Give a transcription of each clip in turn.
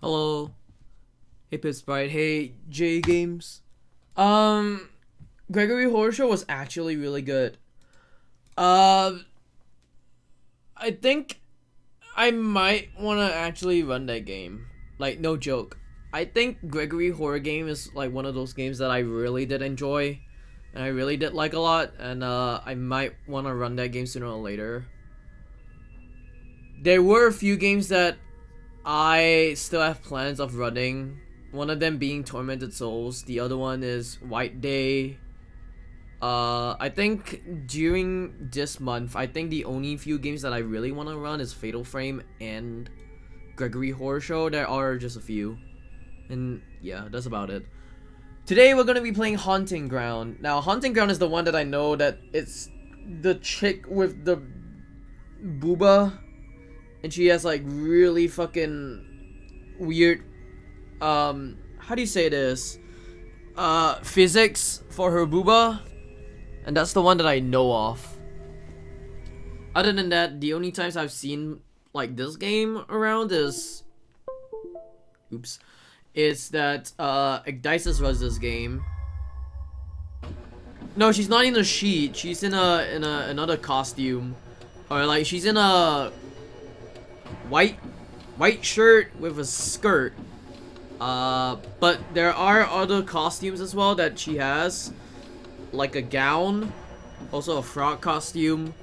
Hello. Hey Sprite. Hey J Games. Gregory Horror Show was actually really good. Uh, I think I might wanna actually run that game. Like, no joke. I think Gregory Horror Game is like one of those games that I really did enjoy, and I really did like a lot. And I might wanna run that game sooner or later. There were a few games that I still have plans of running. One of them being Tormented Souls. The other one is White Day. I think during this month, I think the only few games that I really want to run is Fatal Frame and Gregory Horror Show. There are just a few. And yeah, that's about it. Today we're gonna be playing Haunting Ground. Now, Haunting Ground is the one that I know that it's the chick with the booba. And she has like really fucking weird, how do you say this? Physics for her booba. And that's the one that I know of. Other than that, the only times I've seen like this game around is is that Igdices runs this game. No, she's not in a sheet. She's in another costume. Or like she's in a white shirt with a skirt. But there are other costumes as well that she has. Like a gown, also a frog costume,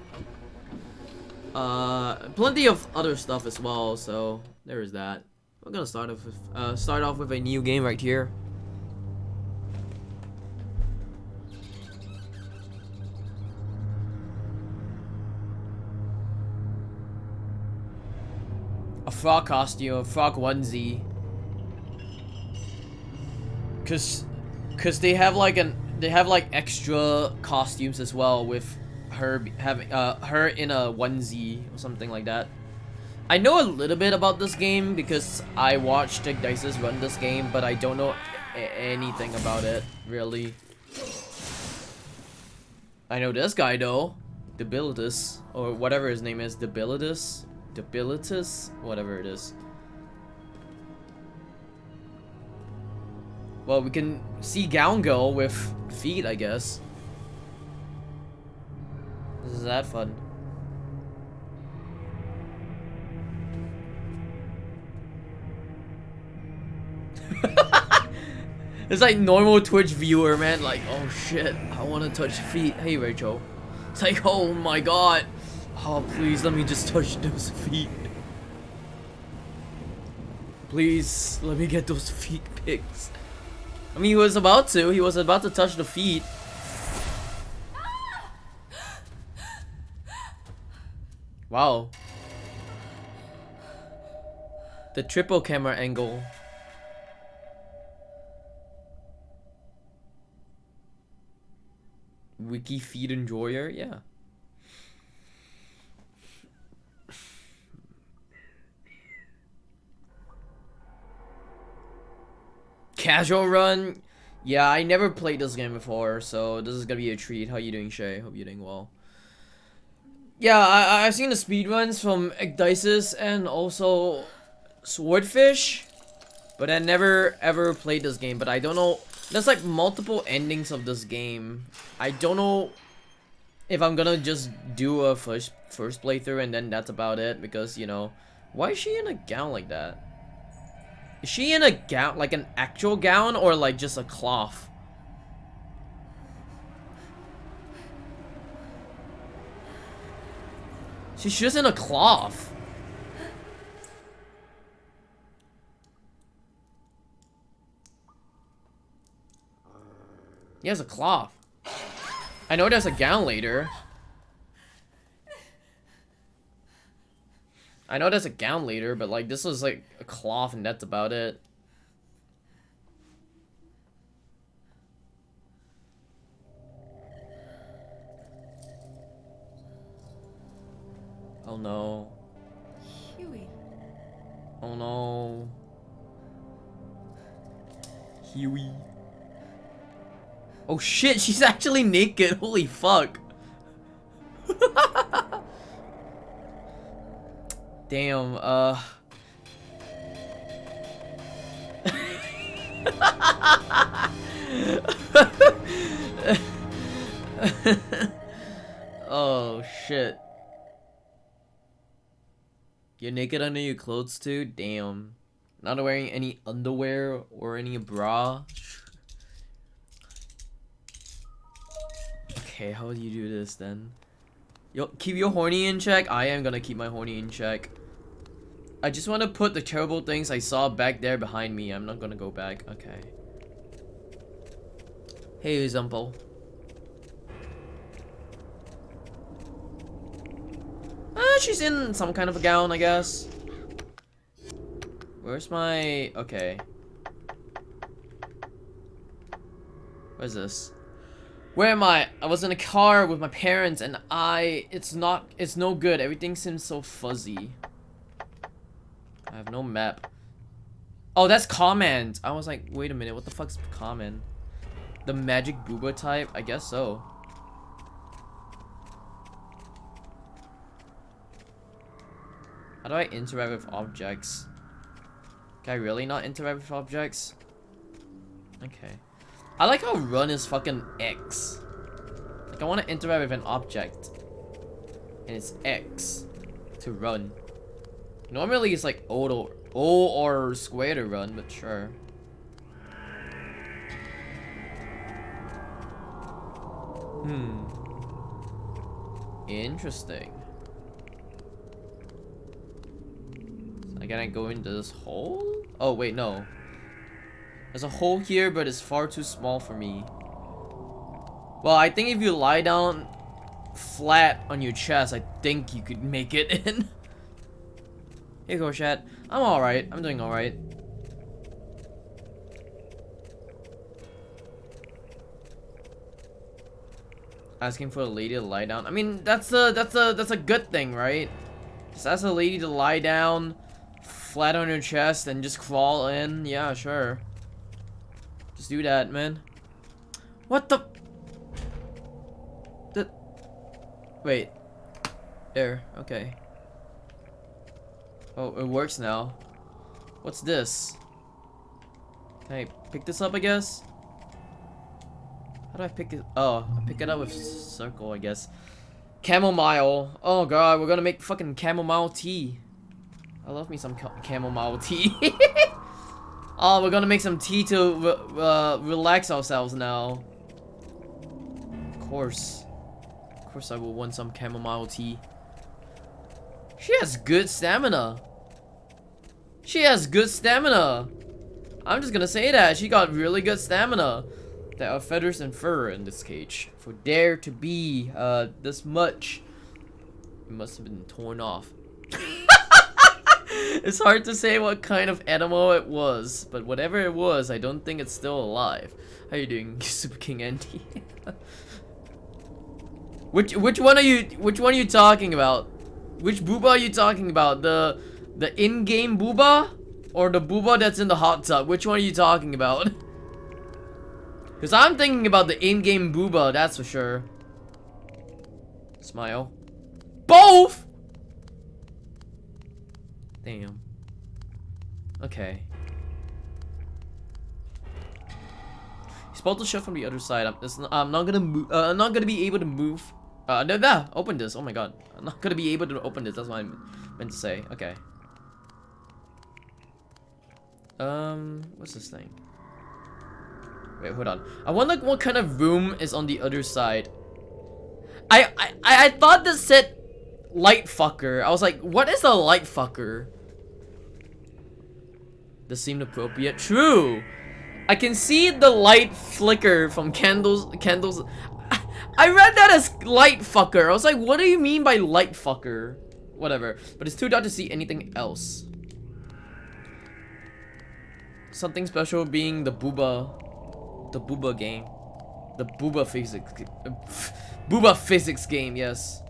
plenty of other stuff as well. So there is that. We're gonna start off with a new game right here. A frog costume, a frog onesie. Cause they have like extra costumes as well, with her having her in a onesie or something like that. I know a little bit about this game because I watched Igdices run this game, but I don't know anything about it really. I know this guy though, Debilitus, or whatever his name is, Debilitus, whatever it is. Well, we can see Gown Girl with feet, I guess. This is that fun. It's like normal Twitch viewer, man. Like, oh shit, I want to touch feet. Hey, Rachel. It's like, oh my god. Oh, please, let me just touch those feet. Please, let me get those feet pics. I mean, he was about to touch the feet. Wow. The triple camera angle. Wiki feed enjoyer, yeah. Casual run. Yeah, I never played this game before, so this is gonna be a treat. How you doing, Shay? Hope you're doing well. Yeah, I've seen the speedruns from Igdices and also Swordfish, but I never ever played this game. But I don't know. There's like multiple endings of this game. I don't know if I'm gonna just do a first playthrough and then that's about it, because you know, why is she in a gown like that? Is she in a gown, like an actual gown, or like just a cloth? She's just in a cloth. He has a cloth. I know there's a gown later. I know there's a gown later, but like this was like a cloth and that's about it. Oh no. Huey. Oh no. Huey. Oh shit, she's actually naked. Holy fuck. Damn, Oh shit. You're naked under your clothes too? Damn. Not wearing any underwear or any bra? Okay, how do you do this then? Yo, keep your horny in check? I am gonna keep my horny in check. I just want to put the terrible things I saw back there behind me. I'm not gonna go back. Okay. Hey, Zumpo. She's in some kind of a gown, I guess. Where's my... Okay. Where's this? Where am I? I was in a car with my parents and it's no good. Everything seems so fuzzy. I have no map. Oh, that's comment. I was like, wait a minute, what the fuck's comment? The magic booba type? I guess so. How do I interact with objects? Can I really not interact with objects? Okay. I like how run is fucking X. Like I want to interact with an object. And it's X to run. Normally it's like O or square to run, but sure. Interesting. So I gotta go into this hole? Oh wait, no. There's a hole here, but it's far too small for me. Well, I think if you lie down flat on your chest, I think you could make it in. Here you go, chat. I'm alright. I'm doing alright. Asking for a lady to lie down. I mean, that's a good thing, right? Just ask a lady to lie down flat on her chest and just crawl in. Yeah, sure. Just do that, man. What the? Wait. There. Okay. Oh, it works now. What's this? Can I pick this up, I guess? How do I pick it? Oh, I pick it up with circle, I guess. Chamomile. Oh god, we're gonna make fucking chamomile tea. I love me some chamomile tea. Oh, we're gonna make some tea to relax ourselves now. Of course. Of course I will want some chamomile tea. She has good stamina. She has good stamina. I'm just gonna say that. She got really good stamina. There are feathers and fur in this cage. For there to be this much, it must have been torn off. It's hard to say what kind of animal it was, but whatever it was, I don't think it's still alive. How you doing, Super King Andy? Which one are you talking about? Which booba are you talking about? The in-game booba or the booba that's in the hot tub? Which one are you talking about? Because I'm thinking about the in-game booba, that's for sure. Smile. Both! Damn. Okay. He's supposed to shut from the other side. I'm not gonna move. I'm not gonna be able to move. No, open this. Oh my god. I'm not gonna be able to open this. That's what I meant to say. Okay. What's this thing? Wait, hold on. I wonder what kind of room is on the other side. I thought this said light fucker. I was like, what is a light fucker? This seemed appropriate. True. I can see the light flicker from candles. I read that as light fucker. I was like, what do you mean by light fucker? Whatever. But it's too dark to see anything else. Something special being the booba game. The booba physics game, yes.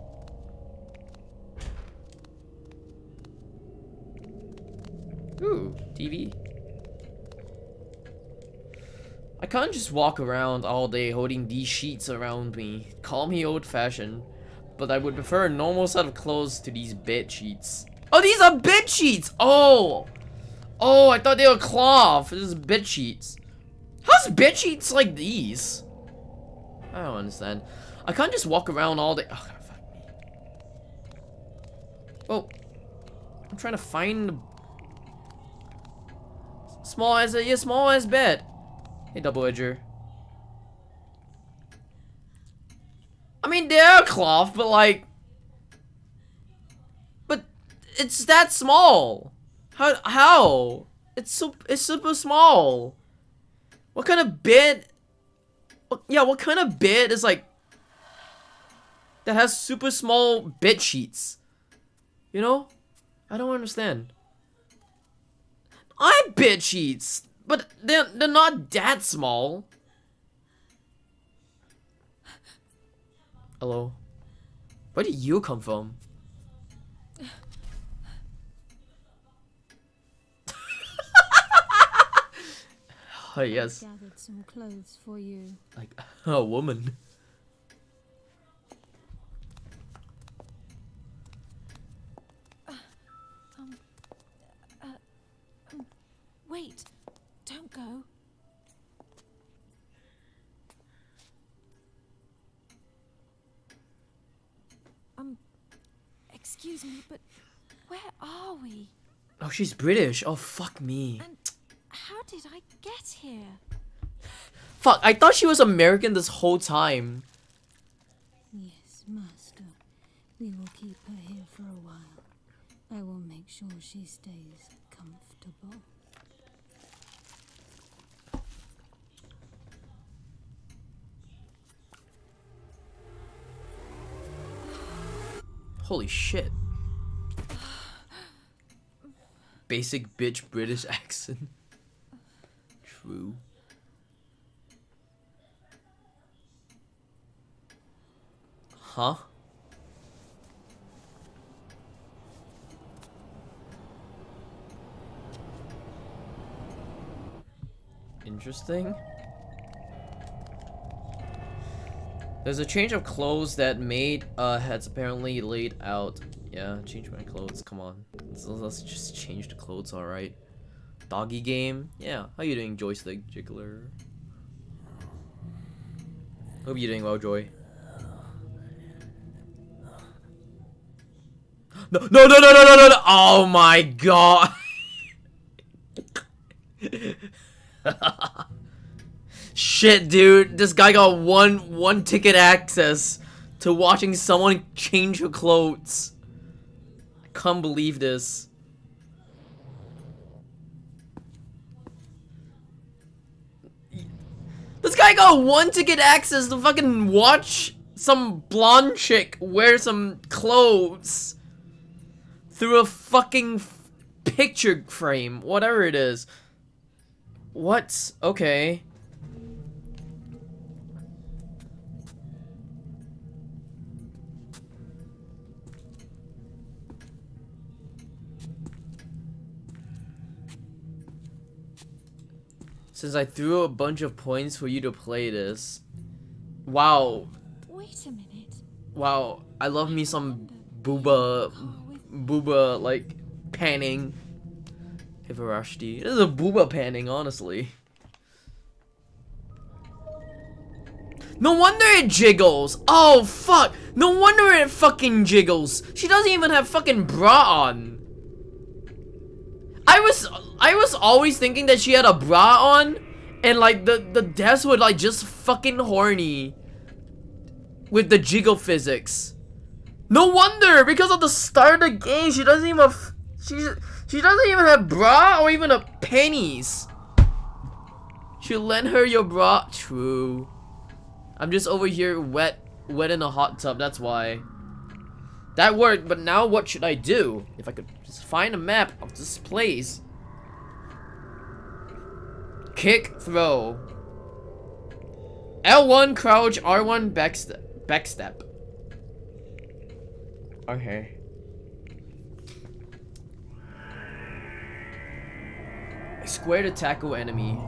Ooh, TV. I can't just walk around all day holding these sheets around me. Call me old-fashioned, but I would prefer a normal set of clothes to these bed sheets. Oh, these are bed sheets! Oh! Oh, I thought they were cloth. This is bed sheets. How's bed sheets like these? I don't understand. I can't just walk around all day. Oh, God, fuck me. Oh, I'm trying to find small as bed. Hey, double edger. I mean, they're cloth, but like, but it's that small. How? It's super small. What kind of bed? What kind of bed is like that has super small bed sheets? You know? I don't understand. I have bed sheets, but they're not that small. Hello? Where did you come from? Oh, yes. I gathered some clothes for you. Like a woman. Wait, don't go. Excuse me, but where are we? Oh, she's British. Oh, fuck me. And how did I get here? Fuck, I thought she was American this whole time. Yes, Master. We will keep her here for a while. I will make sure she stays comfortable. Holy shit. Basic bitch British accent. True. Huh? Interesting. There's a change of clothes that maid has apparently laid out. Yeah, change my clothes. Come on, let's just change the clothes. All right. Doggy game. Yeah. How you doing, joystick jiggler? Hope you're doing well, Joy. No! Oh my god. Shit, dude, this guy got one ticket access to watching someone change her clothes. I can't believe this. This guy got one ticket access to fucking watch some blonde chick wear some clothes through a fucking picture frame, whatever it is. What? Okay. Since I threw a bunch of points for you to play this. Wow. Wait a minute. Wow. I love me some booba like panning. Hivarashti. This is a booba panning, honestly. No wonder it jiggles. Oh fuck. No wonder it fucking jiggles. She doesn't even have fucking bra on. I was always thinking that she had a bra on, and like the devs would like just fucking horny with the jiggle physics. No wonder, because of the start of the game, she doesn't even she doesn't even have bra or even a panties. She lend her your bra. True. I'm just over here wet in a hot tub. That's why. That worked, but now what should I do? If I could just find a map of this place. Kick, throw. L1 crouch, R1 backstep. Okay. Square to tackle enemy.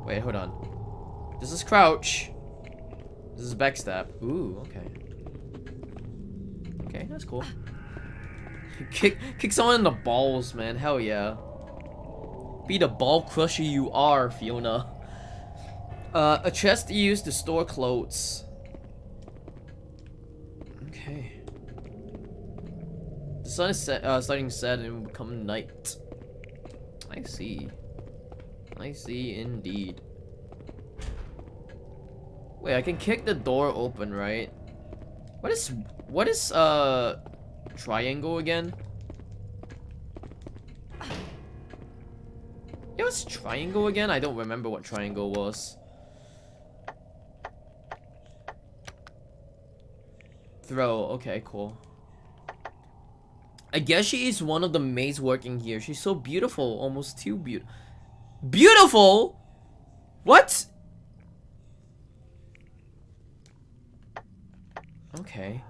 Wait, hold on. This is crouch. This is backstep. Ooh, okay. Okay, that's cool. kick someone in the balls, man. Hell yeah. Be the ball crusher you are, Fiona. A chest used to store clothes. Okay. The sun is starting to set and it will become night. I see. I see indeed. Wait, I can kick the door open, right? What is triangle again? It was triangle again? I don't remember what triangle was. Throw, okay, cool. I guess she is one of the maids working here. She's so beautiful, almost too beautiful. Beautiful? What? Okay.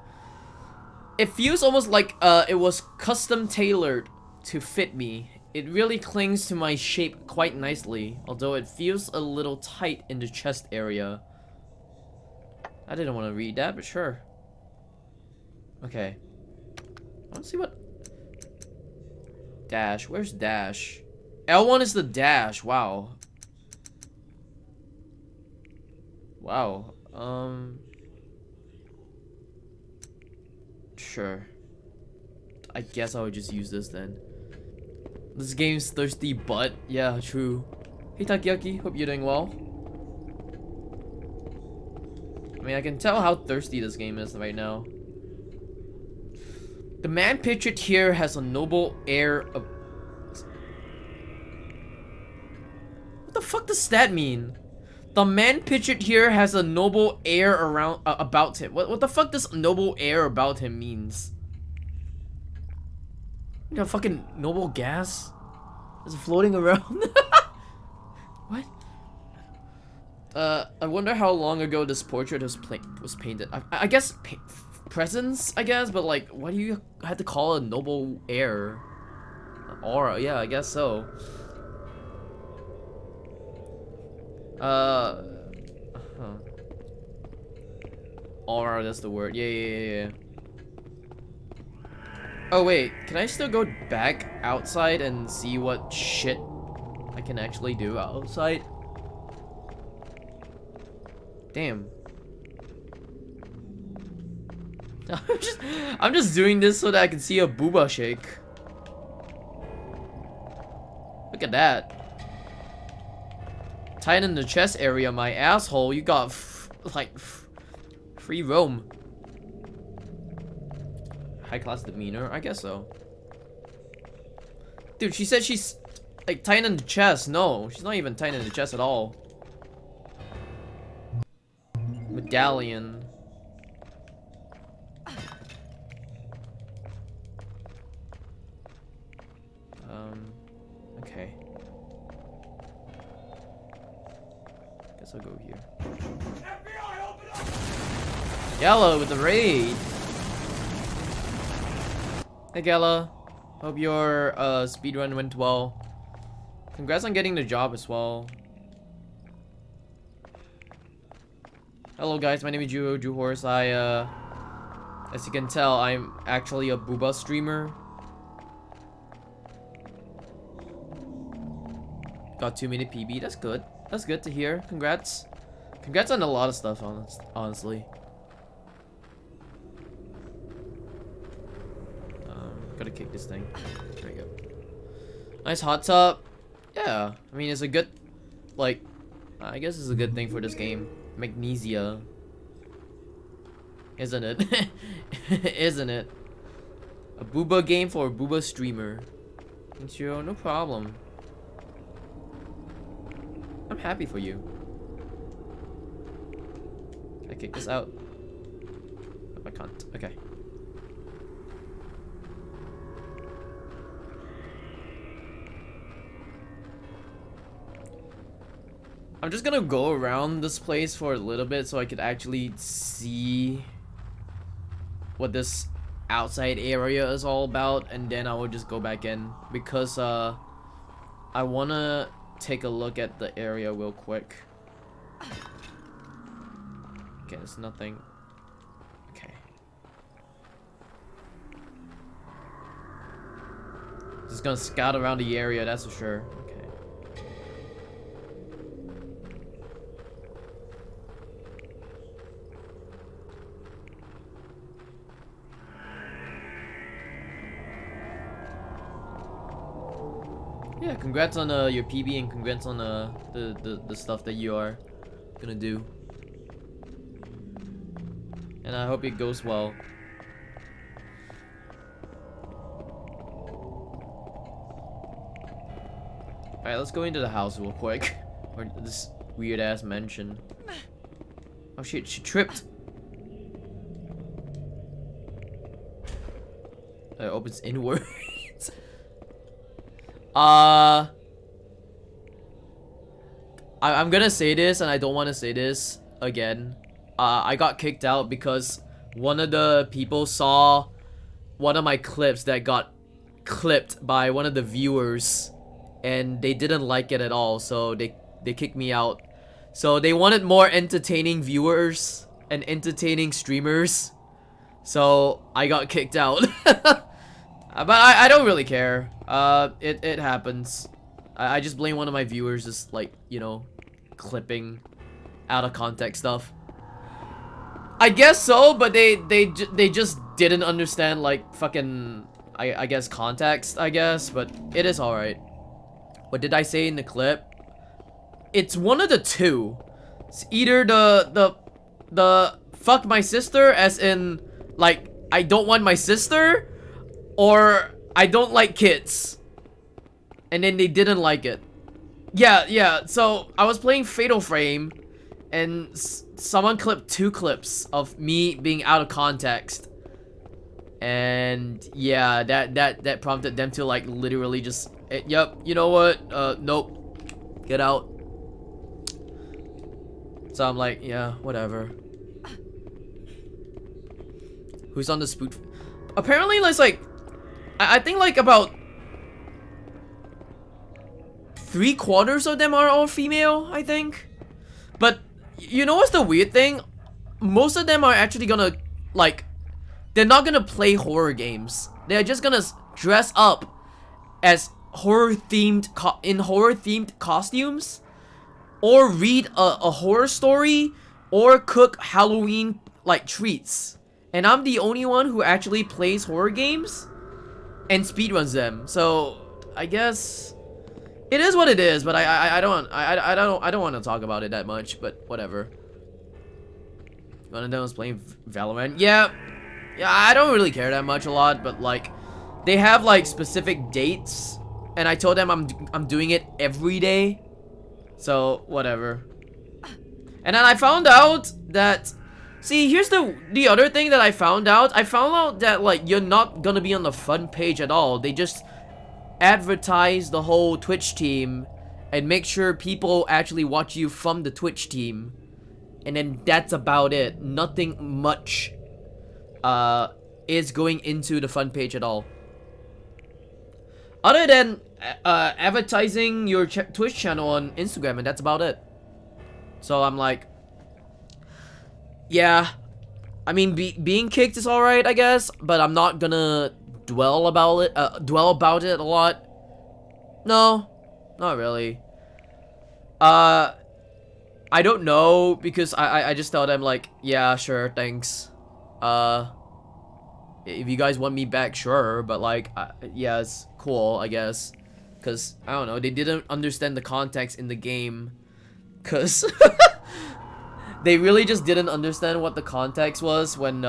It feels almost like it was custom tailored to fit me. It really clings to my shape quite nicely, although it feels a little tight in the chest area. I didn't want to read that, but sure. Okay. I want to see what... Dash. Where's dash? L1 is the dash. Wow. Wow. Sure. I guess I would just use this then. This game's thirsty butt. Yeah, true. Hey Takayaki, hope you're doing well. I mean, I can tell how thirsty this game is right now. The man pictured here has a noble air of... What the fuck does that mean? The man pictured here has a noble air around about him. What the fuck does noble air about him means? You know, fucking noble gas is floating around. What? I wonder how long ago this portrait was painted. I guess presents, I guess, but like, why do you have to call it noble air? Aura, yeah, I guess so. Aura, that's the word. Yeah. Oh wait, can I still go back outside and see what shit I can actually do outside? Damn. I'm just doing this so that I can see a booba shake. Look at that. Tight in the chest area, my asshole. You got free roam. High class demeanor? I guess so. Dude, she said she's like tight in the chest. No, she's not even tight in the chest at all. Medallion. Okay. Guess I'll go here. FBI, open up! Yellow with the raid. Hey Gala. Hope your speedrun went well. Congrats on getting the job as well. Hello guys, my name is Ju Horse. As you can tell, I'm actually a booba streamer. Got 2-minute PB, that's good. That's good to hear. Congrats. Congrats on a lot of stuff, honestly. Gotta kick this thing. There we go. Nice hot tub. Yeah, I mean, it's a good, like, I guess it's a good thing for this game. Magnesia. Isn't it? Isn't it? A booba game for a booba streamer. Sure, no problem. I'm happy for you. Can I kick this out? Oh, I can't. Okay. I'm just gonna go around this place for a little bit so I could actually see what this outside area is all about, and then I will just go back in because I wanna take a look at the area real quick. Okay, there's nothing. Okay. Just gonna scout around the area, that's for sure. Okay. Yeah, congrats on your PB and congrats on the stuff that you are gonna do. And I hope it goes well. Alright, let's go into the house real quick. Or this weird ass mansion. Oh shit, she tripped. It opens inwards. I'm gonna say this and I don't want to say this again. I got kicked out because one of the people saw one of my clips that got clipped by one of the viewers and they didn't like it at all, so they kicked me out. So they wanted more entertaining viewers and entertaining streamers, so I got kicked out. But I don't really care. It happens. I just blame one of my viewers just like, you know, clipping out of context stuff. I guess so, but they just didn't understand like fucking I guess context, I guess, but it is alright. What did I say in the clip? It's one of the two. It's either the fuck my sister, as in like I don't want my sister, or I don't like kids. And then they didn't like it. Yeah, so I was playing Fatal Frame and someone clipped 2 clips of me being out of context. And yeah, that prompted them to like literally just, yep, you know what? Nope. Get out. So I'm like, yeah, whatever. Who's on the spook? Apparently, it's like, I think like about 3/4 of them are all female, I think. But you know what's the weird thing? Most of them are actually gonna, like, they're not gonna play horror games. They're just gonna dress up as horror-themed costumes, or read a horror story, or cook Halloween like treats. And I'm the only one who actually plays horror games and speedruns them. So I guess it is what it is. But I don't want to talk about it that much. But whatever. One of them was playing Valorant. Yeah, I don't really care that much a lot. But like, they have like specific dates, and I told them I'm doing it every day. So whatever. And then I found out that, see, here's the other thing that I found out. I found out that like you're not gonna be on the front page at all. They just advertise the whole Twitch team and make sure people actually watch you from the Twitch team. And then that's about it. Nothing much is going into the front page at all. Other than advertising your Twitch channel on Instagram, and that's about it. So I'm like, yeah, I mean, being kicked is alright, I guess, but I'm not gonna dwell about it a lot. No, not really. I don't know, because I just tell them like, yeah, sure, thanks. If you guys want me back, sure, but like, yeah, it's cool, I guess. Because, I don't know, they didn't understand the context in the game. Because they really just didn't understand what the context was when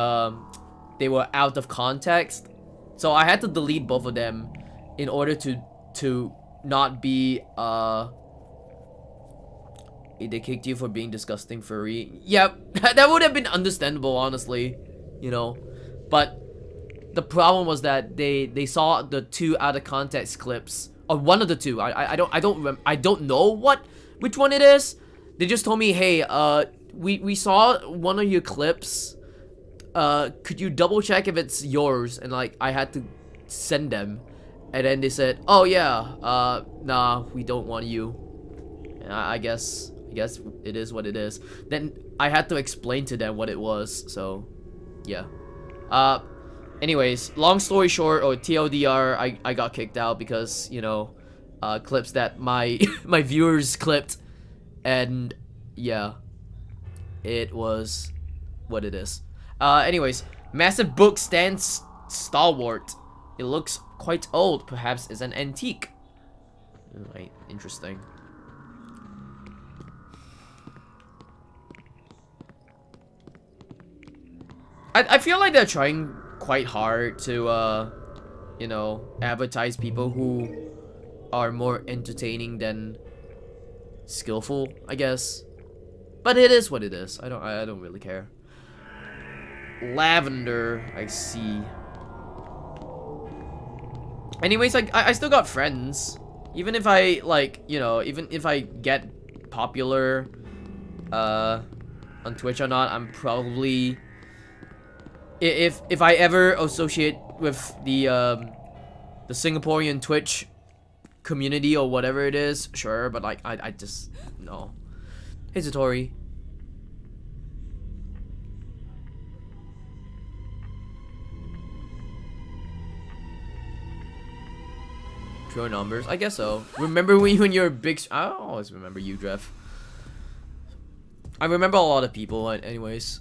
they were out of context. So I had to delete both of them in order to not be, they kicked you for being disgusting furry. Yep, that would have been understandable, honestly, you know. But the problem was that they saw the 2 out of context clips, or one of the 2. I don't know which one it is. They just told me, hey, we saw one of your clips. Could you double check if it's yours? And like, I had to send them, and then they said, oh yeah, nah, we don't want you. And I guess it is what it is. Then I had to explain to them what it was. So yeah. Anyways, long story short, or TLDR, I got kicked out because, you know, clips that my my viewers clipped, and yeah, it was what it is. Anyways, massive book stands stalwart. It looks quite old, perhaps it's an antique. Right, interesting. I feel like they're trying quite hard to, you know, advertise people who are more entertaining than skillful, I guess. But it is what it is. I don't really care. Lavender, I see. Anyways, I still got friends. Even if I, like, you know, even if I get popular, on Twitch or not, I'm probably... If I ever associate with the Singaporean Twitch community or whatever it is, sure, but like, I just... no. Hey, Satori. Pure numbers? I guess so. Remember when you're a big... I always remember you, Jeff. I remember a lot of people, anyways.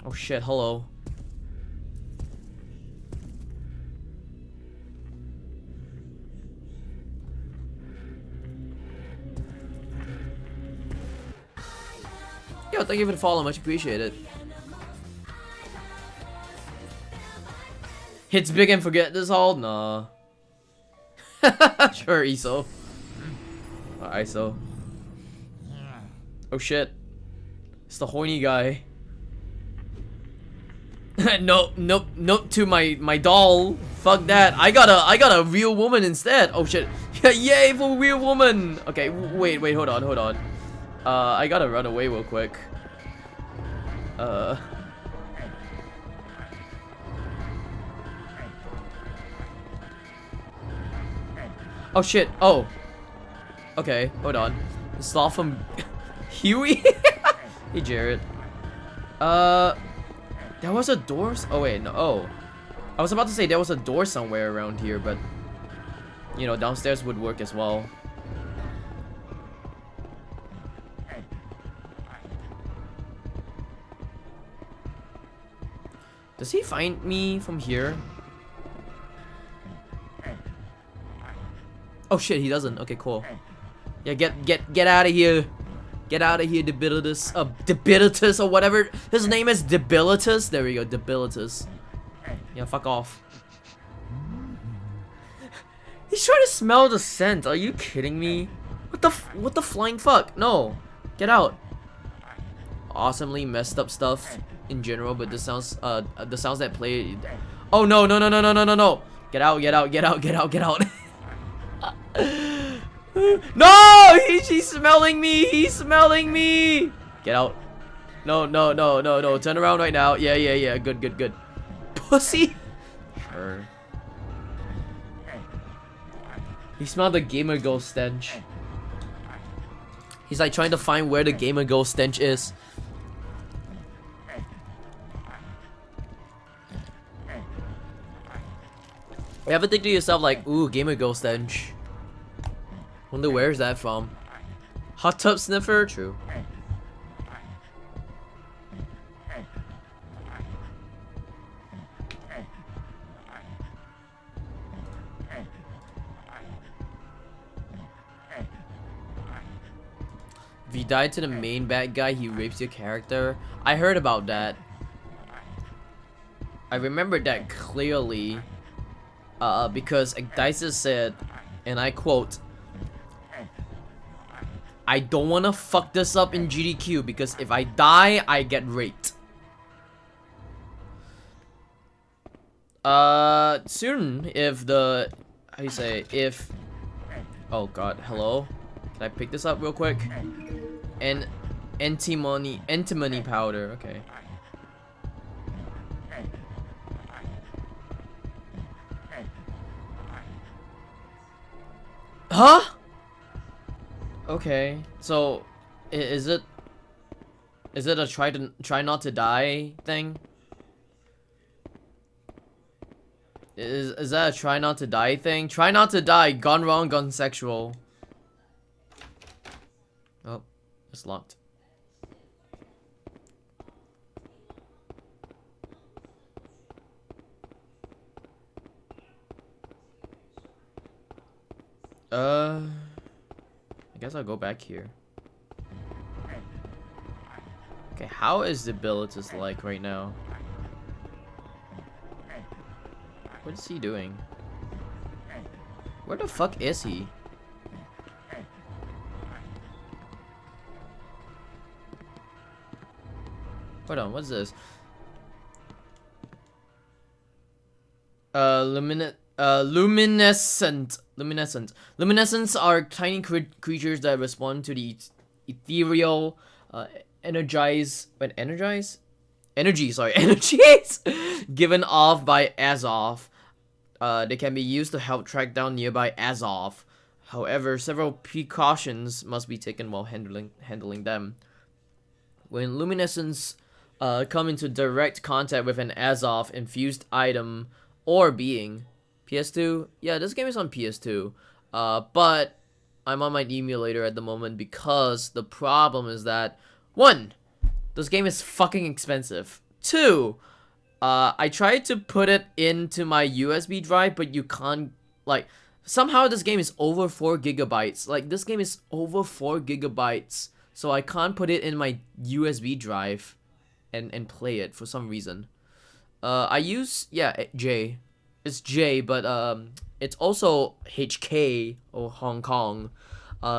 Oh shit, hello. Yo, thank you for the follow, much appreciated. Hits big and forget this all? Nah. Sure, ISO. ISO. Oh shit. It's the horny guy. Nope to my doll. Fuck that. I got a real woman instead. Oh shit. Yay for real woman. Okay, wait, hold on. I gotta run away real quick. Oh shit. Oh. Okay, hold on. Sloth from Huey? Hey Jared. There was a door. Oh wait, no. Oh. I was about to say there was a door somewhere around here, but you know, downstairs would work as well. Does he find me from here? Oh shit, he doesn't. Okay, cool. Yeah, get out of here. Get out of here, Debilitus. Debilitus or whatever. His name is Debilitus. There we go, Debilitus. Yeah, fuck off. He's trying to smell the scent. Are you kidding me? What the flying fuck? No. Get out. Awesomely messed up stuff in general, but the sounds that play. Oh no. Get out. No! He's smelling me! He's smelling me! Get out. No. Turn around right now. Yeah. Good. Pussy? Sure. He smelled the Gamer Girl stench. He's like trying to find where the Gamer Girl stench is. You ever think to yourself like, ooh, Gamer Girl stench. Wonder where's that from? Hot tub sniffer? True. If you die to the main bad guy, he rapes your character. I heard about that. I remember that clearly. Because Dices said, and I quote, I don't wanna fuck this up in GDQ because if I die, I get raped. Soon, if the, how do you say, if, oh god, hello? Can I pick this up real quick? And antimony powder, okay. Huh? Okay, so is it a try not to die thing? Is that a try not to die thing? Try not to die, gone wrong, gone sexual. Oh, it's locked. I guess I'll go back here. Okay, how is the Bilitus like right now? What is he doing? Where the fuck is he? Hold on, what's this? Luminescent. Luminescents are tiny creatures that respond to the ethereal, energies, given off by Azov. They can be used to help track down nearby Azov. However, several precautions must be taken while handling them. When luminescents come into direct contact with an Azov infused item or being, PS2, yeah, this game is on PS2, but I'm on my emulator at the moment because the problem is that, 1, this game is fucking expensive. 2, I tried to put it into my USB drive, but you can't, like, somehow this game is over 4 gigabytes. Like, this game is over 4 gigabytes, so I can't put it in my USB drive and play it for some reason. I use, yeah, J. It's J, but it's also HK or Hong Kong,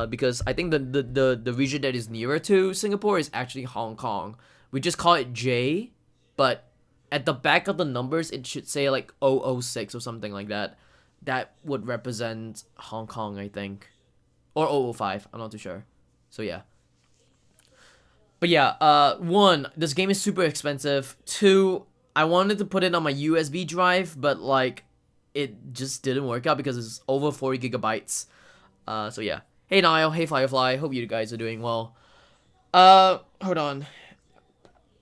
because I think the region that is nearer to Singapore is actually Hong Kong. We just call it J, but at the back of the numbers it should say like 006 or something like that. That would represent Hong Kong, I think, or 005. I'm not too sure. So yeah. But yeah, 1, this game is super expensive. 2, I wanted to put it on my USB drive, but like, it just didn't work out because it's over 40 gigabytes. So yeah. Hey Niall, hey Firefly, hope you guys are doing well. Hold on.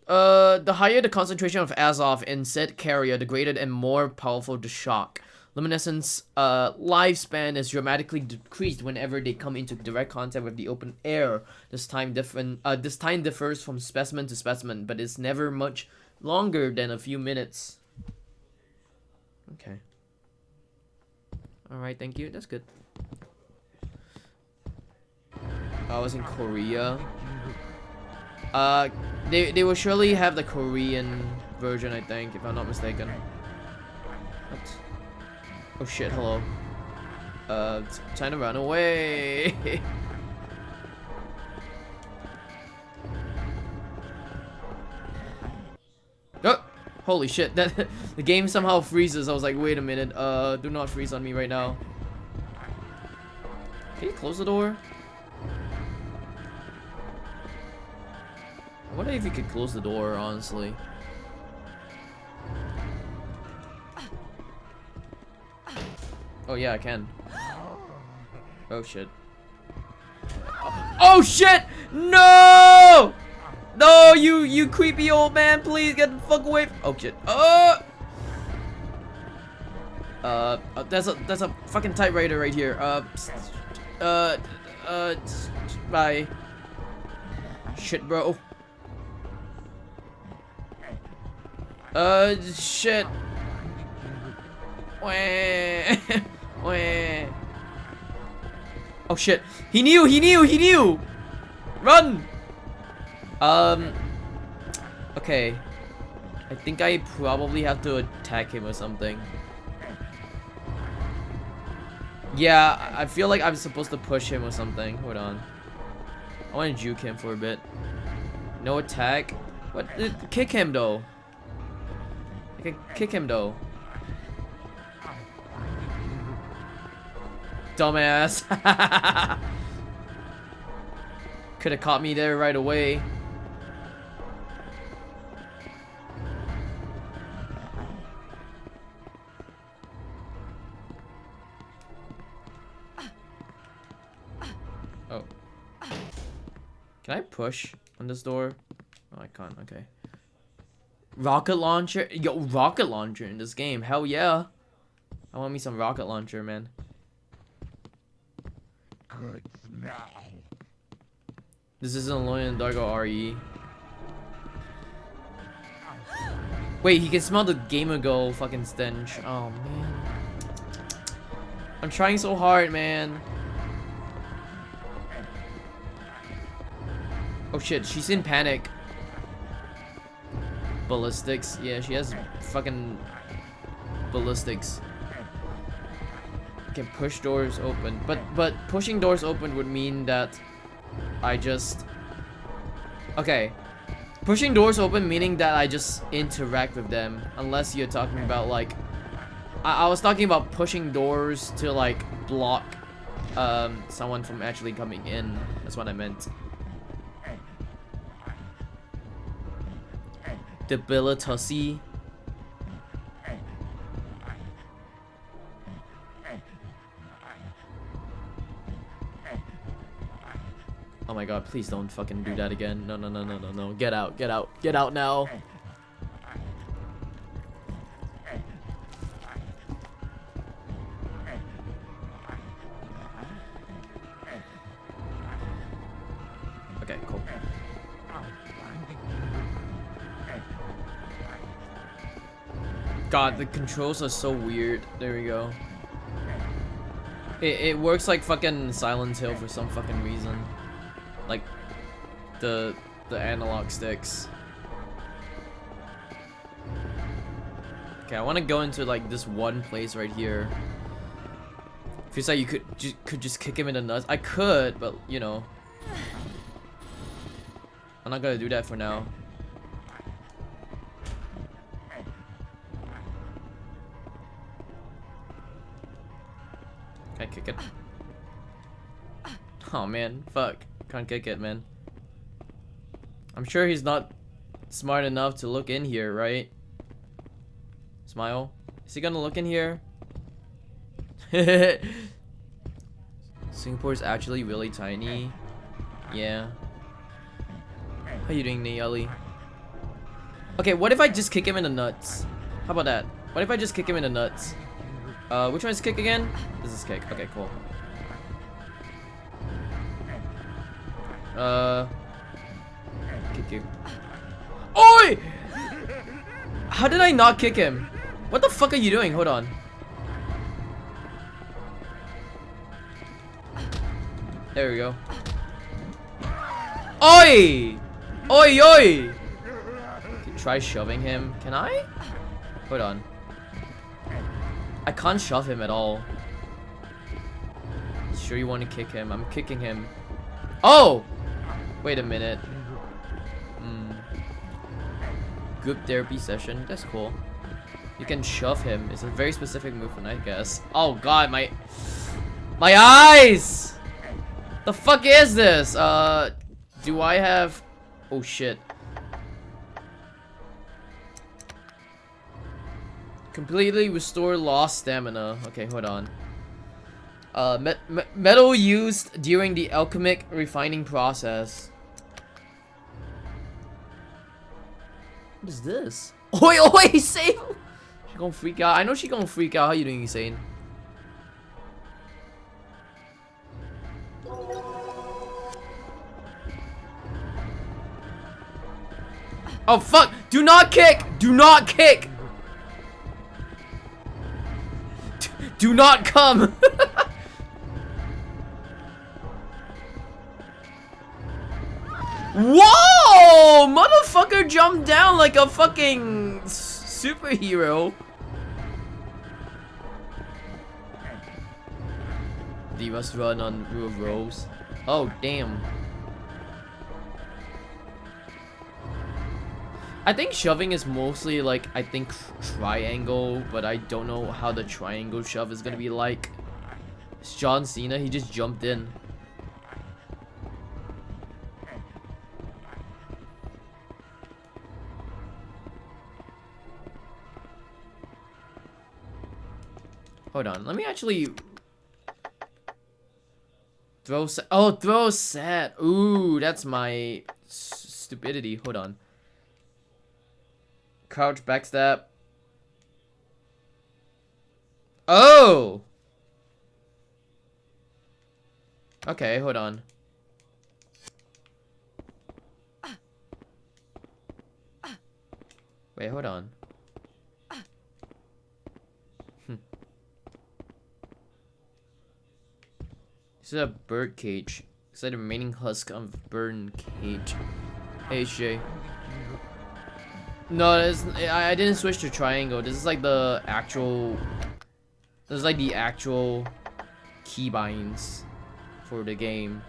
The higher the concentration of Azov in said carrier, the greater and more powerful the shock. Luminescence lifespan is dramatically decreased whenever they come into direct contact with the open air. This time differs from specimen to specimen, but it's never much longer than a few minutes. Okay. Alright, thank you. That's good. I was in Korea. They will surely have the Korean version, I think, if I'm not mistaken. What? Oh shit, hello. Trying to run away. Oh, holy shit, that the game somehow freezes. I was like, wait a minute, do not freeze on me right now. Can you close the door? I wonder if you could close the door, honestly. Oh yeah, I can. Oh shit. Oh shit! No! No, you creepy old man, please get the fuck away. Oh shit. That's a fucking typewriter right here. Bye. Shit, bro. Shit. Oh shit. He knew! Run! Okay. I think I probably have to attack him or something. Yeah, I feel like I'm supposed to push him or something. Hold on. I want to juke him for a bit. No attack? What? Kick him though. I can kick him though. Dumbass. Could have caught me there right away. Oh. Can I push on this door? Oh, I can't. Okay. Rocket launcher? Yo, rocket launcher in this game. Hell yeah. I want me some rocket launcher, man. Good smell. This isn't Alone in the Dark or RE. Wait, he can smell the Gamer Go fucking stench. Oh, man. I'm trying so hard, man. Oh shit, she's in panic. Ballistics. Yeah, she has fucking ballistics. Can push doors open. But pushing doors open would mean that I just... Okay. Pushing doors open meaning that I just interact with them. Unless you're talking about like... I was talking about pushing doors to like block someone from actually coming in. That's what I meant. Debilitacy. Oh my god, please don't fucking do that again. No, no, no, no, no, no. Get out, get out, get out now. Okay, cool. God, the controls are so weird. There we go. It works like fucking Silent Hill for some fucking reason. Like the analog sticks. Okay, I want to go into like this one place right here. Feels like you could just kick him in the nuts. I could, but you know, I'm not gonna do that for now. Can I kick it? Oh man, fuck. Can't kick it, man. I'm sure he's not smart enough to look in here, right? Smile. Is he gonna look in here? Singapore is actually really tiny. Yeah. How you doing, Nayeli? Okay, what if I just kick him in the nuts? How about that? What if I just kick him in the nuts? Which one is kick again? This is kick. Okay, cool. Kick you. Oi! How did I not kick him? What the fuck are you doing? Hold on. There we go. Oi! Oi, oi! Okay, try shoving him. Can I? Hold on. I can't shove him at all. Sure you want to kick him? I'm kicking him. Oh! Wait a minute. Group therapy session. That's cool. You can shove him. It's a very specific movement, I guess. Oh god, my eyes! The fuck is this? Do I have... Oh shit. Completely restore lost stamina. Okay, hold on. Metal used during the alchemic refining process. What is this? Oi, oi, save! She gonna freak out. I know she gonna freak out. How you doing, Insane? Oh fuck! Do not kick! Do not kick! Do not come! Whoa! Motherfucker jumped down like a fucking superhero. You must run on rule of rows. Oh damn. I think shoving is mostly like, I think triangle, but I don't know how the triangle shove is gonna be like. It's John Cena, he just jumped in. Hold on, let me actually throw set. Oh, throw set. Ooh, that's my stupidity. Hold on. Crouch backstab. Oh! Okay, hold on. Wait, hold on. This is a bird cage. Except the remaining husk of burn cage. Hey, Shay. No, I didn't switch to triangle. This is like the actual. This is like the actual keybinds for the game.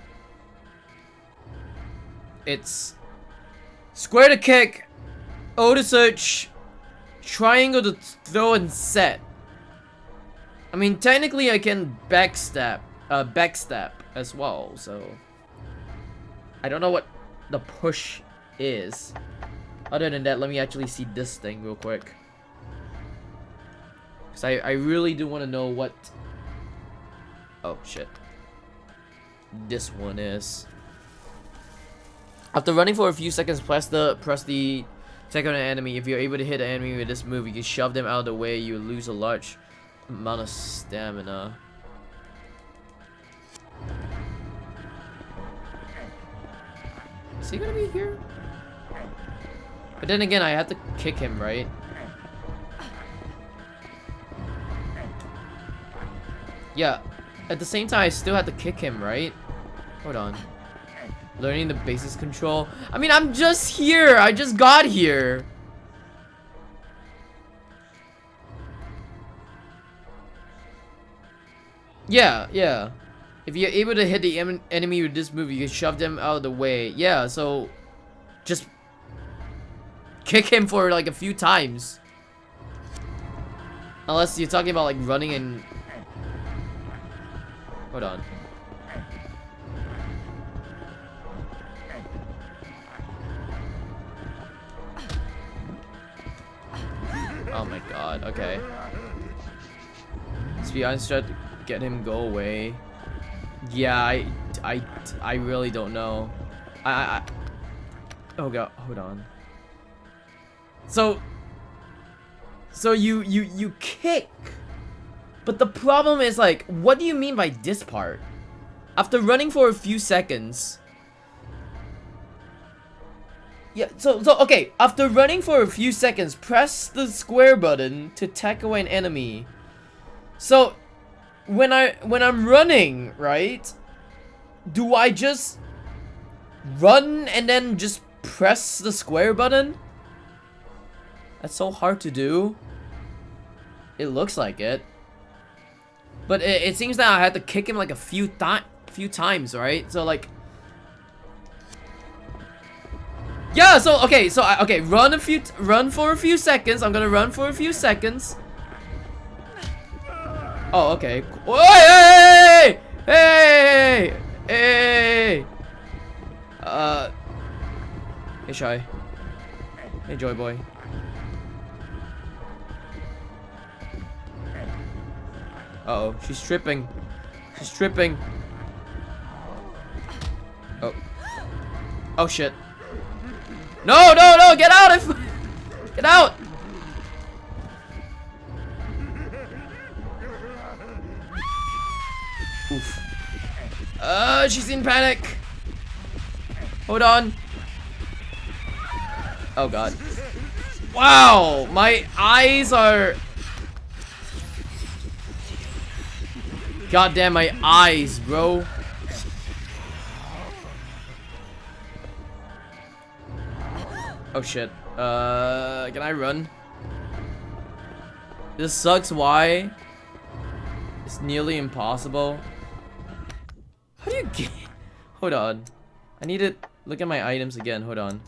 It's square to kick, O to search, triangle to throw and set. I mean, technically I can backstab as well, so I don't know what the push is. Other than that, let me actually see this thing real quick. Cause I really do want to know what. Oh shit. This one is. After running for a few seconds, press the attack on an enemy. If you're able to hit an enemy with this move, you can shove them out of the way. You lose a large amount of stamina. Is he gonna be here? But then again, I have to kick him, right? Yeah. At the same time, I still have to kick him, right? Hold on. Learning the basics control. I mean, I'm just here. I just got here. Yeah. If you're able to hit the enemy with this move, you can shove them out of the way. Yeah, so just kick him for like a few times. Unless you're talking about like running and... Hold on. Oh my god, okay. Speed on strat to get him go away. Yeah, I really don't know. Oh god, hold on. So you kick. But the problem is like, what do you mean by this part? After running for a few seconds. Yeah, so okay, after running for a few seconds, press the square button to attack away an enemy. So when I'm running, right? Do I just run and then just press the square button? That's so hard to do. It looks like it. But it seems that I had to kick him like a few times, right? So like, yeah. So okay. So okay. Run for a few seconds. I'm gonna run for a few seconds. Oh, okay. Hey! Hey! Hey! Hey, Shy. Hey, Joy Boy. Uh-oh, she's tripping. She's tripping. Oh. Oh, shit. No, no, no! Get out! Get out! Oof. She's in panic. Hold on. Oh, God. Wow! My eyes are... God damn, my eyes, bro. Oh shit. Can I run? This sucks. Why? It's nearly impossible. How do you get... Hold on. I need to look at my items again. Hold on.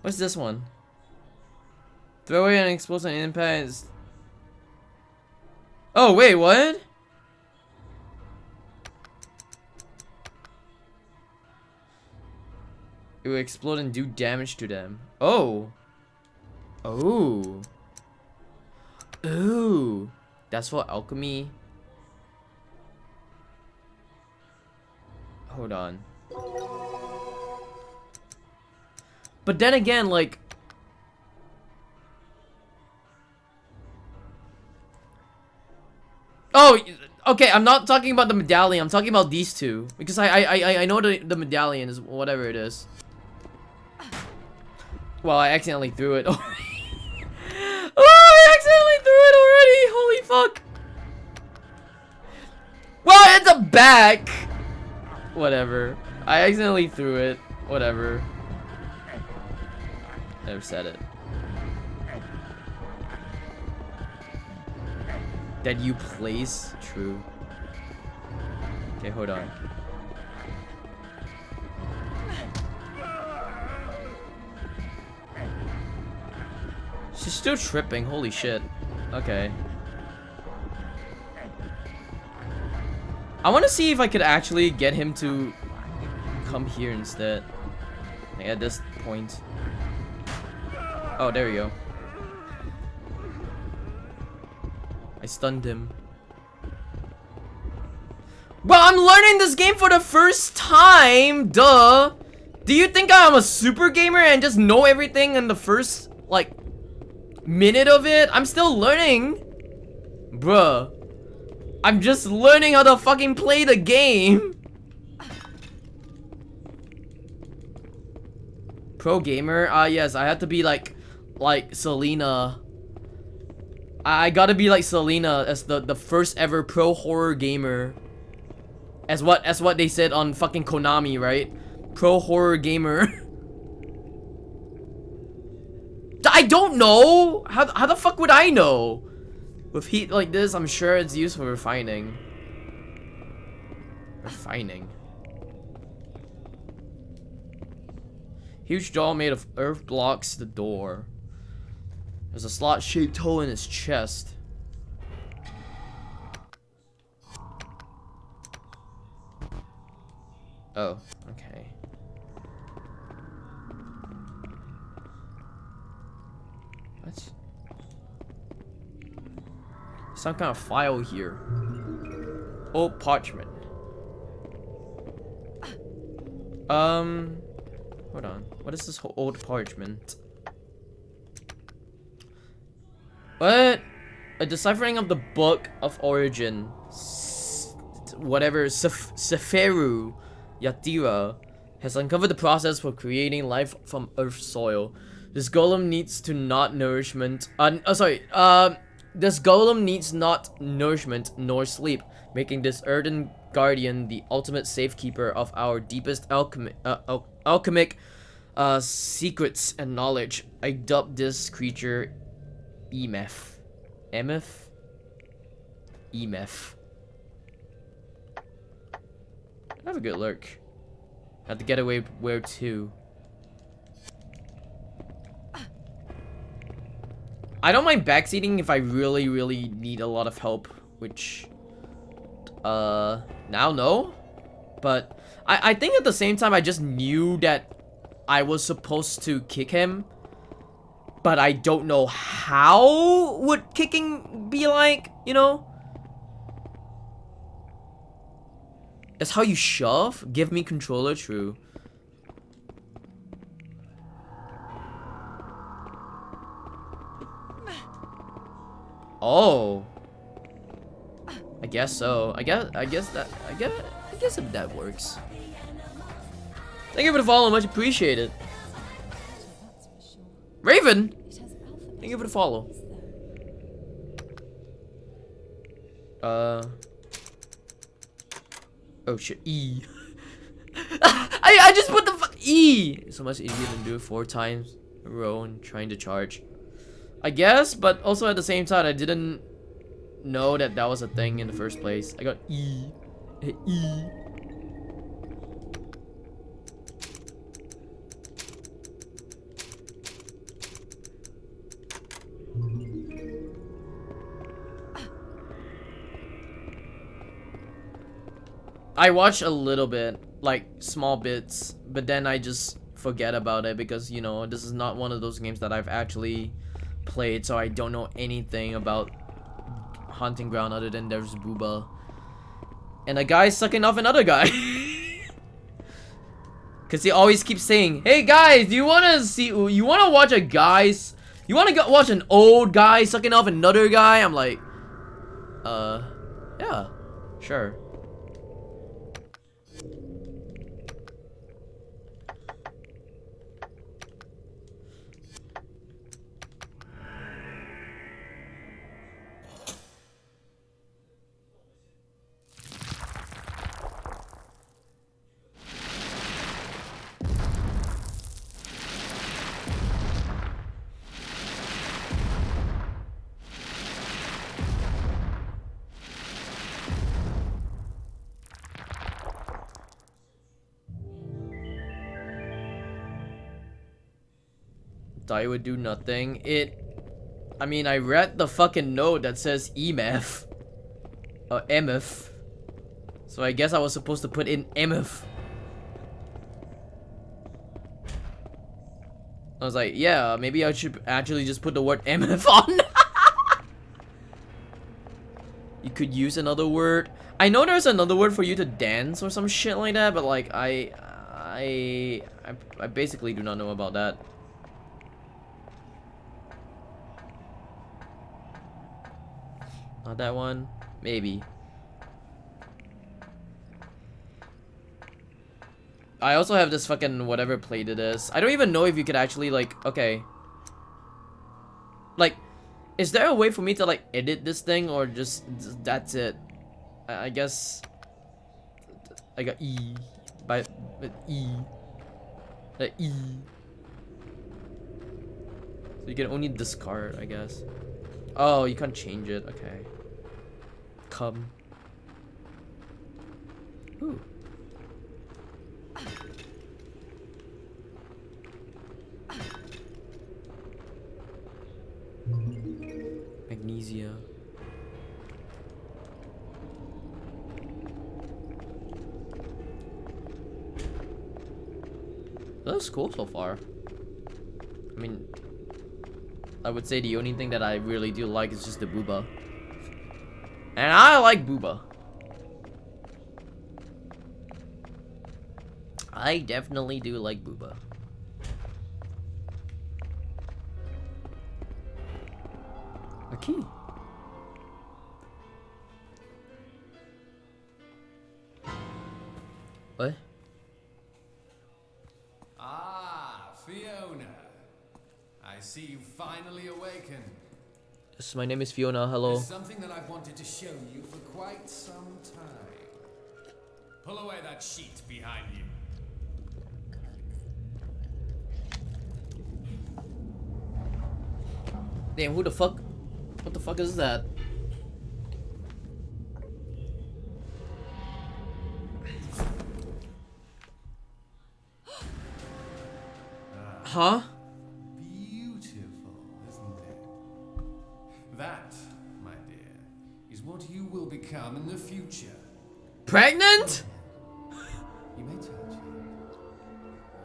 What's this one? Throw away an explosive impact. Oh, wait, what? It will explode and do damage to them. Oh. Oh. Ooh. That's for alchemy. Hold on. But then again, like... Oh, okay, I'm not talking about the medallion. I'm talking about these two. Because I know the medallion is whatever it is. Well, I accidentally threw it. Oh, I accidentally threw it already. Holy fuck. Well, it's a back. Whatever. I accidentally threw it. Whatever. Never said it. That you place? True. Okay, hold on. She's still tripping, holy shit. Okay. I want to see if I could actually get him to come here instead. Like at this point. Oh, there we go. I stunned him. Well, I'm learning this game for the first time, duh. Do you think I'm a super gamer and just know everything in the first, like, minute of it? I'm still learning. Bruh. I'm just learning how to fucking play the game. Pro gamer? Yes, I had to be like Selena. I gotta be like Selena as the first ever pro horror gamer. As what they said on fucking Konami, right? Pro horror gamer. I don't know! How the fuck would I know? With heat like this, I'm sure it's used for refining. Refining. Huge doll made of earth blocks the door. There's a slot-shaped hole in his chest. Oh, okay. What? Some kind of file here. Old parchment. Hold on. What is this old parchment? What? A deciphering of the Book of Origin. Whatever. Seferu Yatira has uncovered the process for creating life from earth soil. This golem needs to not nourishment. This golem needs not nourishment nor sleep, making this earthen guardian the ultimate safekeeper of our deepest alchemic secrets and knowledge. I dubbed this creature Emeth. Emeth? Emeth. Have a good look. Have to get away where to. I don't mind backseating if I really need a lot of help, which now no. But I think at the same time I just knew that I was supposed to kick him, but I don't know how would kicking be like, you know? That's how you shove? Give me controller, true. Oh. I guess so. I guess if that works. Thank you for the follow, much appreciated. Raven! Thank you for the follow. Oh shit, E. I just put the fuck E! So much easier than do it 4 times in a row and trying to charge. I guess, but also at the same time, I didn't know that that was a thing in the first place. I got E. E. I watch a little bit, like small bits, but then I just forget about it because, you know, this is not one of those games that I've actually played, so I don't know anything about Haunting Ground other than there's Booba and a guy sucking off another guy. Cause he always keeps saying, "Hey guys, do you wanna watch a guy's, you wanna watch an old guy sucking off another guy?" I'm like, yeah, sure. Thought it would do nothing. I mean, I read the fucking note that says EMF. Or MF. So I guess I was supposed to put in MF. I was like, yeah, maybe I should actually just put the word MF on. You could use another word. I know there's another word for you to dance or some shit like that, but like I basically do not know about that. Not that one? Maybe. I also have this fucking whatever plate it is. I don't even know if you could actually like, okay. Like, is there a way for me to like edit this thing or just that's it? I guess I got E by E. The E. So you can only discard, I guess. Oh, you can't change it. Okay. Come. Ooh. Magnesia. That's cool so far. I mean, I would say the only thing that I really do like is just the booba. And I like booba. I definitely do like booba. A key. What? Ah, Fiona. I see you finally awakened. Yes, my name is Fiona. Hello. There's something that I've wanted to show you for quite some time. Pull away that sheet behind you. Damn, who the fuck? What the fuck is that? Huh? Beautiful, isn't it? That, my dear, is what you will become in the future. Pregnant? You may touch it.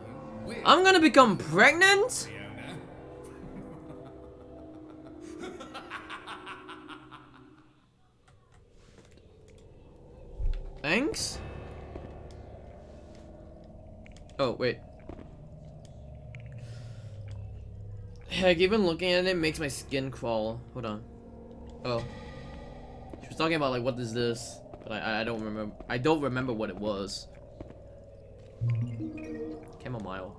You will. I'm gonna become pregnant? Fiona. Thanks? Oh, wait. Heck, even looking at it makes my skin crawl. Hold on. Oh. She was talking about like, what is this? But I don't remember. I don't remember what it was. Chamomile.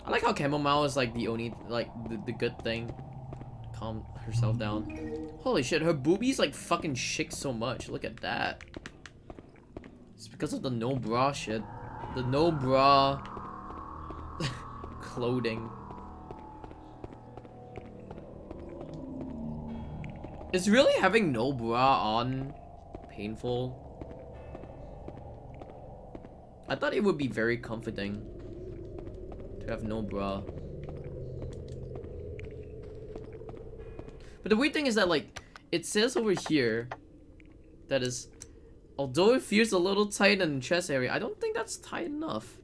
I like how chamomile is like the only, like, the good thing. Calm herself down. Holy shit, her boobies like fucking shake so much. Look at that. It's because of the no bra shit. The no bra clothing. Is really having no bra on painful? I thought it would be very comforting to have no bra. But the weird thing is that, like, it says over here that is, although it feels a little tight in the chest area, I don't think that's tight enough.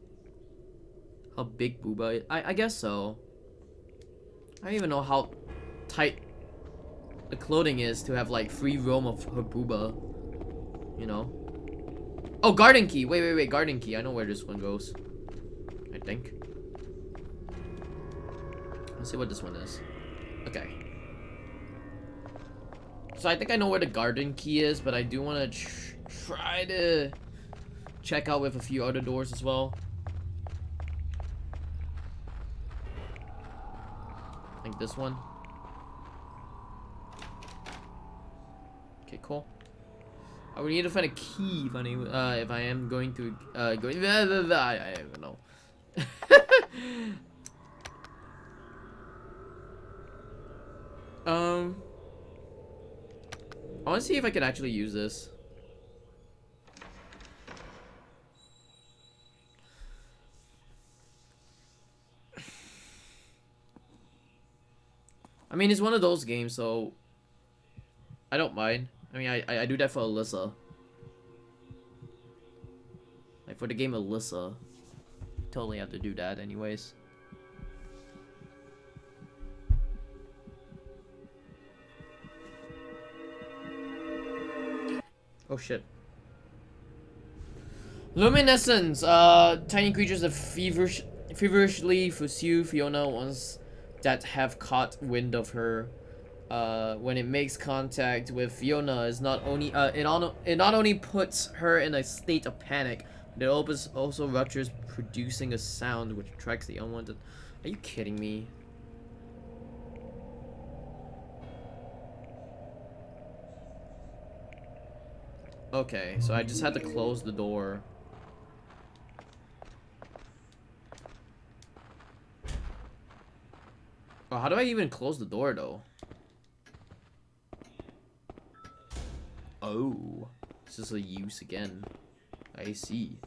How big booba is? I guess so. I don't even know how tight the clothing is to have, like, free roam of her booba. You know? Oh, garden key! Wait, garden key. I know where this one goes. I think. Let's see what this one is. Okay. So I think I know where the garden key is, but I do want to try to check out with a few other doors as well. I think this one. Okay, cool. I would need to find a key if I am going to I don't know. I want to see if I can actually use this. I mean, it's one of those games, so I don't mind. I mean, I do that for Alyssa. Like for the game Alyssa, totally have to do that anyways. Oh shit. Luminescence, tiny creatures that feverishly pursue Fiona ones that have caught wind of her. When it makes contact with Fiona, is not only it not only puts her in a state of panic, but it also ruptures, producing a sound which attracts the unwanted. Are you kidding me? Okay, so I just had to close the door. Oh, how do I even close the door though? Oh, this is a use again. I see.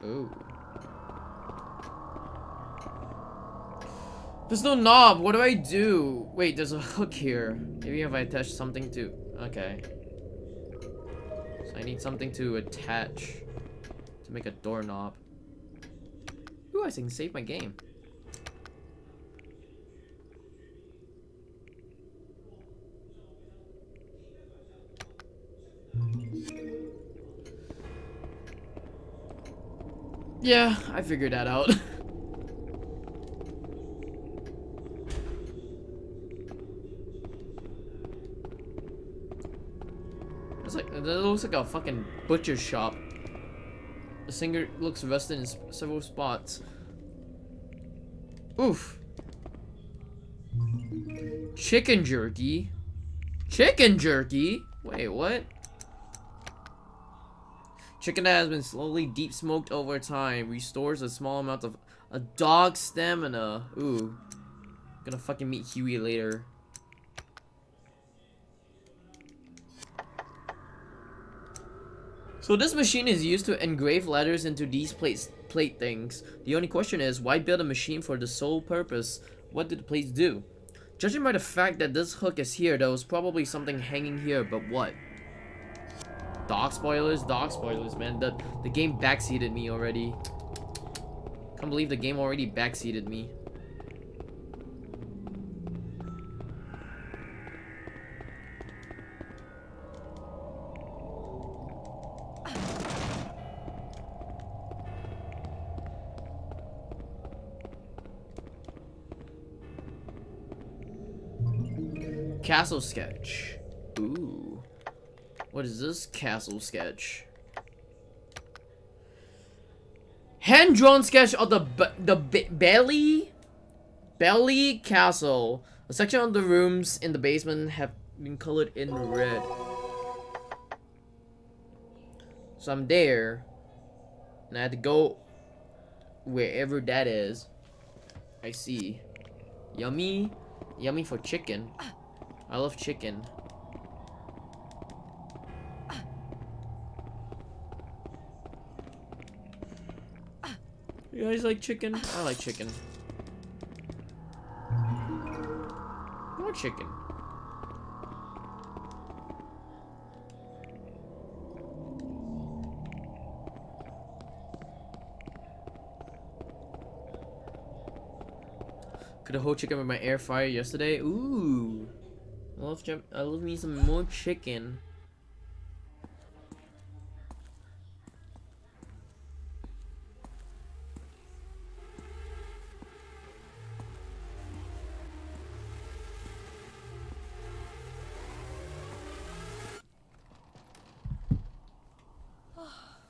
Oh. There's no knob. What do I do? Wait, there's a hook here. Maybe if I attach something to... Okay. So I need something to attach to make a doorknob. Ooh, I can save my game. Yeah, I figured that out. That looks like a fucking butcher shop. The singer looks rusted in several spots. Oof. Chicken jerky? Chicken jerky? Wait, what? Chicken that has been slowly deep smoked over time restores a small amount of a dog's stamina. Ooh. Gonna fucking meet Huey later. So this machine is used to engrave letters into these plate things. The only question is, why build a machine for the sole purpose? What did the plates do? Judging by the fact that this hook is here, there was probably something hanging here, but what? Dog spoilers, man. The game backseated me already. Can't believe the game already backseated me. Castle sketch. Ooh. What is this castle sketch? Hand-drawn sketch of the Belly Castle. A section of the rooms in the basement have been colored in red. So I'm there, and I had to go wherever that is. I see. Yummy. Yummy for chicken. I love chicken. You guys like chicken? I like chicken. More chicken. Could a whole chicken with my air fryer yesterday. Ooh. I love me some more chicken.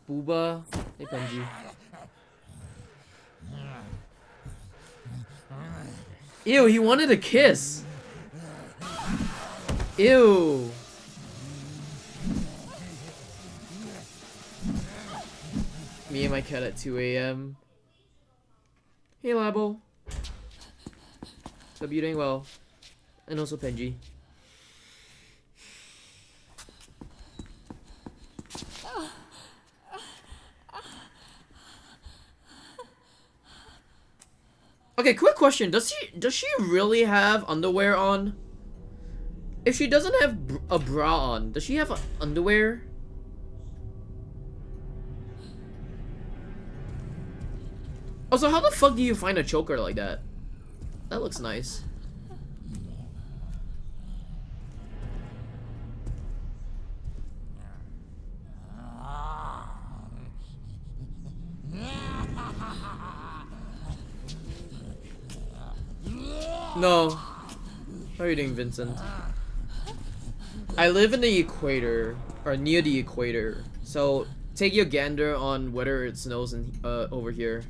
Booba. Hey, Benji. Ew, he wanted a kiss. Ew. Me and my cat at 2 a.m. Hey, Labo. Hope you're doing well. And also Benji. Okay, quick question. Does she really have underwear on? If she doesn't have a bra on, does she have underwear? Also, how the fuck do you find a choker like that? That looks nice. No. How are you doing, Vincent? I live in the equator, or near the equator, so take your gander on whether it snows in, over here.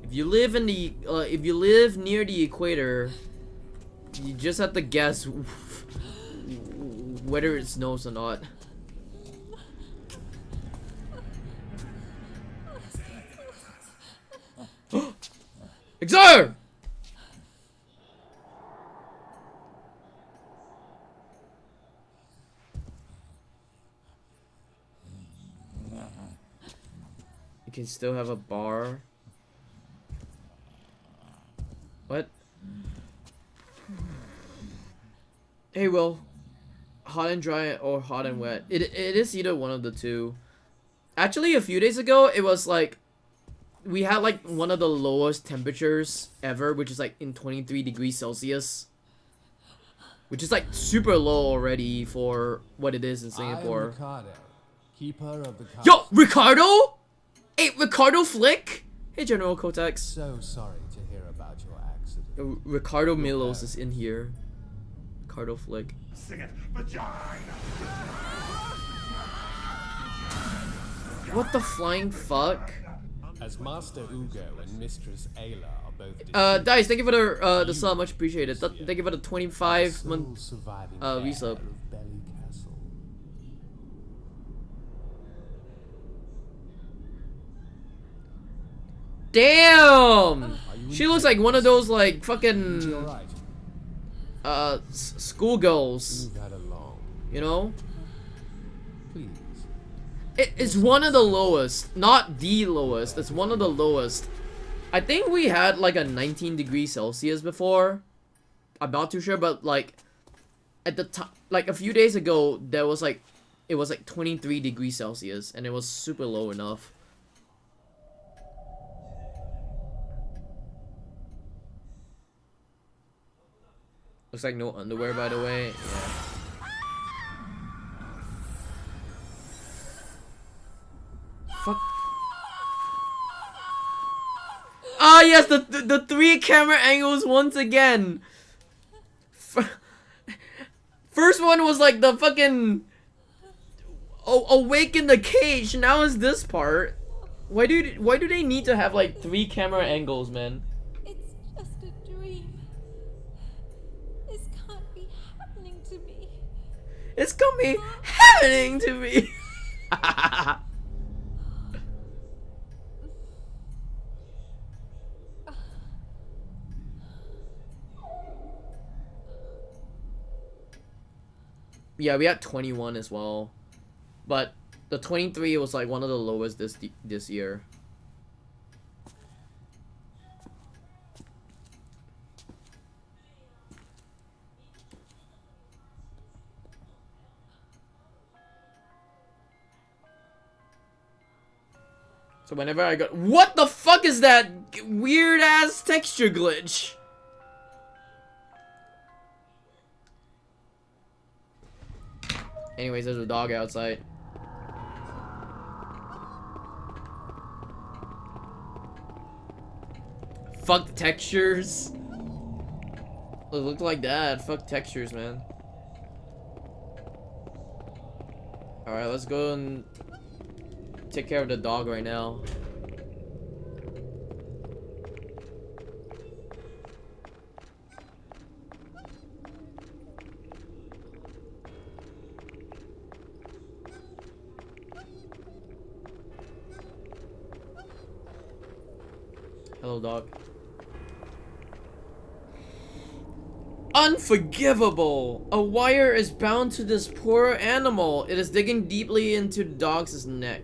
If you live in the, if you live near the equator, you just have to guess whether it snows or not. Exer! You can still have a bar. What? Hey, Will. Hot and dry or hot and wet? It is either one of the two. Actually, a few days ago, it was like we had like one of the lowest temperatures ever, which is like in 23 degrees Celsius. Which is like super low already for what it is in Singapore. I am Ricardo, keeper of the castle. Yo, Ricardo? Hey, Ricardo Flick? Hey, General Kotex. So sorry to hear about your accident. Ricardo Milos is in here. Ricardo Flick. Sing it, vagina. What the flying fuck? As Master Ugo and Mistress Ayla are both Dice, thank you for the sub, much appreciated. Thank you for the 25-month surviving resub. of Belly Castle. Damn! She looks like one of those like You're fucking right. schoolgirls, Move that along, you know? please. It's one of the lowest, not the lowest. It's one of the lowest. I think we had like a 19 degrees Celsius before. I'm not too sure, but like at the time, like a few days ago, there was like it was like 23 degrees Celsius, and it was super low enough. Looks like no underwear, by the way. Yeah. Fuck. Ah, yes, the 3 camera angles once again. First one was like the fucking awake in the cage. Now is this part. Why do they need to have like 3 camera angles, man? It's just a dream. This can't be happening to me. It's gonna be happening to me. Yeah, we had 21 as well, but the 23 was like one of the lowest this year. So whenever I got, what the fuck is that weird ass texture glitch? Anyways, there's a dog outside. Fuck the textures. It looked like that. Fuck textures, man. Alright, let's go and take care of the dog right now. Hello, dog. Unforgivable! A wire is bound to this poor animal. It is digging deeply into the dog's neck.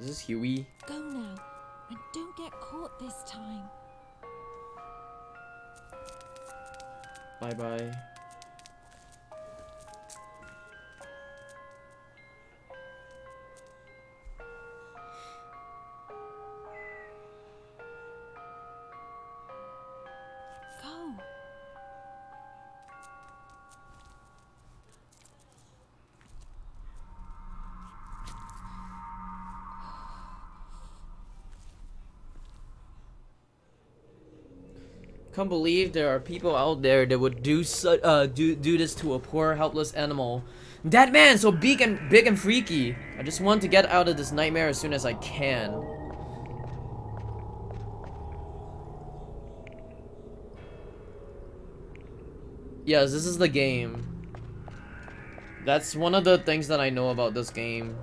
Is this Huey? Go now, and don't get caught this time. Bye bye. Go. Can't believe there are people out there that would do this to a poor helpless animal. That man so big and freaky. I just want to get out of this nightmare as soon as I can. Yes, this is the game. That's one of the things that I know about this game.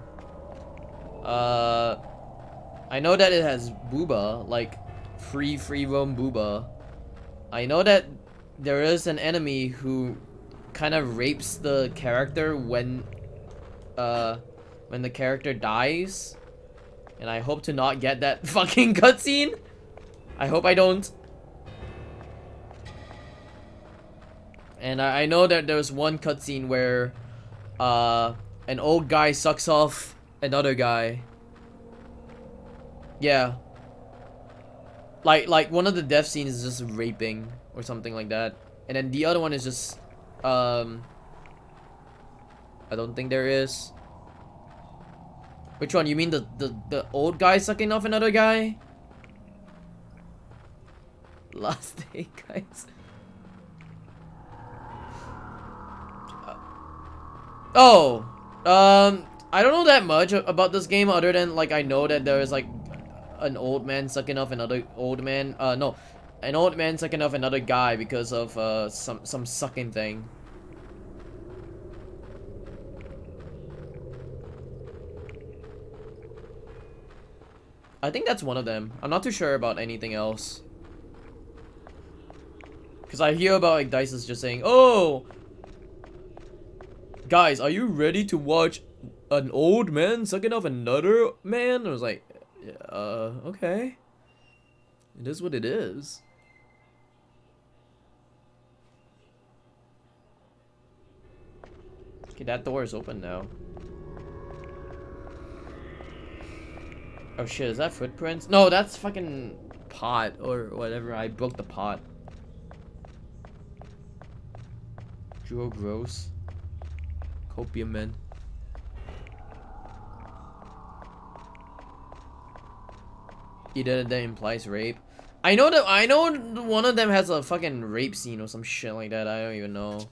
I know that it has booba, like free roam booba. I know that there is an enemy who kind of rapes the character when the character dies. And I hope to not get that fucking cutscene. I hope I don't. And I know that there's one cutscene where an old guy sucks off another guy. Yeah. Like one of the death scenes is just raping or something like that. And then the other one is just I don't think there is. Which one? You mean the old guy sucking off another guy? Last day, guys. Oh, I don't know that much about this game other than like I know that there is like an old man sucking off another old man. No, an old man sucking off another guy because of some sucking thing. I think that's one of them. I'm not too sure about anything else. Because I hear about like Dice is just saying, "Oh, guys, are you ready to watch an old man sucking off another man?" I was like, okay. It is what it is. Okay, that door is open now. Oh shit, is that footprints? No, that's fucking pot or whatever. I broke the pot. Joe Gross. Copium man. Either that implies rape. I know one of them has a fucking rape scene or some shit like that. I don't even know.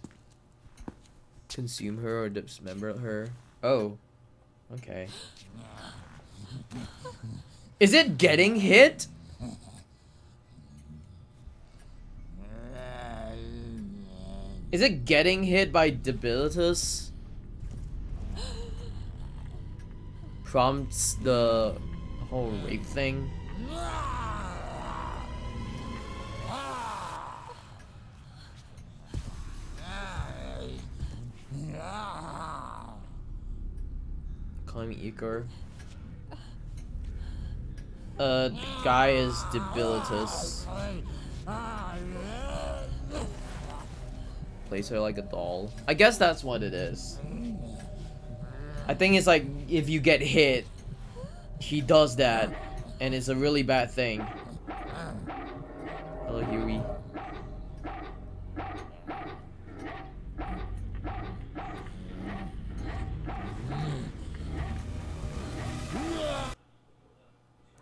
Consume her or dismember her. Oh. Okay. Is it getting hit? Is it getting hit by debilitus? Prompts the whole rape thing. Calling me Icar. Guy is debilitus. Plays her like a doll. I guess that's what it is. I think it's like if you get hit, he does that, and it's a really bad thing. Hello, Huey.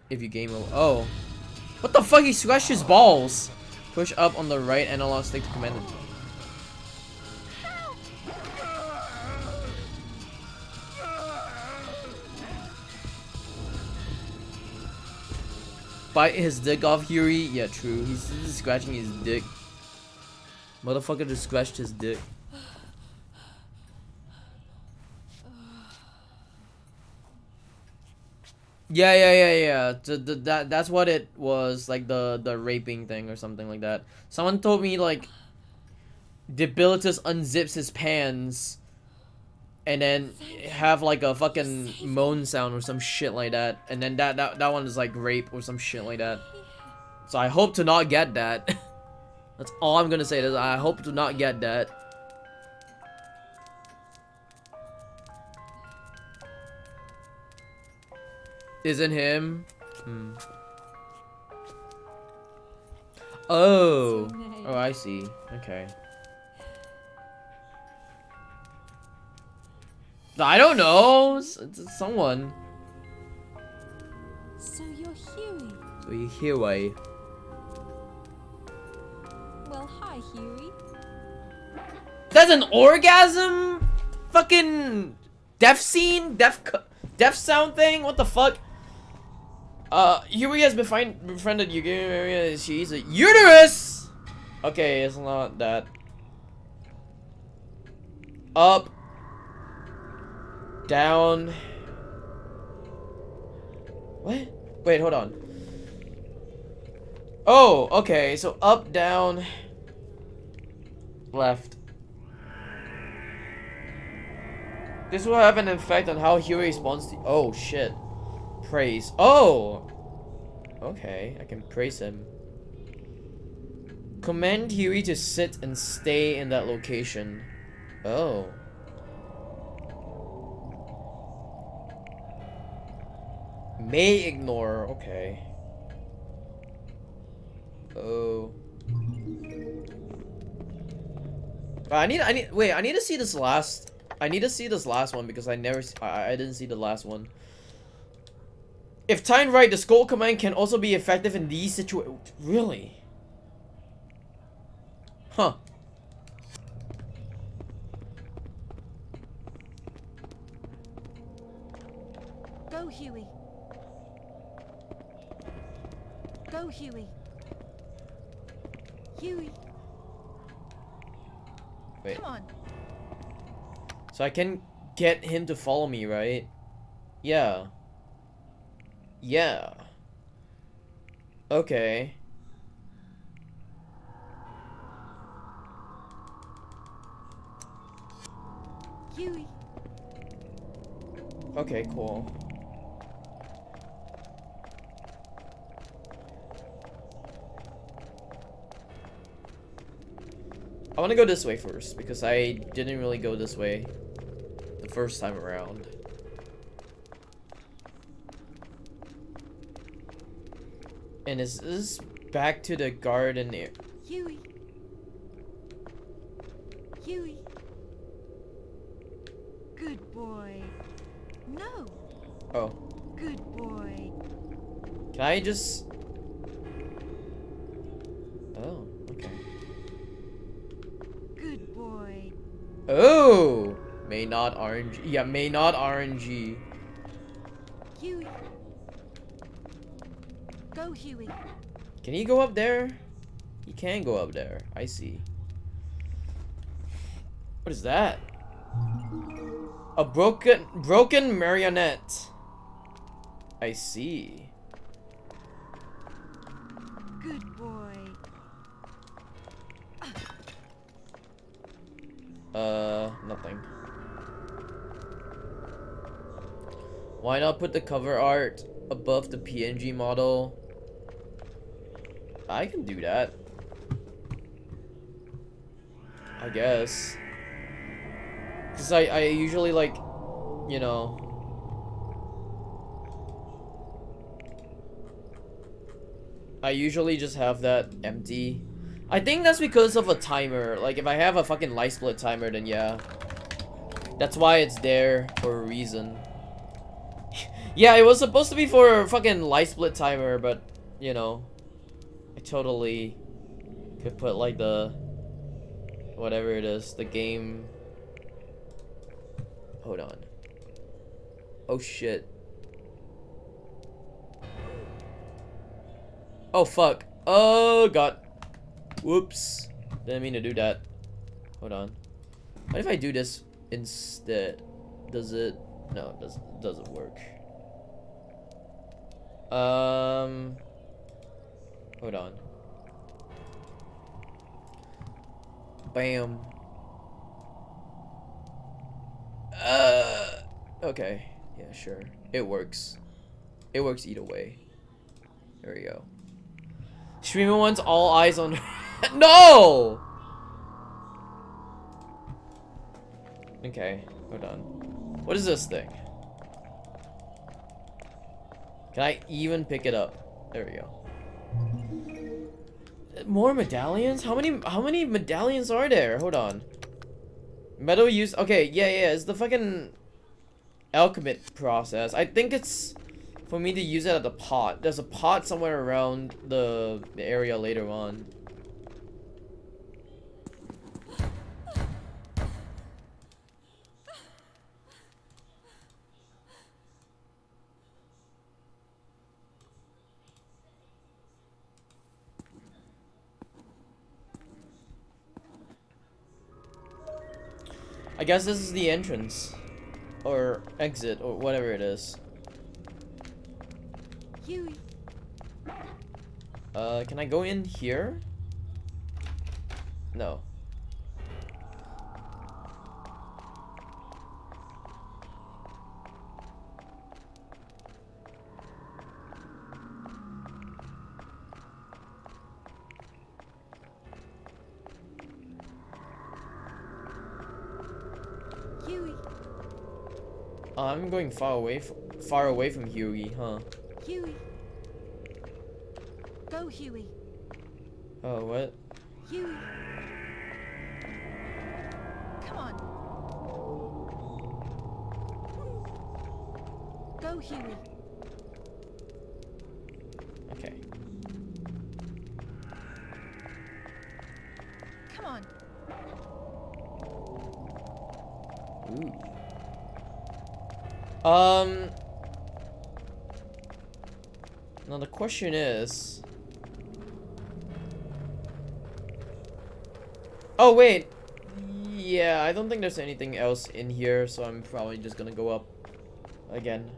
If you game over. Oh. What the fuck? He scratched his balls. Push up on the right analog stick to command it. Bite his dick off, Huey? Yeah, true. He's just scratching his dick. Motherfucker just scratched his dick. Yeah. That's what it was, like the raping thing or something like that. Someone told me like Debilitus unzips his pants and then have like a fucking moan sound or some shit like that, and then that one is like rape or some shit like that. So I hope to not get that. That's all I'm gonna say. Is I hope to not get that. Isn't him? Hmm. Oh. Oh, I see. Okay. I don't know. It's someone. So you're Huey. So you Huey. Well, hi, Huey. That's an orgasm? Fucking death scene? Death sound thing? What the fuck? Huey has befriended you. She's a uterus! Okay, it's not that. Up. Down. What? Wait, hold on. Oh, okay, so up, down, left. This will have an effect on how Huey responds to— oh shit. Praise. Oh! Okay, I can praise him. Command Huey to sit and stay in that location. Oh. May ignore. Okay. Oh. I need to see this last. I need to see this last one because I didn't see the last one. If timed right, the skull command can also be effective in these situations. Really? Huh. Go, Huey. Go, Huey. Huey. Wait. Come on. So I can get him to follow me, right? Yeah. Yeah. Okay. Huey. Okay, cool. I want to go this way first because I didn't really go this way the first time around. And is this back to the garden area? Huey. Huey. Good boy. No. Oh. Good boy. Can I just... oh, okay. Good boy. Oh! May not RNG. Yeah, may not RNG. Huey. Go, Huey. Can he go up there? He can go up there. I see. What is that? A broken marionette. I see. Good boy. Nothing. Why not put the cover art above the PNG model? I can do that. I guess. Cause I usually like, you know. I usually just have that empty. I think that's because of a timer. Like if I have a fucking light split timer, then yeah. That's why it's there for a reason. Yeah, it was supposed to be for a fucking light split timer, but you know, I totally could put like the whatever it is, the game. Hold on. Oh shit. Oh fuck. Oh god. Whoops. Didn't mean to do that. Hold on. What if I do this instead? Does it? No, it doesn't work. Hold on. Bam. Okay. Yeah, sure. It works. It works either way. There we go. Streamer wants all eyes on her. No! Okay, hold on. What is this thing? Can I even pick it up? There we go. More medallions? How many medallions are there? Hold on. Metal use. Okay, yeah, it's the fucking alchemist process. I think it's for me to use it at the pot. There's a pot somewhere around the area later on. I guess this is the entrance. Or exit, or whatever it is. Huey. Can I go in here? No. Huey. I'm going far away from Huey, huh? Huey. Go, Huey. Oh, what? Huey. Come on. Go, Huey. Okay. Come on. Ooh. Now the question is... Oh, wait. Yeah, I don't think there's anything else in here, so I'm probably just gonna go up again.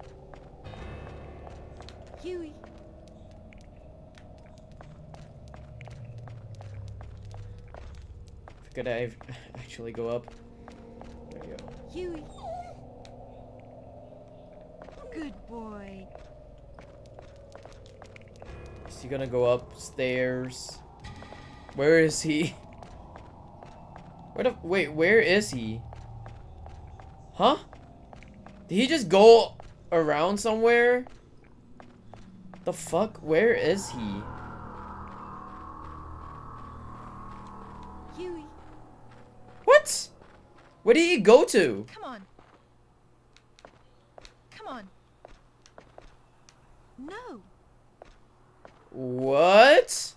Huey. Could I actually go up? There we go. Huey. Good boy. Is he gonna go upstairs? Where is he? Wait, where is he? Huh? Did he just go around somewhere? The fuck? Where is he? Huey. What? Where did he go to? Come on. Come on. No. What?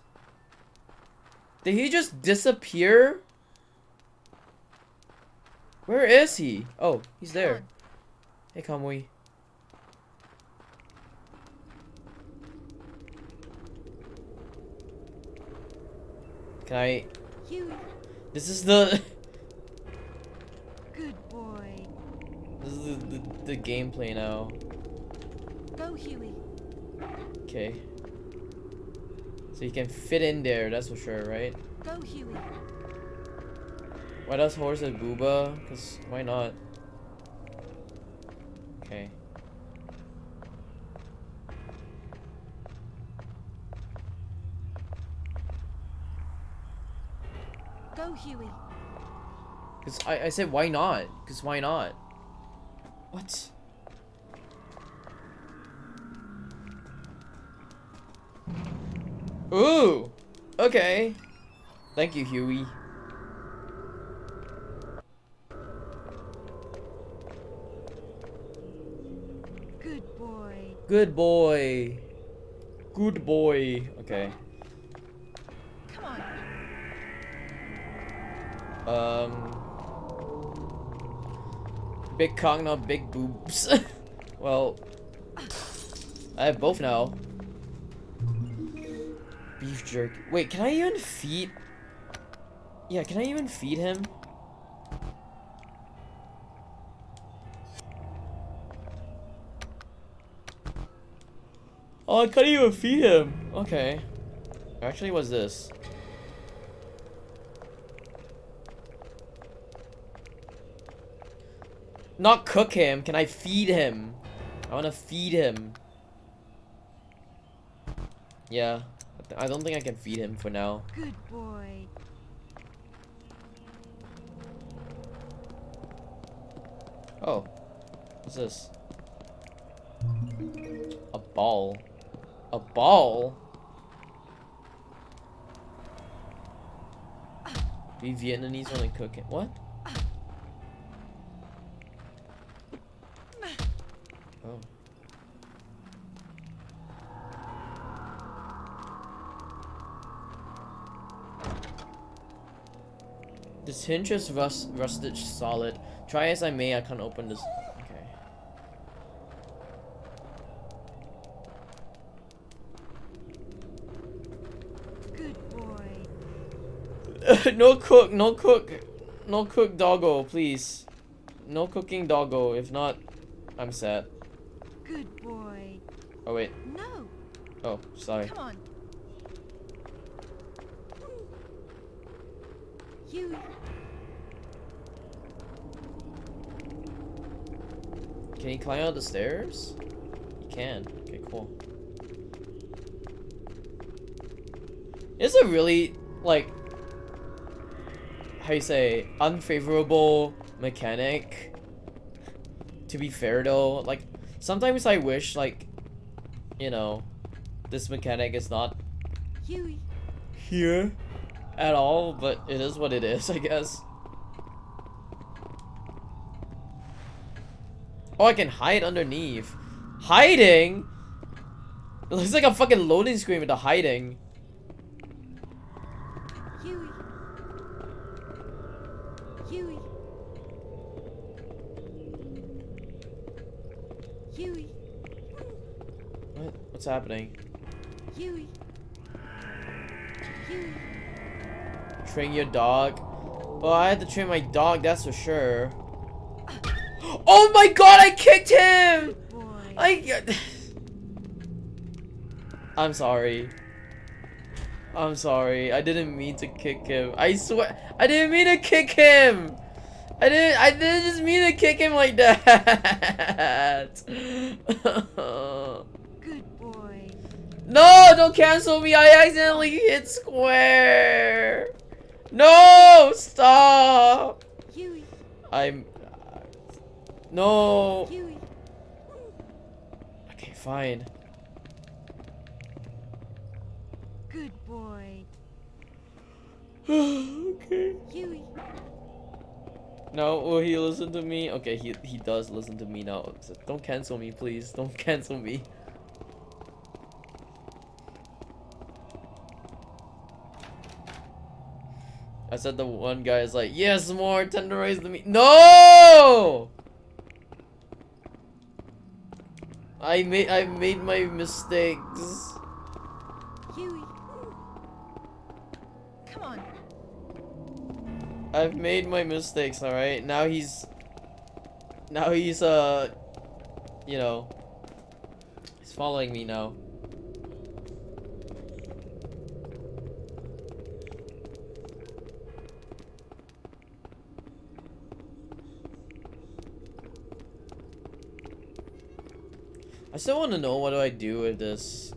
Did he just disappear? Where is he? Oh, he's there. on. Hey, Kamui. Can I... Huey. This is the... Good boy. This is the gameplay now. Go, Huey. Okay. So you can fit in there, that's for sure, right? Go, Huey. Why does horse a booba? Cause why not? Okay. Go, Huey. Cause I said why not? Cause why not? What? Ooh! Okay. Thank you, Huey. Good boy. Good boy. Good boy. Okay. Come on. Big cock, not big boobs. Well, I have both now. Beef jerky. Wait, can I even feed? Yeah, can I even feed him? Oh, I can't even feed him. Okay. Actually, what's this? Not cook him. Can I feed him? I wanna feed him. Yeah. I don't think I can feed him for now. Good boy. Oh. What's this? A ball. A ball? We Vietnamese want to cook it. What? Oh. This hinge is rusted solid. Try as I may, I can't open this. Okay. No cook, no cook. No cook doggo, please. No cooking doggo. If not, I'm sad. Good boy. Oh wait. No. Oh, sorry. Come on. You. Can he climb out the stairs? He can. Okay, cool. It's a really, like, how you say, unfavorable mechanic. To be fair though, like, sometimes I wish, like, you know, this mechanic is not here at all, but it is what it is, I guess. Oh, I can hide underneath. Hiding? It looks like a fucking loading screen with the hiding. What? What's happening? Train your dog? Well, I had to train my dog, that's for sure. Oh my god, I kicked him! I'm sorry. I'm sorry. I didn't mean to kick him. I swear, I didn't mean to kick him. I didn't just mean to kick him like that. Good boy. No, don't cancel me. I accidentally hit square. No, stop. I'm. No. Okay, fine. Good boy. Okay. Now, will he listen to me? Okay, he does listen to me now. So don't cancel me, please. Don't cancel me. I said the one guy is like, yes, more tenderize the meat. No! I made my mistakes. Come on. I've made my mistakes, alright? Now he's you know, he's following me now. I still want to know what do I do with this,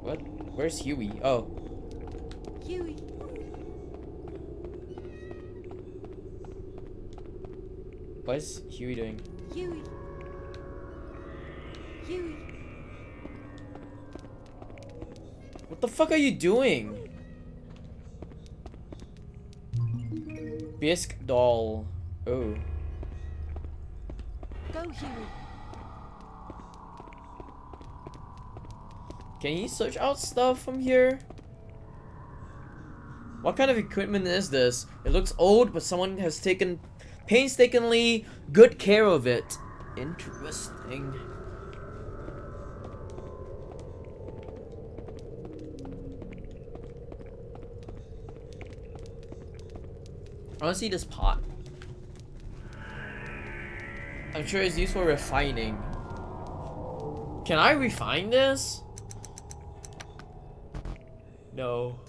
What? Where's Huey? Oh. What is Huey doing? What the fuck are you doing? Bisque doll. Oh. Go, Huey. Can you search out stuff from here? What kind of equipment is this? It looks old, but someone has taken painstakingly good care of it. Interesting. I want to see this pot. I'm sure it's used for refining. Can I refine this? No.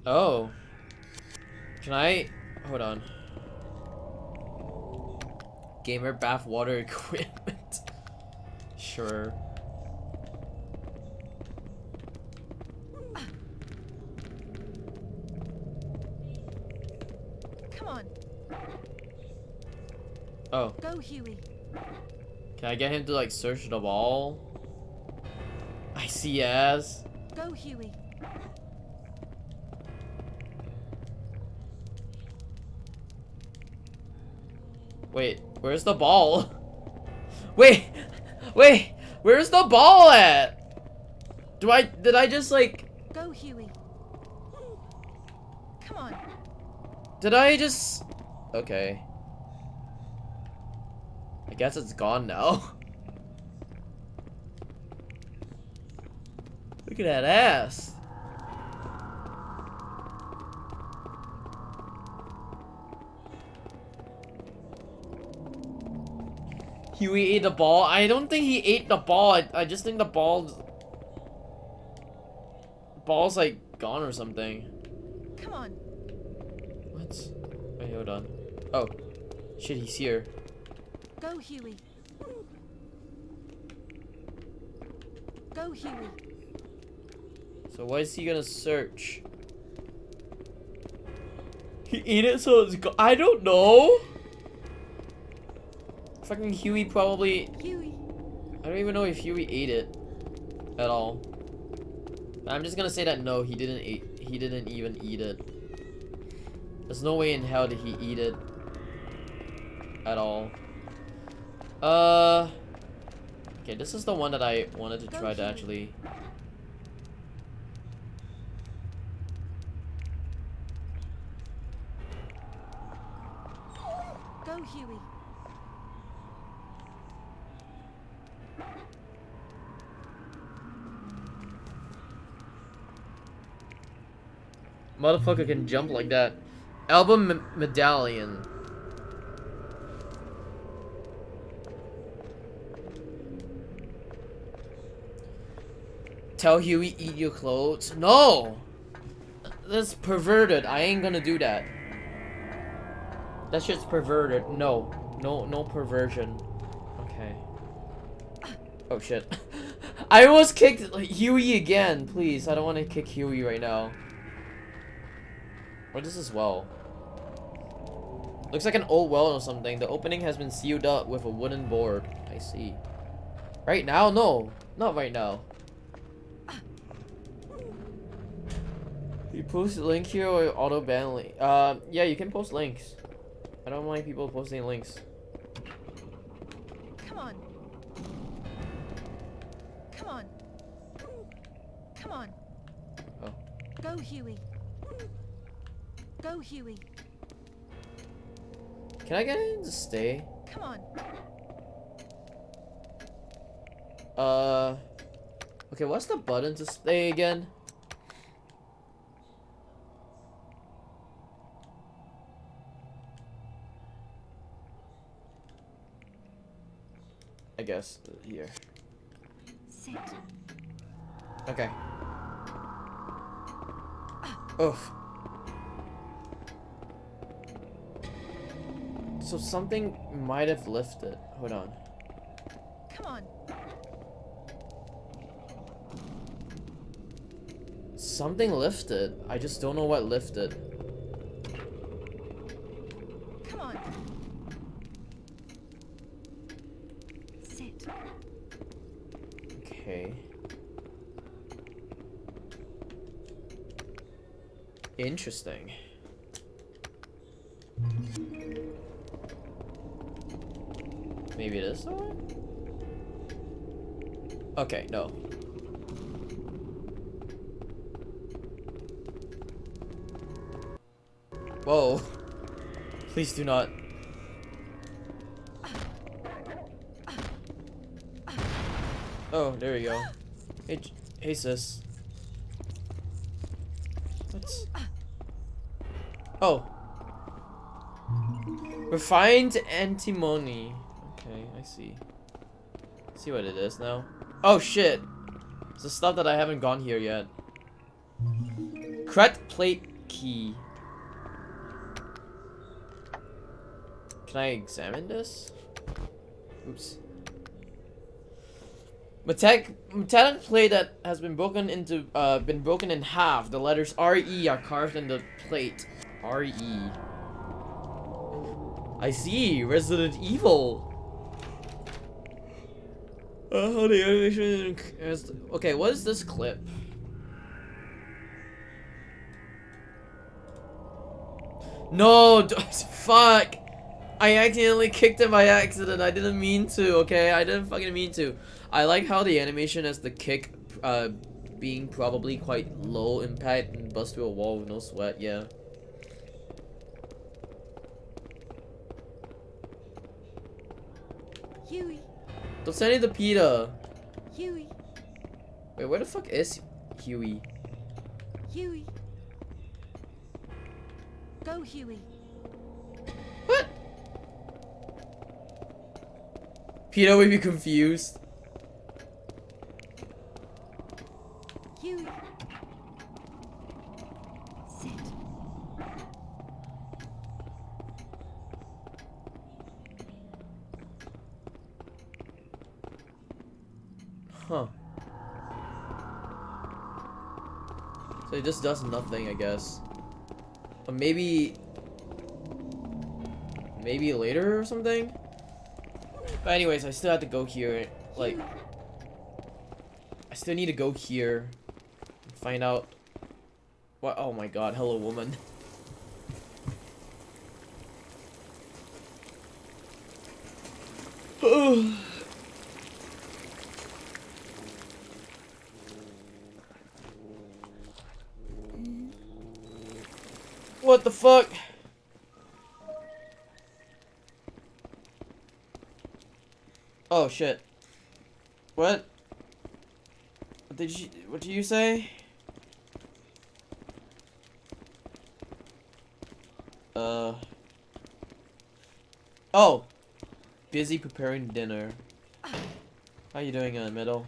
Oh. Can I... Hold on. Gamer bath water equipment. Sure. Come on. Oh. Go, Huey. Can I get him to like search the wall? I see yes. Go, Huey. Wait, where's the ball? Wait, wait, where's the ball at? Did I just like... Go, Huey. Come on. Did I just... Okay. I guess it's gone now. Look at that ass. Huey ate the ball? I don't think he ate the ball. I just think the ball's like gone or something. Come on. What? Wait, hold on. Oh. Shit, he's here. Go, Huey. Go, Huey. So what is he gonna search? He ate it so it's I don't know. Fucking Huey probably... Huey. I don't even know if Huey ate it at all. I'm just gonna say that no, he didn't even eat it. There's no way in hell did he eat it at all. Okay, this is the one that I wanted to try to actually... Go, Huey. Motherfucker can jump like that. Album medallion. Tell Huey eat your clothes. No! That's perverted. I ain't gonna do that. That shit's perverted. No. No perversion. Okay. Oh shit. I almost kicked Huey again. Please, I don't want to kick Huey right now. What is this well? Looks like an old well or something. The opening has been sealed up with a wooden board. I see. Right now? No. Not right now. You post a link here or auto ban link? Yeah, you can post links. I don't mind people posting links. Come on. Come on. Come on. Oh. Go, Huey. Go, Huey. Can I get him to stay? Come on. Okay, what's the button to stay again? I guess here. Sit. Okay. Oof. So something might have lifted. Hold on. Come on. Something lifted. I just don't know what lifted. Come on. Sit. Okay. Interesting. Maybe it is the one? Okay, no. Whoa. Please do not. Oh, there we go. Hey sis. What's... Oh. Refined antimony. Okay, I see. See what it is now. Oh shit! It's the stuff that I haven't gone here yet. Cret plate key. Can I examine this? Oops. Metallic plate that has been broken in half. The letters RE are carved in the plate. RE. I see. Resident Evil. How the animation is. Okay, what is this clip? No, fuck. I accidentally kicked him by accident. I didn't mean to, okay? I didn't fucking mean to. I like how the animation has the kick being probably quite low impact and bust through a wall with no sweat, yeah. Huey. Don't send it to Peter. Huey. Wait, where the fuck is Huey? Huey. Go, Huey. What? Peter would be confused. Huey. Sit. Huh. So it just does nothing, I guess. Or maybe later or something? But anyways, I still have to go here. Like, I still need to go here and find out what. Oh my god, hello woman. What the fuck? Oh shit. What? What did you say? Oh. Busy preparing dinner. How you doing in the middle?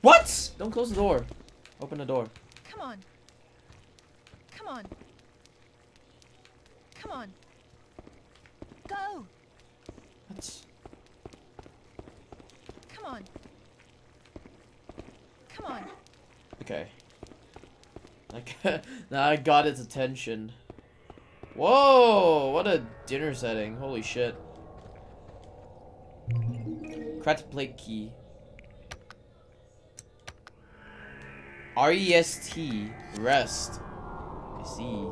What? Don't close the door. Open the door. Come on. Come on. Come on. Go. What? Come on. Come on. Okay. Now I got its attention. Whoa! What a dinner setting. Holy shit. Cracked plate key. R-E-S-T. Rest. I see.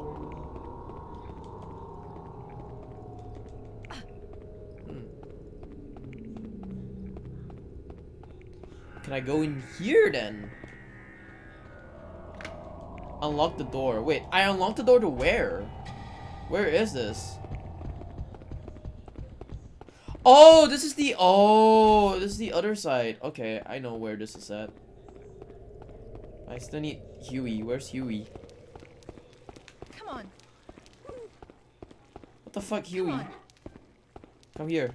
Can I go in here then? Unlock the door. Wait, I unlocked the door to where? Where is this? Oh, this is the other side. Okay, I know where this is at. I still need Huey. Where's Huey? Come on. What the fuck, Huey? Come on. Come here.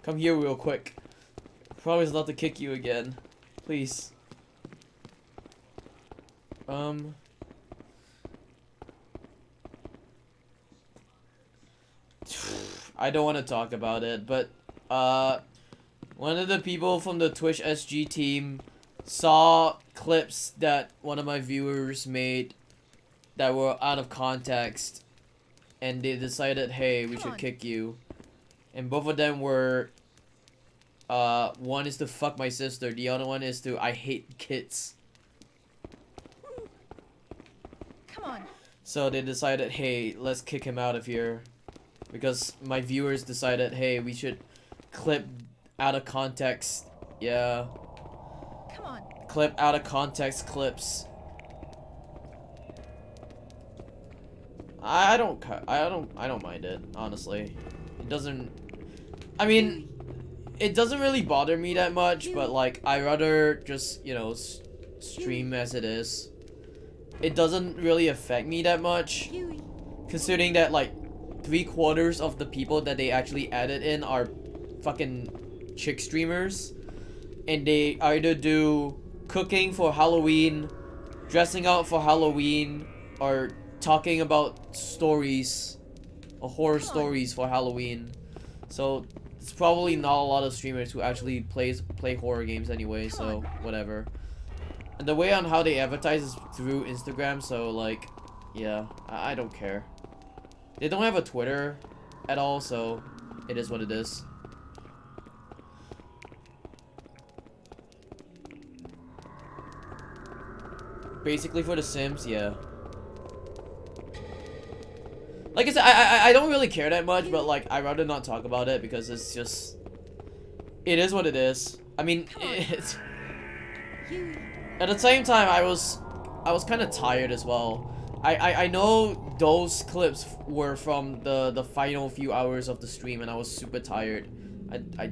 Come here real quick. Promise not to kick you again. Please. I don't want to talk about it, but one of the people from the Twitch SG team saw clips that one of my viewers made that were out of context, and they decided, hey, we should kick you. And both of them were, one is to fuck my sister, the other one is to I hate kids. Come on. So they decided, hey, let's kick him out of here. Because my viewers decided, hey, we should clip out of context. Yeah. Come on. Clip out of context clips. I don't mind it, honestly. It doesn't, I mean, it doesn't really bother me that much, but like, I rather just, you know, stream as it is. It doesn't really affect me that much, considering that like 3/4 of the people that they actually added in are fucking chick streamers, and they either do cooking for Halloween dressing out for Halloween or talking about stories or horror stories for Halloween. So it's probably not a lot of streamers who actually play horror games anyway, so whatever. And the way on how they advertise is through Instagram, so like, yeah, I don't care. They don't have a Twitter at all, so it is what it is. Basically for The Sims, yeah. Like I said, I don't really care that much, but like I'd rather not talk about it because it's just, it is what it is. I mean, it's, at the same time I was kind of tired as well. I know those clips were from the final few hours of the stream, and I was super tired. I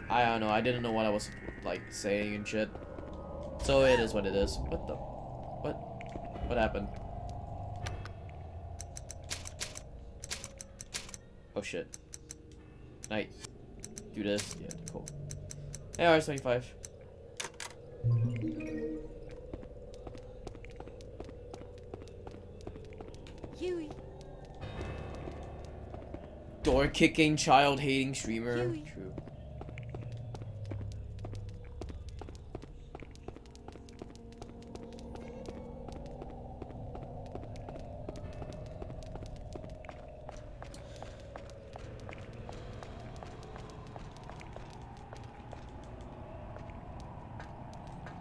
don't know. I didn't know what I was like saying and shit. So it is what it is. What the? What happened? Oh shit. Night. Do this. Yeah, cool. Hey, RS25. Huey. Door kicking, child hating streamer. Huey. True.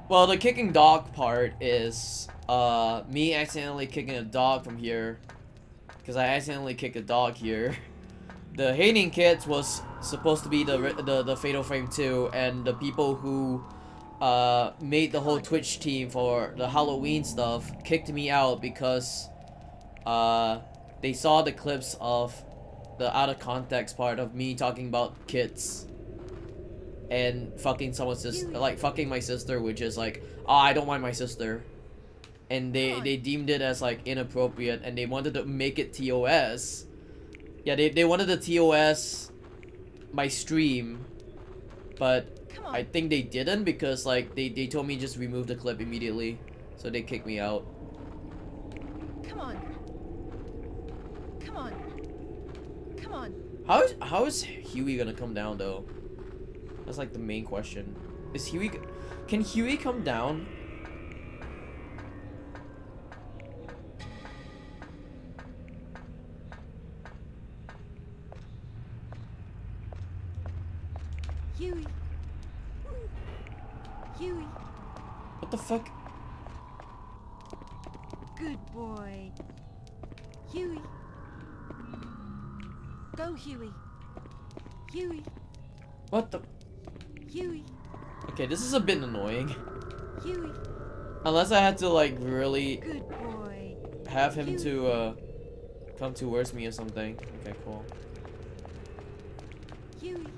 Well, the kicking dog part is me accidentally kicking a dog from here, because I accidentally kicked a dog here. The hating kids was supposed to be the Fatal Frame 2, and the people who made the whole Twitch team for the Halloween stuff kicked me out because they saw the clips of the out of context part of me talking about kids and fucking someone's sister, like fucking my sister, which is like, oh, I don't mind my sister, and they deemed it as like inappropriate, and they wanted to make it TOS. Yeah, they wanted to TOS my stream, but I think they didn't because like they told me just remove the clip immediately, so they kicked me out. Come on. Come on. Come on. How is Huey gonna come down though? That's like the main question. Is Huey? Can Huey come down? Huey. Huey. What the fuck? Good boy. Huey. Go, Huey. Huey. What the? Huey. Okay, this is a bit annoying. Huey. Unless I had to like really Good boy. have him to come towards me or something. Okay, cool. Huey.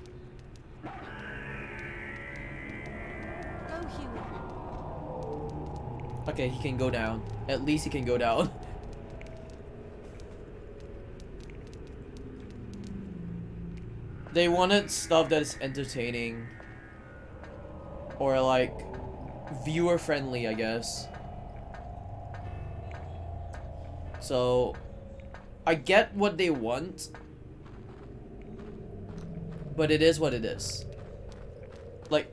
Go, Huey. Okay, he can go down. At least he can go down. They wanted stuff that is entertaining. Or like viewer friendly, I guess. So I get what they want, but it is what it is. Like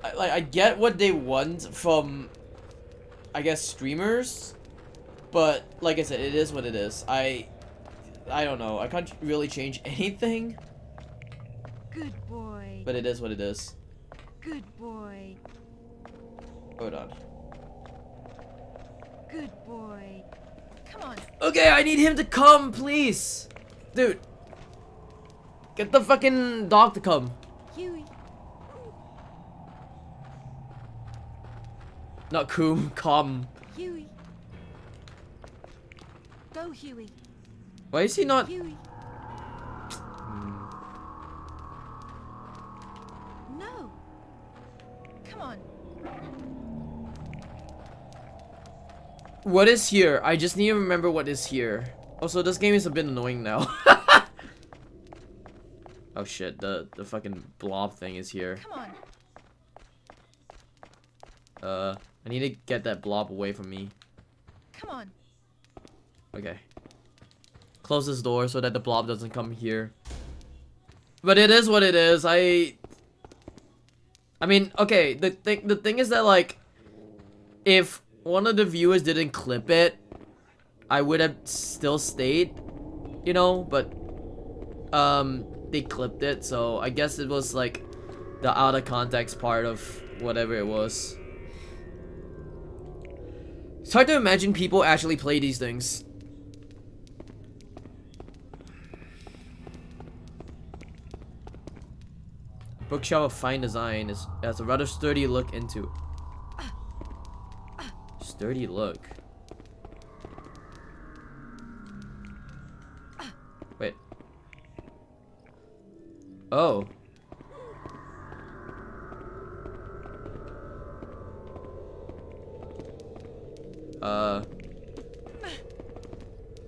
I get what they want from, I guess, streamers, but like I said, it is what it is. I don't know. I can't really change anything. Good boy. But it is what it is. Good boy. Hold on. Good boy. Come on. Okay, I need him to come, please. Dude. Get the fucking dog to come. Huey. Not Coom, come. Huey. Go, Huey. Why is he not? Huey. No. Come on. What is here? I just need to remember what is here. Also, this game is a bit annoying now. Oh shit, the fucking blob thing is here. Come on. I I need to get that blob away from me. Come on. Okay. Close this door so that the blob doesn't come here. But it is what it is. I mean, okay, the thing is that, like, if one of the viewers didn't clip it, I would have still stayed, you know, but they clipped it, so I guess it was like the out of context part of whatever it was. It's hard to imagine people actually play these things. Bookshelf of fine design has a rather sturdy look into. Sturdy look. Wait. Oh.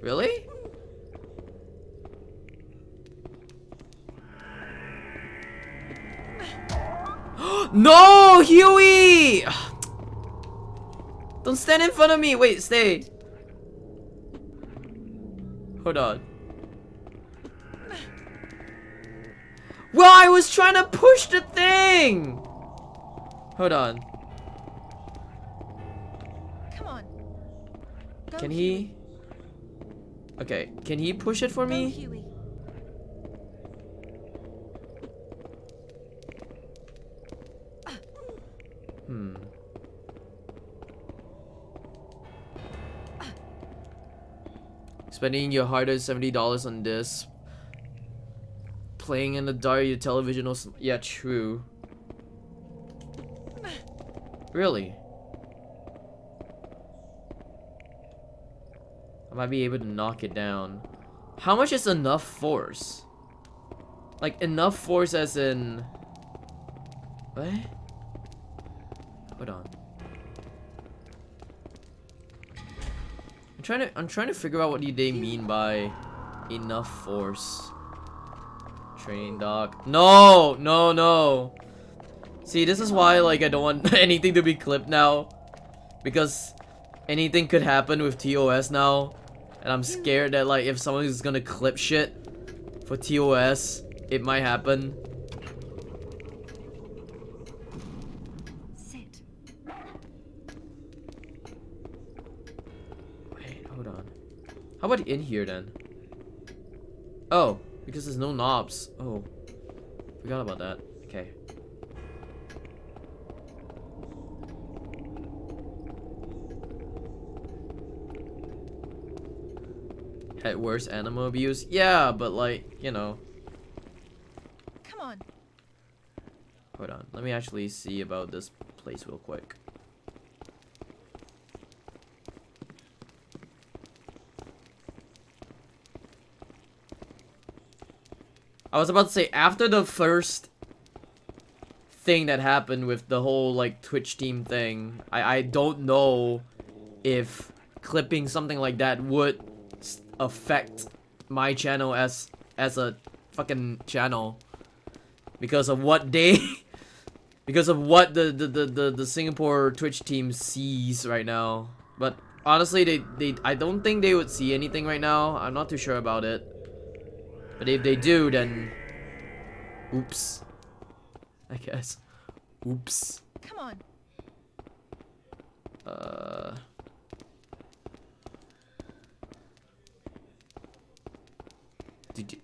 Really? No, Huey! Don't stand in front of me. Wait, stay. Hold on. Well, I was trying to push the thing. Hold on. Come on. Go, Can Huey. he? Okay, can he push it for Go, me? Huey. Hmm. Spending your hard-earned $70 on this. Playing in the dark, your television was... Yeah, true. Really? I might be able to knock it down. How much is enough force? Like, enough force as in... What? Hold on. I'm trying to figure out what they mean by enough force. Training dock. No, no, no. See, this is why, like, I don't want anything to be clipped now, because anything could happen with TOS now, and I'm scared that, like, if someone is gonna clip shit for TOS, it might happen. Sit. Wait, hold on. How about in here then? Oh, because there's no knobs. Oh, forgot about that. Okay. Had worse animal abuse? Yeah, but like, you know. Come on. Hold on. Let me actually see about this place real quick. I was about to say, after the first thing that happened with the whole like Twitch team thing, I don't know if clipping something like that would affect my channel as a fucking channel because of what they because of what the Singapore Twitch team sees right now. But honestly, I don't think they would see anything right now. I'm not too sure about it. But if they do, then oops. I guess. Oops. Come on.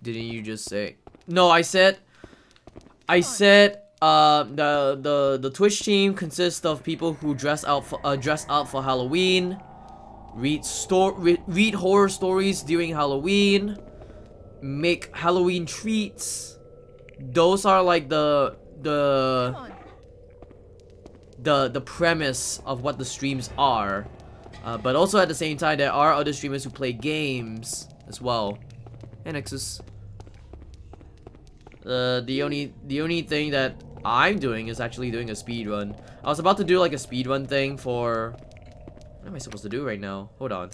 Didn't you just say? No, I said the Twitch team consists of people who dress out for Halloween, read horror stories during Halloween, make Halloween treats. Those are like the Come on. premise of what the streams are. But also at the same time, there are other streamers who play games as well. Hey, Nexus. The only thing that I'm doing is actually doing a speed run. I was about to do like a speed run thing for. What am I supposed to do right now? Hold on.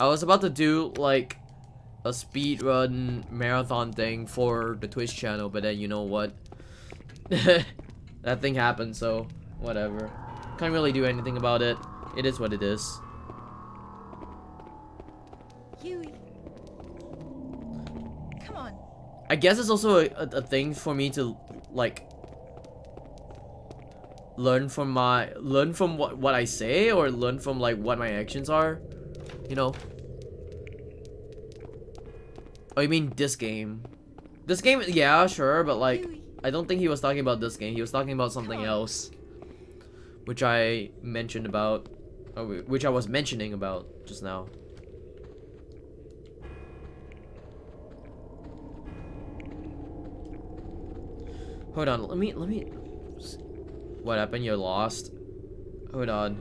I was about to do like a speed run marathon thing for the Twitch channel, but then you know what? That thing happened, so whatever. Can't really do anything about it. It is what it is. Huey. Come on. I guess it's also a thing for me to like learn from what I say, or learn from like what my actions are, you know. Oh, you mean this game? This game, yeah, sure, but like I don't think he was talking about this game. He was talking about something else, which I mentioned about, or which I was mentioning about just now. Hold on, let me. What happened? You're lost. Hold on.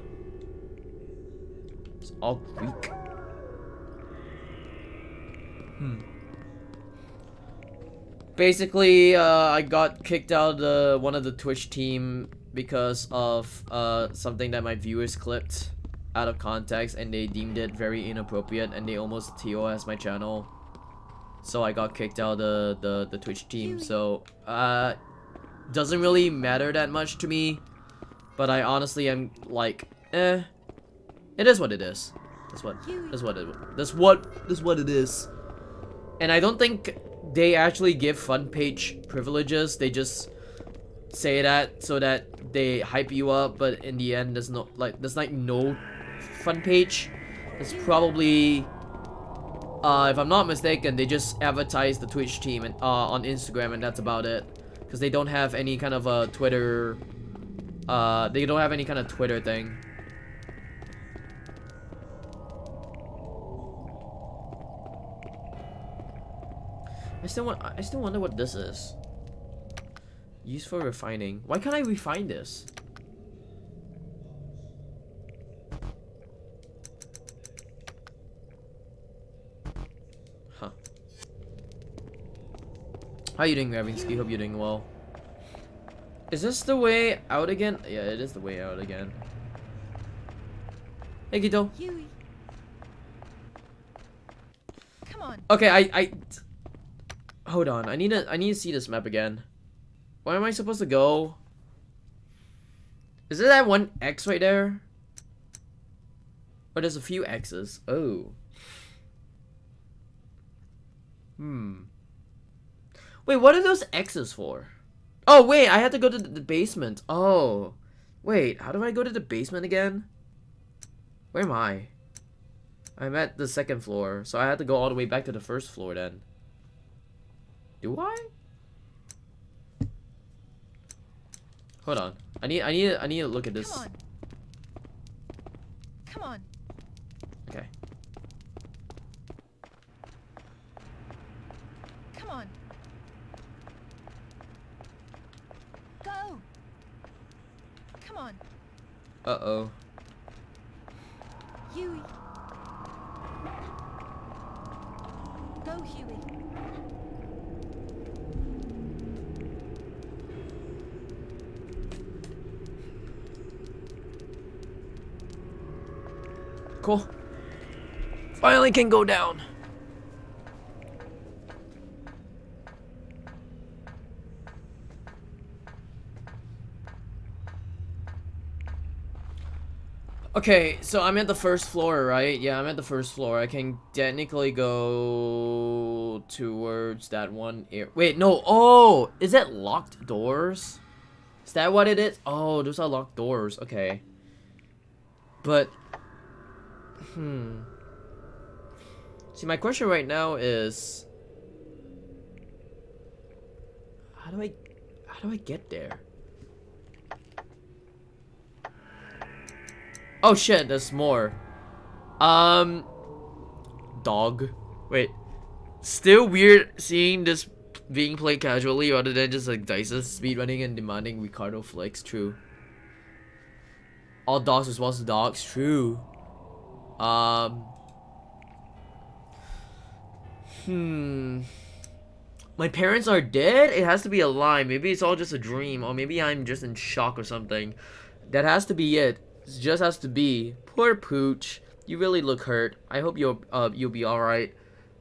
It's all Greek. Basically, I got kicked out of one of the Twitch team because of something that my viewers clipped out of context, and they deemed it very inappropriate, and they almost TOS my channel. So I got kicked out of the Twitch team. So doesn't really matter that much to me, but I honestly am like, it is what it is. That's what it is. And I don't think they actually give fun page privileges. They just say that so that they hype you up, but in the end there's no fun page. It's probably if I'm not mistaken, they just advertise the Twitch team and on Instagram, and that's about it. Because they don't have any kind of a Twitter, they don't have any kind of Twitter thing. I still wonder what this is. Used for refining. Why can't I refine this? Huh. How you doing, Ravinsky? Hope you're doing well. Is this the way out again? Yeah, it is the way out again. Hey, Gito. Huey. Come on. Okay, hold on. I need to see this map again. Where am I supposed to go? Is it that one X right there? Or there's a few X's. Oh. Wait, what are those X's for? Oh, wait, I had to go to the basement. Oh. Wait, how do I go to the basement again? Where am I? I'm at the second floor, so I had to go all the way back to the first floor then. Do I? Hold on. I need to look at this. Come on. Come on. Okay. Come on. Go. Come on. Uh-oh. Huey. Go, Huey. Cool. Finally can go down. Okay, so I'm at the first floor, right? Yeah, I'm at the first floor. I can technically go towards that one area. Wait, no. Oh, is that locked doors? Is that what it is? Oh, those are locked doors. Okay. But see, my question right now is how do I get there? Oh shit, there's more. Dog. Wait. Still weird seeing this being played casually rather than just like Dice's speedrunning and demanding Ricardo flicks. True. All dogs response to dogs. True. My parents are dead? It has to be a lie. Maybe it's all just a dream, or maybe I'm just in shock or something. That has to be it. It just has to be. Poor Pooch. You really look hurt. I hope you'll be alright.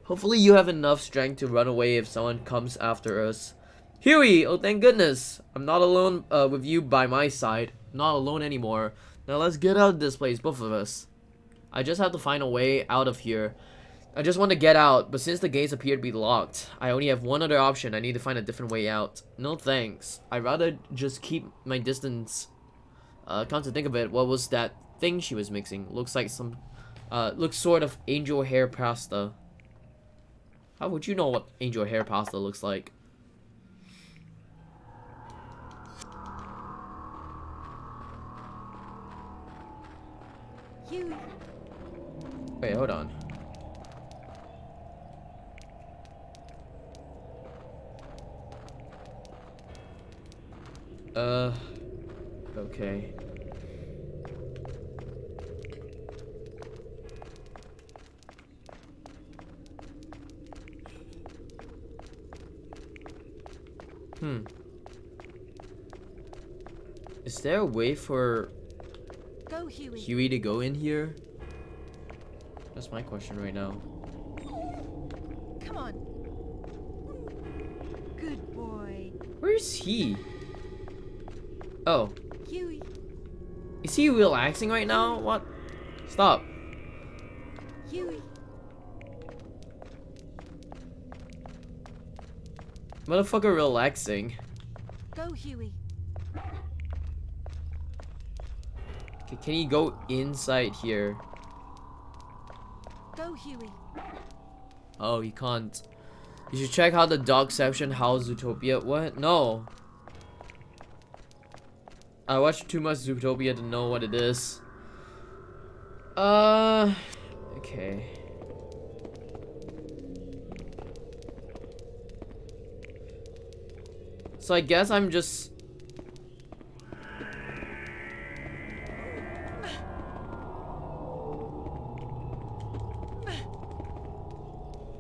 Hopefully you have enough strength to run away if someone comes after us. Huey! Oh, thank goodness. I'm not alone with you by my side. Not alone anymore. Now let's get out of this place, both of us. I just have to find a way out of here. I just want to get out, but since the gates appear to be locked, I only have one other option. I need to find a different way out. No thanks. I'd rather just keep my distance. Come to think of it, what was that thing she was mixing? Looks like some, looks sort of angel hair pasta. How would you know what angel hair pasta looks like? Huey. Wait, hold on. Okay. Is there a way for Go, Huey. Huey to go in here? That's my question right now. Come on. Good boy. Where is he? Oh. Huey. Is he relaxing right now? What? Stop. Huey. Motherfucker relaxing. Go, Huey. Okay, can he go inside here? Go, Huey. Oh, he can't. You should check out the dog section house Zootopia. What? No. I watched too much Zootopia to know what it is. Okay. So I guess I'm just...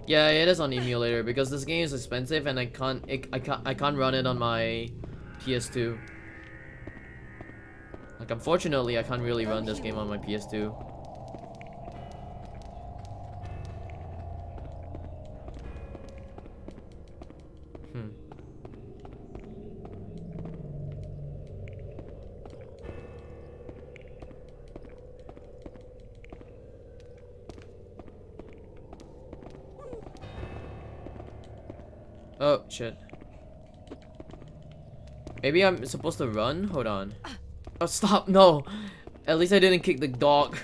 Yeah, it is on emulator because this game is expensive and I can't run it on my PS2. Like, unfortunately, I can't really run this game on my PS2. Oh, shit. Maybe I'm supposed to run? Hold on. Oh, stop. No. At least I didn't kick the dog.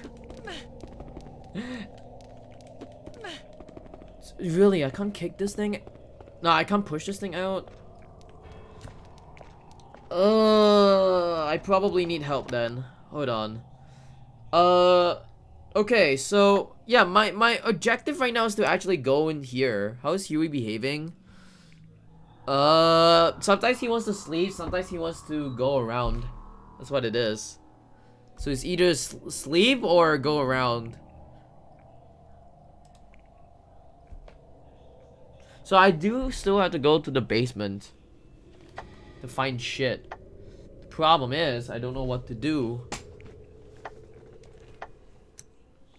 Really, I can't kick this thing? No, I can't push this thing out. I probably need help then. Hold on. Okay, so yeah, my objective right now is to actually go in here. How is Huey behaving? Sometimes he wants to sleep, sometimes he wants to go around. That's what it is. So it's either sleep or go around. So I do still have to go to the basement to find shit. The problem is, I don't know what to do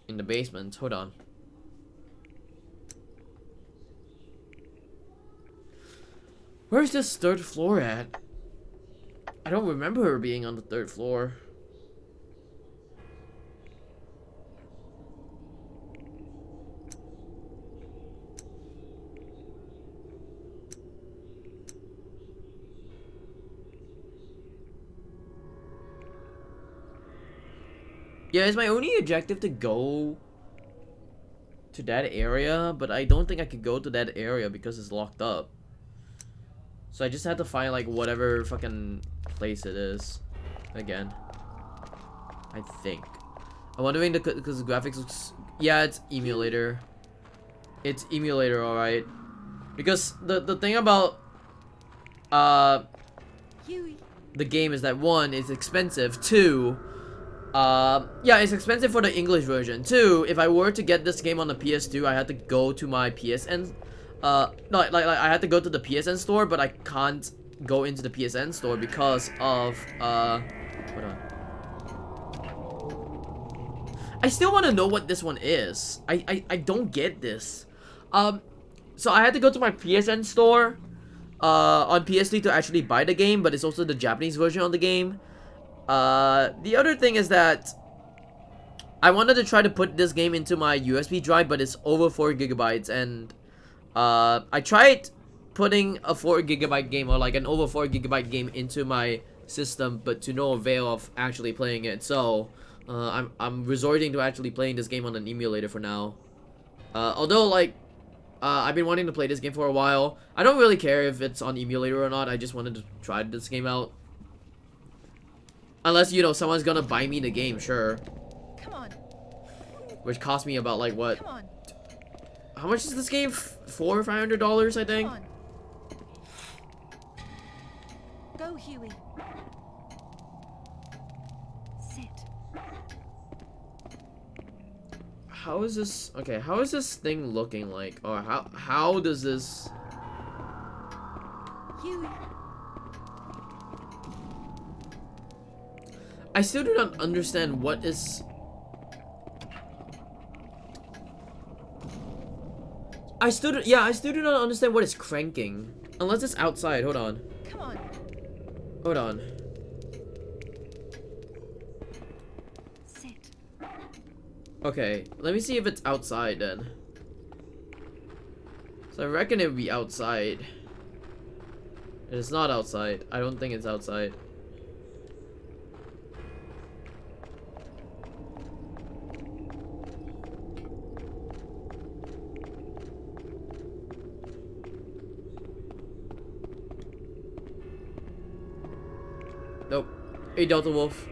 in the basement. Hold on. Where's this third floor at? I don't remember her being on the third floor. Yeah, it's my only objective to go to that area, but I don't think I could go to that area because it's locked up. So I just had to find like whatever fucking place it is again. I think. I'm wondering because the graphics looks, yeah, it's emulator. It's emulator, all right. Because the thing about Huey. the game is that one, it's expensive. Two, yeah, it's expensive for the English version. Two, if I were to get this game on the PS2, I had to go to my PSN. No, like I had to go to the PSN store, but I can't go into the PSN store because of hold on. I still want to know what this one is. I don't get this. So I had to go to my PSN store on PS3 to actually buy the game, but it's also the Japanese version of the game. The other thing is that I wanted to try to put this game into my USB drive, but it's over 4 gigabytes, and I tried putting a 4 gigabyte game, or like an over 4 gigabyte game, into my system, but to no avail of actually playing it. So I'm resorting to actually playing this game on an emulator for now. Although like I've been wanting to play this game for a while. I don't really care if it's on emulator or not. I just wanted to try this game out. Unless, you know, someone's gonna buy me the game, sure. Come on. Which cost me about like what? Come on. How much is this game? $400 or $500, I think. Come on. Go, Huey. Sit. How is this? Okay, how is this thing looking like? Or how does this? Huey. I still do not understand what is. I still do not understand what is cranking. Unless it's outside. Hold on. Come on. Hold on. Sit. Okay, let me see if it's outside then. So I reckon it would be outside. It's not outside. I don't think it's outside. Nope. Hey, Delta Wolf.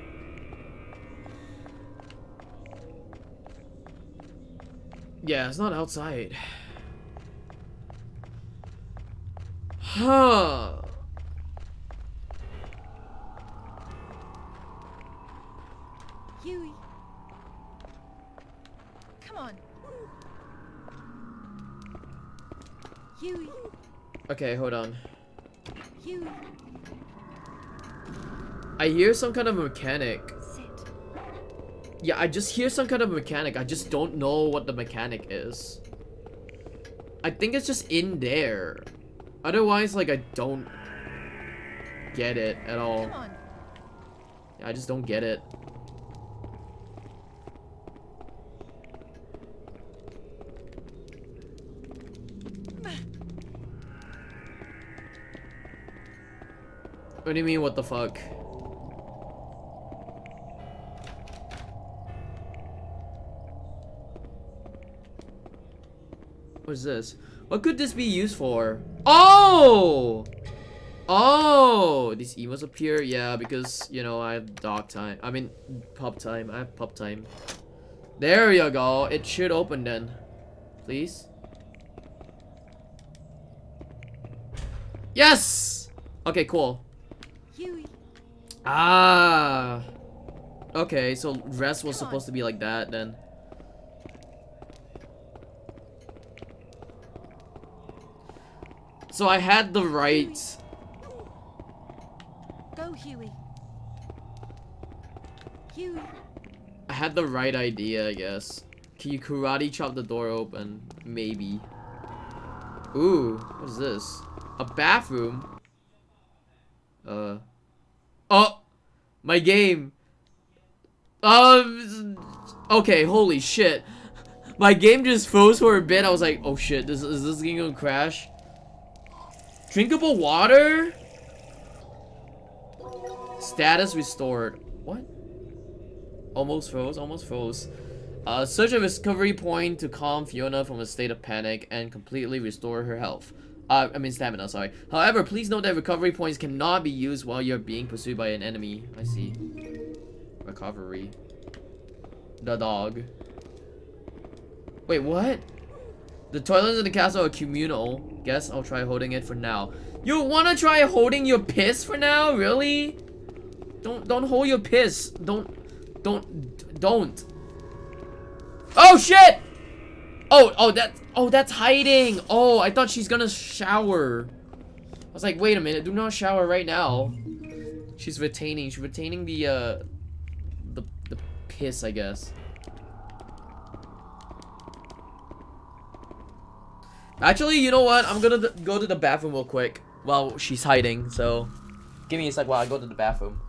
Yeah, it's not outside. Huh. Huey. Come on. Huey. Okay, hold on. Huey. I hear some kind of mechanic. Sit. Yeah, I just hear some kind of mechanic. I just don't know what the mechanic is. I think it's just in there. Otherwise, like, I don't get it at all. Come on. Yeah, I just don't get it. What do you mean, what the fuck? What is this? What could this be used for? Oh! Oh! These emos appear? Yeah, because, you know, I have dog time. I mean, pup time. I have pup time. There you go. It should open then. Please? Yes! Okay, cool. Huey. Ah! Okay, so rest was supposed to be like that then. So I had the right. Go, Huey. Huey. I had the right idea, I guess. Can you karate chop the door open? Maybe. Ooh, what is this? A bathroom? Oh! My game! Okay, holy shit. My game just froze for a bit. I was like, oh shit, is this game gonna crash? Drinkable water? Status restored. What? Almost froze, almost froze. Search a recovery point to calm Fiona from a state of panic and completely restore her health. I mean stamina, sorry. However, please note that recovery points cannot be used while you're being pursued by an enemy. I see. Recovery. The dog. Wait, what? The toilets in the castle are communal. Guess I'll try holding it for now. You wanna try holding your piss for now? Really? Don't hold your piss. Don't. Oh shit! Oh, that's hiding. Oh, I thought she's gonna shower. I was like, wait a minute, do not shower right now. She's retaining the piss, I guess. Actually, you know what? I'm gonna go to the bathroom real quick. while she's hiding, so give me a sec while I go to the bathroom.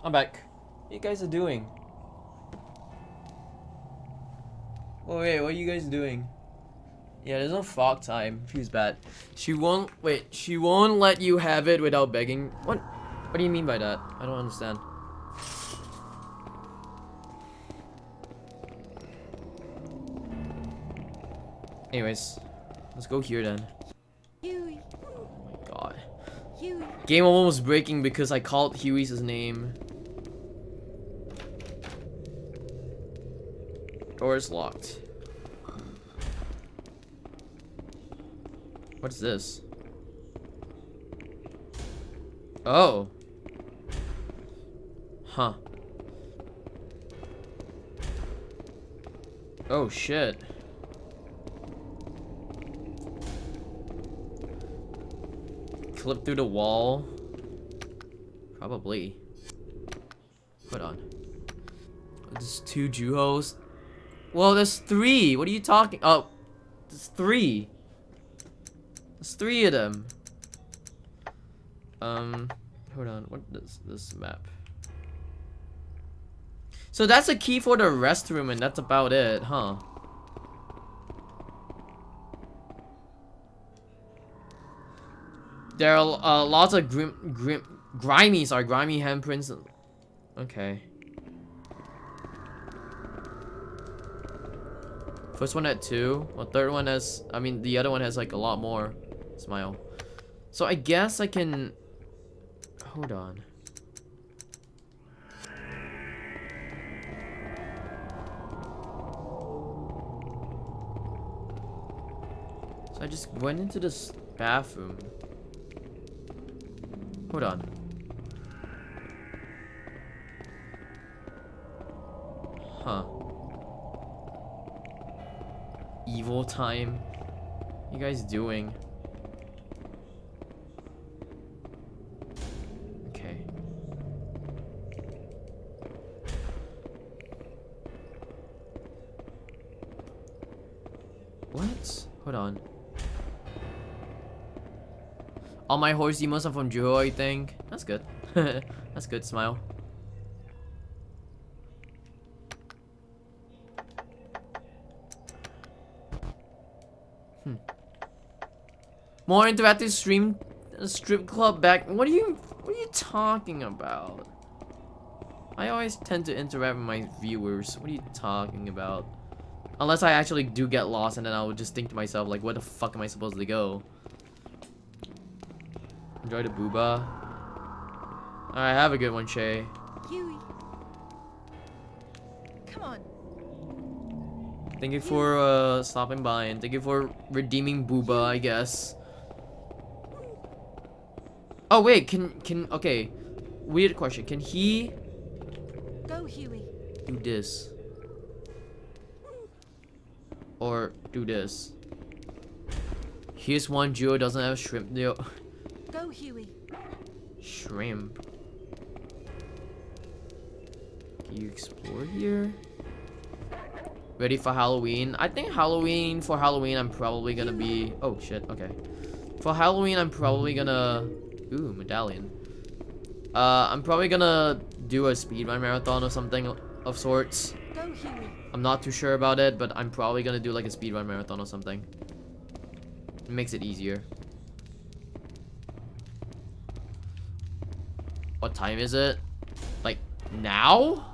I'm back. What you guys are doing? Oh wait, what are you guys doing? Yeah, there's no fog time. Feels bad. She won't let you have it without begging. What do you mean by that? I don't understand. Anyways, let's go here then. Huey. Oh my god. Huey. Game almost breaking because I called Huey's name. Door is locked. What's this? Oh. Huh. Oh shit. Clip through the wall? Probably. Hold on. There's 2 Juhos. Well, there's 3. What are you talking? Oh, there's 3. There's 3 of them. Hold on. What is this map? So that's a key for the restroom, and that's about it, huh? There are lots of grimy handprints. Okay. First one had 2. Well, third one has, I mean, the other one has like a lot more. Smile. So I guess I can, hold on. So I just went into this bathroom. Hold on. Huh. Evil time. What you guys doing? Okay. What? Hold on. All my horse emotes are from Juho, I think. That's good. That's good, smile. More interactive strip club back. What are you talking about? I always tend to interact with my viewers. What are you talking about? Unless I actually do get lost, and then I would just think to myself, like, where the fuck am I supposed to go? Enjoy the booba. Alright, have a good one, Shay. Huey. Come on. Thank you for stopping by, and thank you for redeeming booba, I guess. Oh wait, okay. Weird question. Can he Go, Huey. do this? Or do this? Here's one Juho doesn't have shrimp deal. Go, Huey. Shrimp. Can you explore here? Ready for Halloween? I think for Halloween, I'm probably gonna be. Oh shit, okay. For Halloween, I'm probably gonna... Ooh, medallion. I'm probably gonna do a speedrun marathon or something of sorts. Go, Huey. I'm not too sure about it, but I'm probably gonna do like a speedrun marathon or something. It makes it easier. What time is it? Like, now?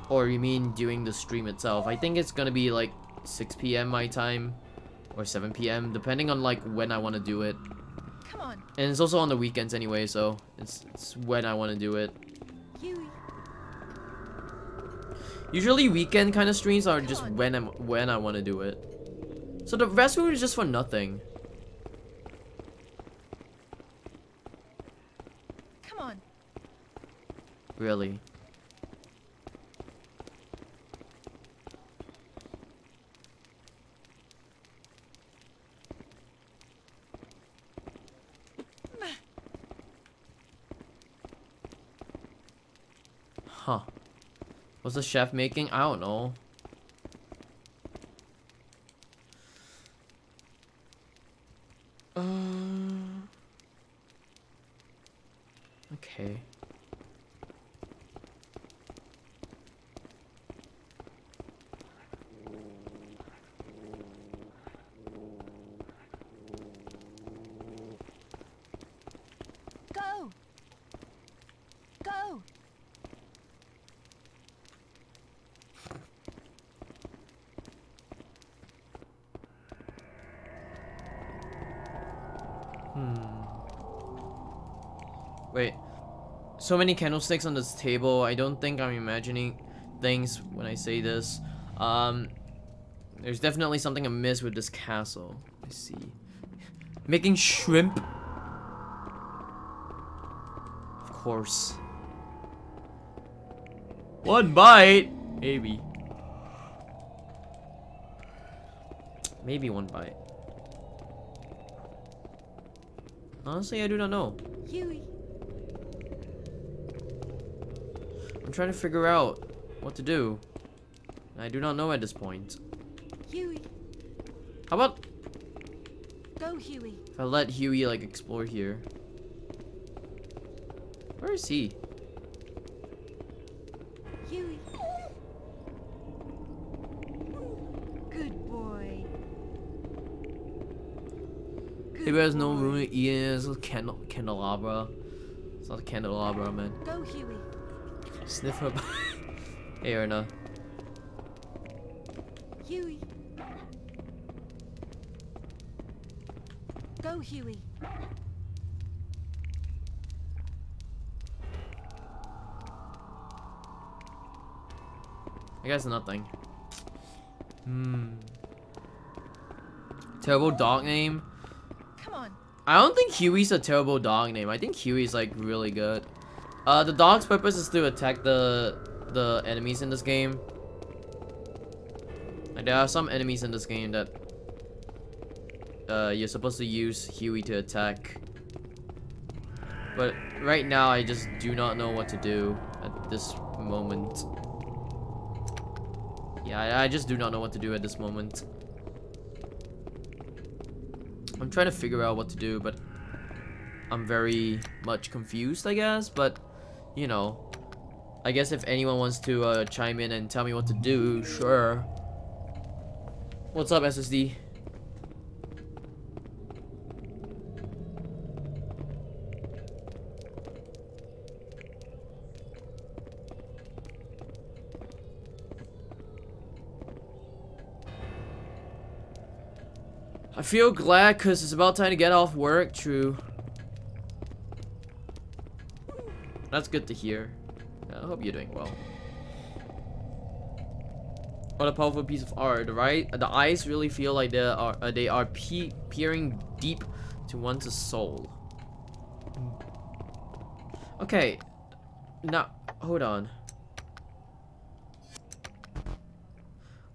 Or you mean during the stream itself? I think it's gonna be like 6 p.m. my time. Or 7 p.m. depending on like when I want to do it. Come on, And it's also on the weekends anyway, so it's when I want to do it. Huey. Usually weekend kind of streams are just when I want to do it. So the rest of it is just for nothing. Come on. Really. Huh. What's the chef making? I don't know. Okay. Go. Go. Wait. So many candlesticks on this table. I don't think I'm imagining things when I say this. There's definitely something amiss with this castle. I see. Making shrimp. Of course. One bite. Maybe. Maybe one bite. Honestly, I do not know. Huey. I'm trying to figure out what to do. I do not know at this point. Huey. How about Go, Huey. if I let Huey like explore here? Where is he? Huey. Good boy. Good He has no boy. room to eat in his candelabra. It's not a candelabra, man. Go, Huey. Sniff her. Hey, Erna. Huey. Go, Huey. I guess nothing. Terrible dog name. Come on. I don't think Huey's a terrible dog name. I think Huey's like really good. The dog's purpose is to attack the enemies in this game. Like, there are some enemies in this game that you're supposed to use Huey to attack. But right now, I just do not know what to do at this moment. Yeah, I just do not know what to do at this moment. I'm trying to figure out what to do, but I'm very much confused, I guess. But, you know, I guess if anyone wants to chime in and tell me what to do, sure. What's up, SSD? I feel glad because it's about time to get off work. True. That's good to hear. Yeah, I hope you're doing well. What a powerful piece of art, right? The eyes really feel like they are peering deep to one's soul. Okay. Now, hold on.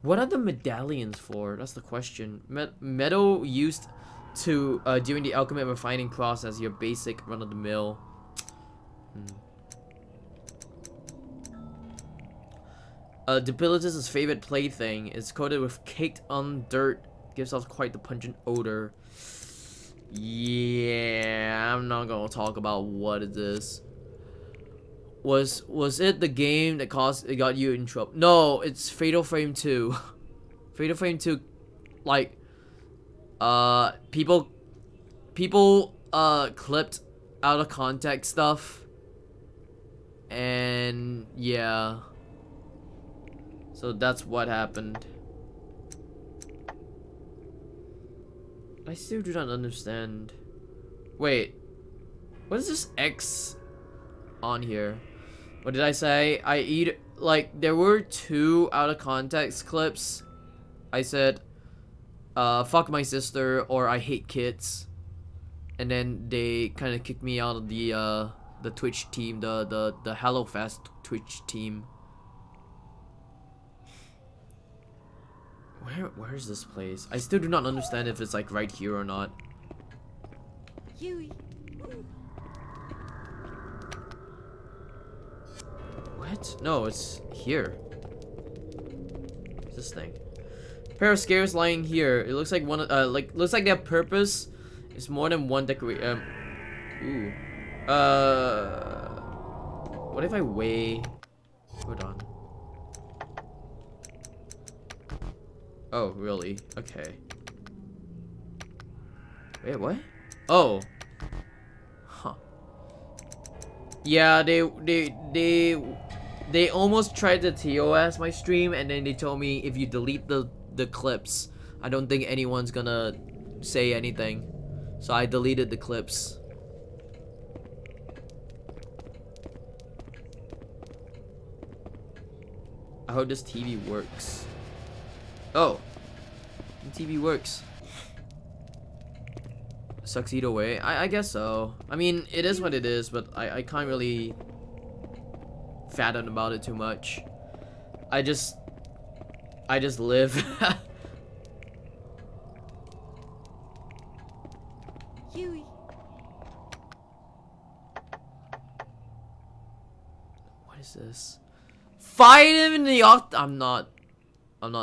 What are the medallions for? That's the question. Metal used to during the alchemy refining process. Your basic run-of-the-mill. Debilitus' favorite plaything is coated with caked on dirt. Gives off quite the pungent odor. Yeah, I'm not gonna talk about what it is. Was it the game that got you in trouble? No, it's Fatal Frame 2. Fatal Frame 2, like, people clipped out of context stuff, and yeah, so that's what happened. I still do not understand. Wait, what is this X on here? What did I say? I eat, like, there were 2 out of context clips. I said, fuck my sister, or I hate kids. And then they kind of kicked me out of the Twitch team, the HelloFest Twitch team. Where is this place? I still do not understand if it's like right here or not. Huey. What? No, it's here. What's this thing? Pair of scares lying here. It looks like looks like they have purpose. It's more than one decorate. Ooh. What if I weigh? Hold on. Oh, really? Okay. Wait, what? Oh. Huh. Yeah, they almost tried to TOS my stream, and then they told me if you delete the clips, I don't think anyone's gonna say anything. So I deleted the clips. I hope this TV works. Oh, the TV works. Sucks either way. I guess so. I mean, it is what it is, but I can't really fathom about it too much. I just live. Huey. What is this? Fight him in the I'm not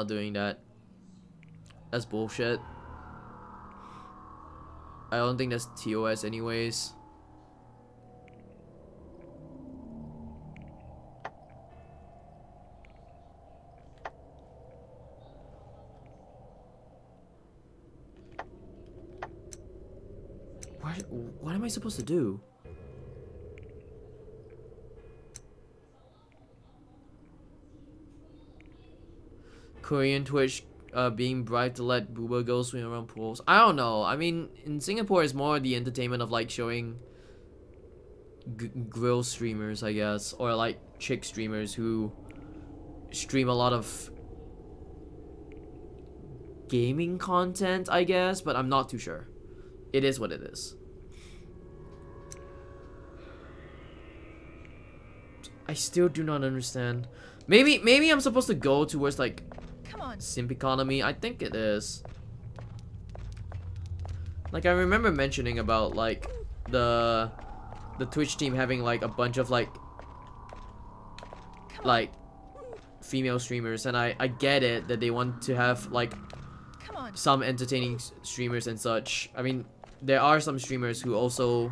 doing that. That's bullshit. I don't think that's TOS anyways. What am I supposed to do? Korean Twitch being bribed to let Booba go swing around pools. I don't know. I mean, in Singapore, it's more the entertainment of like showing grill streamers, I guess, or like chick streamers who stream a lot of gaming content, I guess, but I'm not too sure. It is what it is. I still do not understand. Maybe I'm supposed to go towards like simp economy. I think it is. Like I remember mentioning about like the Twitch team having like a bunch of like female streamers, and I get it that they want to have like some entertaining streamers and such. I mean, there are some streamers who also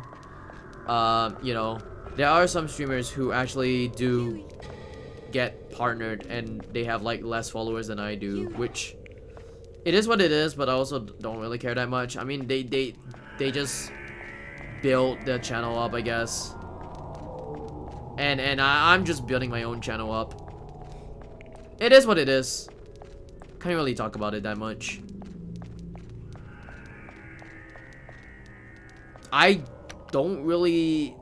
you know, there are some streamers who actually do get partnered and they have like less followers than I do, which it is what it is, but I also don't really care that much. I mean, they just build their channel up, I guess, and I'm just building my own channel up. It is what it is. Can't really talk about it that much. I don't really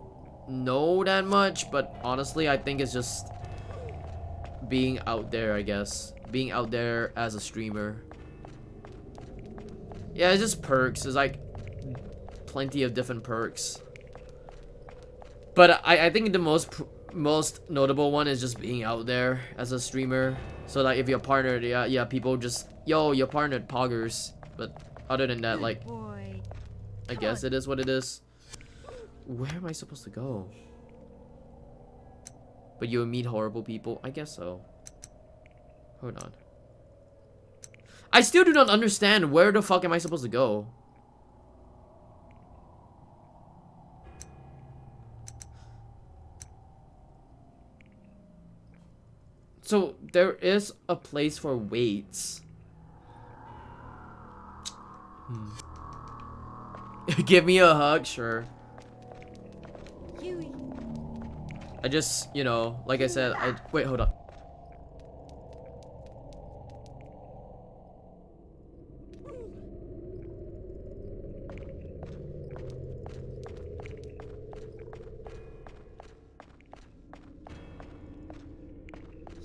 know that much, but honestly, I think it's just being out there, I guess. Being out there as a streamer. Yeah, it's just perks. There's like plenty of different perks. But I think the most notable one is just being out there as a streamer. So like if you're partnered, yeah, people just, yo, you're partnered, poggers. But other than that, like, I guess it is what it is. Where am I supposed to go? But you'll meet horrible people? I guess so. Hold on. I still do not understand where the fuck am I supposed to go? So there is a place for weights. Give me a hug, sure. Huey. I just, you know, like I said, wait, hold up.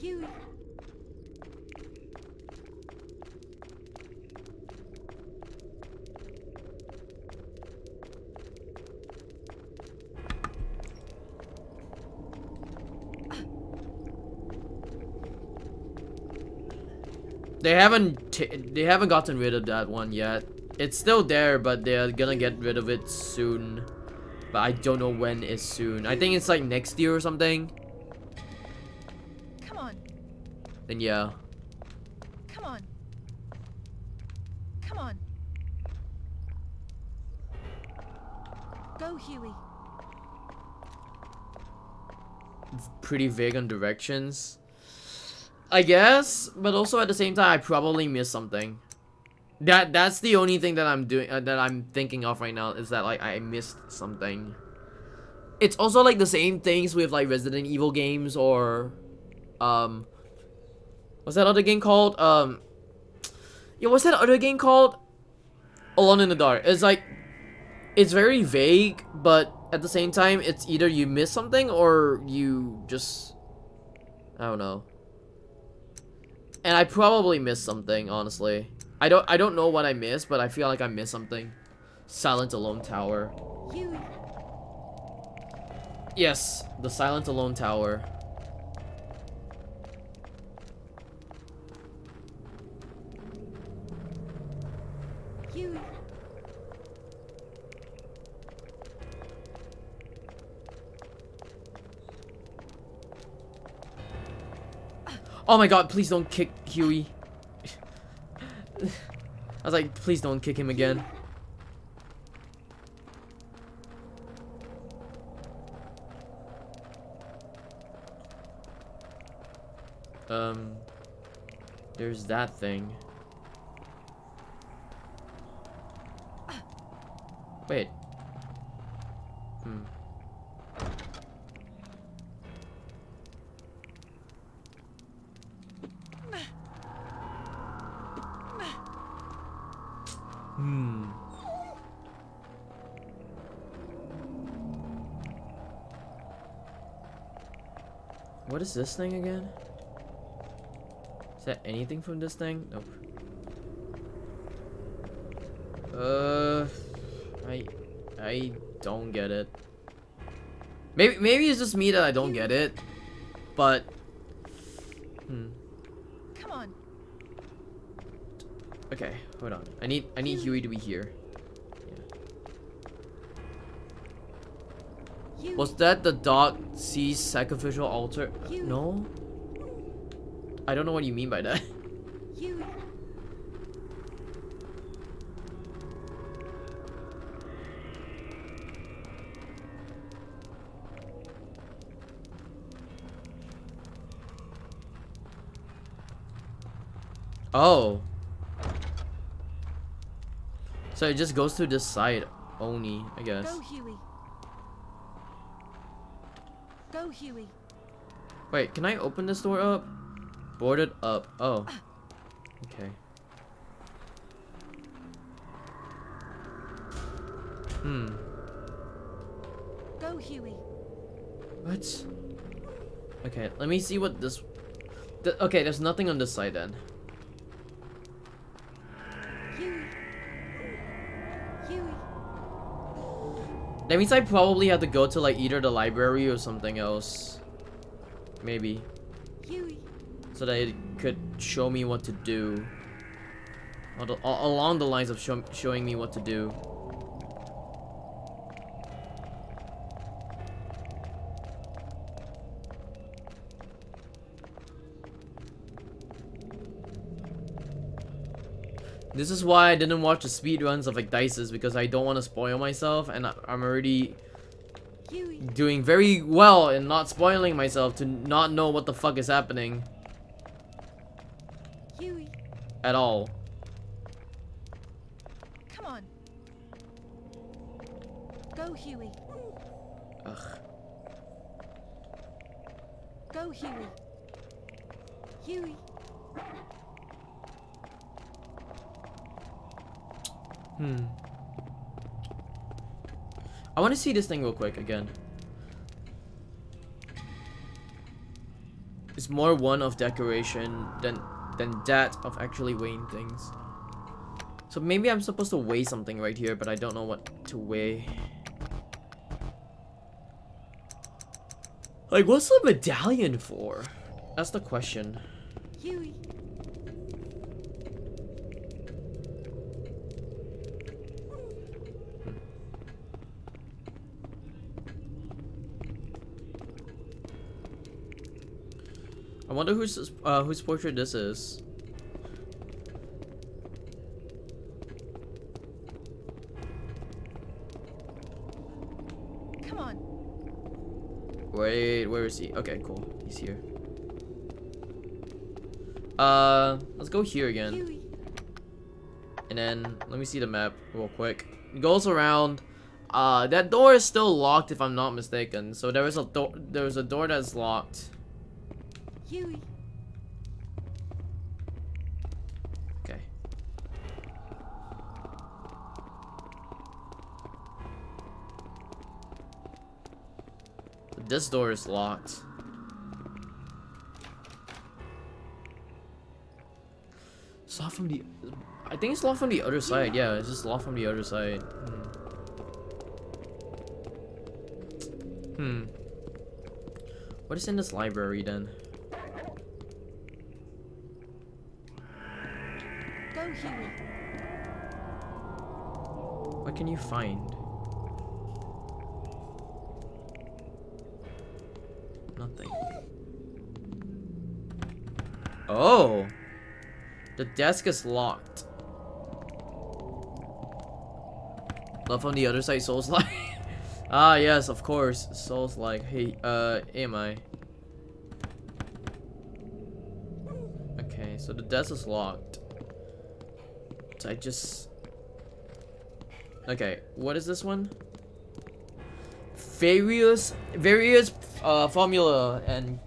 Huey. They haven't gotten rid of that one yet. It's still there, but they're gonna get rid of it soon. But I don't know when is soon. I think it's like next year or something. Come on. Then yeah. Come on. Come on. Go, Huey. Pretty vague on directions, I guess, but also at the same time I probably missed something. That's the only thing that I'm doing that I'm thinking of right now, is that like I missed something. It's also like the same things with like Resident Evil games, or what's that other game called? Yeah, what's that other game called? Alone in the Dark. It's like, it's very vague, but at the same time it's either you miss something or you just, I don't know. And I probably missed something, honestly. I don't know what I missed, but I feel like I missed something. Silent Alone Tower. Huey. Yes, the Silent Alone Tower. Huey. Oh my god, please don't kick Huey. I was like, please don't kick him again. There's that thing. Wait. What is this thing again? Is that anything from this thing? Nope. I don't get it. Maybe it's just me that I don't get it, but Come on. okay, hold on. I need Huey to be here. Huey. Was that the dog sees sacrificial altar? No? I don't know what you mean by that. Huey. Oh. So it just goes to this side only, I guess. Go, Huey. Go, Huey. Wait, can I open this door up? Boarded up. Oh. Okay. Go, Huey. What? Okay, let me see what this... okay, there's nothing on this side then. Huey. Huey. That means I probably have to go to like either the library or something else. Maybe. Huey. So that it could show me what to do. Along the lines of showing me what to do. This is why I didn't watch the speedruns of like Dices, because I don't want to spoil myself, and I'm already Huey. doing very well in not spoiling myself to not know what the fuck is happening. at all. Come on. Go, Huey. Ugh. Go, Huey. Huey. I want to see this thing real quick again. It's more one of decoration than that of actually weighing things. So maybe I'm supposed to weigh something right here, but I don't know what to weigh. Like, what's the medallion for? That's the question. Huey. I wonder whose portrait this is. Come on. Wait, where is he? Okay, cool. He's here. Let's go here again. Huey. And then let me see the map real quick. It goes around. That door is still locked if I'm not mistaken. So there's a door that's locked. Huey. Okay. This door is locked. It's locked from the... I think it's locked from the other side. Yeah, it's just locked from the other side. What is in this library then? Go, Huey. What can you find? Nothing. Oh! The desk is locked. Love on the other side, Souls like. Ah, yes, of course. Souls like. Hey, am I? Okay, so the desk is locked. So I just. Okay, what is this one? Various formula and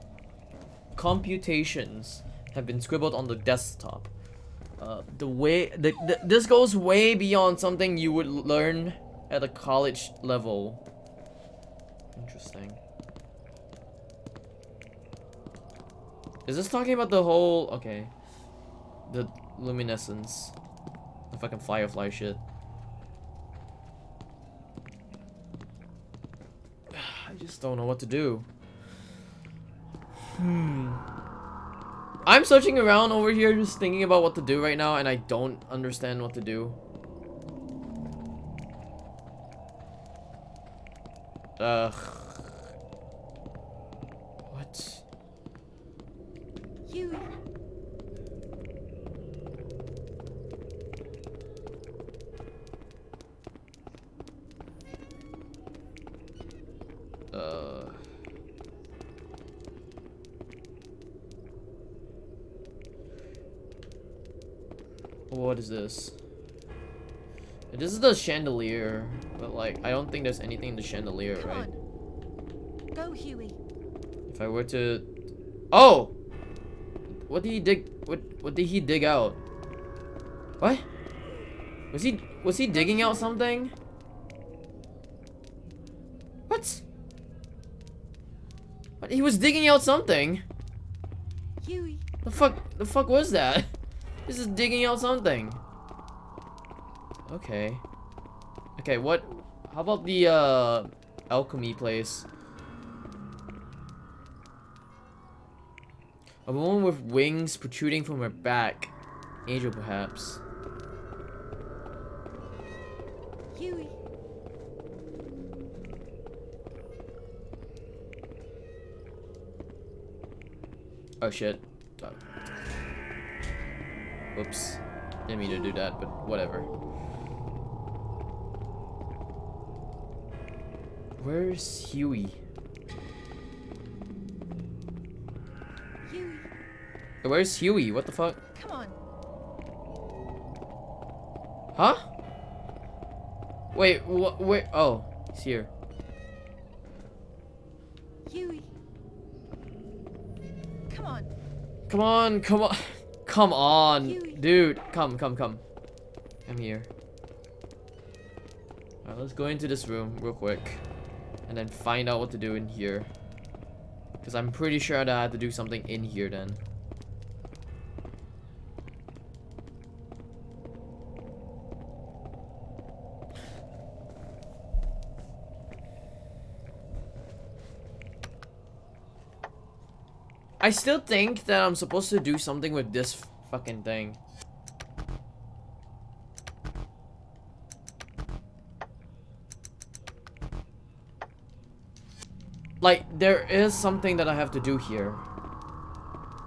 computations have been scribbled on the desktop. This goes way beyond something you would learn at a college level. Interesting. Is this talking about the whole... Okay. The luminescence. The fucking firefly shit. I just don't know what to do. I'm searching around over here just thinking about what to do right now, and I don't understand what to do. What? Huey. What is this? This is the chandelier, but like I don't think there's anything in the chandelier, Come right? on. Go, Huey. If I were to... Oh! What did he dig? What did he dig out? What? Was he digging out something? What? What? He was digging out something? Huey. The fuck was that? This is digging out something. Okay. Okay, what? How about the alchemy place? A woman with wings protruding from her back. Angel, perhaps. Huey. Oh shit. Oops. Didn't mean to do that, but whatever. Where's Huey? Huey. Where's Huey? What the fuck? Come on. Wait, what? Wait. Oh, he's here. Huey. Come on. Come on, come on, come on, Huey. dude. Come. I'm here. Alright, let's go into this room real quick, and then find out what to do in here. Because I'm pretty sure that I have to do something in here then. I still think that I'm supposed to do something with this fucking thing. Like, there is something that I have to do here.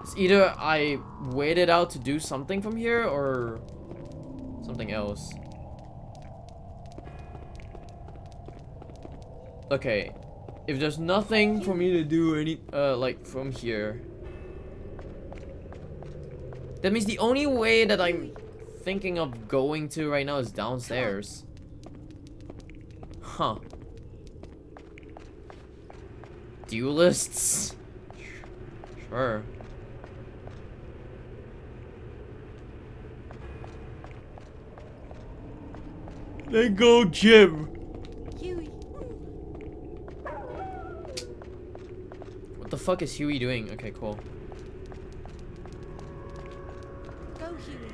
It's either I wait it out to do something from here or something else. Okay. If there's nothing for me to do like from here, that means the only way that I'm thinking of going to right now is downstairs. Huh. Duelists? Sure. Then go gym. Huey. What the fuck is Huey doing? Okay, cool. Go, Huey.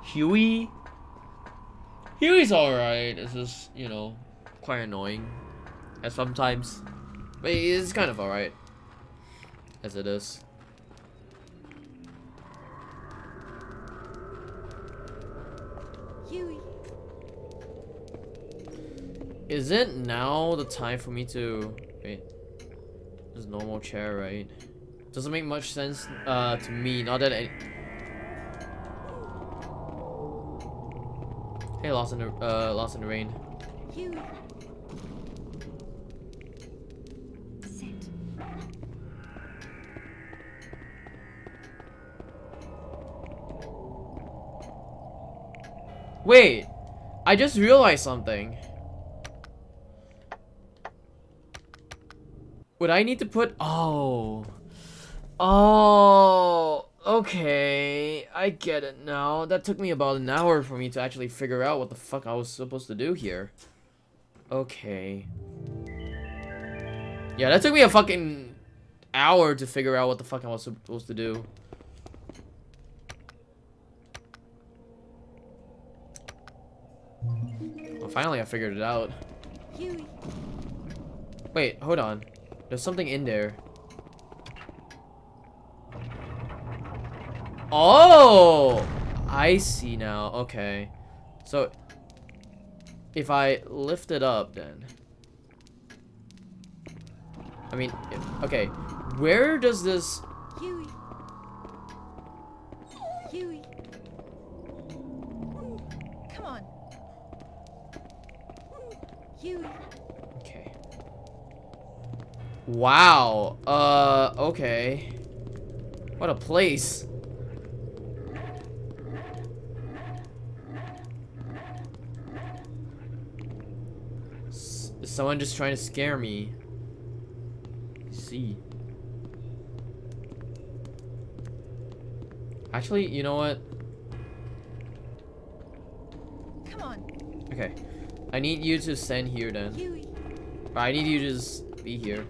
Huey? Huey's alright. It's just, you know, quite annoying. At sometimes. But it's kind of alright. As it is. Huey. Is it now the time for me to... Wait. There's no more chair, right? Doesn't make much sense to me. Not that any... Hey, Lost in the Rain. Huey. Sit. Wait! I just realized something. Would I need to put... Oh. Oh. Okay. I get it now. That took me about an hour for me to actually figure out what the fuck I was supposed to do here. Okay. Yeah, that took me a fucking hour to figure out what the fuck I was supposed to do. Well, finally I figured it out. Huey. Wait, hold on. There's something in there. Oh! I see now. Okay. So, if I lift it up then... I mean, okay. Where does this... Huey. Huey. Come on. Huey. Okay. Wow. Okay. What a place. Is someone just trying to scare me? See. Actually, you know what? Come on. Okay. I need you to stand here then. Huey. Or I need you to just be here.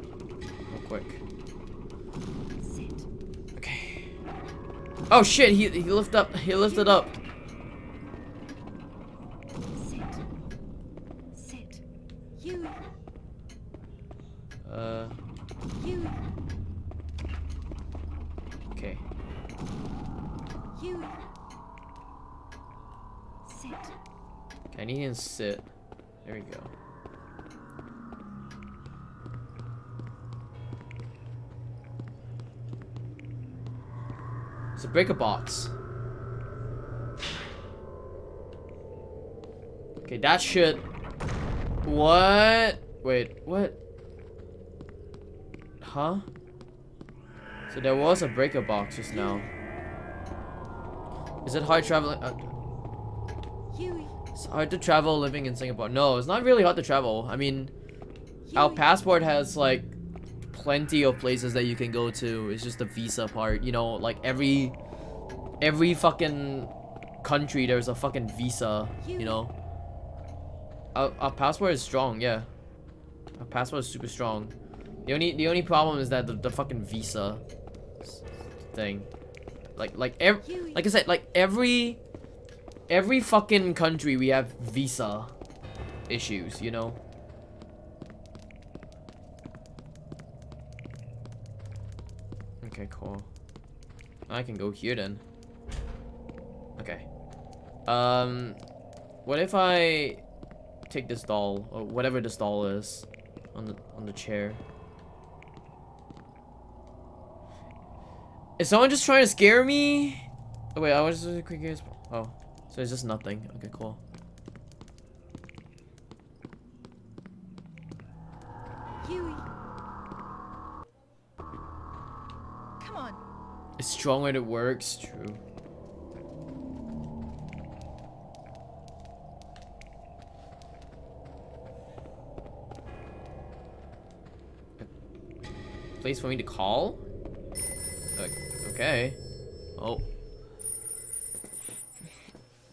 Real quick. Sit. Okay. Oh shit, he lifted up. He lifted up. Sit. Sit. Huey. Huey. Okay. Huey. Sit. I need him to sit. There we go. It's a breaker box. Okay, that should What? Wait, what? Huh? So there was a breaker box just now. Is it hard traveling? Huey. It's hard to travel living in Singapore. No, it's not really hard to travel. I mean, our passport has like plenty of places that you can go to. It's just the visa part, you know, like every fucking country there's a fucking visa, you know. Our passport is strong, yeah. Our passport is super strong. The only problem is that the fucking visa thing. Like I said, like every fucking country we have visa issues, you know. Okay, cool. I can go here then. Okay. What if I take this doll or whatever this doll is on the chair? Is someone just trying to scare me? Oh wait, I was just quick. Oh, so it's just nothing. Okay, cool. Huey. Come on. It's strong when it works. True. Place for me to call? Okay. Oh.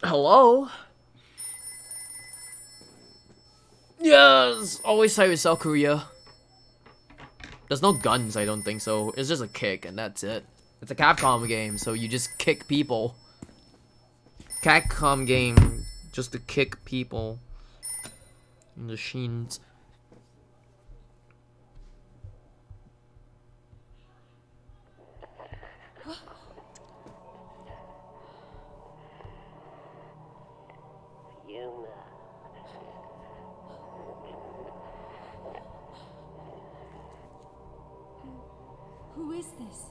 Hello? Yes! Always try to South Korea. There's no guns, I don't think so. It's just a kick and that's it. It's a Capcom game, so you just kick people. Capcom game, just to kick people. Machines. Who is this?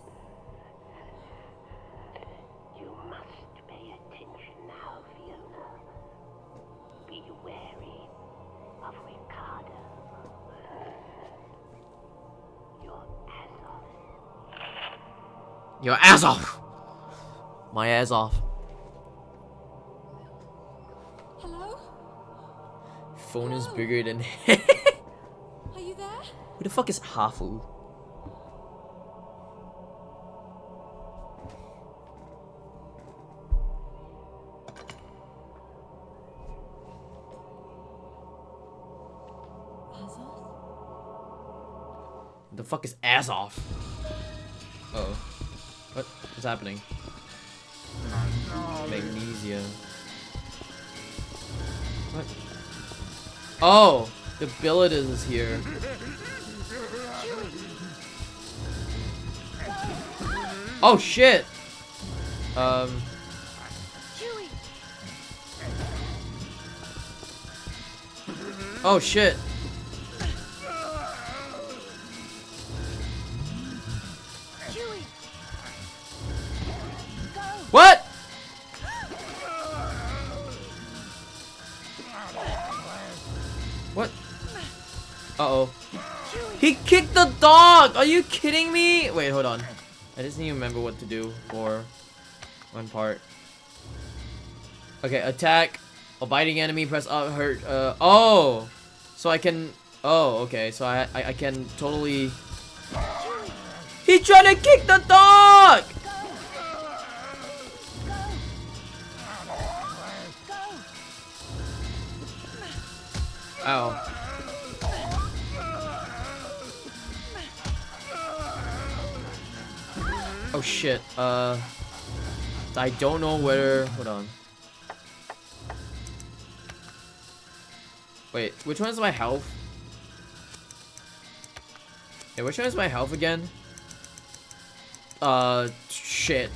You must pay attention now, Fiona. Be wary of Ricardo. Your ass off. Your ass off! My ass off. Hello? Phone is bigger than Are you there? Who the fuck is Hafu? The fuck is ass off? Uh-oh. What's happening? Magnesia. What? Oh! The billet is here. Oh shit! Oh shit! What? What? Uh-oh. He kicked the dog! Are you kidding me? Wait, hold on. I just need to remember what to do for one part. Okay, attack. A biting enemy, press up, hurt. Oh! So I can... Oh, okay. So I can totally... He tried to kick the dog! Ow. Oh shit, I don't know whether... Hold on. Wait, which one is my health? Yeah, which one is my health again? Shit.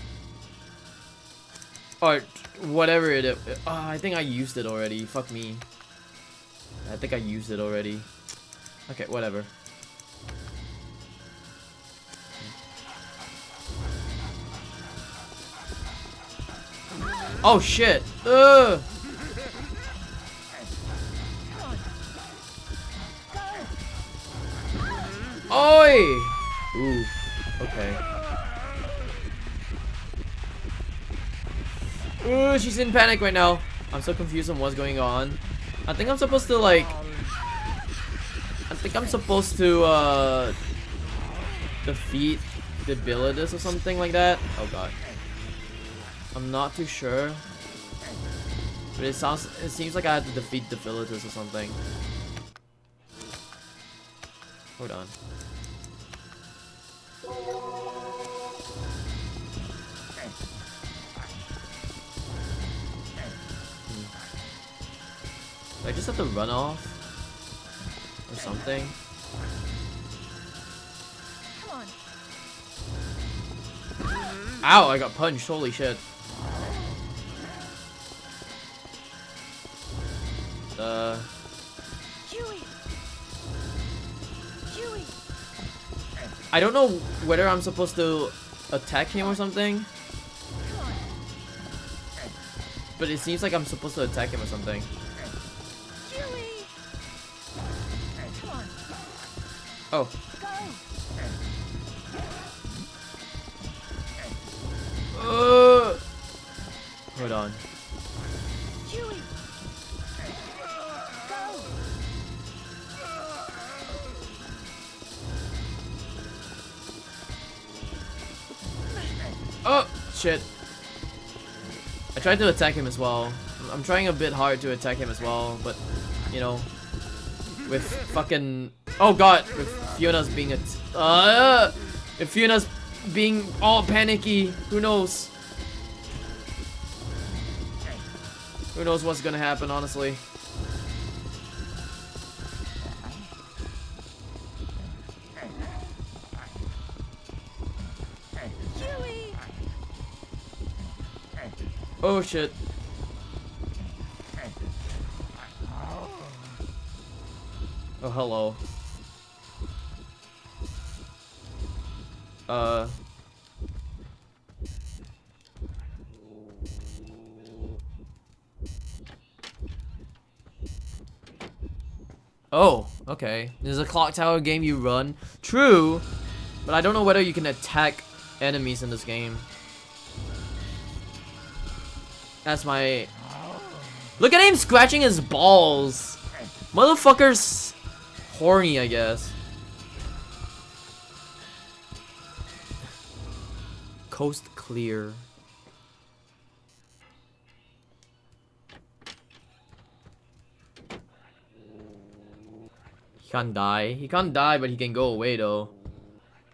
Or whatever it is. I think I used it already. Fuck me. I think I used it already. Okay, whatever. Oh shit! Ugh! Oi! Ooh. Okay. Ooh, she's in panic right now. I'm so confused on what's going on. I think I'm supposed to like... I think I'm supposed to defeat the Debilitus or something like that. Oh god. I'm not too sure. But it seems like I had to defeat the Debilitus or something. Hold on. Do I just have to run off? Or something? Come on. Ow, I got punched, holy shit. Huey. Huey. I don't know whether I'm supposed to attack him or something. Come on. But it seems like I'm supposed to attack him or something. Huey. Come on. Oh. Go. Hold on. Huey. Go. Oh, shit. I tried to attack him as well. I'm trying a bit hard to attack him as well, but, you know, with fucking... Oh god, with Fiona's being if Fiona's being all panicky, who knows? Who knows what's gonna happen, honestly. Huey. Oh shit. Oh, hello. Oh, okay. There's a clock tower game you run. True, but I don't know whether you can attack enemies in this game. That's my... Look at him scratching his balls. Motherfucker's horny, I guess. Coast clear. He can't die. He can't die, but he can go away though.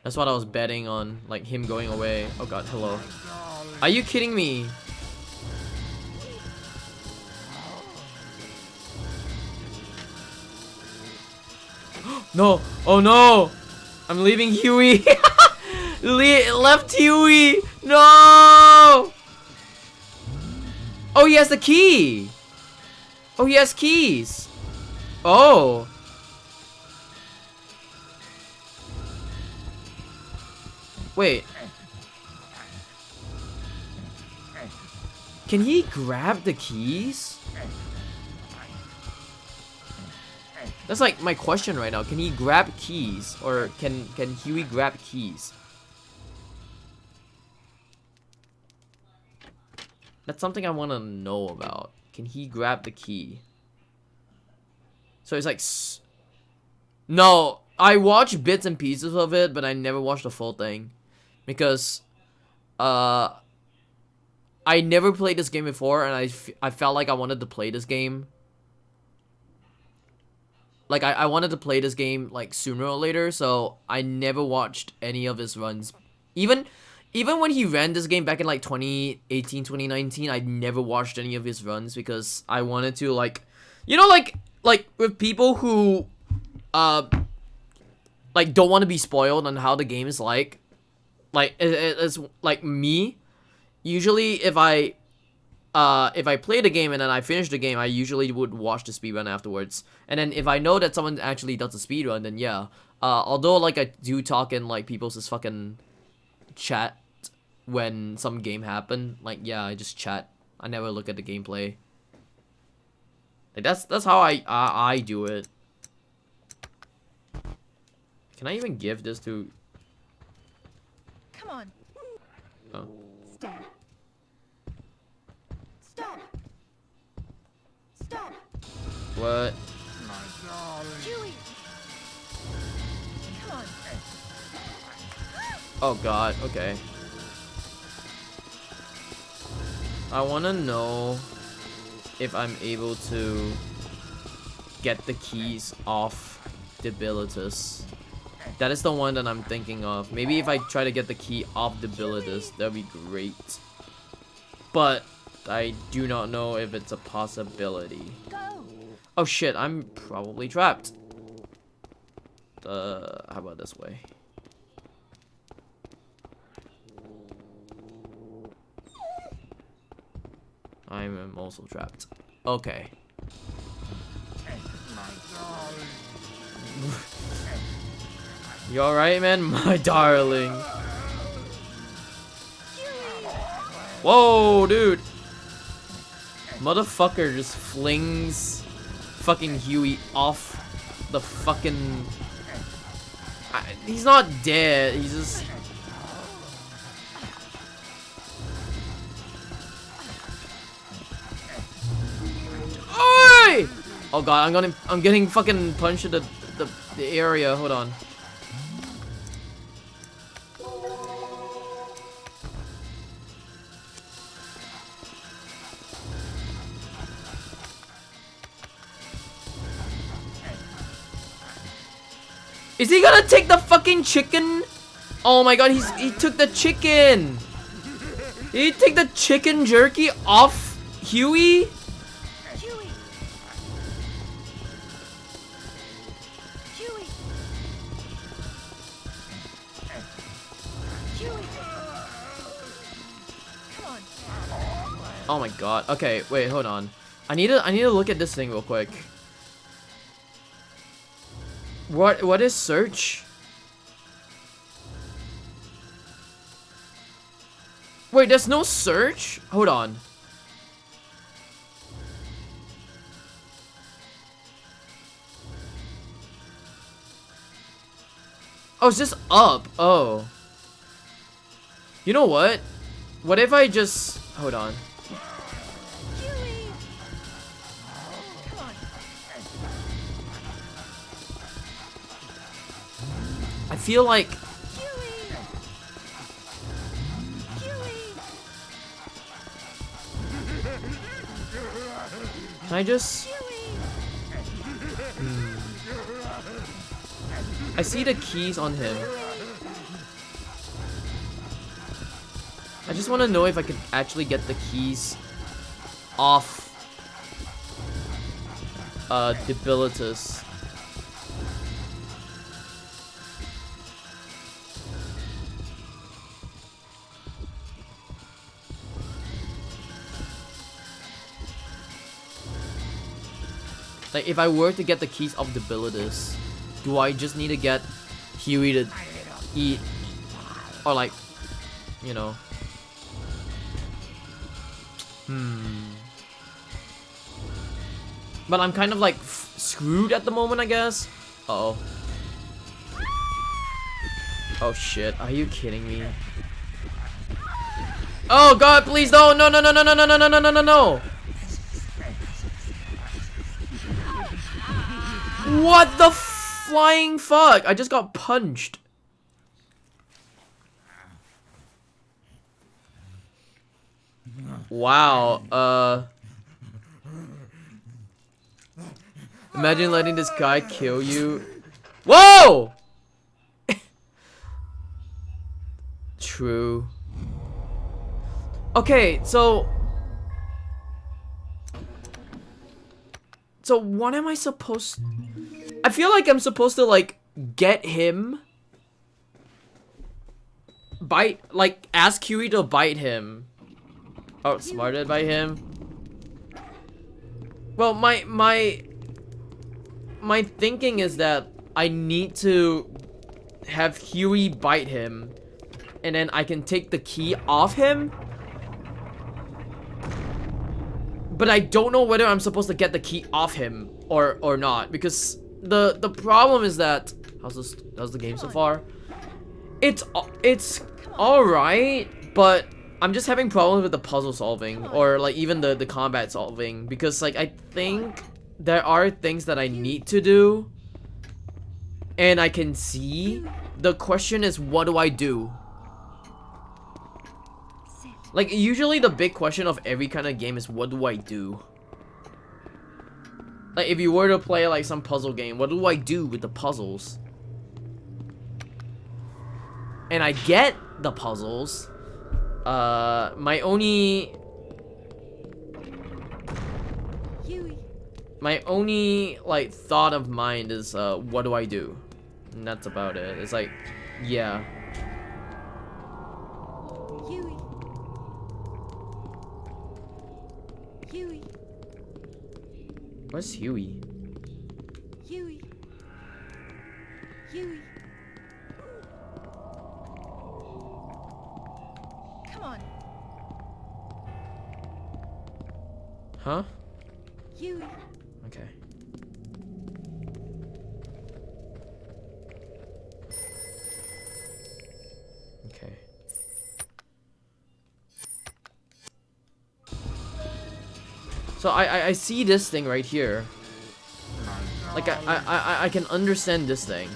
That's what I was betting on, like him going away. Oh god, hello. Are you kidding me? No! Oh no! I'm leaving Huey! Left Huey! No! Oh, he has the key! Oh, he has keys! Oh! Wait. Can he grab the keys? That's like my question right now. Can he grab keys? Or can Huey grab keys? That's something I want to know about. Can he grab the key? So it's like... No, I watched bits and pieces of it, but I never watched the full thing. Because... I never played this game before, and I felt like I wanted to play this game. Like, I wanted to play this game, like, sooner or later, so I never watched any of his runs. Even when he ran this game back in, like, 2018, 2019, I never watched any of his runs because I wanted to, like... You know, like with people who, like, don't want to be spoiled on how the game is like. Like, it's like me. Usually, if I play the game and then I finish the game, I usually would watch the speedrun afterwards. And then if I know that someone actually does a speedrun, then yeah. Although, like, I do talk in, like, people's just fucking chat when some game happen. Like, yeah, I just chat. I never look at the gameplay. Like, that's how I do it. Can I even give this to... Come on. Oh. Stop. Stop. Stop. What? Huey. Come on. Oh god, okay. I wanna know if I'm able to get the keys off Debilitus. That is the one that I'm thinking of. Maybe if I try to get the key off Debilitus, that'd be great. But I do not know if it's a possibility. Go. Oh shit, I'm probably trapped. How about this way? I'm also trapped. Okay. You alright, man? My darling. Whoa, dude. Motherfucker just flings fucking Huey off the fucking... he's not dead, he's just... Oi! Oh god, I'm getting fucking punched in the area. Hold on. Is he gonna take the fucking chicken? Oh my god, he took the chicken. Did he take the chicken jerky off Huey? Huey. Huey. Huey. Come on. Oh my god. Okay, wait, hold on. I need to look at this thing real quick. What is search? Wait, there's no search? Hold on. Oh, it's just up. Oh. You know what? What if I just... Hold on. Huey. Come on. I feel like... Huey. Huey. Can I just... Huey. I see the keys on him. I just want to know if I could actually get the keys off Debilitus. Like, if I were to get the keys off Debilitus, do I just need to get Huey to eat? Or like, you know. But I'm kind of like screwed at the moment, I guess. Uh-oh. Oh shit, are you kidding me? Oh god, please don't! No, no, no, no, no, no, no, no, no, no, no, no! What the flying fuck? I just got punched. Wow, imagine letting this guy kill you. Whoa! True. Okay, so what am I supposed... I feel like I'm supposed to, like, get him... Bite... Like, ask Huey to bite him. Outsmarted by him. Well, my thinking is that I need to have Huey bite him, and then I can take the key off him. But I don't know whether I'm supposed to get the key off him or not, because the problem is that How's the game so far? It's all right, but I'm just having problems with the puzzle solving or like even the combat solving because like I think there are things that I need to do and I can see. The question is, what do I do? Like usually the big question of every kind of game is, what do I do? Like if you were to play like some puzzle game, what do I do with the puzzles? And I get the puzzles. My only like thought of mind is what do I do? And that's about it. It's like, yeah. Where's Huey? Come on. Huh? Huey. Okay. Okay. So I see this thing right here. Like I can understand this thing.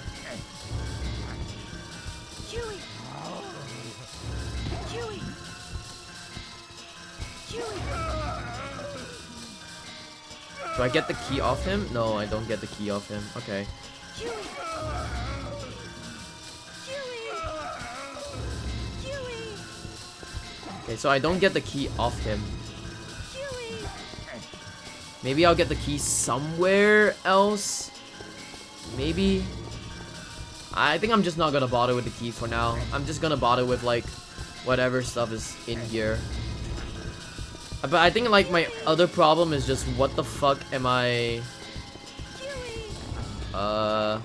Huey. Huey. Huey. Do I get the key off him? No, I don't get the key off him. Okay. Huey. Huey. Huey. Okay, so I don't get the key off him. Huey. Maybe I'll get the key somewhere else. Maybe. I think I'm just not gonna bother with the key for now. I'm just gonna bother with like whatever stuff is in here. But I think like my other problem is just what the fuck am I? Oh,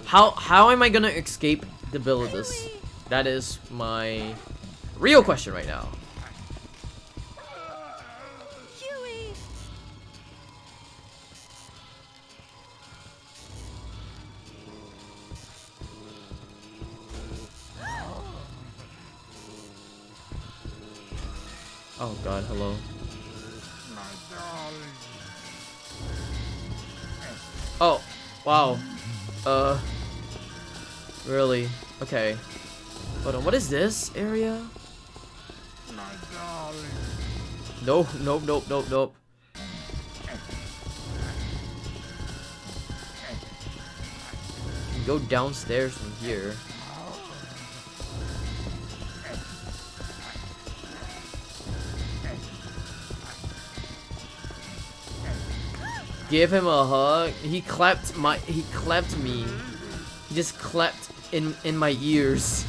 how am I gonna escape the Bilitis? That is my real question right now. Huey. Oh god, hello. Oh, wow. Really? Okay. Hold on, what is this area? No, nope, nope, nope, nope. Go downstairs from here. Give him a hug. He clapped me. He just clapped in my ears.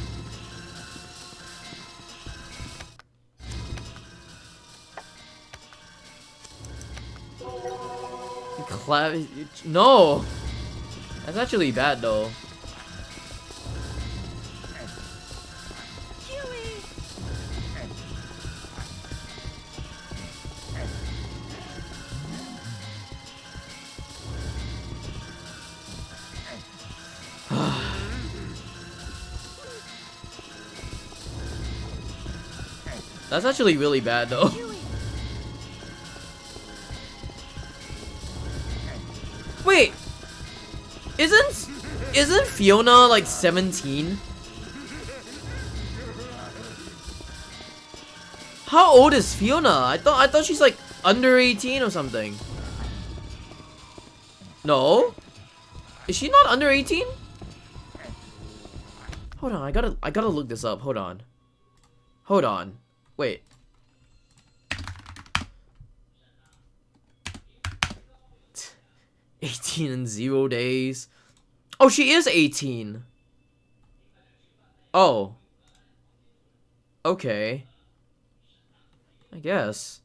No. That's actually bad though. That's actually really bad though. Wait, isn't Fiona like 17? How old is Fiona? I thought she's like under 18 or something. No? Is she not under 18? Hold on, I gotta look this up. Hold on. Hold on. Wait. "18 and 0 days." Oh, she is 18. Oh. Okay. I guess.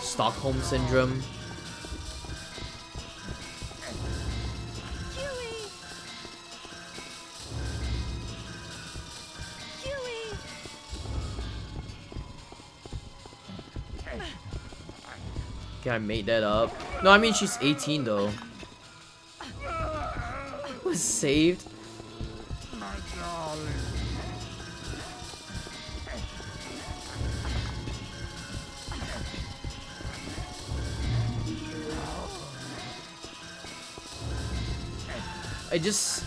Stockholm Syndrome. Okay, I made that up. No, I mean she's 18 though. Was saved. My darling. I just...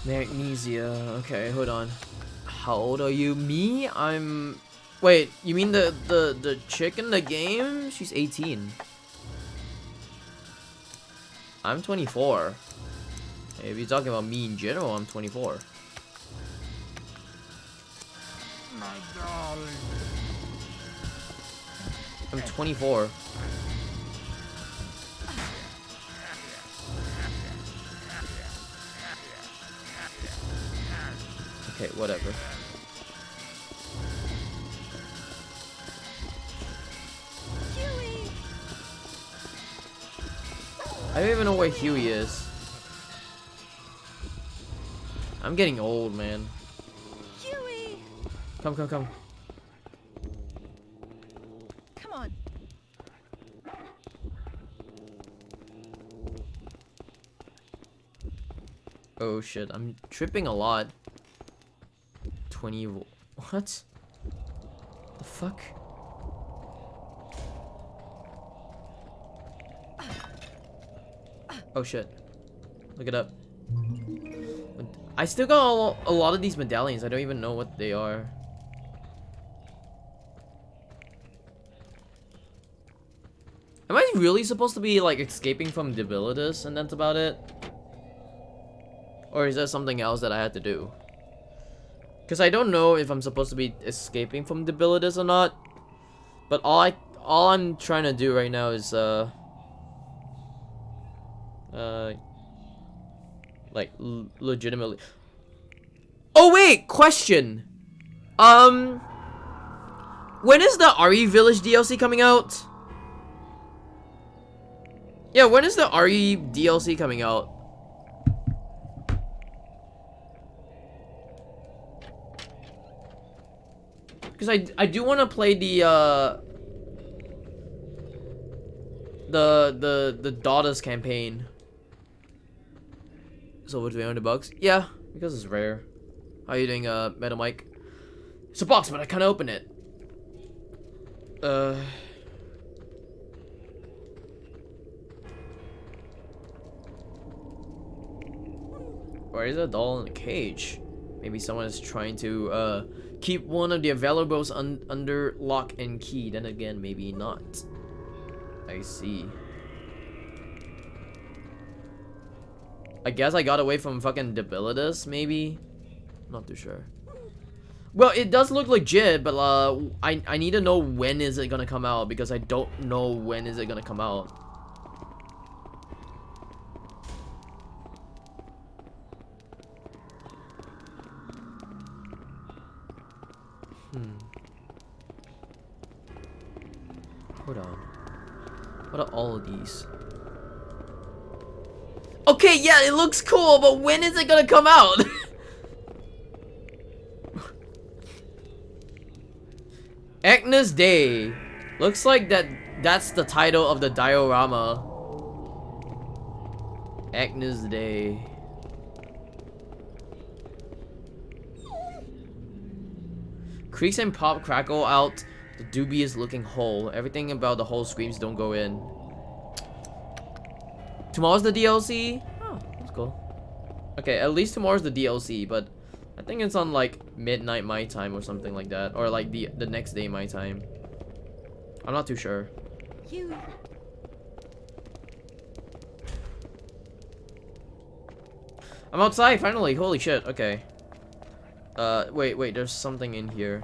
Magnesia. Okay, hold on. How old are you? Me? I'm... Wait, you mean the chick in the game? She's 18. I'm 24. Hey, if you're talking about me in general, I'm 24. My darling. I'm 24. Okay, whatever. Huey! I don't even know where Huey is. I'm getting old, man. Huey! Come, come, come. Come on. Oh shit, I'm tripping a lot. 20... What? The fuck? Oh shit. Look it up. I still got a lot of these medallions. I don't even know what they are. Am I really supposed to be like escaping from Debilitus and that's about it? Or is there something else that I had to do? Because I don't know if I'm supposed to be escaping from Debilitus or not. But all I'm trying to do right now is like legitimately. Oh wait, question. When is the RE Village DLC coming out? Yeah, when is the RE DLC coming out? Because I do want to play the Daughters campaign. It's over $300. Yeah, because it's rare. How you doing, Metal Mike? It's a box, but I can't open it. Why is a doll in a cage? Maybe someone is trying to keep one of the valuables under lock and key. Then again, maybe not. I see. I guess I got away from fucking Debilitus, maybe? Not too sure. Well, it does look legit, but I need to know when is it gonna come out, because I don't know when is it gonna come out. Hold on. What are all of these? Okay, yeah, it looks cool, but when is it gonna come out? Agnes Day. Looks like that's the title of the diorama. Agnes Day. Creaks and pop crackle out the dubious looking hole. Everything about the hole screams don't go in. Tomorrow's the DLC? Oh, that's cool. Okay, at least tomorrow's the DLC, but I think it's on like midnight my time or something like that. Or like the next day my time. I'm not too sure. Huey! I'm outside finally. Holy shit. Okay. Wait, there's something in here.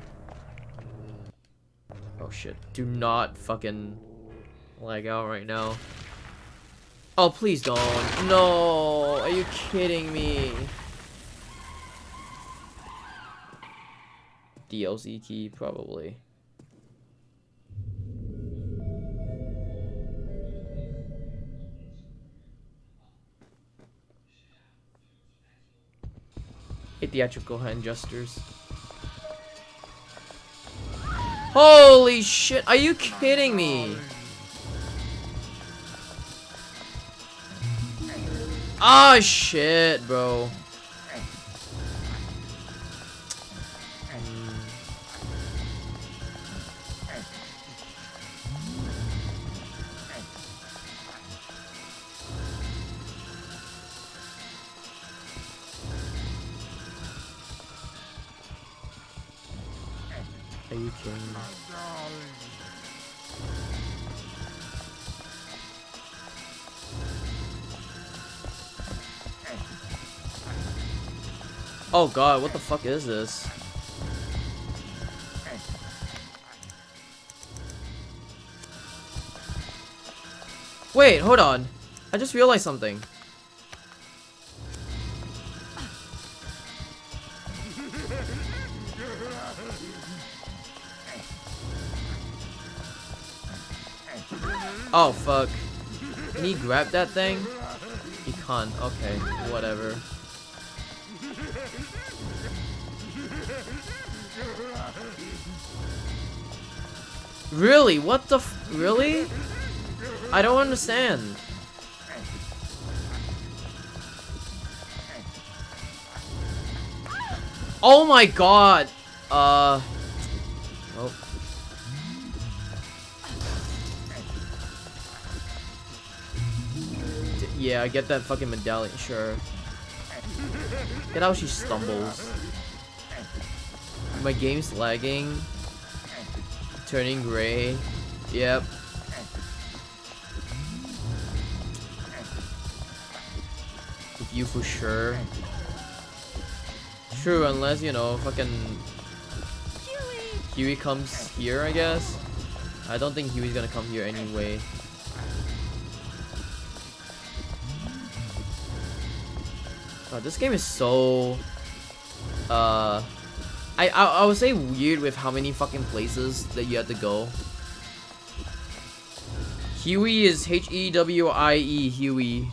Oh shit. Do not fucking lag out right now. Oh, please don't. No. Are you kidding me? DLC key, probably. Theatrical hand gestures. Holy shit, are you kidding me? Ah, shit, bro. Are you kidding me? Oh god, what the fuck is this? Wait, hold on. I just realized something. Oh fuck. Can he grab that thing? He can't. Okay, whatever. Really? What the really? I don't understand. Oh my god. Oh. Yeah, I get that fucking medallion, sure. Get how she stumbles. My game's lagging. Turning gray. Yep. With you for sure. True, unless, you know, fucking Huey comes here, I guess. I don't think Huey's gonna come here anyway. God, this game is so I would say weird with how many fucking places that you have to go. Huey is H-E-W-I-E, Huey.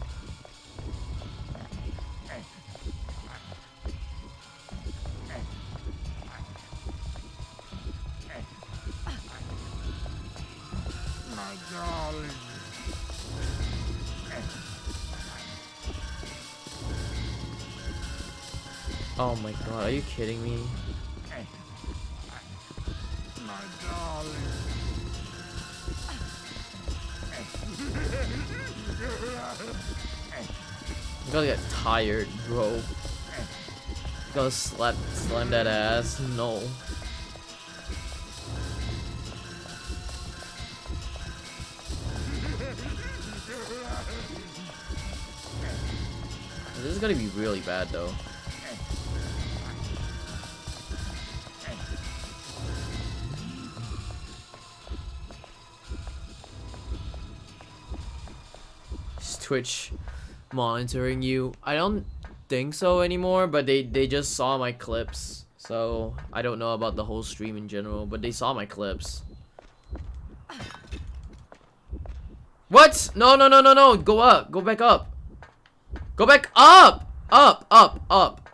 My darling. Oh my god, are you kidding me? My darling. I'm gonna get tired, bro. Gonna slam that ass. No. This is gonna be really bad though. Is Twitch monitoring you? I don't think so anymore, but they just saw my clips. So I don't know about the whole stream in general, but they saw my clips. What? No, no, no, no, no. Go up. Go back up. Go back up. Up, up, up.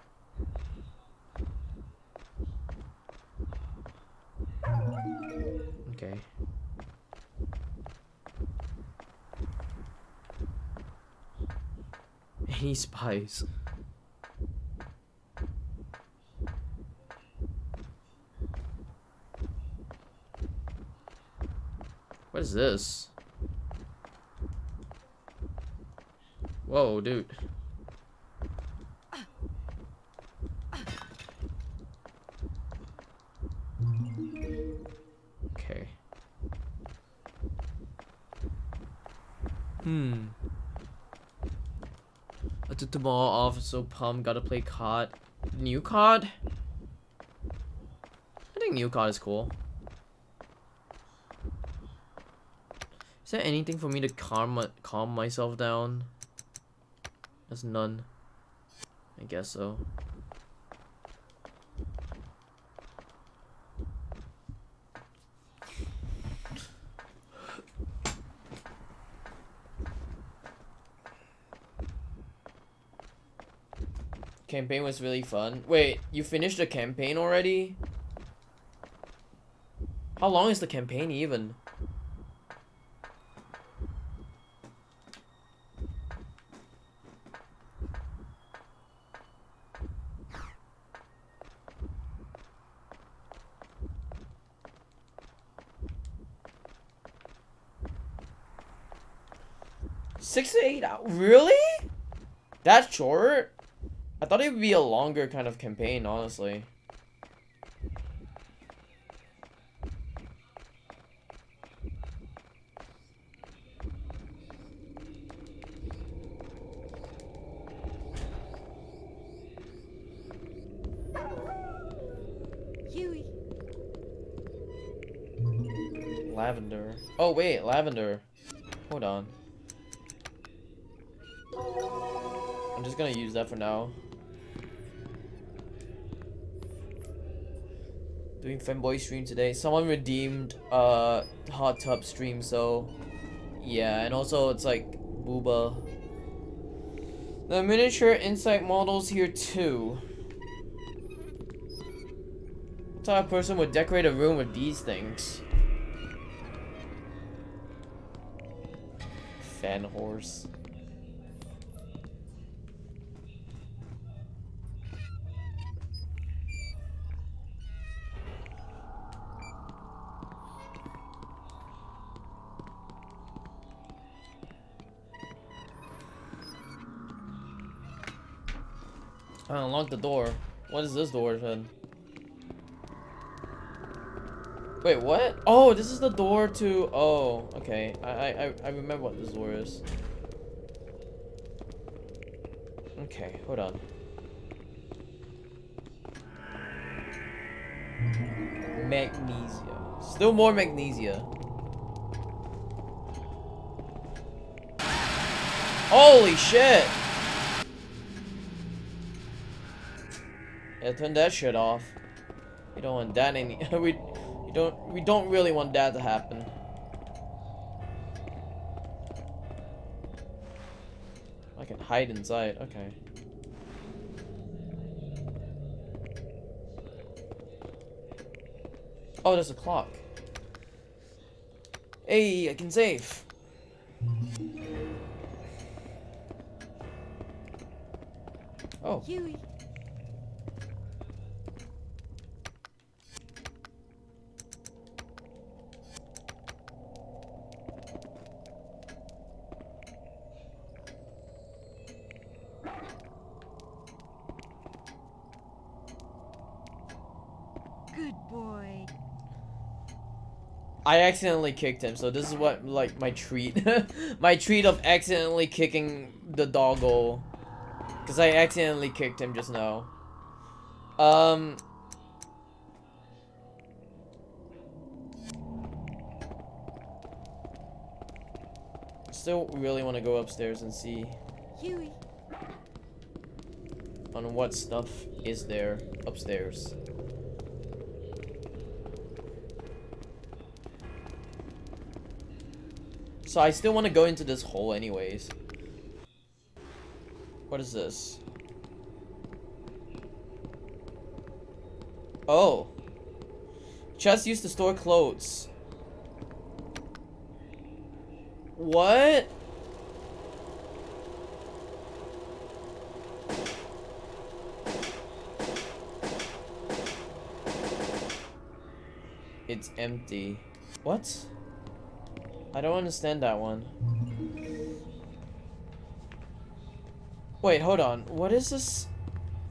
Okay. Any spies? What is this? Whoa, dude. Okay. I took tomorrow off, so pumped. Gotta play COD. New COD? I think new COD is cool. Is there anything for me to calm myself down? There's none. I guess so. Campaign was really fun. Wait, you finished the campaign already? How long is the campaign even? Six to 8 hours? Really? That short? I thought it would be a longer kind of campaign, honestly. Huey. Lavender. Oh, wait, lavender. Hold on. I'm just gonna use that for now. Doing fanboy stream today. Someone redeemed hot tub stream, so yeah, and also it's like booba. The miniature insight models here too. What type of person would decorate a room with these things? Fan horse. I unlocked the door. What is this door then? Wait, what? Oh, this is the door to. Oh, okay. I remember what this door is. Okay, hold on. Magnesia. Still more magnesia. Holy shit! Yeah, turn that shit off. We don't want that any. We don't really want that to happen. I can hide inside. Okay. Oh, there's a clock. Hey, I can save. Oh. Huey. Good boy. I accidentally kicked him, so this is what, like, my treat. My treat of accidentally kicking the doggo. Because I accidentally kicked him just now. Still really want to go upstairs and see Huey. on what stuff is there upstairs. So I still want to go into this hole anyways. What is this? Oh. Chest used to store clothes. What? It's empty. What? I don't understand that one. Wait, hold on. What is this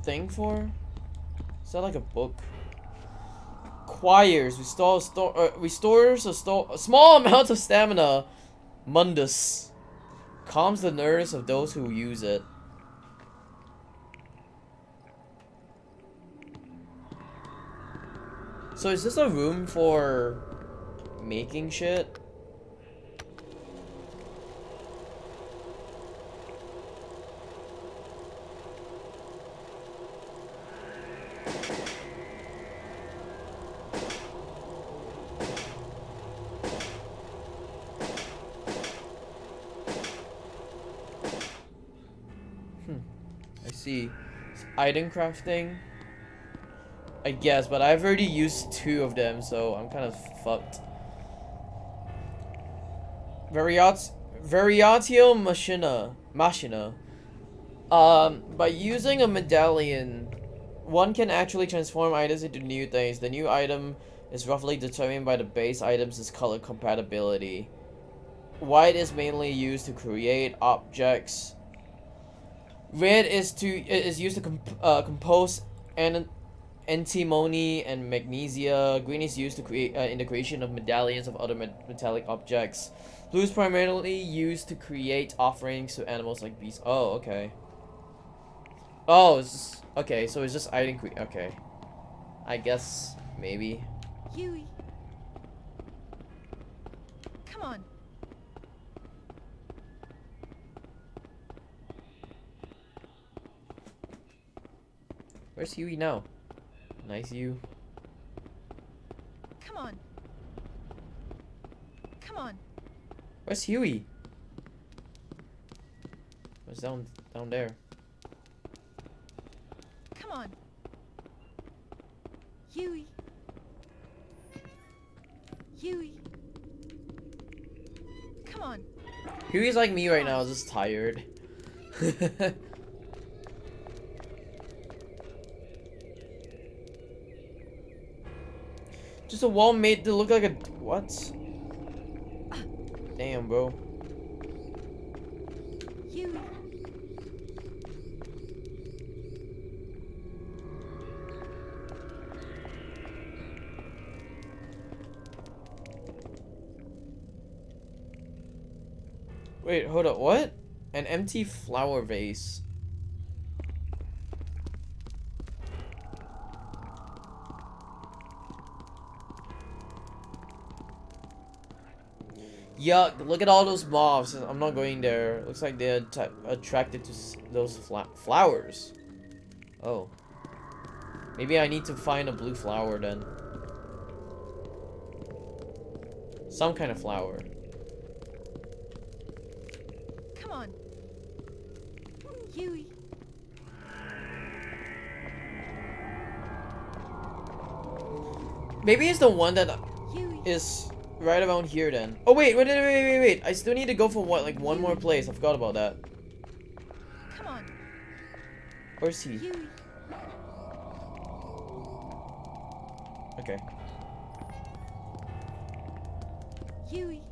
thing for? Is that like a book? Choirs. Restores a small amount of stamina. Mundus. Calms the nerves of those who use it. So is this a room for making shit? I see. Item crafting? I guess, but I've already used 2 of them, so I'm kind of fucked. Variatio Machina. By using a medallion, one can actually transform items into new things. The new item is roughly determined by the base item's color compatibility. White is mainly used to create objects. Red is used to compose antimony and magnesia. Green is used to create in the creation of medallions of other metallic objects. Blue is primarily used to create offerings to animals like beasts. Oh, okay. Oh, it's just, okay. So it's just item okay. I guess maybe. Huey. Come on. Where's Huey now? Nice you. Come on. Come on. Where's Huey? What's down there? Come on. Huey. Huey. Come on. Huey's like me right now, just tired. Just a wall made to look like a what? Damn, bro. Huey. Wait, hold up, what? An empty flower vase. Yuck, look at all those mobs. I'm not going there. Looks like they're attracted to those flowers. Oh. Maybe I need to find a blue flower then. Some kind of flower. Come on. Huey. Maybe it's the one that Huey. is right around here then. Oh wait. I still need to go for what, like one more place. I forgot about that. Come on. Where's he? Huey. Okay. Huey.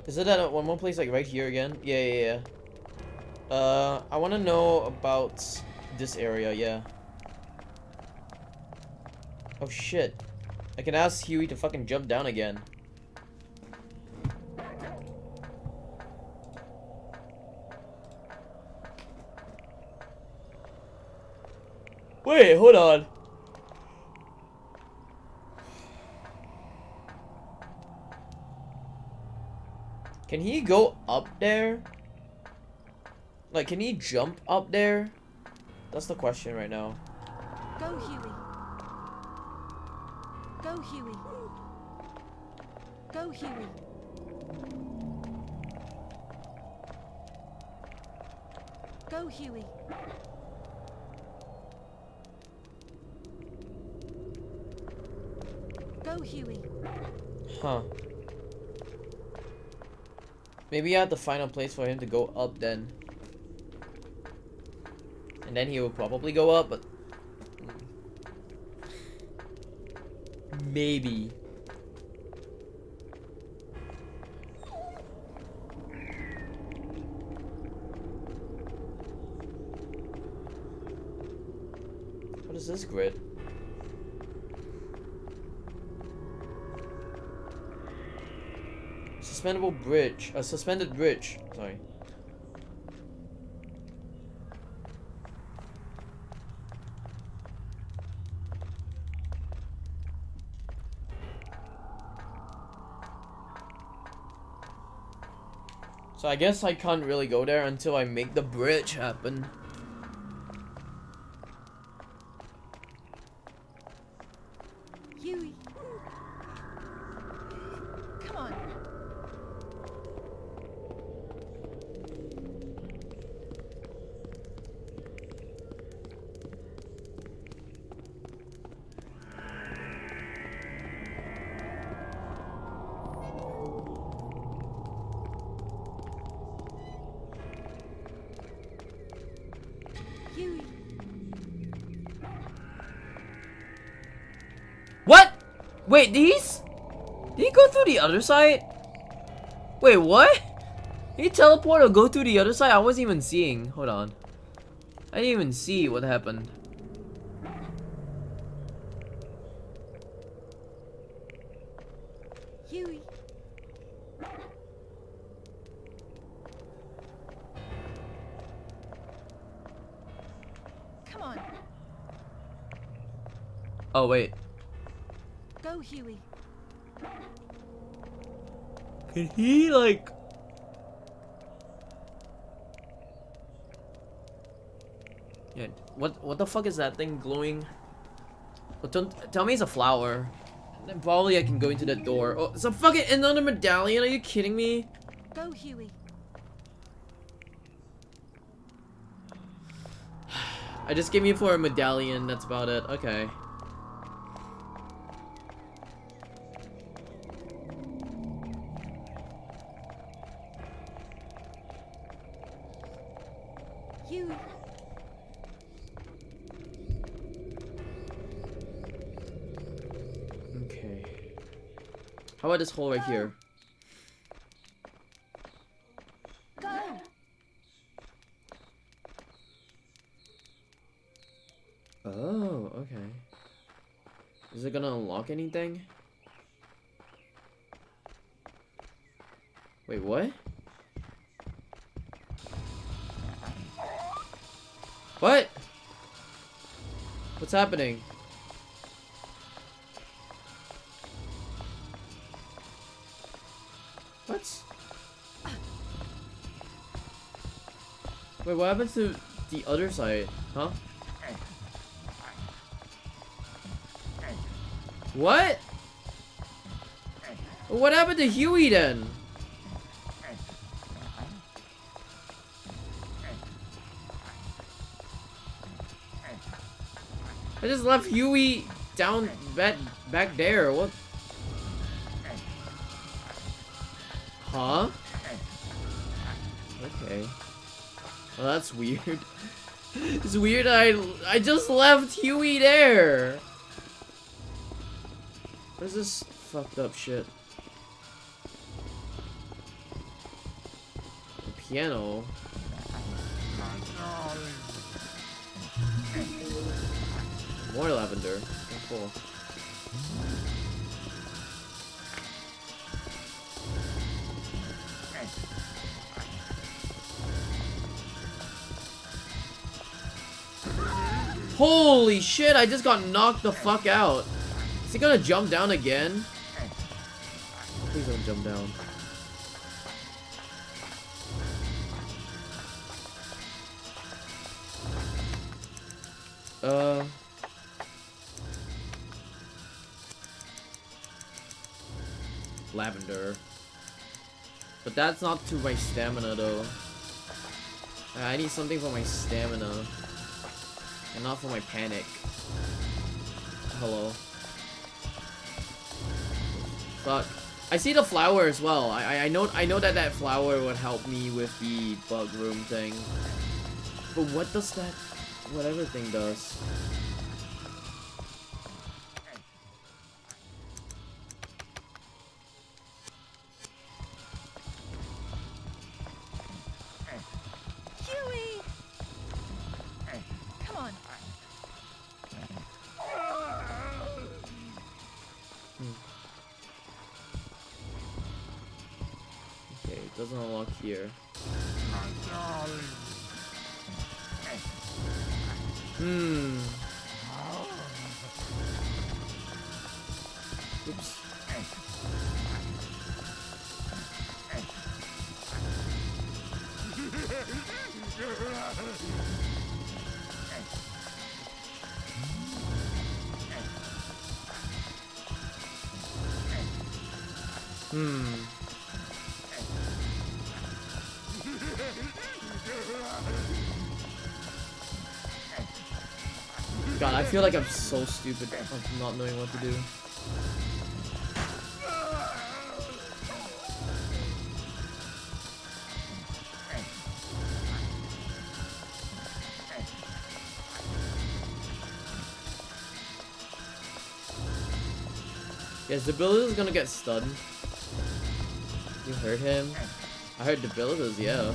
Is it at one more place, like right here again? Yeah. I want to know about this area, yeah. Oh shit. I can ask Huey to fucking jump down again. Wait, hold on. Can he go up there? Like, can he jump up there? That's the question right now. Go, Huey. Go, Huey. Go, Huey. Go, Huey. Go, Huey. Huh. Maybe I have to find a place for him to go up then. And then he will probably go up, but... maybe. What is this grid? Suspendable bridge. A suspended bridge. Sorry. So I guess I can't really go there until I make the bridge happen. Huey. What? Wait, did he go through the other side? Wait, what? Did he teleport or go through the other side? I wasn't even seeing. Hold on. I didn't even see what happened. Huey. Come on. Oh, wait. Go, Huey. Can he, like... Yeah, what the fuck is that thing glowing? Well, don't tell me it's a flower. Then probably I can go into the door. Oh, it's a fucking another medallion. Are you kidding me? Go, Huey. I just came here for a medallion. That's about it. Okay. Huey. Okay. How about this hole right here? Go. Oh, okay. Is it gonna unlock anything? Wait, what? What? What's happening? What? Wait, what happens to the other side? Huh? What? What happened to Huey then? I just left Huey down back there. What? Huh? Okay. Well, that's weird. It's weird. I just left Huey there. What is this fucked up shit? The piano. More lavender. Oh, cool. Holy shit, I just got knocked the fuck out. Is he gonna jump down again? Please don't jump down. Lavender. But that's not to my stamina though. I need something for my stamina. And not for my panic. Hello. Fuck. I see the flower as well. I know that flower would help me with the bug room thing. But what does that whatever thing does? Huey. Come on. Okay, it doesn't unlock here. My darling. Oops. God, I feel like I'm so stupid of not knowing what to do. Yes, Debilitus is gonna get stunned. You heard him? I heard Debilitus, yeah.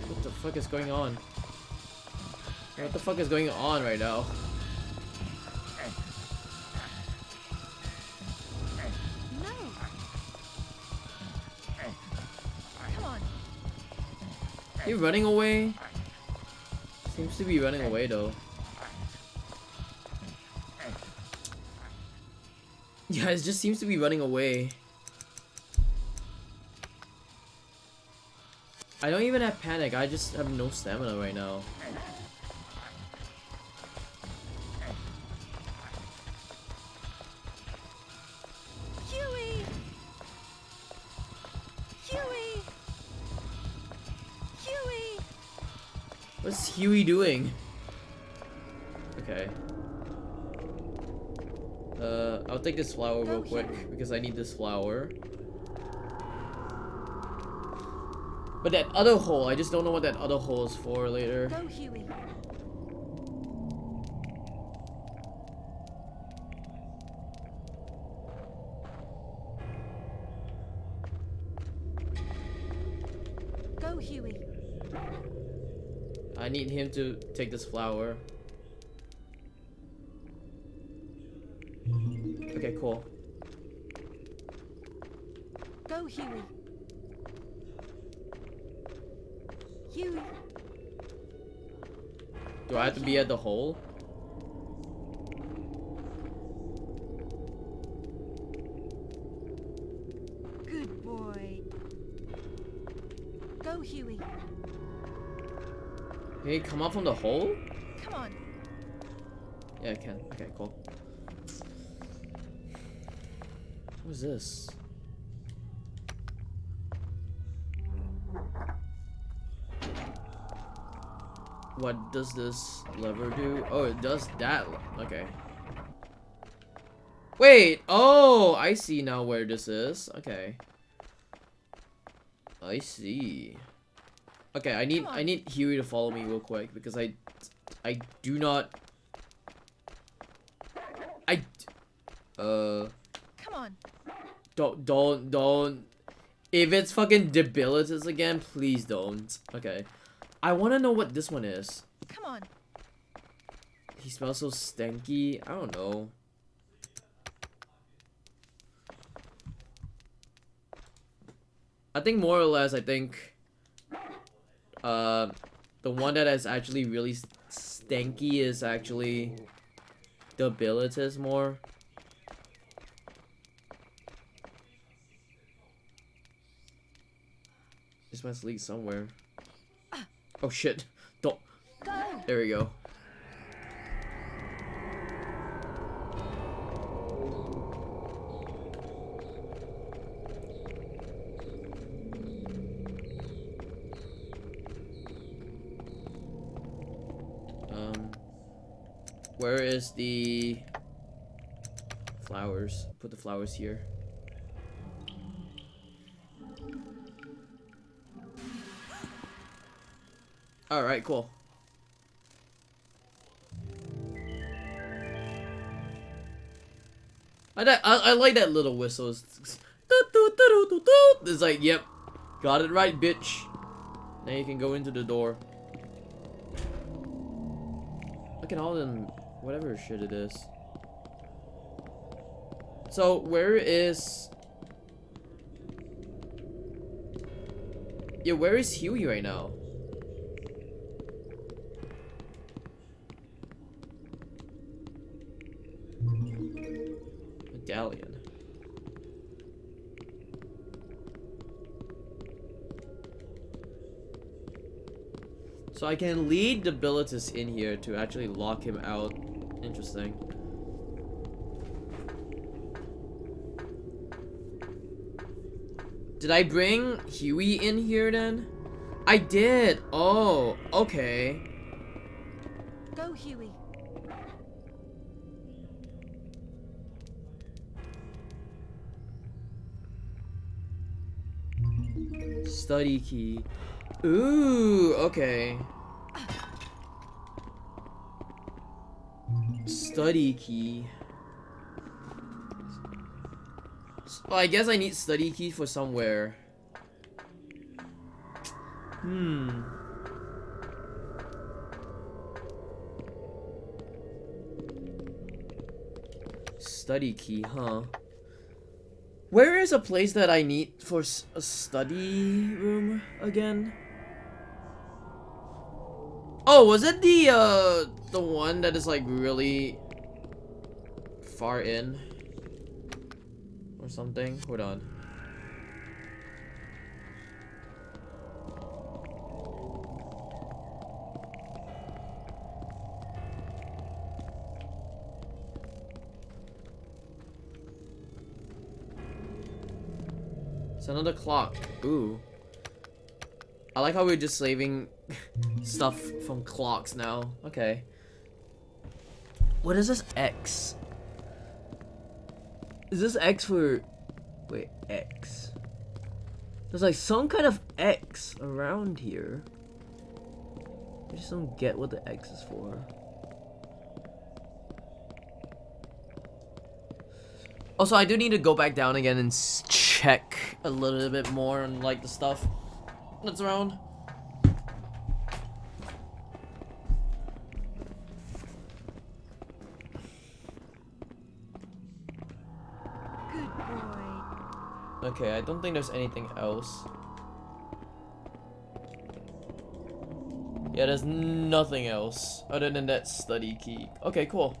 What the fuck is going on? What the fuck is going on right now? No. Come on. He running away? Seems to be running away though. Yeah, it just seems to be running away. I don't even have panic, I just have no stamina right now. Huey! Huey! Huey! What's Huey doing? Okay. I'll take this flower real quick because I need this flower. But that other hole, I just don't know what that other hole is for later. Go, Huey. Go, Huey. I need him to take this flower. Okay, cool. Go, Huey. Huey. Do I have to be at the hole? Good boy. Go, Huey. Hey, come up from the hole? Come on. Yeah, I can. Okay, cool. What is this? What does this lever do? Oh, it does that. Okay. Wait. Oh, I see now where this is. Okay. I see. Okay, I need Huey to follow me real quick because I do not. Come on. Don't. If it's fucking Debilitus again, please don't. Okay. I want to know what this one is. Come on. He smells so stanky. I don't know. I think more or less, the one that is actually really stanky is actually Debilitus more. This must lead somewhere. Oh shit. Don't. Go. There we go. Where is the flowers? Put the flowers here. Alright, cool. I like that little whistle. It's like, yep, got it right, bitch. Now you can go into the door. Look at all them, whatever shit it is. So, where is... Yeah, where is Huey right now? Medallion. So I can lead Debilitus in here to actually lock him out. Interesting. Did I bring Huey in here then? I did. Oh, okay. Go, Huey. Study key. Ooh, okay. Study key. Well, I guess I need study key for somewhere. Study key, huh? Where is a place that I need for a study room again? Oh, was it the one that is like really far in or something? Hold on. It's another clock. Ooh. I like how we're just saving stuff from clocks now. Okay. What is this X? Is this X for... Wait, X. There's like some kind of X around here. I just don't get what the X is for. Also, I do need to go back down again and check a little bit more on like the stuff that's around. Good boy. Okay, I don't think there's anything else. Yeah, there's nothing else other than that study key. Okay, cool.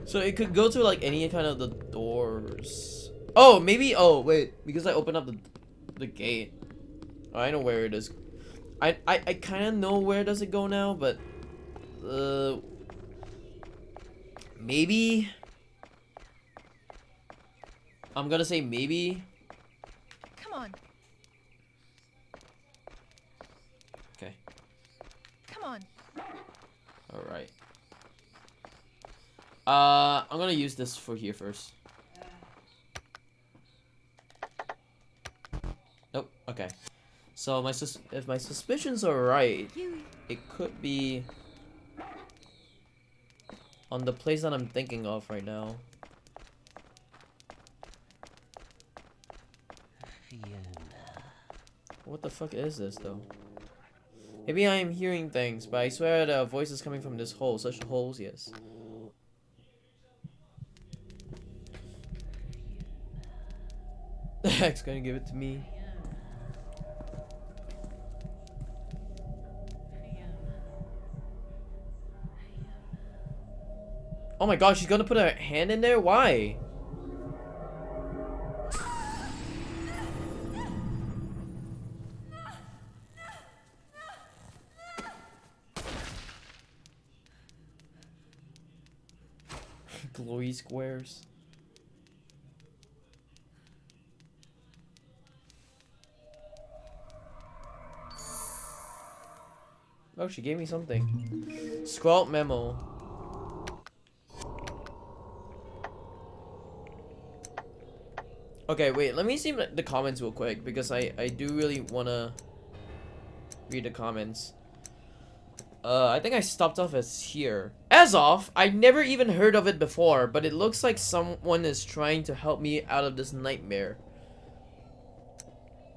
So it could go to like any kind of the doors. Oh, maybe. Oh, wait, because I opened up the gate. Oh, I know where it is. I kind of know where does it go now, but maybe. I'm gonna say maybe. Come on. Okay. Come on. All right. I'm gonna use this for here first. Nope. Okay. So if my suspicions are right, Huey. it could be on the place that I'm thinking of right now. What the fuck is this though? Maybe I am hearing things, but I swear the voice is coming from this hole. Such holes, yes. The heck's gonna give it to me. Oh my gosh, she's gonna put her hand in there? Why? Glowy squares. Oh, she gave me something. Scroll memo. Okay, wait, let me see the comments real quick because I do really wanna read the comments. I think I stopped off as here. As of, I never even heard of it before, but it looks like someone is trying to help me out of this nightmare.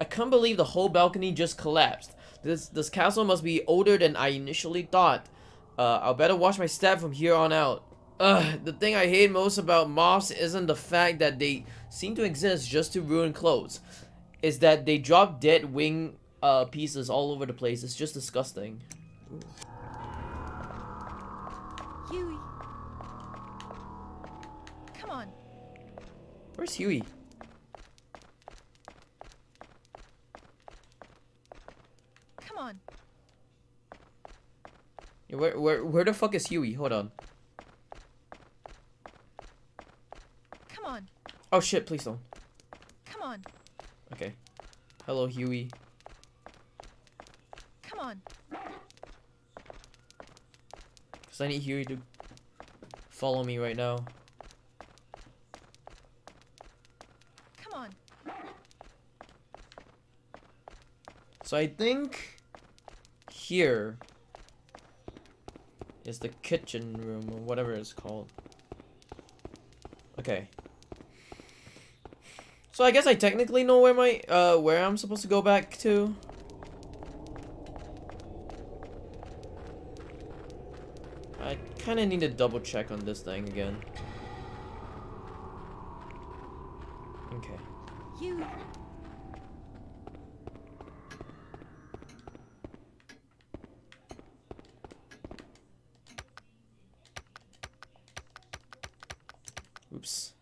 I can't believe the whole balcony just collapsed. This castle must be older than I initially thought. I'll better watch my step from here on out. The thing I hate most about moths isn't the fact that they seem to exist just to ruin clothes. It's that they drop dead wing pieces all over the place. It's just disgusting. Ooh. Huey. Come on. Where's Huey? Come on. Yeah, where the fuck is Huey? Hold on. Come on. Oh shit, please don't. Come on. Okay. Hello, Huey. Come on. Cause I need Huey to follow me right now. So I think here is the kitchen room or whatever it's called. Okay. So I guess I technically know where my where I'm supposed to go back to. I kind of need to double check on this thing again. Okay. You. Oops.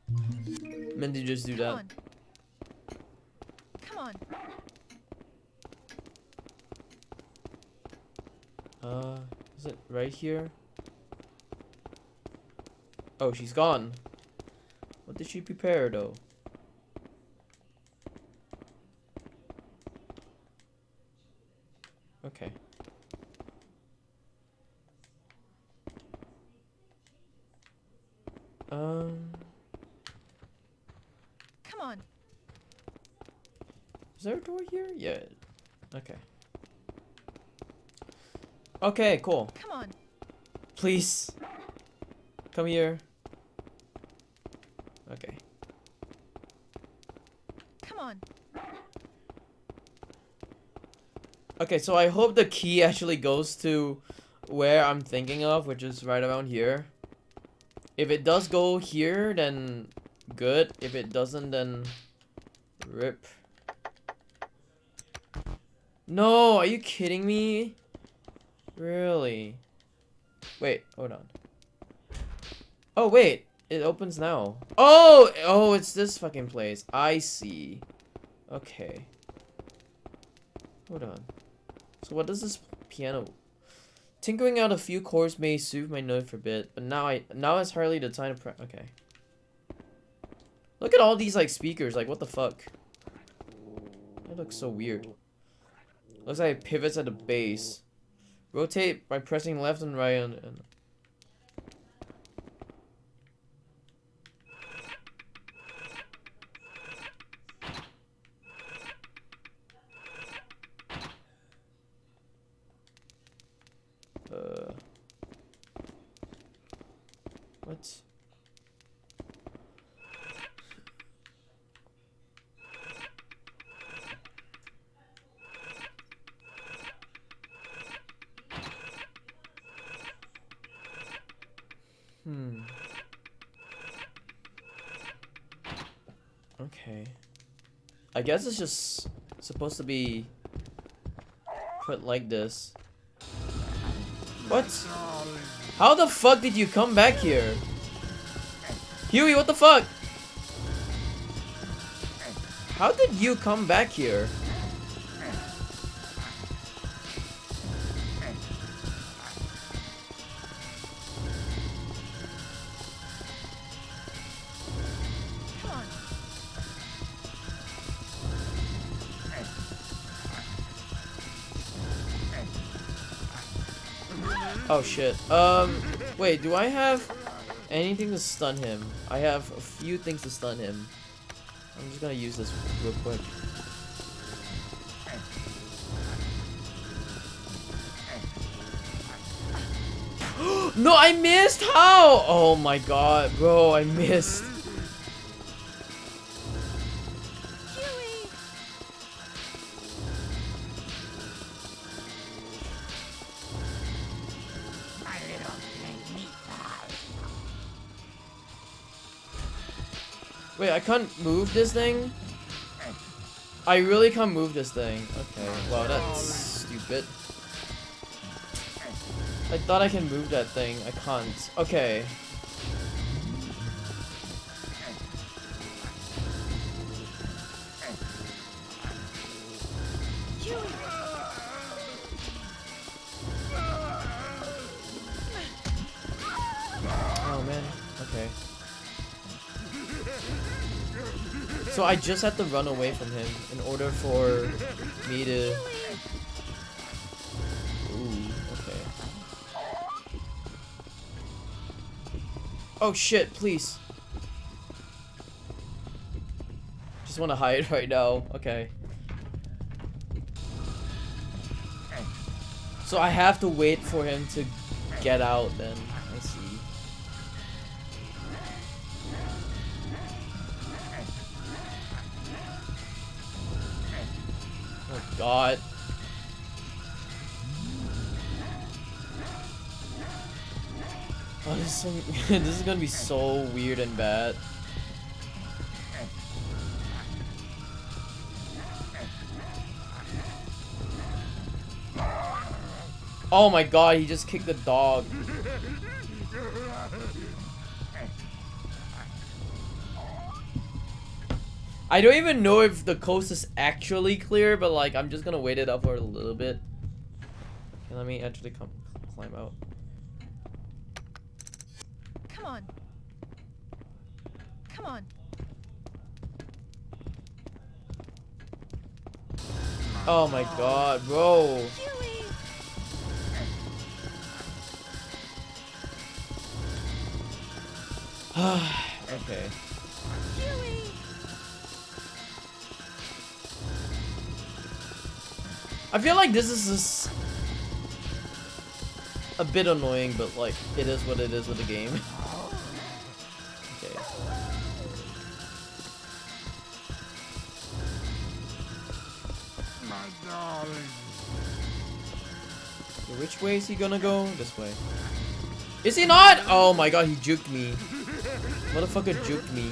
Meant to just do Come that. on. Come on. Is it right here? Oh, she's gone. What did she prepare though? Okay. Come on. Is there a door here? Yeah. Okay. Okay, cool. Come on. Please. Come here. Okay. Come on. Okay, so I hope the key actually goes to where I'm thinking of, which is right around here. If it does go here, then good. If it doesn't, then rip. No, are you kidding me? Really? Wait, hold on. Oh, wait. It opens now. Oh, it's this fucking place. I see. Okay. Hold on. So what does this piano... Tinkering out a few chords may soothe my nerve for a bit, but now it's hardly the time to okay. Look at all these like speakers, like what the fuck? That looks so weird. Looks like it pivots at the base. Rotate by pressing left and right and what? Okay. I guess it's just supposed to be put like this. What? How the fuck did you come back here? Huey, what the fuck? How did you come back here? Come on. Oh shit. Wait, do I have anything to stun him? I have a few things to stun him. I'm just gonna use this real quick. No, I missed! How? Oh my god, bro, I missed. Huey! My little meatball. Wait, I can't move this thing? I really can't move this thing. Okay, wow, that's stupid. I thought I can move that thing. I can't. Okay. Huey! Oh man. Okay. So I just have to run away from him in order for me to... Ooh, okay. Oh shit, please. Just want to hide right now. Okay. So I have to wait for him to get out then. I see. Oh god. Oh, this is, this is gonna be so weird and bad. Oh my god, he just kicked the dog. I don't even know if the coast is actually clear, but like I'm just gonna wait it up for a little bit. Okay, let me actually climb out. Come on. Come on. Oh my god, bro. Huey! Okay. Huey! I feel like this is just a bit annoying, but like it is what it is with the game. Okay. My darling. So which way is he gonna go? This way. Is he not? Oh my god, he juked me. Motherfucker juked me.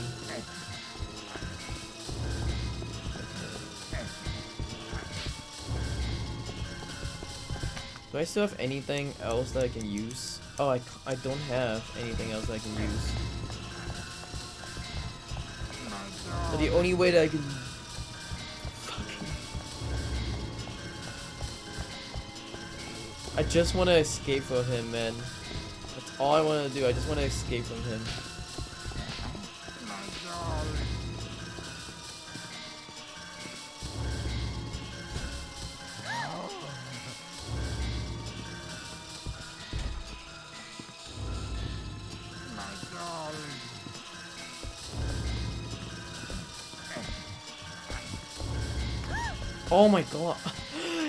Do I still have anything else that I can use? Oh, I don't have anything else that I can use. But the only way that I can... Fucking... I just want to escape from him, man. That's all I want to do. I just want to escape from him. My darling. My darling. Oh my god.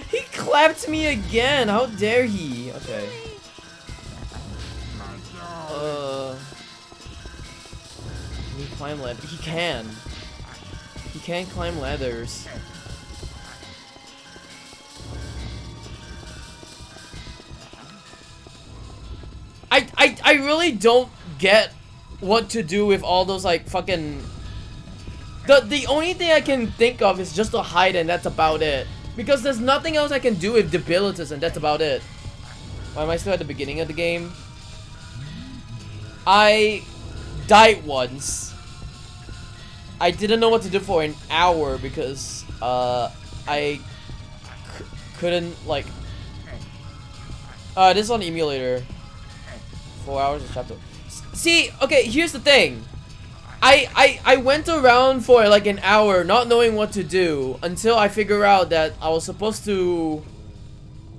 He clapped me again. How dare he? Okay. My darling. Can he climb ladders? He can. He can climb ladders. I really don't get what to do with all those like fucking... The only thing I can think of is just to hide, and that's about it. Because there's nothing else I can do with debilities, and that's about it. Why am I still at the beginning of the game? I died once. I didn't know what to do for an hour because I couldn't like this is on the emulator. 4 hours of chapter. See, okay, here's the thing. I went around for like an hour not knowing what to do until I figure out that I was supposed to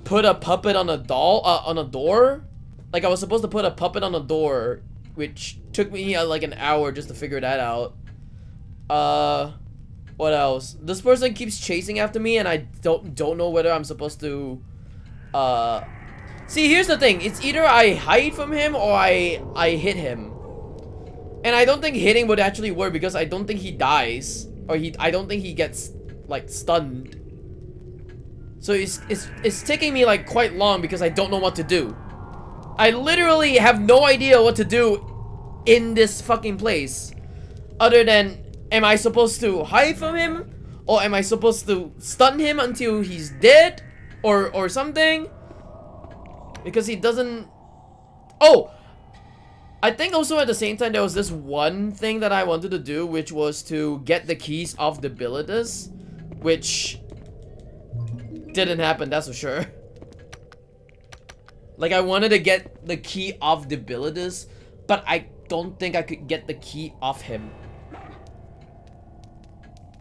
put a puppet on a on a door. Like I was supposed to put a puppet on a door, which took me like an hour just to figure that out. What else? This person keeps chasing after me and I don't know whether I'm supposed to see, here's the thing. It's either I hide from him or I hit him. And I don't think hitting would actually work because I don't think he dies, or I don't think he gets like stunned. So it's taking me like quite long because I don't know what to do. I literally have no idea what to do in this fucking place, other than am I supposed to hide from him, or am I supposed to stun him until he's dead, or something? Because he doesn't... Oh! I think also at the same time there was this one thing that I wanted to do, which was to get the keys of debilitus, which didn't happen, that's for sure. Like I wanted to get the key of debilitus, but I don't think I could get the key off him.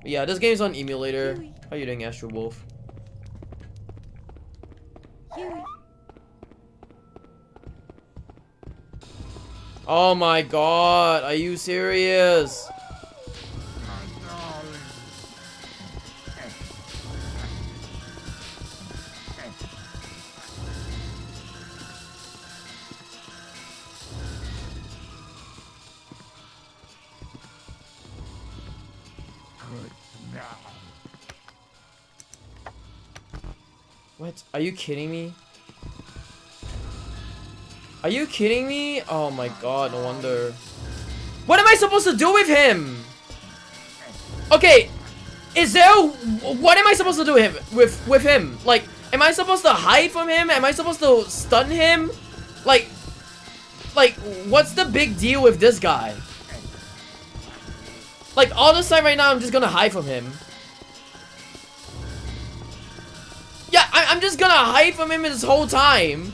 But yeah, this game's on emulator. How you doing, Astro Wolf? Huey! Oh my god, are you serious? My darling. What? Are you kidding me? Are you kidding me? Oh my god, no wonder. What am I supposed to do with him? Okay, is there... What am I supposed to do with him? Like, am I supposed to hide from him? Am I supposed to stun him? Like, what's the big deal with this guy? Like, all this time right now, I'm just gonna hide from him. Yeah, I'm just gonna hide from him this whole time.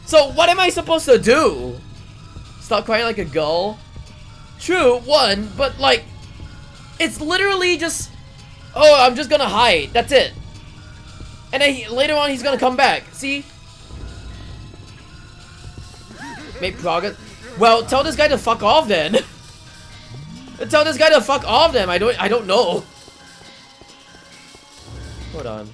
So, what am I supposed to do? Stop crying like a girl? True, one, but like, it's literally just, oh, I'm just gonna hide. That's it. And then later on, he's gonna come back. See? Make progress. Well, tell this guy to fuck off then. Tell this guy to fuck off then. I don't know. Hold on.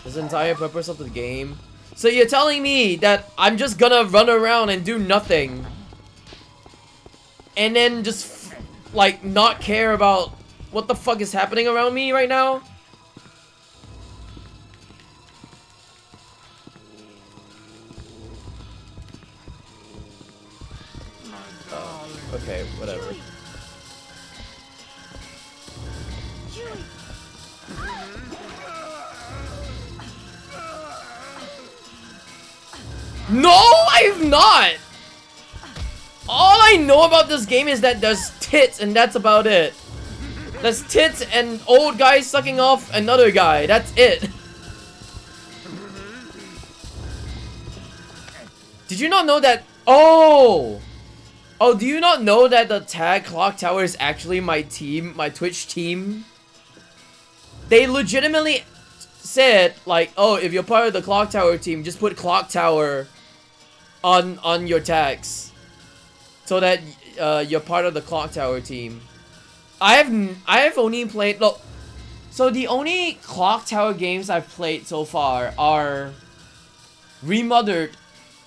This entire purpose of the game. So you're telling me that I'm just gonna run around and do nothing, and then just like not care about what the fuck is happening around me right now? Okay, whatever. No, I've not! All I know about this game is that there's tits and that's about it. There's tits and old guys sucking off another guy. That's it. Did you not know that? Oh! Oh, do you not know that the tag Clock Tower is actually my team, my Twitch team? They legitimately said, like, oh, if you're part of the Clock Tower team, just put Clock Tower on your tags, so that you're part of the Clock Tower team. I have only played, look, so the only Clock Tower games I've played so far are Remothered,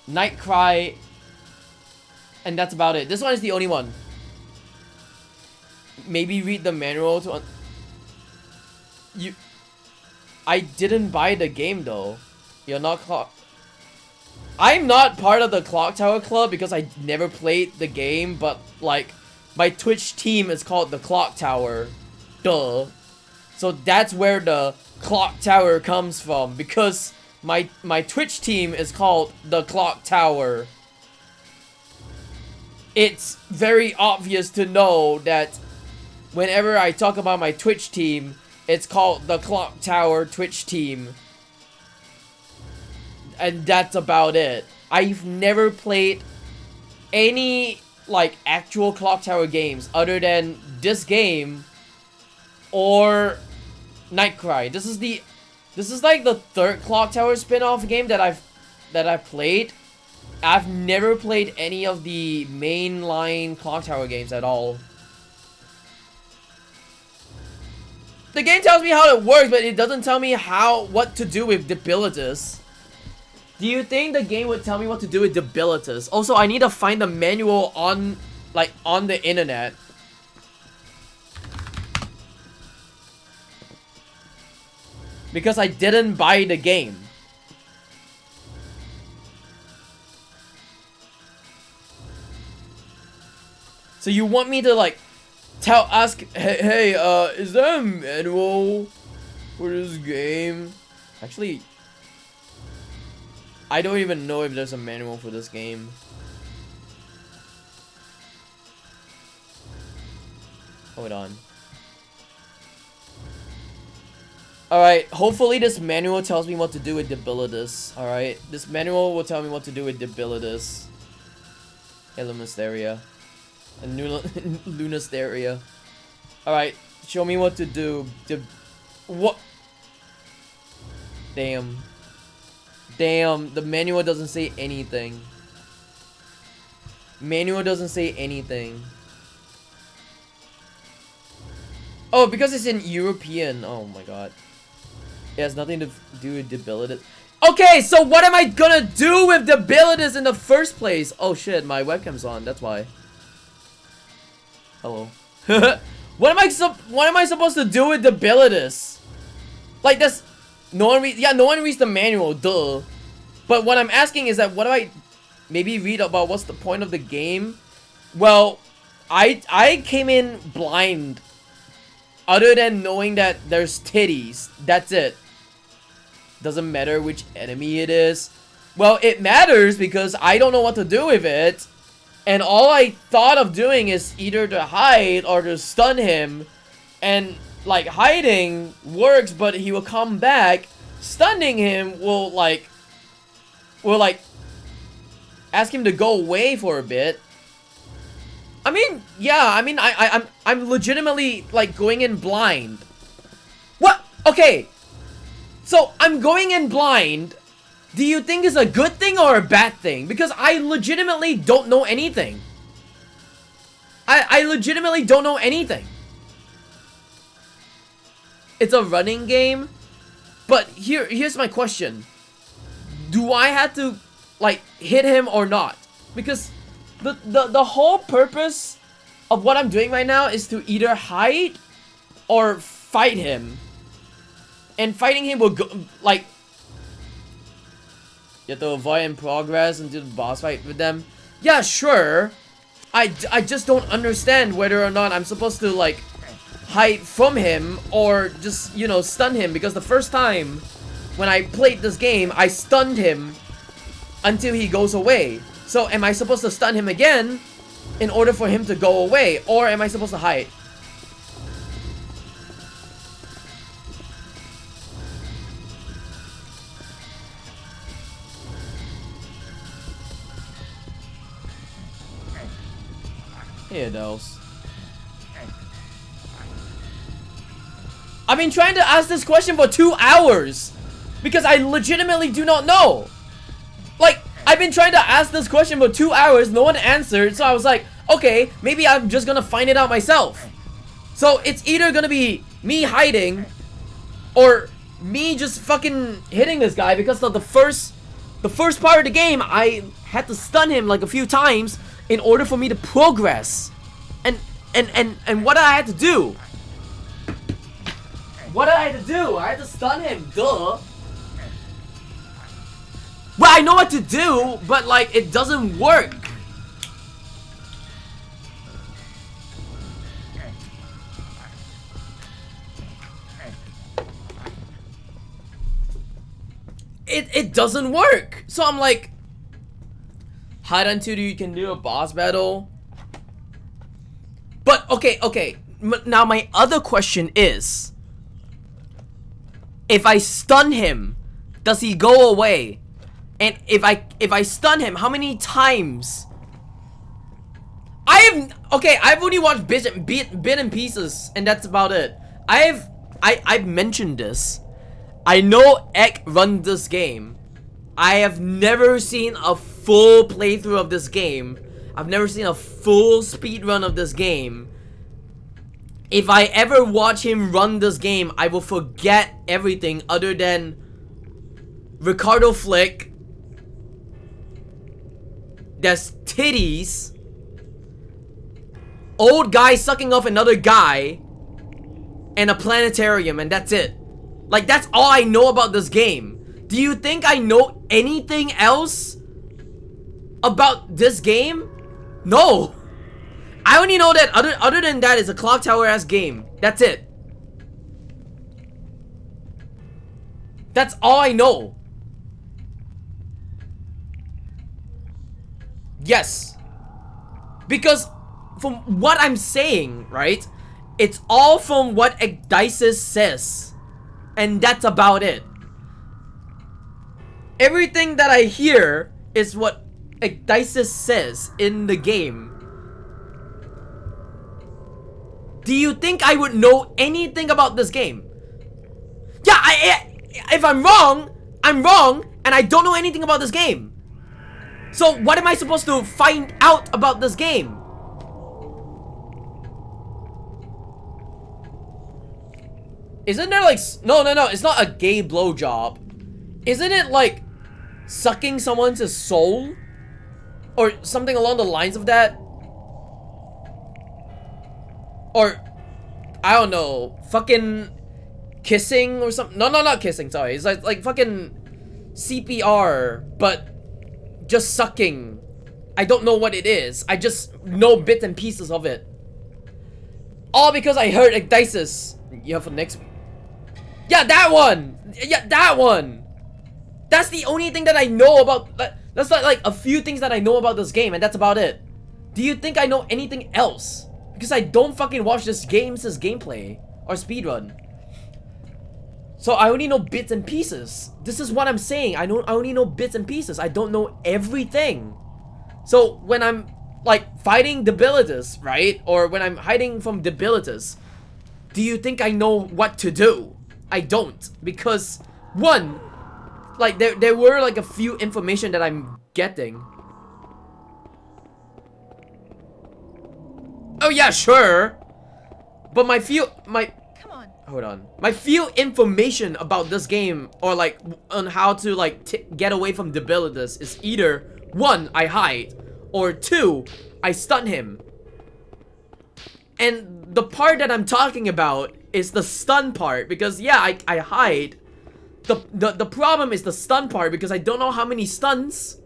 Nightcry, and that's about it. This one is the only one. Maybe read the manual to I didn't buy the game though. You're not Clock. I'm not part of the Clock Tower Club because I never played the game, but like my Twitch team is called the Clock Tower. Duh. So that's where the Clock Tower comes from, because my Twitch team is called the Clock Tower. It's very obvious to know that whenever I talk about my Twitch team, it's called the Clock Tower Twitch team. And that's about it. I've never played any like actual Clock Tower games other than this game or Nightcry. This is like the third Clock Tower spin-off game that I've played. I've never played any of the mainline Clock Tower games at all. The game tells me how it works, but it doesn't tell me what to do with Debilitus. Do you think the game would tell me what to do with Debilitus? Also, I need to find the manual on the internet. Because I didn't buy the game. So you want me to like ask, hey, is there a manual for this game? Actually, I don't even know if there's a manual for this game. Hold on. Alright, hopefully this manual tells me what to do with Debilitus. Alright, this manual will tell me what to do with Debilitus. Illumisteria. And Lunasteria. Alright, show me what to do. What? Damn. Damn, the manual doesn't say anything. Manual doesn't say anything. Oh, because it's in European. Oh my god. It has nothing to do with Debilitus. Okay, so what am I gonna do with Debilitus in the first place? Oh shit, my webcam's on, that's why. Hello. What am I supposed to do with the abilities? Like this, no one reads the manual, duh. But what I'm asking is that what do I maybe read about what's the point of the game? Well, I came in blind. Other than knowing that there's titties, that's it. Doesn't matter which enemy it is. Well, it matters because I don't know what to do with it. And all I thought of doing is either to hide or to stun him. And like hiding works, but he will come back. Stunning him will like ask him to go away for a bit. I mean, yeah, I mean I'm legitimately like going in blind. What? Okay. So I'm going in blind. Do you think it's a good thing or a bad thing? Because I legitimately don't know anything. I legitimately don't know anything. It's a running game. But here's my question. Do I have to like hit him or not? Because the whole purpose of what I'm doing right now is to either hide or fight him. And fighting him will go like you have to avoid and progress and do the boss fight with them. Yeah, sure. I just don't understand whether or not I'm supposed to like hide from him or just, you know, stun him. Because the first time when I played this game, I stunned him until he goes away. So am I supposed to stun him again in order for him to go away? Or am I supposed to hide? Here, those. I've been trying to ask this question for 2 hours because I legitimately do not know. Like, I've been trying to ask this question for 2 hours, no one answered, so I was like, okay, maybe I'm just gonna find it out myself. So it's either gonna be me hiding or me just fucking hitting this guy because of the first part of the game, I had to stun him like a few times in order for me to progress. And what did I have to do? What did I have to do? I had to stun him, duh. Well, I know what to do, but like, it doesn't work. It doesn't work. So I'm like, hide until you can do a boss battle. But okay. Now my other question is, if I stun him, does he go away? And if I stun him, how many times? I've only watched bit and pieces, and that's about it. I've mentioned this. I know Ek runs this game. I have never seen a full playthrough of this game. I've never seen a full speedrun of this game. If I ever watch him run this game, I will forget everything other than Ricardo Flick. There's titties. Old guy sucking off another guy. And a planetarium, and that's it. Like, that's all I know about this game. Do you think I know anything else about this game? No. I only know that other than that, it's a clock tower-ass game. That's it. That's all I know. Yes. Because from what I'm saying, right? It's all from what Ecdysis says. And that's about it. Everything that I hear is what Ecdysis says in the game. Do you think I would know anything about this game? Yeah, if I'm wrong, I'm wrong, and I don't know anything about this game. So what am I supposed to find out about this game? Isn't there like... No, it's not a gay blowjob. Isn't it like sucking someone's soul? Or something along the lines of that? Or I don't know, fucking kissing or something. No, not kissing, sorry. It's like fucking CPR, but just sucking. I don't know what it is. I just know bits and pieces of it. All because I heard Ecdysis. You have for next. Yeah, that one. Yeah, that one. That's the only thing that I know about. That's like a few things that I know about this game, and that's about it. Do you think I know anything else? Because I don't fucking watch this game's gameplay or speedrun. So I only know bits and pieces. This is what I'm saying. I only know bits and pieces. I don't know everything. So when I'm like fighting Debilitus, right? Or when I'm hiding from Debilitus, do you think I know what to do? I don't. Because one, like there were like a few information that I'm getting. Oh yeah, sure. But Come on. hold on. My few information about this game, or like on how to like get away from Debilitus, is either one, I hide, or two, I stun him. And the part that I'm talking about is the stun part, because yeah, I hide. The problem is the stun part, because I don't know how many stuns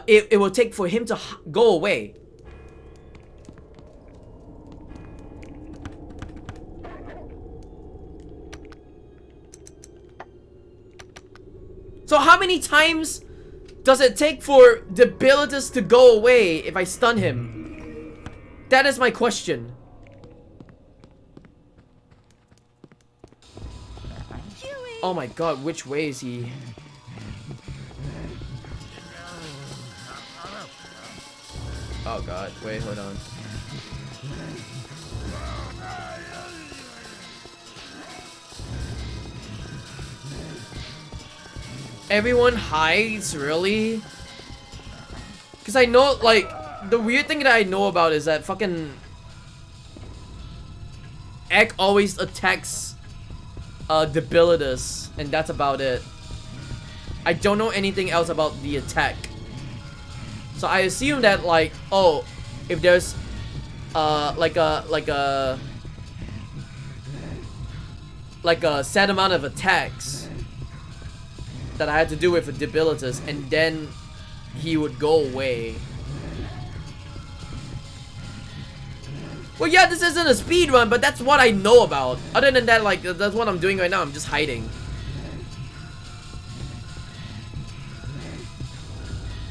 it will take for him to go away. So how many times does it take for Debilitus to go away if I stun him? That is my question. Huey! Oh my god, which way is he? Oh god, wait, hold on. Everyone hides, really? Because I know, like, the weird thing that I know about is that fucking Ek always attacks Debilitus, and that's about it. I don't know anything else about the attack. So I assume that, like, oh, if there's like a set amount of attacks that I had to do with a Debilitus, and then he would go away. Well, yeah, this isn't a speed run, but that's what I know about. Other than that, like, that's what I'm doing right now. I'm just hiding.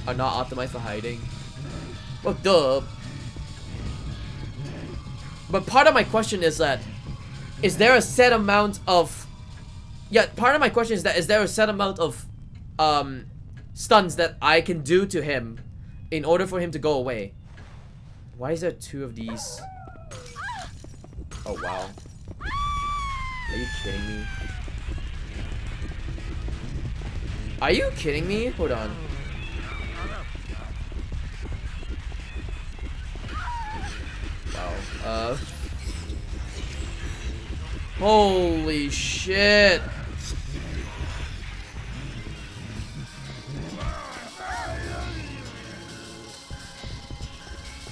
Are not optimized for hiding. Well, duh. But part of my question is that, is there a set amount of... Yeah, part of my question is that, is there a set amount of stuns that I can do to him in order for him to go away? Why is there two of these? Oh, wow. Are you kidding me? Are you kidding me? Hold on. Wow. Holy shit.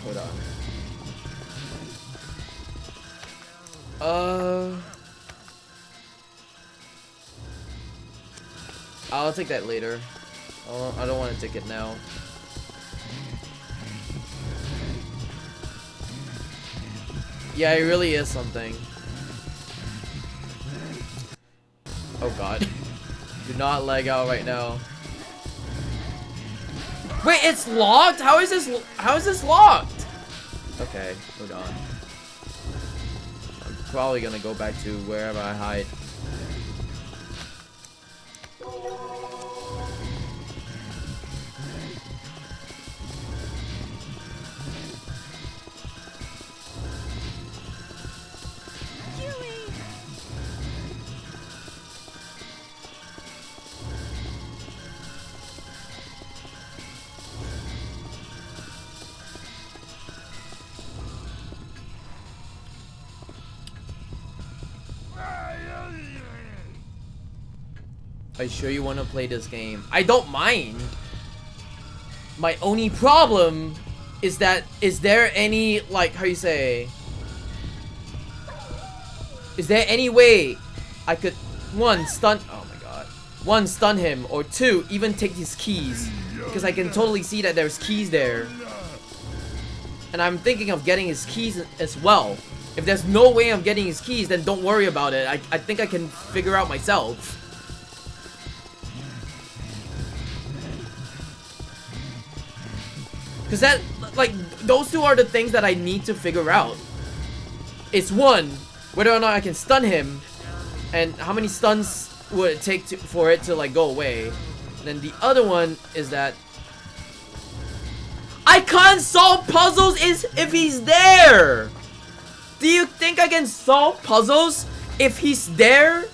Hold on. I'll take that later. I don't want to take it now. Yeah, it really is something. Oh god. Do not lag out right now. Wait, it's locked? How is this locked? Okay, hold on. I'm probably gonna go back to wherever I hide. Are you sure you want to play this game? I don't mind. My only problem is that, is there any, like, how you say, Is there any way I could, one, stun, oh my god. One, stun him, or two, even take his keys. Because I can totally see that there's keys there. And I'm thinking of getting his keys as well. If there's no way of getting his keys, then don't worry about it. I think I can figure out myself. Because that, like, those two are the things that I need to figure out. It's one, whether or not I can stun him, and how many stuns would it take for it to, like, go away. And then the other one is that I can't solve puzzles if he's there. Do you think I can solve puzzles if he's there?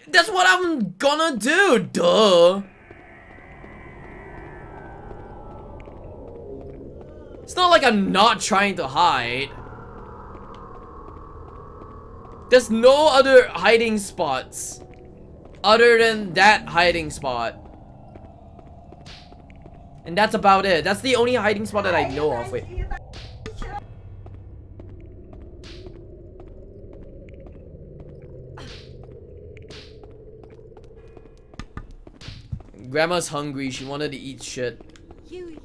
That's what I'm gonna do, duh. It's not like I'm not trying to hide. There's no other hiding spots other than that hiding spot. And that's about it. That's the only hiding spot that I know of. Wait. Grandma's hungry. She wanted to eat shit. Huey.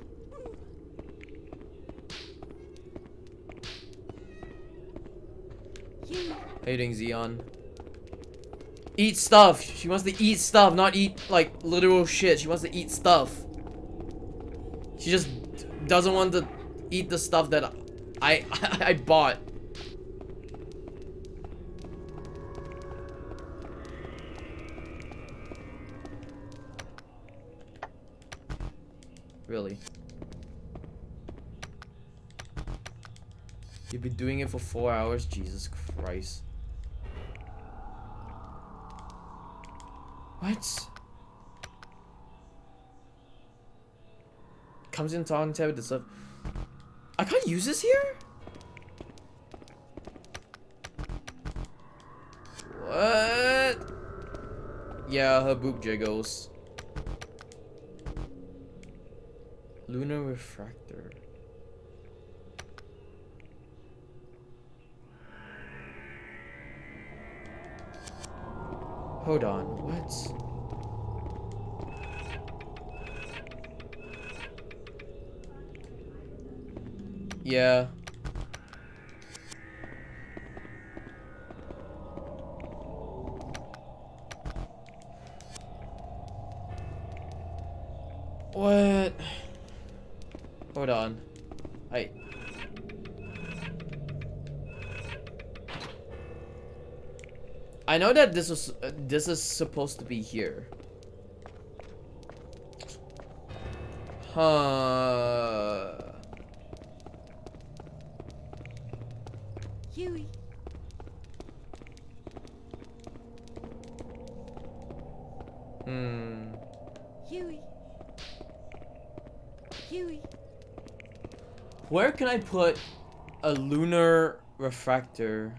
Huey. How you doing, Xeon? Eat stuff. She wants to eat stuff, not eat, like, literal shit. She wants to eat stuff. She just doesn't want to eat the stuff that I bought. Really? You've been doing it for 4 hours? Jesus Christ. What? Comes in talking tab with the stuff. I can't use this here? What? Yeah, her boob jiggles. Lunar refractor. Hold on, what? Yeah. What? Hold on. I know that this is supposed to be here. Huh. Huey. Huey. Huey. Where can I put a lunar refractor?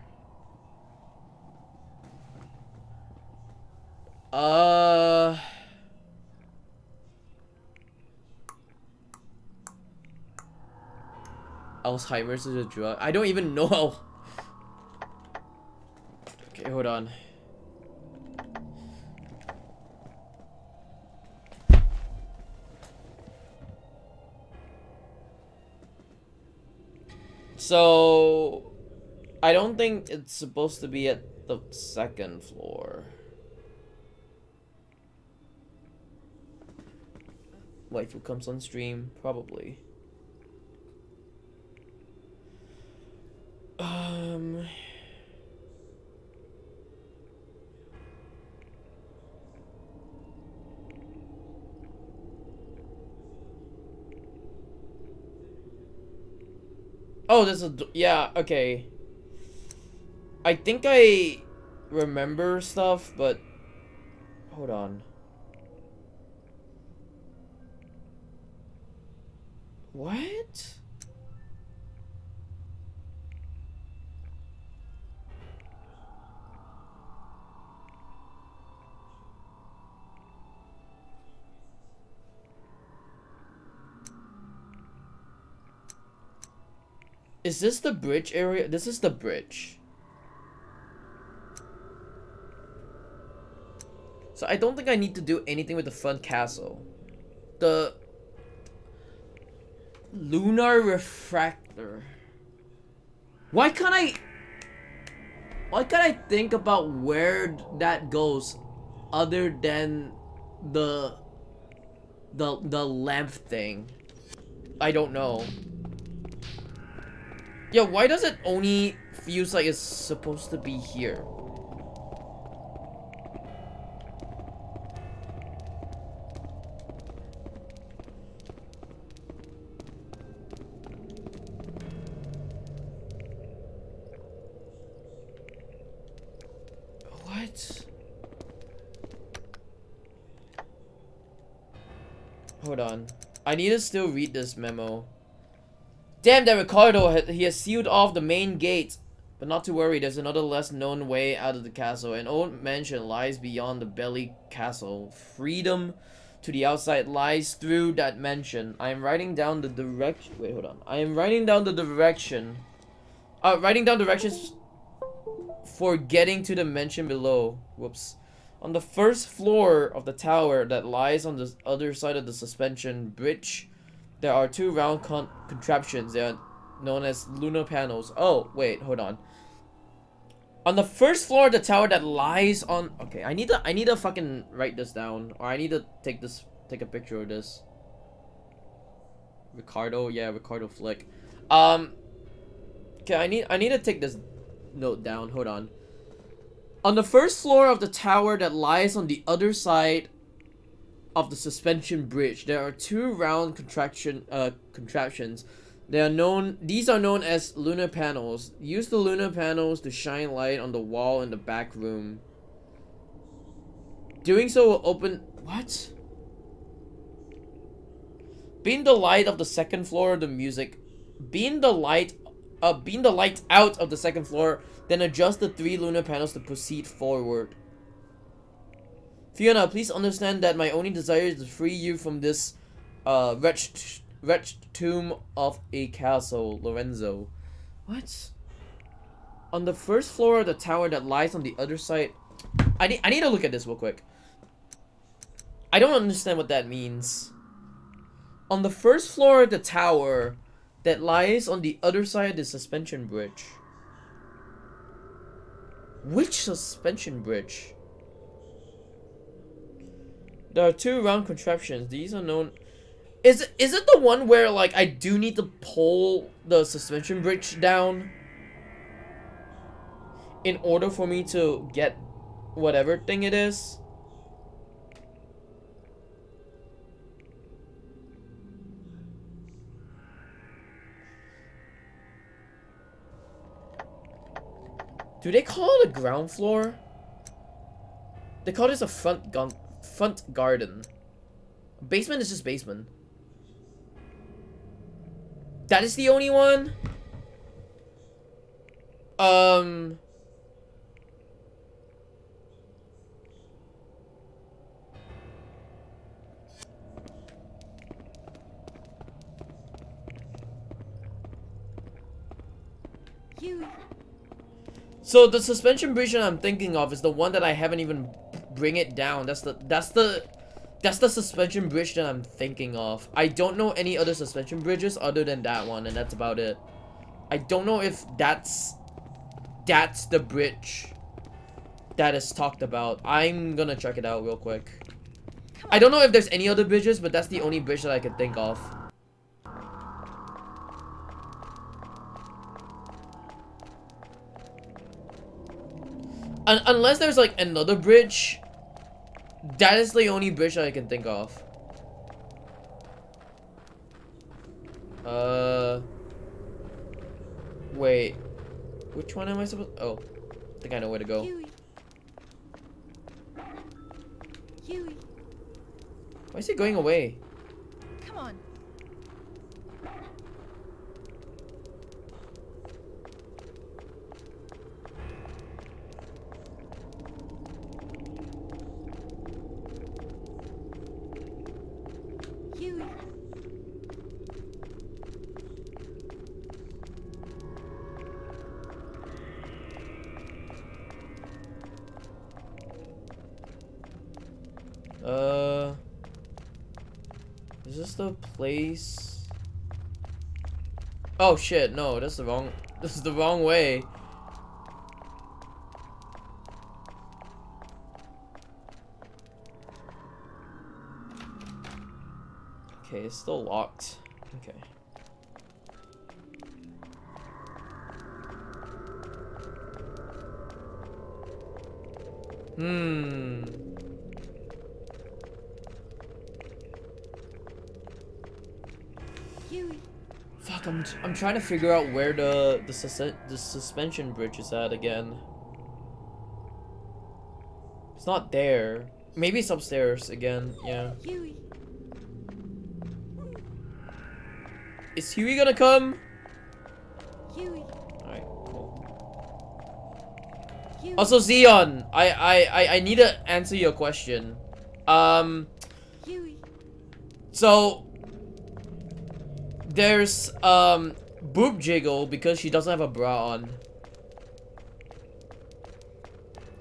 Alzheimer's is a drug. I don't even know. Okay, hold on. So, I don't think it's supposed to be at the second floor. Waifu comes on stream, probably. Oh, there's a... Yeah, okay. I think I remember stuff, but... Hold on. What? Is this the bridge area? This is the bridge. So I don't think I need to do anything with the front castle. The lunar refractor. Why can't I think about where that goes other than the lamp thing? I don't know. Yeah, why does it only feels like it's supposed to be here? What? Hold on. I need to still read this memo. Damn, that Ricardo, he has sealed off the main gate. But not to worry, there's another less known way out of the castle. An old mansion lies beyond the belly castle. Freedom to the outside lies through that mansion. I am writing down the direction. Wait, hold on. I am writing down the direction. Writing down directions for getting to the mansion below. Whoops. On the first floor of the tower that lies on the other side of the suspension bridge, there are two round contraptions. They are known as lunar panels. Oh, wait, hold on. On the first floor of the tower that lies on... Okay, I need to fucking write this down. Or I need to take a picture of this. Ricardo, yeah, Ricardo Flick. Okay, I need to take this note down. Hold on. On the first floor of the tower that lies on the other side of the suspension bridge, there are two round contraptions. These are known as lunar panels. Use the lunar panels to shine light on the wall in the back room. Doing so will open... What? Beam the light of the second floor of the music. Beam the light out of the second floor, then adjust the three lunar panels to proceed forward. Fiona, please understand that my only desire is to free you from this wretched tomb of a castle. Lorenzo. What? On the first floor of the tower that lies on the other side... I need to look at this real quick. I don't understand what that means. On the first floor of the tower that lies on the other side of the suspension bridge. Which suspension bridge? There are two round contraptions. These are known... Is it the one where, like, I do need to pull the suspension bridge down in order for me to get whatever thing it is? Do they call it a ground floor? They call this a front garden. Basement is just basement. That is the only one? Huey. So the suspension bridge that I'm thinking of is the one that I haven't even bring it down. That's the suspension bridge that I'm thinking of. I don't know any other suspension bridges other than that one, and that's about it. I don't know if that's the bridge that is talked about. I'm gonna check it out real quick. I don't know if there's any other bridges, but that's the only bridge that I can think of. Unless there's like another bridge, that is the only bridge that I can think of. Wait. Which one am I supposed... Oh, I think I know where to go. Huey. Huey. Why is he going away? Come on. Huey. the place? Oh shit, no, this is the wrong way. Okay, it's still locked. Okay. Huey. Fuck, I'm trying to figure out where the suspension bridge is at again. It's not there. Maybe it's upstairs again. Yeah. Huey. Is Huey gonna come? Huey. Alright, cool. Huey. Also, Xeon, I need to answer your question. Huey. So there's boob jiggle because she doesn't have a bra on.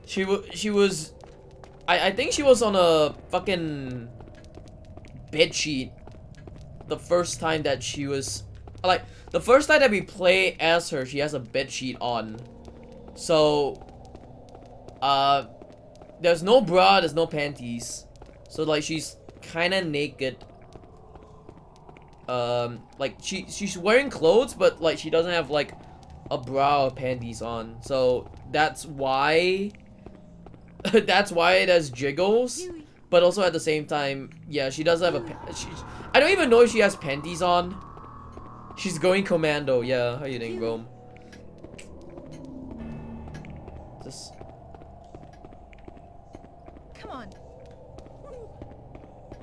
She was I think she was on a fucking bed sheet the first time that she was like the first time that we play as her. She has a bed sheet on, so there's no bra, there's no panties, so like she's kind of naked. Like she's wearing clothes, but like she doesn't have like a bra or panties on, so that's why that's why it has jiggles. But also at the same time, yeah, she does have a I don't even know if she has panties on. She's going commando. Yeah, how you doing, Rome? Just Come on.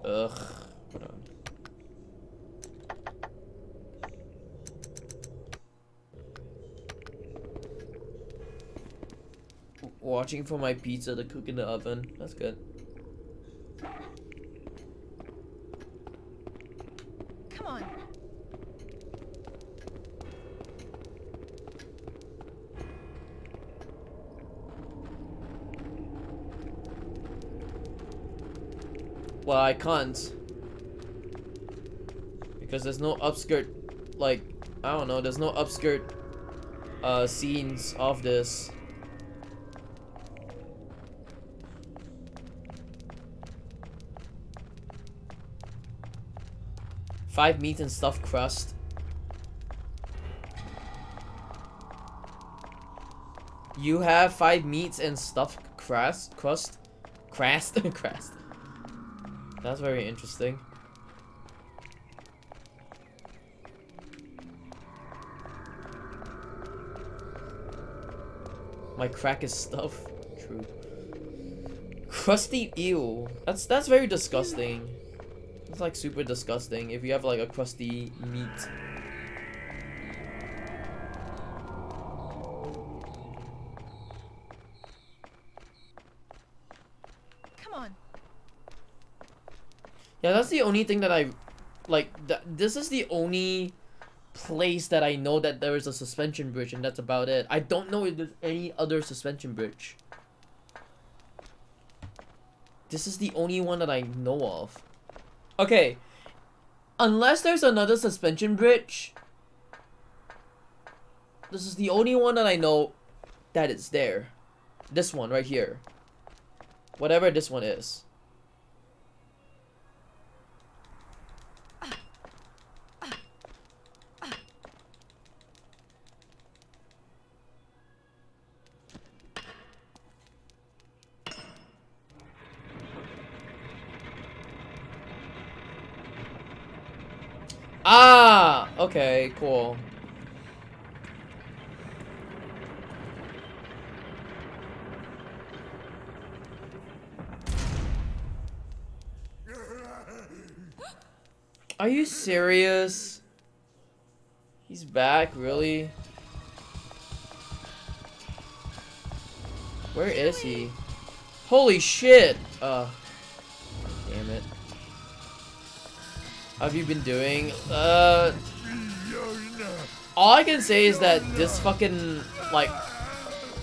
ugh. Hold on. Watching for my pizza to cook in the oven. That's good. Come on. Well, I can't. Because there's no upskirt, like, I don't know, there's no upskirt scenes of this. Five meat and stuffed crust. You have 5 meats and stuffed crust? Crust? That's very interesting. My crack is stuffed. True. Crusty eel. That's very disgusting. It's like super disgusting if you have like a crusty meat. Come on. Yeah, that's the only thing that I like. This is the only place that I know that there is a suspension bridge, and that's about it. I don't know if there's any other suspension bridge. This is the only one that I know of. Okay, unless there's another suspension bridge, this is the only one that I know that it's there. This one right here. Whatever this one is. Ah, okay, cool. Are you serious? He's back, really? Where is he? Holy shit! Damn it. How have you been doing? All I can say is that this fucking, like,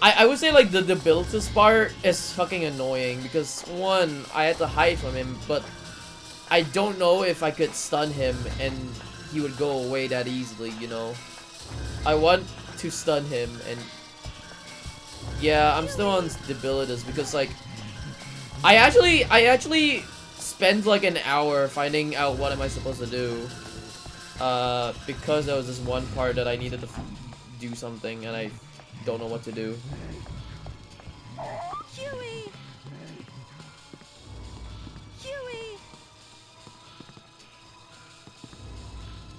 I would say, like, the debilitus part is fucking annoying because, one, I had to hide from him, but I don't know if I could stun him and he would go away that easily, you know. I want to stun him, and yeah, I'm still on debilitus because like I actually spent like an hour finding out what am I supposed to do. Because there was this one part that I needed to do something and I don't know what to do. Huey! Huey!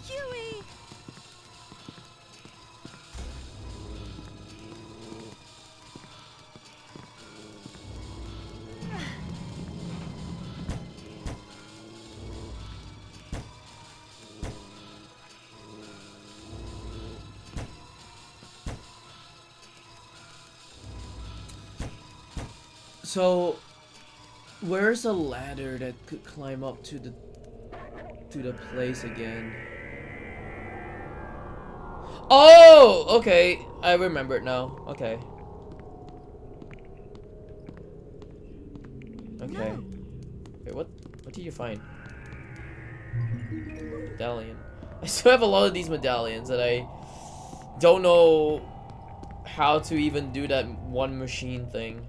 Huey! So, where's a ladder that could climb up to the place again? Oh, okay. I remember it now. Okay. Okay. No. Wait, what did you find? Medallion. I still have a lot of these medallions that I don't know how to even do that one machine thing.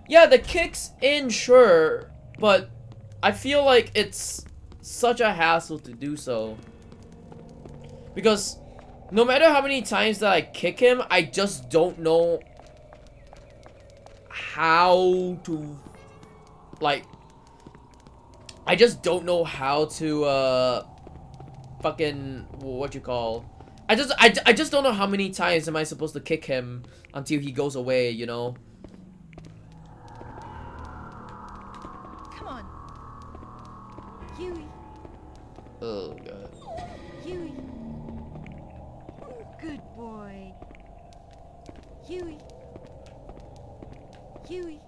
Yeah, the kick's in, sure, but I feel like it's such a hassle to do so. Because no matter how many times that I kick him, I just don't know how to, like, I just don't know how to, fucking, what you call, I just don't know how many times am I supposed to kick him until he goes away, you know? Come on. Huey. Oh, God. Huey. Good boy. Huey. Huey.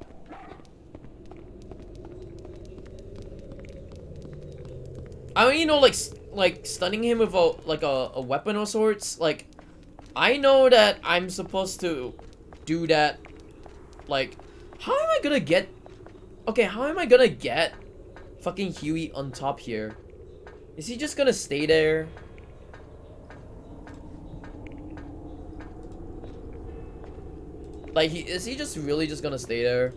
I mean, you know, like stunning him with a weapon of sorts. Like, I know that I'm supposed to do that. Like, how am I gonna get? Okay, how am I gonna get fucking Huey on top here? Is he just gonna stay there? Like, is he just really just gonna stay there?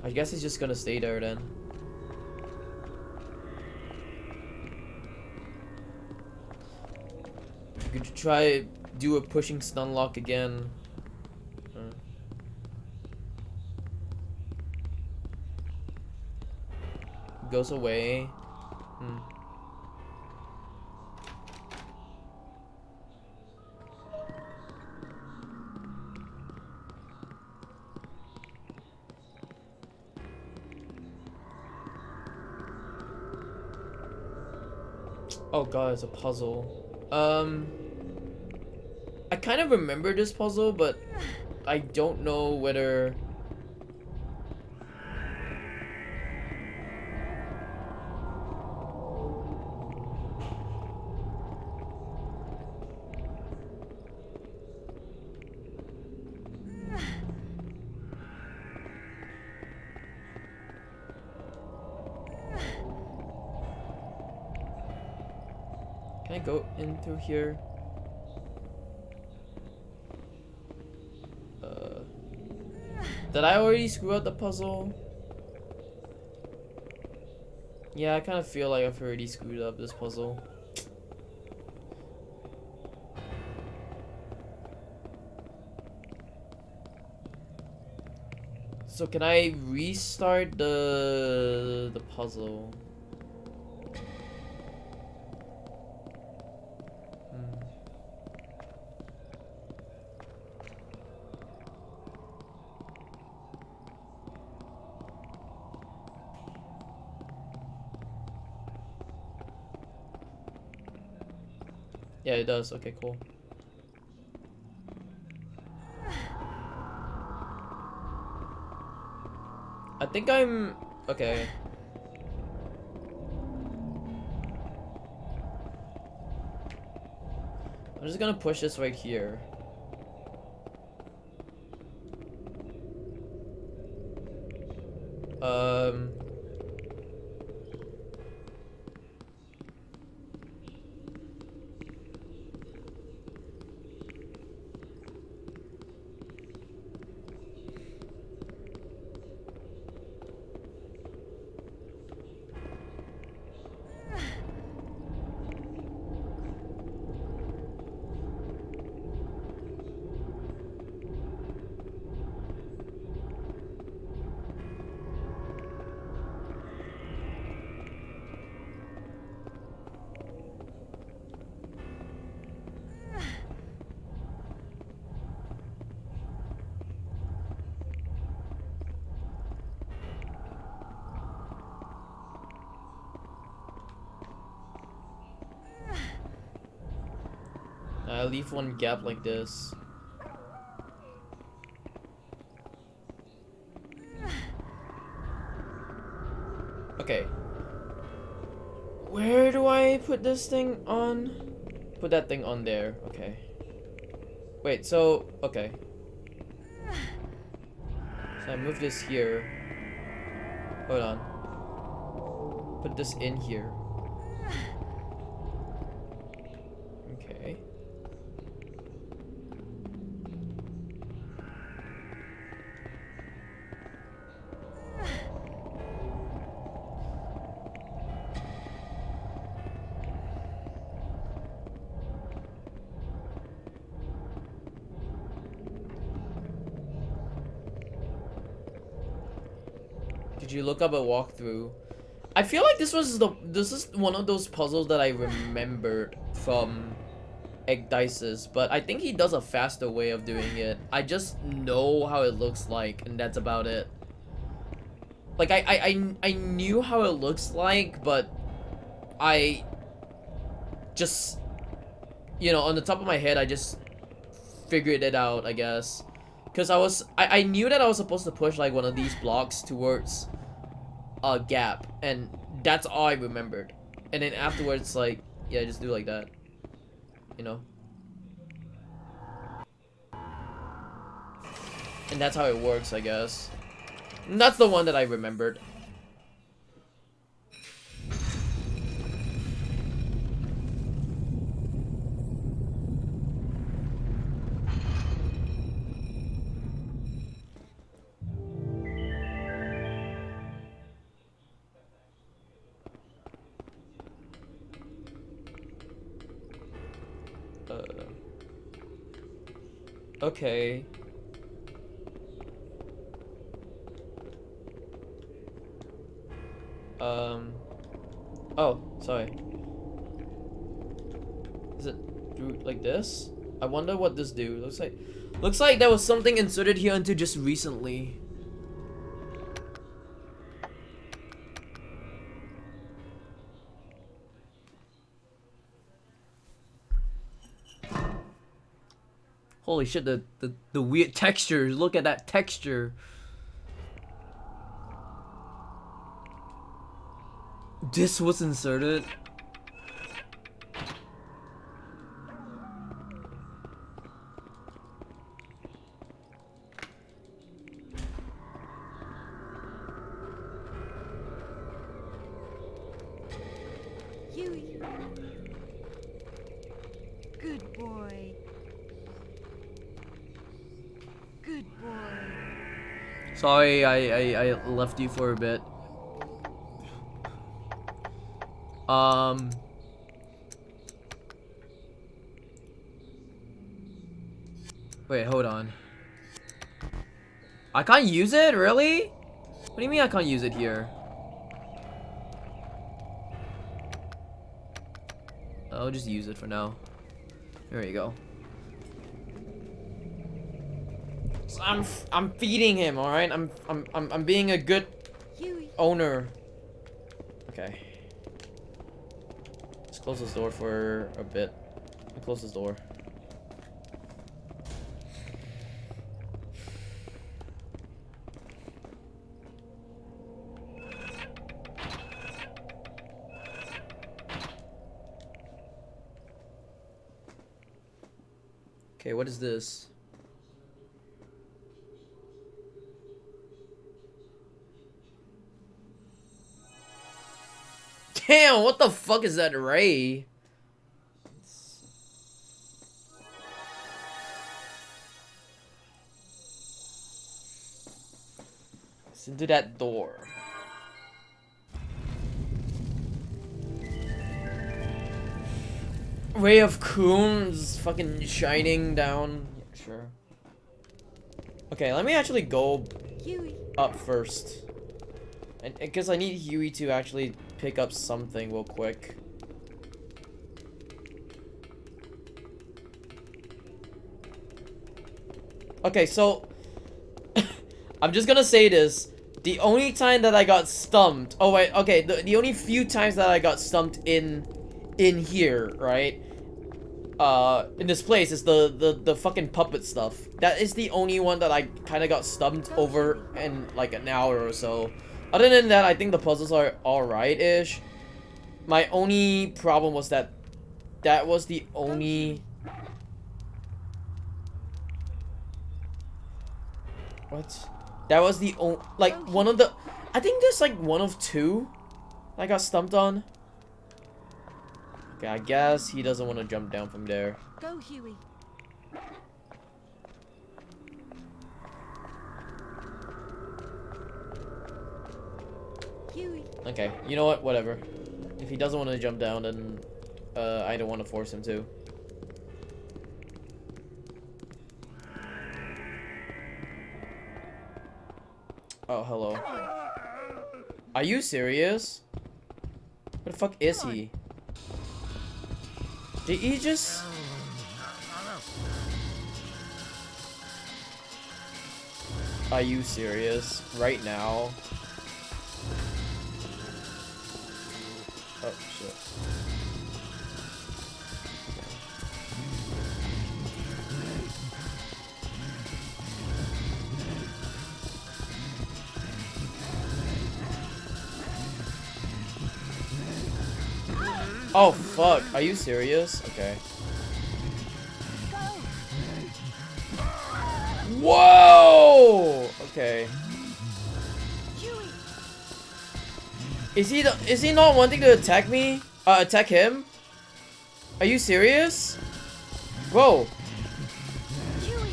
I guess he's just gonna stay there then. You could try do a pushing stun lock again. Goes away. Oh god, it's a puzzle. I kind of remember this puzzle, but I don't know whether... Can I go in through here? Did I already screw up the puzzle? Yeah, I kind of feel like I've already screwed up this puzzle. So can I restart the puzzle? Yeah, it does. Okay, cool. I think I'm okay. I'm just gonna push this right here. I leave one gap like this. Okay. Where do I put this thing on? Put that thing on there. Okay. Wait, so okay. So I move this here. Hold on. Put this in here. Okay. Did you look up a walkthrough? I feel like this is one of those puzzles that I remembered from Egdices, but I think he does a faster way of doing it. I just know how it looks like, and that's about it. Like I knew how it looks like, but I just, you know, on the top of my head, I just figured it out, I guess. Because I knew that I was supposed to push like one of these blocks towards a gap, and that's all I remembered. And then afterwards, like, yeah, just do like that, you know. And that's how it works, I guess. And that's the one that I remembered. Okay. Oh, sorry. Is it do like this? I wonder what this do. Looks like there was something inserted here until just recently. Holy shit, the weird texture. Look at that texture. This was inserted. Huey. Good boy. Good boy. Sorry, I left you for a bit. Wait, hold on. I can't use it? Really? What do you mean I can't use it here? I'll just use it for now. There you go. So I'm feeding him, all right? I'm being a good Huey. owner. Okay. Let's close this door for a bit. Close this door. Okay, what is this? Damn, what the fuck is that ray? It's into that door. Ray of Coons fucking shining down. Yeah, sure. Okay, let me actually go Huey. up first. And because I need Huey to actually pick up something real quick. Okay, so I'm just gonna say this. The only time that I got stumped. Oh wait, okay. The only few times that I got stumped in here, right? In this place is the fucking puppet stuff. That is the only one that I kind of got stumped over in like an hour or so. Other than that, I think the puzzles are alright-ish. My only problem was that was the only... What? That was the only... Like, one of the... I think there's like one of two I got stumped on. Okay, I guess he doesn't want to jump down from there. Go, Huey. Huey. Okay, you know what? Whatever. If he doesn't want to jump down, then I don't want to force him to. Oh, hello. Are you serious? Where the fuck is he? Did he just... Are you serious? Right now? Oh, shit. Oh, fuck. Are you serious? Okay. Whoa! Okay. Huey. Is he not wanting to attack me? Attack him? Are you serious? Whoa. Huey.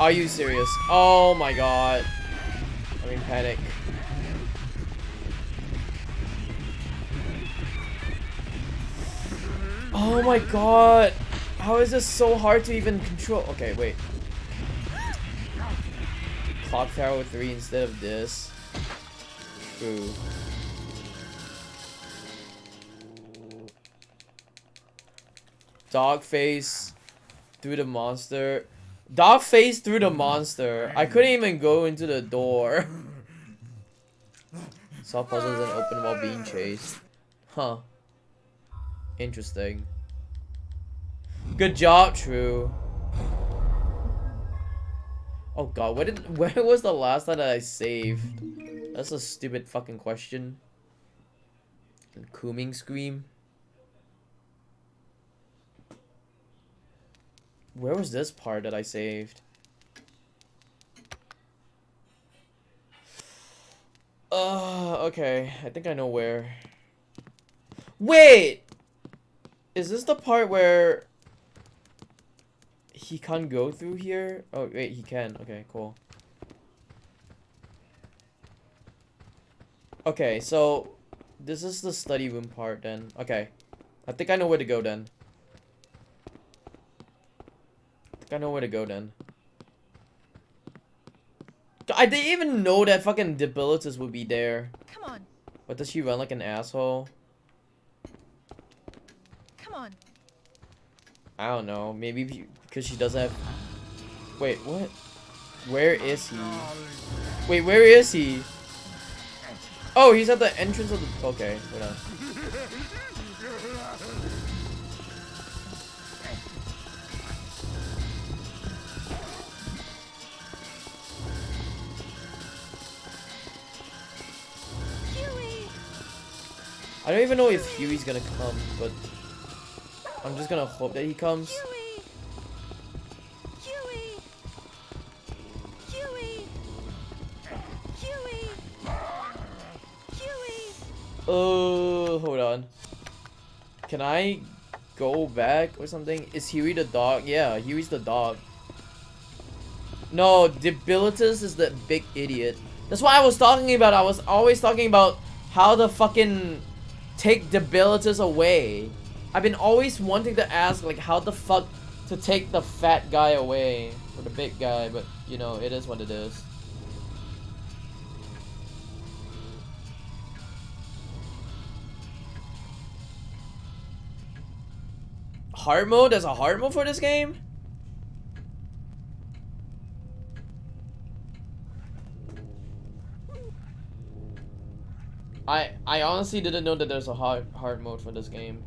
Are you serious? Oh my god. I'm in panic. Oh my god. How is this so hard to even control? Okay, wait. Clock Tower 3 instead of this. True. Dog face through the monster. Dog face through the monster. I couldn't even go into the door. Solve puzzles and open while being chased. Huh. Interesting. Good job, True. Oh god, where was the last time that I saved? That's a stupid fucking question. Cooming scream. Where was this part that I saved? Okay. I think I know where. Wait! Is this the part where he can't go through here? Oh, wait, he can. Okay, cool. Okay, so this is the study room part then. Okay. I think I know where to go then. I know where to go then. I didn't even know that fucking Debilitus would be there. Come on. But does she run like an asshole? Come on. I don't know. Maybe because she doesn't have... Wait, what? Where is he? Wait, where is he? Oh, he's at the entrance of the... Okay, wait on. Huey. I don't even know if Huey's gonna come, but... I'm just gonna hope that he comes. Huey! Huey! Huey! Huey! Huey! Oh, hold on. Can I go back or something? Is Huey the dog? Yeah, Huey's the dog. No, Debilitus is the big idiot. That's what I was talking about. I was always talking about how to fucking take Debilitus away. I've been always wanting to ask, like, how the fuck to take the fat guy away. Or the big guy, but, you know, it is what it is. Hard mode? There's a hard mode for this game? I honestly didn't know that there's a hard mode for this game.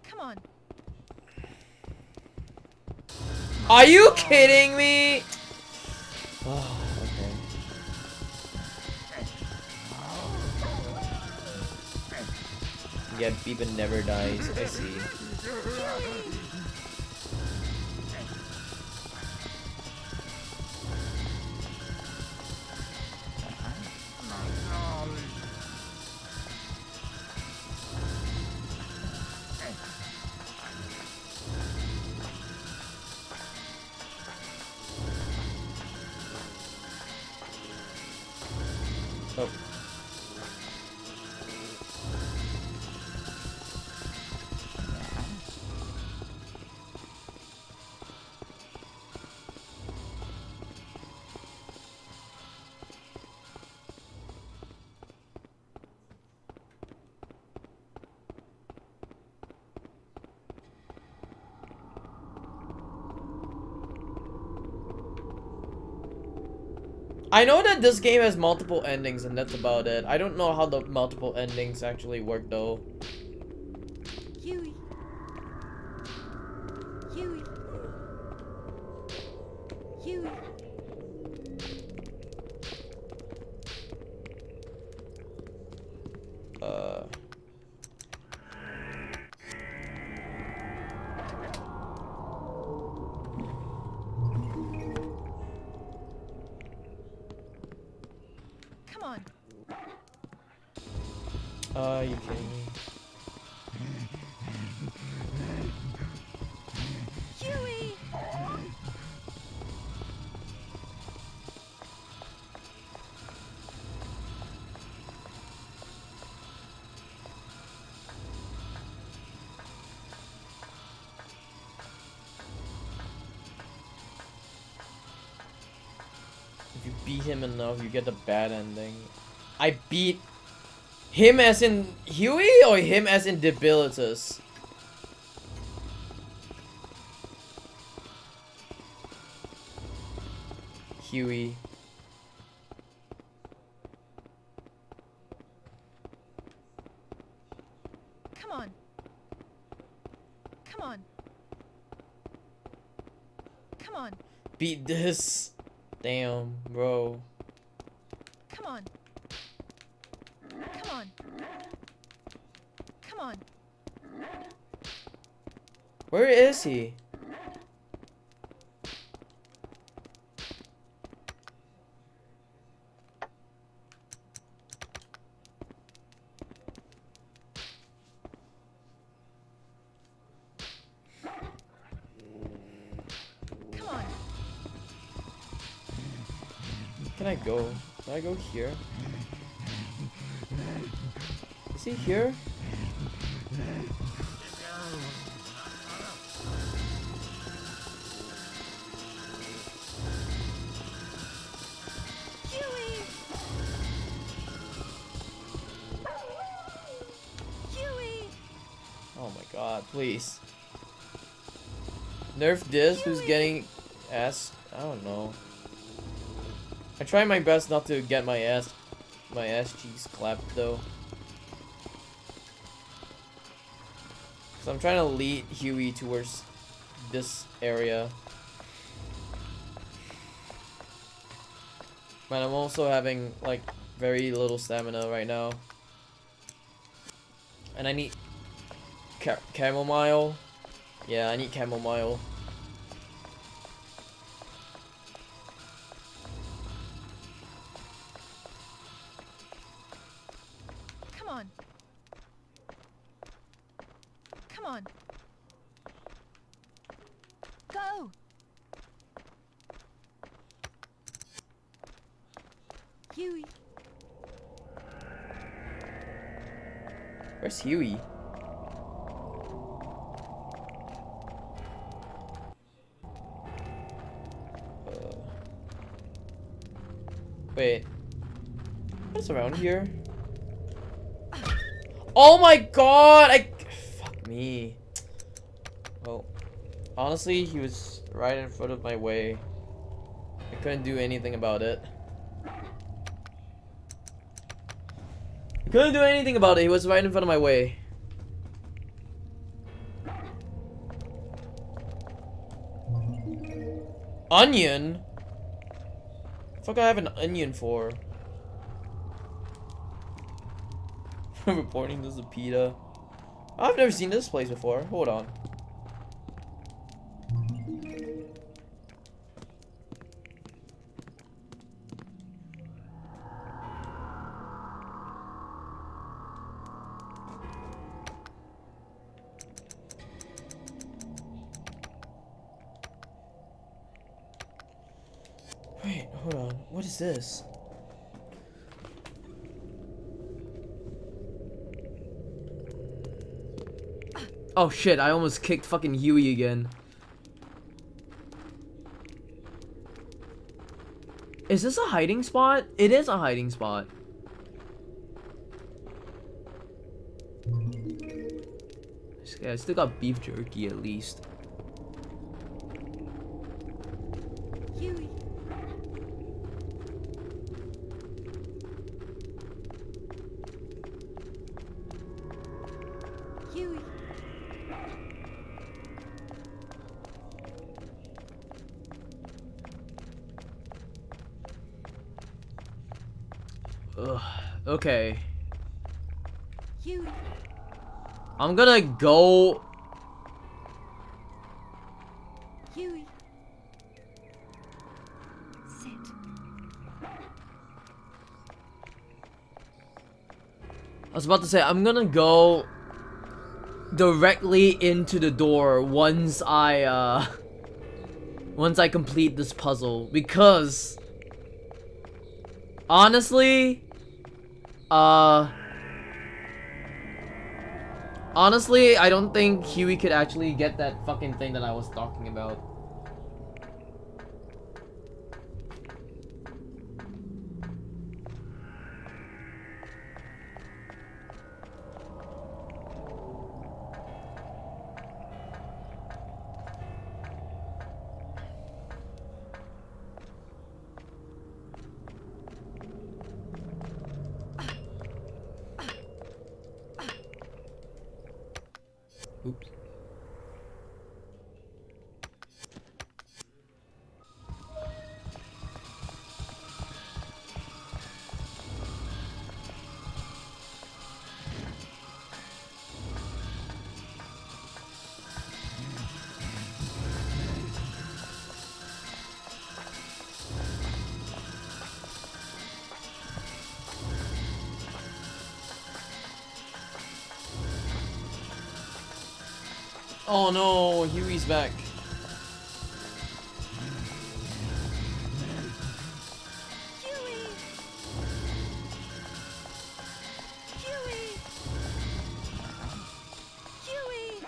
Come on. Are you kidding me? Oh, okay. Yeah, Beepin never dies. I see. Oh. I know that this game has multiple endings and that's about it. I don't know how the multiple endings actually work though. Huey! Huey! Huey! Come on. You kidding me? Huey! If you beat him enough, you get the bad ending. I beat him as in Huey or him as in Debilitus? Huey. Come on. Come on. Come on. Beat this. Damn, bro. Come on. Come on. Come on. Where is he? Come on. Can I go? Can I go here? Is he here? Huey! Huey! Oh my god, please. Nerf this, who's getting ass? I don't know. I try my best not to get my ass cheeks clapped though. So I'm trying to lead Huey towards this area. Man, I'm also having like very little stamina right now. And I need chamomile. Yeah, I need chamomile. Come on. Come on. Go. Huey. Where's Huey? Wait. What's around here? Oh my god! Fuck me. Well, honestly, he was right in front of my way. I couldn't do anything about it. Couldn't do anything about it. He was right in front of my way. Onion? Fuck, I have an onion for. Reporting to Zapita. I've never seen this place before. Hold on. Wait, hold on. What is this? Oh shit, I almost kicked fucking Huey again. Is this a hiding spot? It is a hiding spot. Yeah, I still got beef jerky at least. Huey. Huey. Ugh. Okay. Huey. I'm gonna go. Huey. Sit. I was about to say, I'm gonna go directly into the door once I complete this puzzle, because honestly, I don't think Huey could actually get that fucking thing that I was talking about. Oops. Oh no, Huey's back. Huey. Huey. Huey.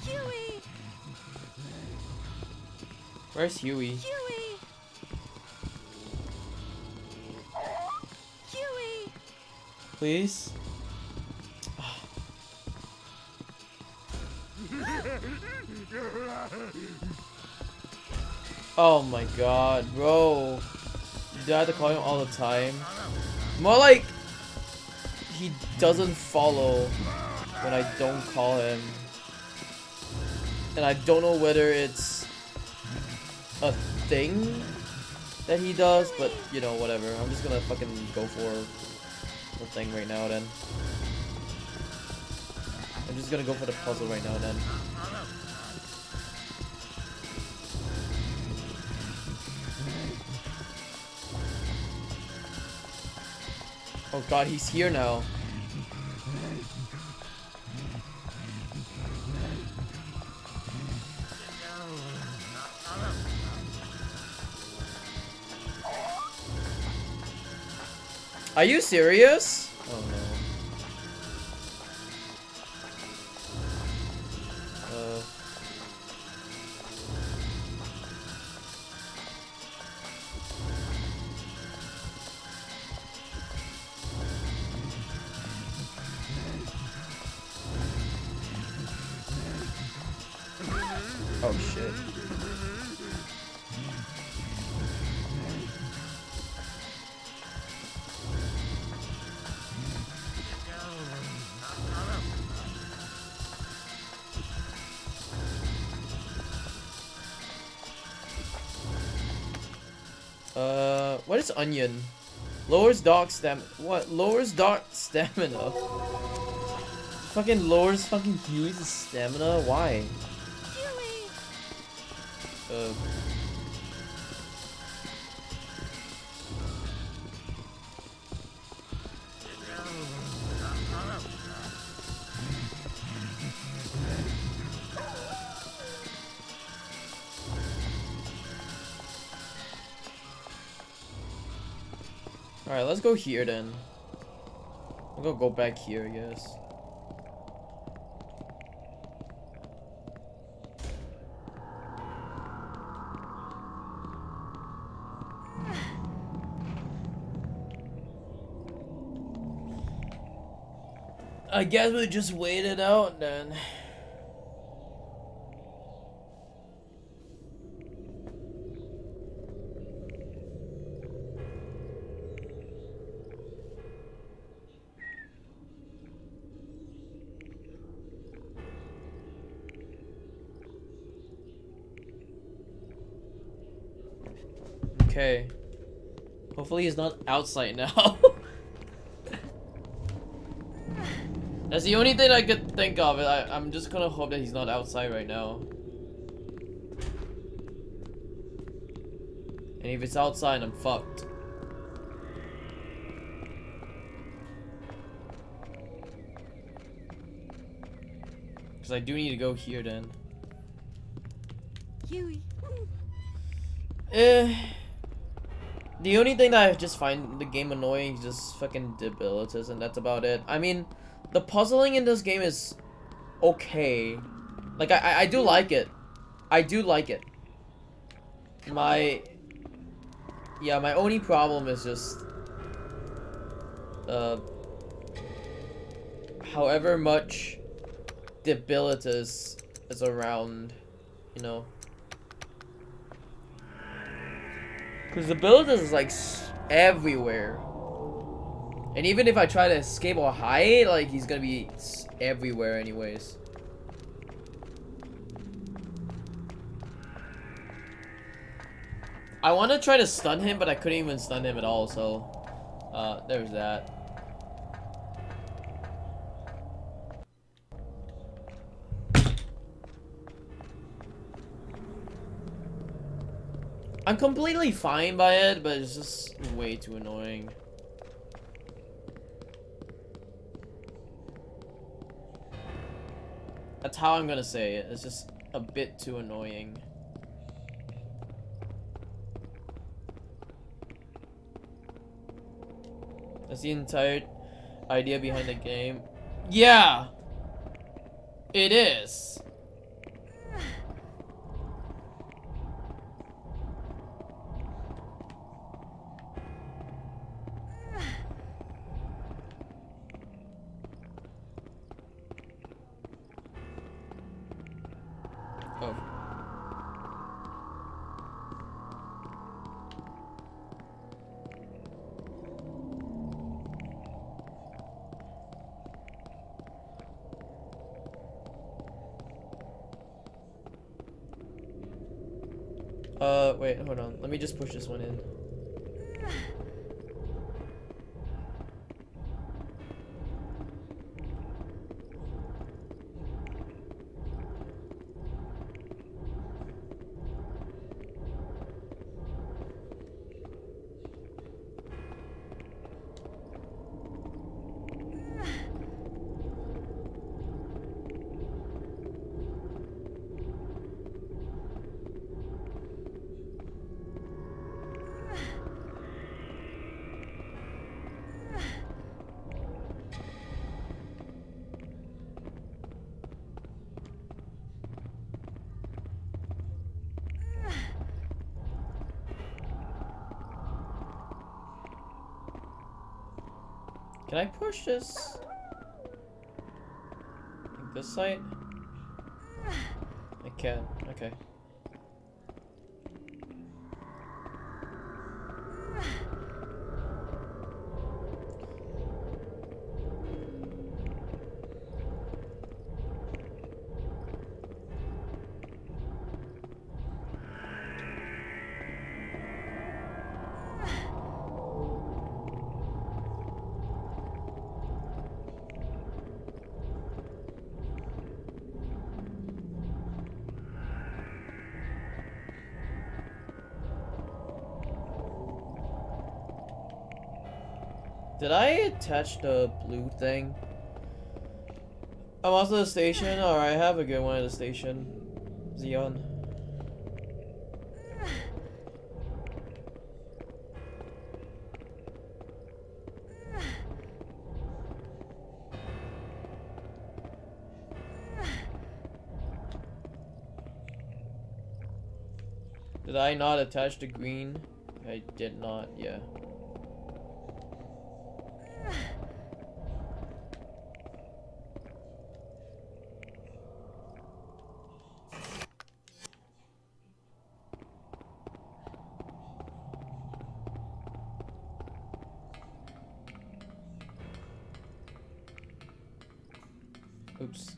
Huey. Where's Huey? Huey. Huey. Please? Oh my god, bro. Do I have to call him all the time? More like he doesn't follow when I don't call him. And I don't know whether it's a thing that he does, but you know, whatever. I'm just gonna fucking go for the thing right now then. I'm just gonna go for the puzzle right now then. Oh god, he's here now. Are you serious? Oh no. Oh shit. What is onion? Lowers dark stam. What? Lowers dark stamina? Fucking lowers fucking Huey's stamina? Why? Huey! Alright, let's go here then. I'll go back here, I guess. I guess we just wait it out then. Okay. Hopefully he's not outside now. That's the only thing I could think of. I'm just gonna hope that he's not outside right now. And if it's outside, I'm fucked. Because I do need to go here then. Huey! The only thing that I just find the game annoying is just fucking debilities, and that's about it. I mean, the puzzling in this game is okay. Like, I do like it. I do like it. My only problem is just however much debilities is around, you know. Because debilities is like everywhere. And even if I try to escape or hide, like, he's gonna be everywhere anyways. I want to try to stun him, but I couldn't even stun him at all, so there's that. I'm completely fine by it, but it's just way too annoying. That's how I'm gonna say it. It's just a bit too annoying. That's the entire idea behind the game. Yeah! It is. Oh. Wait, hold on. Let me just push this one in. Can I push this? Like this side? I can. Okay. Did I attach the blue thing? I'm also the station. Alright, have a good one at the station. Xeon. Did I not attach the green? I did not, yeah. Oops.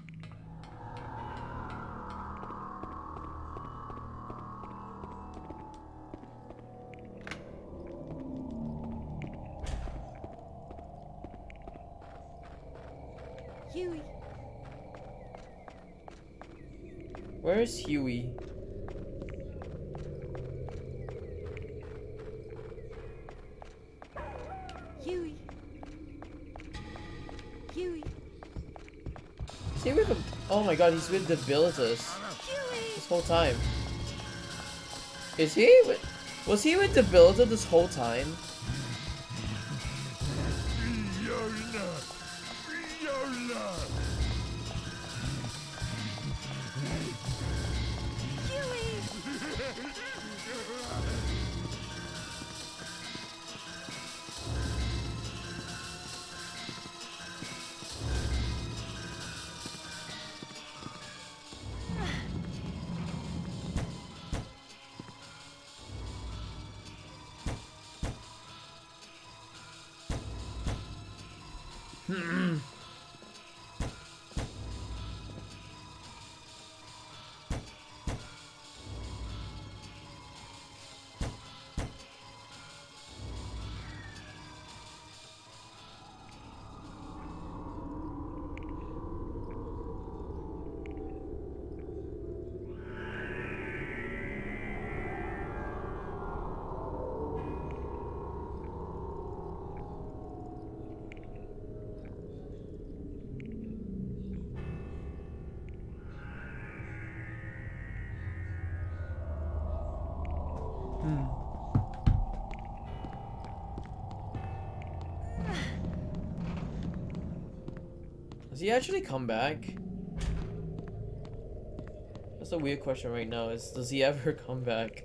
Huey. Where is Huey? Huey. Huey. Is he with oh my god, he's with Debilitus Huey. this whole time. Is he with, was he with Debilitus this whole time? Fiona! Fiona! Does he actually come back? That's a weird question right now, is does he ever come back?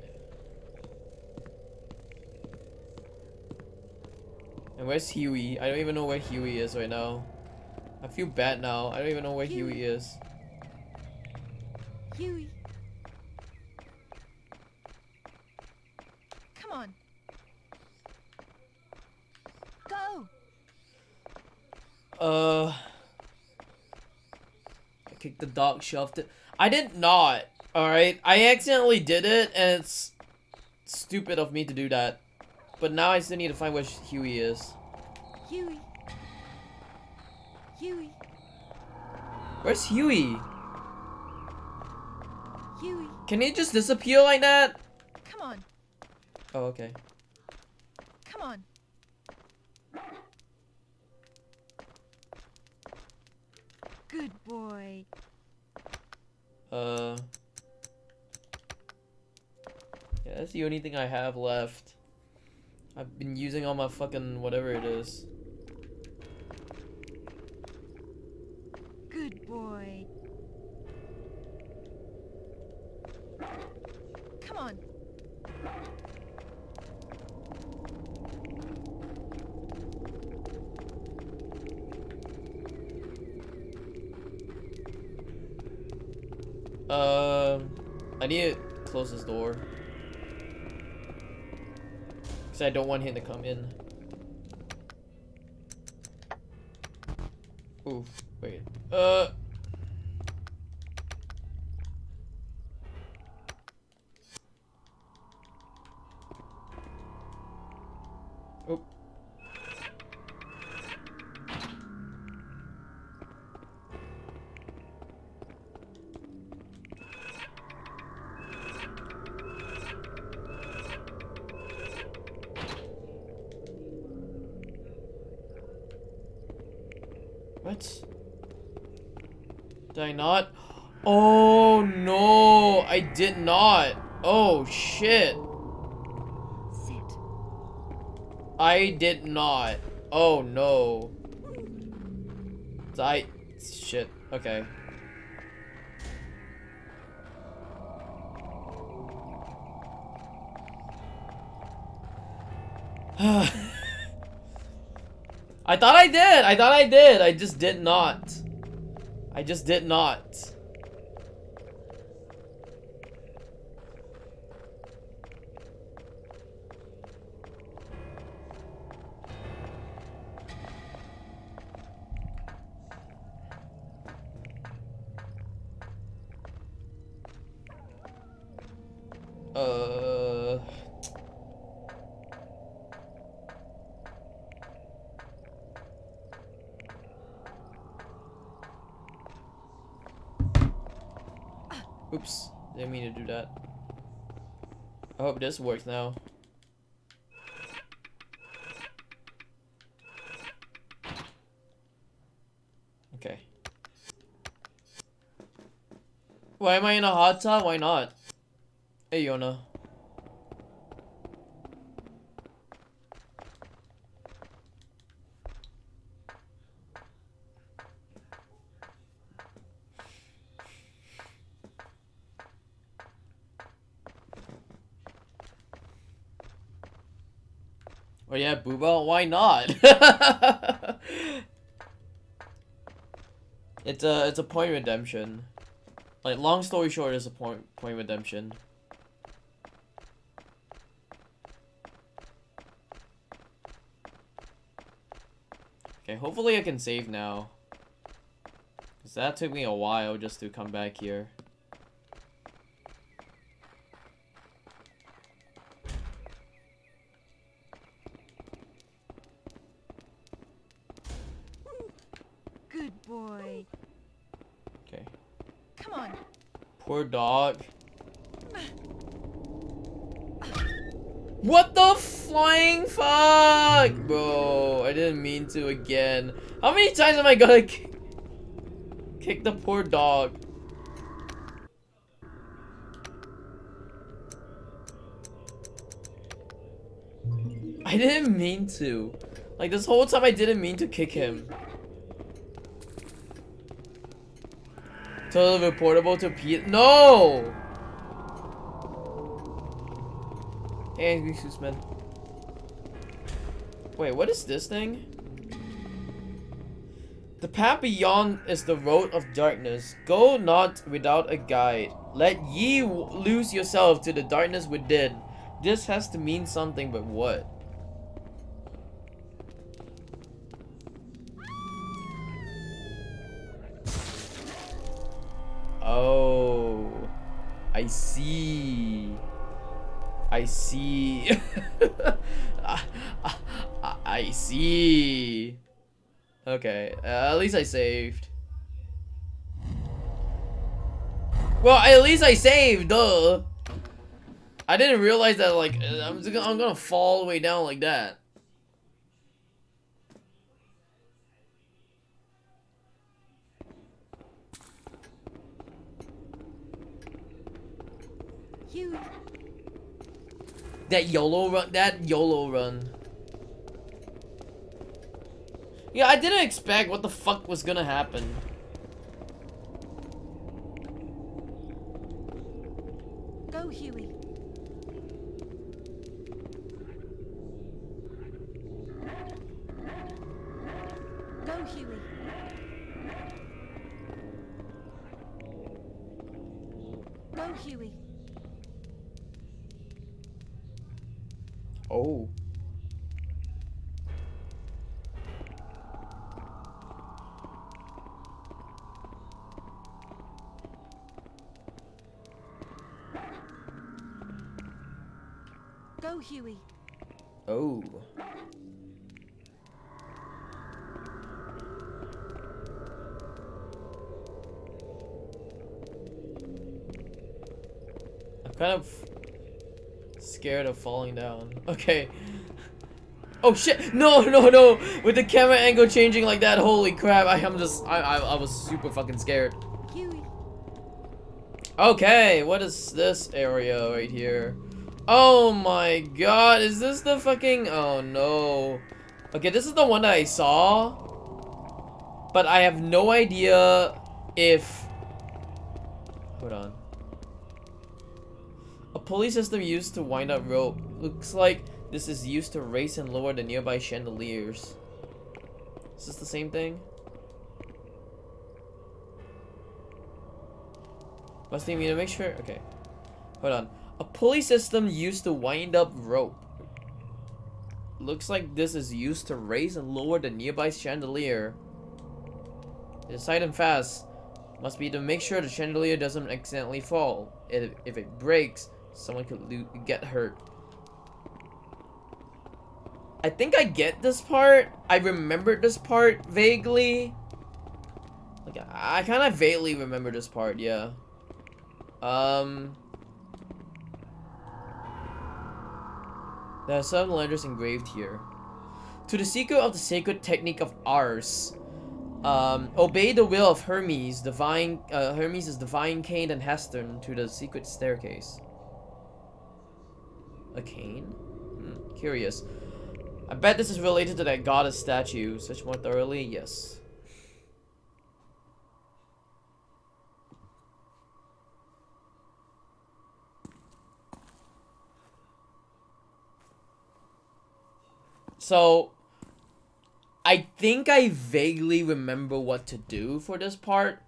And where's Huey? I don't even know where Huey is right now. I feel bad now. I don't even know where Huey is. Huey. Come on. Go. I kicked the dog, shoved it. I did not. Alright? I accidentally did it and it's stupid of me to do that. But now I still need to find where Huey is. Huey. Huey. Where's Huey? Huey. Can he just disappear like that? Come on. Oh, okay. Come on. Good boy. Yeah, that's the only thing I have left. I've been using all my fucking whatever it is. Good boy. Come on. I need to close this door. Because I don't want him to come in. Oof, wait. Oop. What? Did I not? Oh no, I did not. Oh shit. Sit. I did not. Oh no. Shit. Okay. I thought I did. I thought I did. I just did not. I just did not. Oops, didn't mean to do that. I hope this works now. Okay. Why am I in a hot tub? Why not? Hey, Yona. Oh yeah, Booba, why not? It's a point redemption. Like, long story short, it's a point redemption. Okay, hopefully I can save now. Cause that took me a while just to come back here. Good boy. Okay. Come on. Poor dog. What the flying fuck? Bro, I didn't mean to again. How many times am I gonna kick the poor dog? I didn't mean to. Like, this whole time I didn't mean to kick him. Totally reportable to Pete. No! Hey, Angry Gooseman. Wait, what is this thing? The path beyond is the road of darkness. Go not without a guide. Let ye lose yourself to the darkness within. This has to mean something, but what? Oh, I see. I see. I see. Okay, at least I saved. Well, at least I saved, duh. I didn't realize that, like, I'm gonna fall all the way down like that. Huey. That YOLO run. Yeah, I didn't expect what the fuck was gonna happen. Go, Huey. Go, Huey. Go, Huey. Oh. Go, Huey. Oh. I'm kind of scared of falling down. Okay. Oh shit! No! With the camera angle changing like that, holy crap! I was super fucking scared. Huey. Okay, what is this area right here? Oh my god, is this the fucking... Oh no. Okay, this is the one that I saw. But I have no idea if... Hold on. A pulley system used to wind up rope. Looks like this is used to raise and lower the nearby chandeliers. Is this the same thing? Must need me to make sure. Okay. Hold on. A pulley system used to wind up rope. Looks like this is used to raise and lower the nearby chandelier. Decide and fast. Must be to make sure the chandelier doesn't accidentally fall. If it breaks, someone could get hurt. I think I get this part. I remembered this part vaguely. Like I kind of vaguely remember this part, yeah. There are some letters engraved here. To the seeker of the sacred technique of Ars, obey the will of Hermes, Hermes is divine cane and Heston to the secret staircase. A cane? Curious. I bet this is related to that goddess statue. Search more thoroughly? Yes. So, I think I vaguely remember what to do for this part,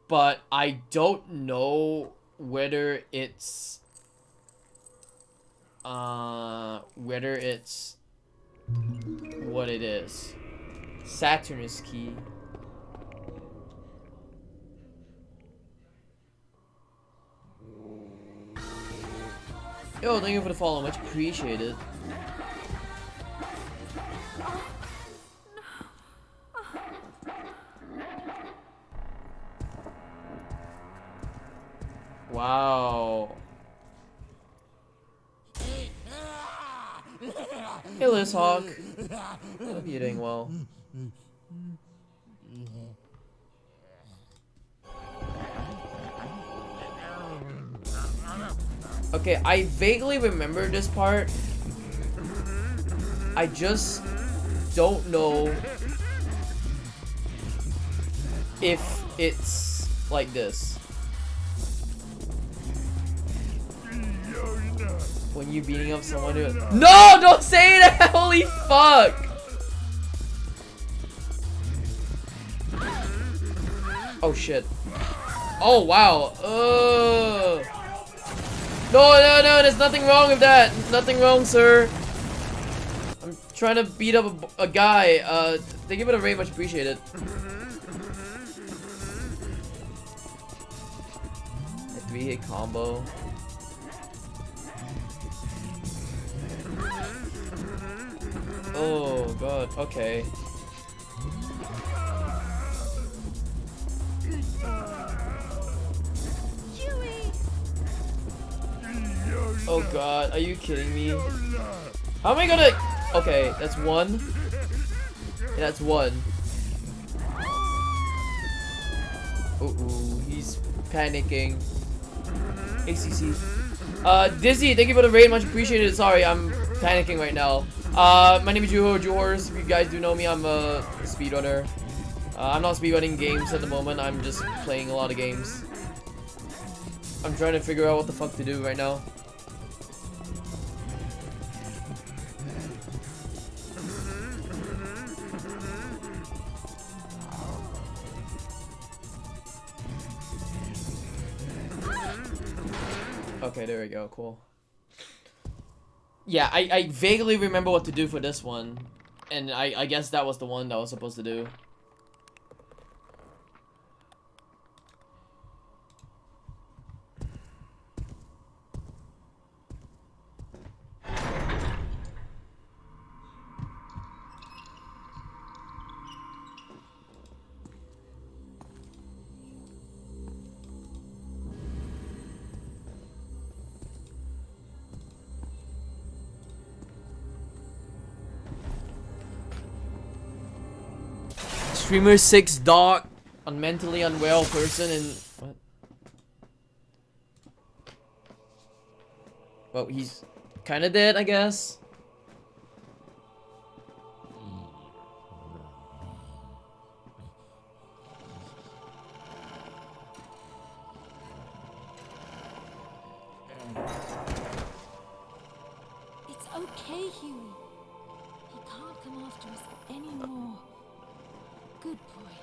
but I don't know whether it's what it is. Saturnus key. Yo, thank you for the follow, much appreciated. Wow. Hey, Liz Hawk. Hope you're doing well. Okay, I vaguely remember this part. I just don't know if it's like this. When you beating up someone who... No! Don't say that! Holy fuck! Oh shit. Oh wow. No, there's nothing wrong with that. Nothing wrong, sir. I'm trying to beat up a guy. Thank you for the raid, much appreciated. A 3-hit combo. god. Okay. Huey! Oh god, are you kidding me? How am I gonna... Okay, that's one. Yeah, that's one. Ooh, he's panicking. ACC. Dizzy, thank you for the raid, much appreciated. Sorry, I'm panicking right now. My name is Juhors. If you guys do know me, I'm a speedrunner. I'm not speedrunning games at the moment, I'm just playing a lot of games. I'm trying to figure out what the fuck to do right now. Okay, there we go, cool. Yeah, I vaguely remember what to do for this one. And I guess that was the one that I was supposed to do. Streamer 6 dog, a mentally unwell person and what? Well, he's kind of dead, I guess. It's okay, Huey. He can't come after us anymore. Good boy.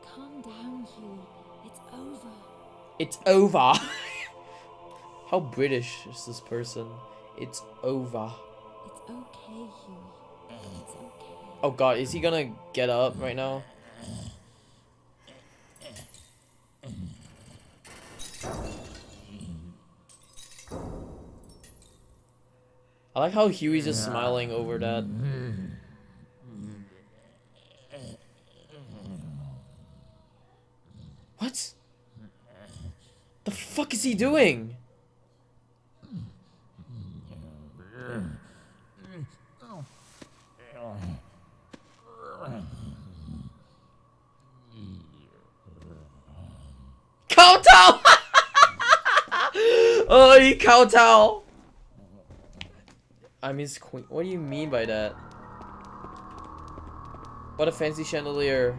Calm down, Huey. It's over. It's over. How British is this person? It's over. It's okay, Huey. It's okay. Oh god, is he gonna get up right now? I like how Huey's just smiling over that. What? The fuck is he doing? Kowtow! Oh, he kowtow! I'm his queen. What do you mean by that? What a fancy chandelier.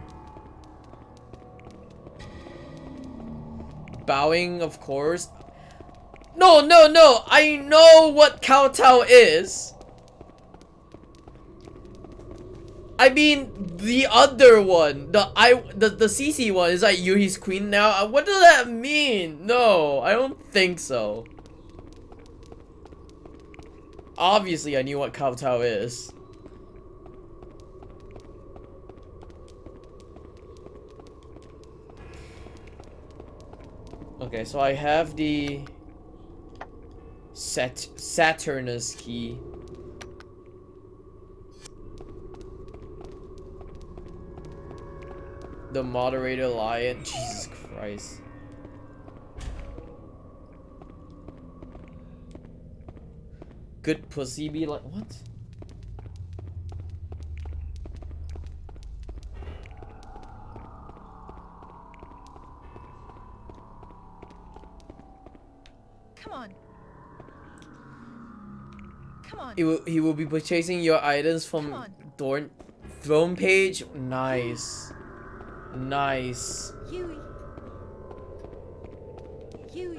Bowing, of course. No, no, no! I know what kowtow is! I mean, the other one. The CC one. Is that you his queen now? What does that mean? No, I don't think so. Obviously, I knew what kowtow is. Okay, so I have the Saturnus key. The moderator lion. Jesus Christ. Good pussy be like what? Come on. Come on. He will be purchasing your items Come from on. throne page. Nice. Nice. Huey. Huey.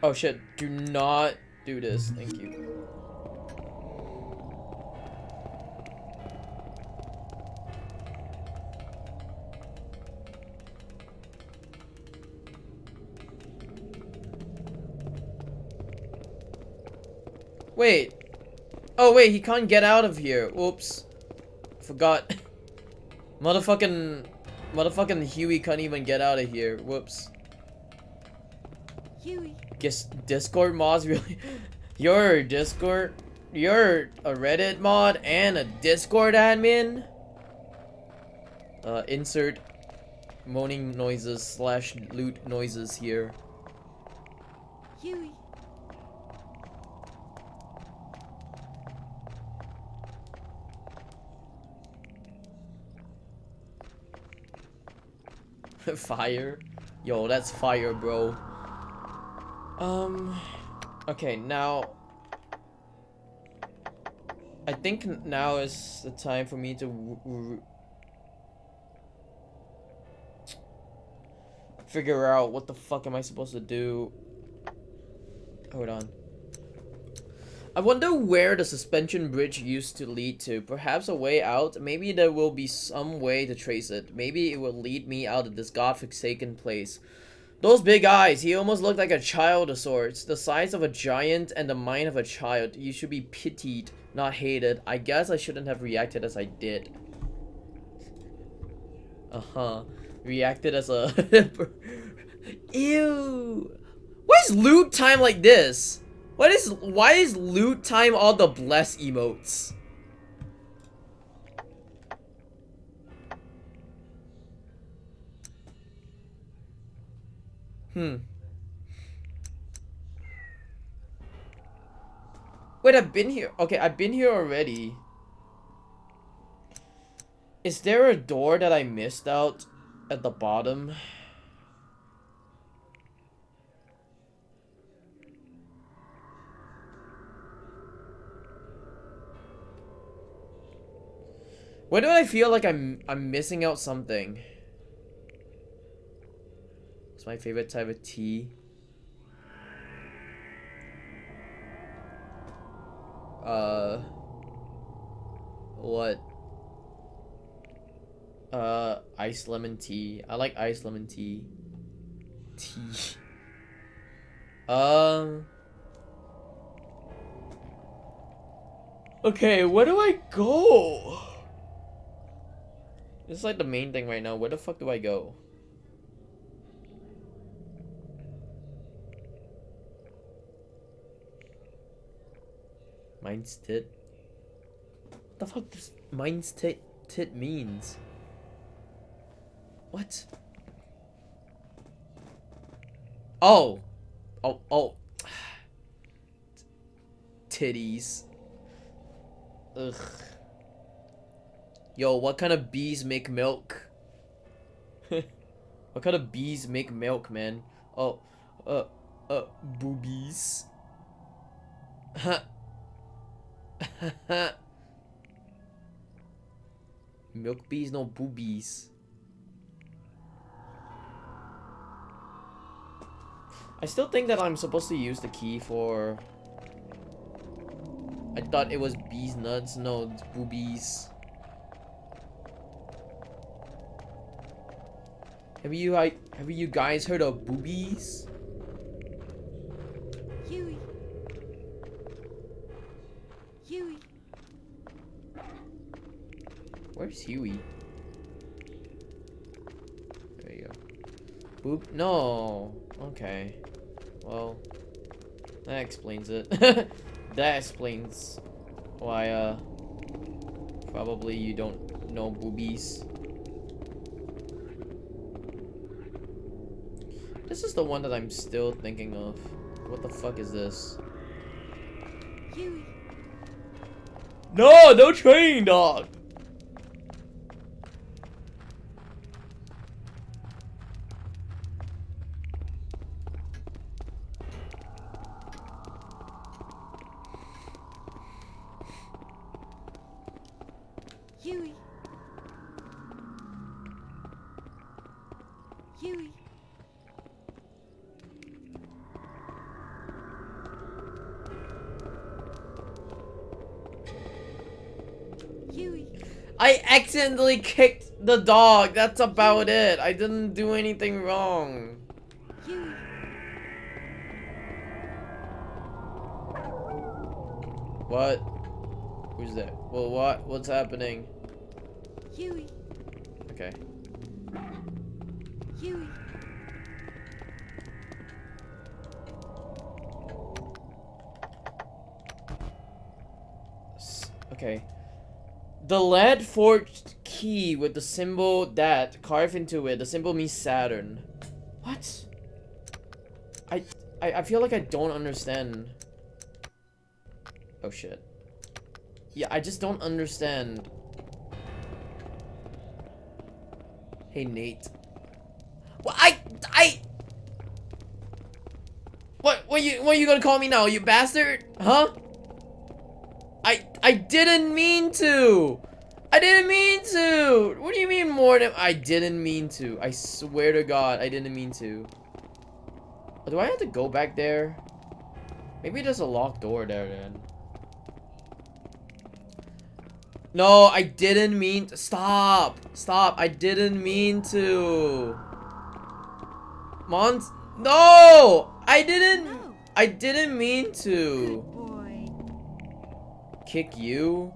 Oh shit, do not do this. Thank you. Wait. Oh wait, he can't get out of here. Oops. Forgot. Motherfucking Huey can't even get out of here. Whoops. Huey. Guess Discord mods really. You're a Reddit mod and a Discord admin? Insert moaning noises slash loot noises here. Huey. Fire? Yo, that's fire, bro. Okay, now I think now is the time for me to figure out what the fuck am I supposed to do. Hold on. I wonder where the suspension bridge used to lead to. Perhaps a way out? Maybe there will be some way to trace it. Maybe it will lead me out of this godforsaken place. Those big eyes, he almost looked like a child of sorts. The size of a giant and the mind of a child. You should be pitied, not hated. I guess I shouldn't have reacted as I did. Reacted as a... Ew. Why is loot time like this? Why is loot time all the bless emotes? Wait, I've been here. Okay, I've been here already. Is there a door that I missed out at the bottom? Why do I feel like I'm missing out something? It's my favorite type of tea. What? Iced lemon tea. I like iced lemon tea. Okay, where do I go? This is like the main thing right now. Where the fuck do I go? Mine's tit? What the fuck does mine's tit means? What? Oh. Oh. Titties. Ugh. Yo, what kind of bees make milk? What kind of bees make milk, man? Oh, boobies. Milk bees, no boobies. I still think that I'm supposed to use the key for... I thought it was bees nuts. No, it's boobies. Have you guys heard of boobies? Huey. Huey. Where's Huey? There you go. Boop. No. Okay. Well, that explains it. That explains why, probably you don't know boobies. This is the one that I'm still thinking of. What the fuck is this? Huey. No, no train, dog! Huey. Huey. Huey. I accidentally kicked the dog. That's about it. I didn't do anything wrong. Huey. What? Who's that? Well, what? What's happening? Huey, Okay. Huey, Okay. The lead forged key with the symbol that carved into it. The symbol means Saturn. What? I feel like I don't understand. Oh shit. Yeah, I just don't understand. Hey Nate. Well, what are you gonna call me now, you bastard? Huh? I didn't mean to. I didn't mean to. What do you mean more than I didn't mean to? I swear to God, I didn't mean to. Do I have to go back there? Maybe there's a locked door there then. No, I didn't mean to. Stop. Stop. I didn't mean to. No! no. I didn't mean Good to. boy. Kick you?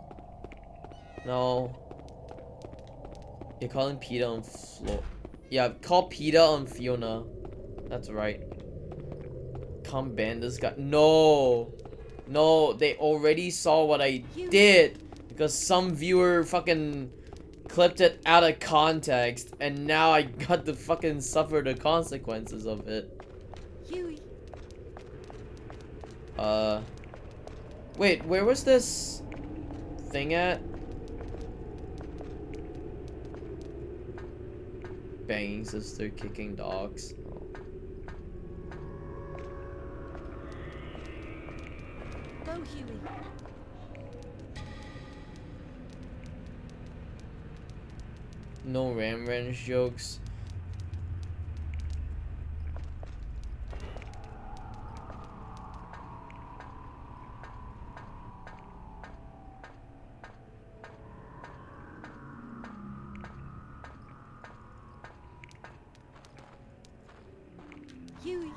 No. You're calling Peter and Flo. Yeah, call Peter and Fiona. That's right. Come ban this guy. No. No, they already saw what I did. Because some viewer fucking clipped it out of context. And now I got to fucking suffer the consequences of it. Huey, Wait, where was this thing at? Banging sister, kicking dogs. go Huey. No Ram Ranch jokes. Huey,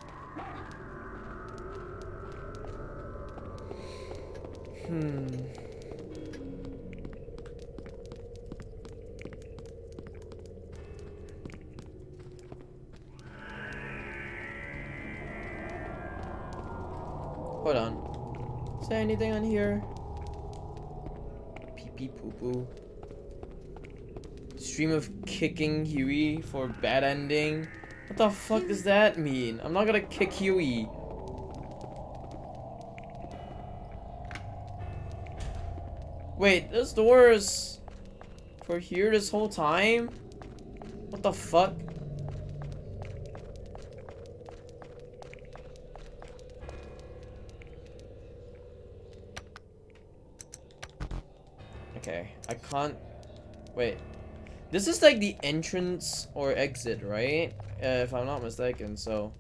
Hold on. Is there anything on here? Pee pee poo poo. Stream of kicking Huey for bad ending. What the fuck does that mean? I'm not gonna kick Huey. Wait, this doors for here this whole time? What the fuck? Okay, I can't. Wait. This is like the entrance or exit, right? If I'm not mistaken, so.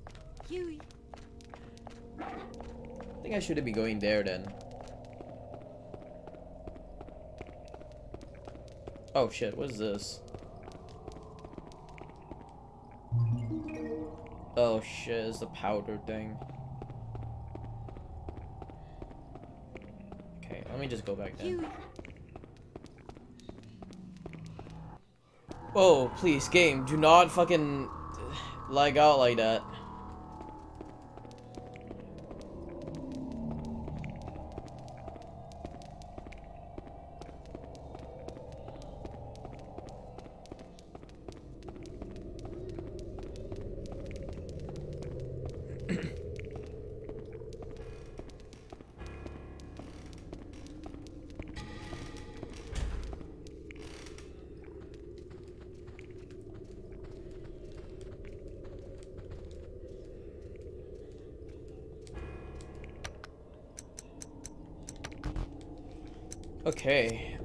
Huey, I think I shouldn't be going there then. Oh shit, what is this? Oh shit, it's the powder thing. Okay, let me just go back then. Huey, Whoa, please, game, do not fucking lag out like that. Okay,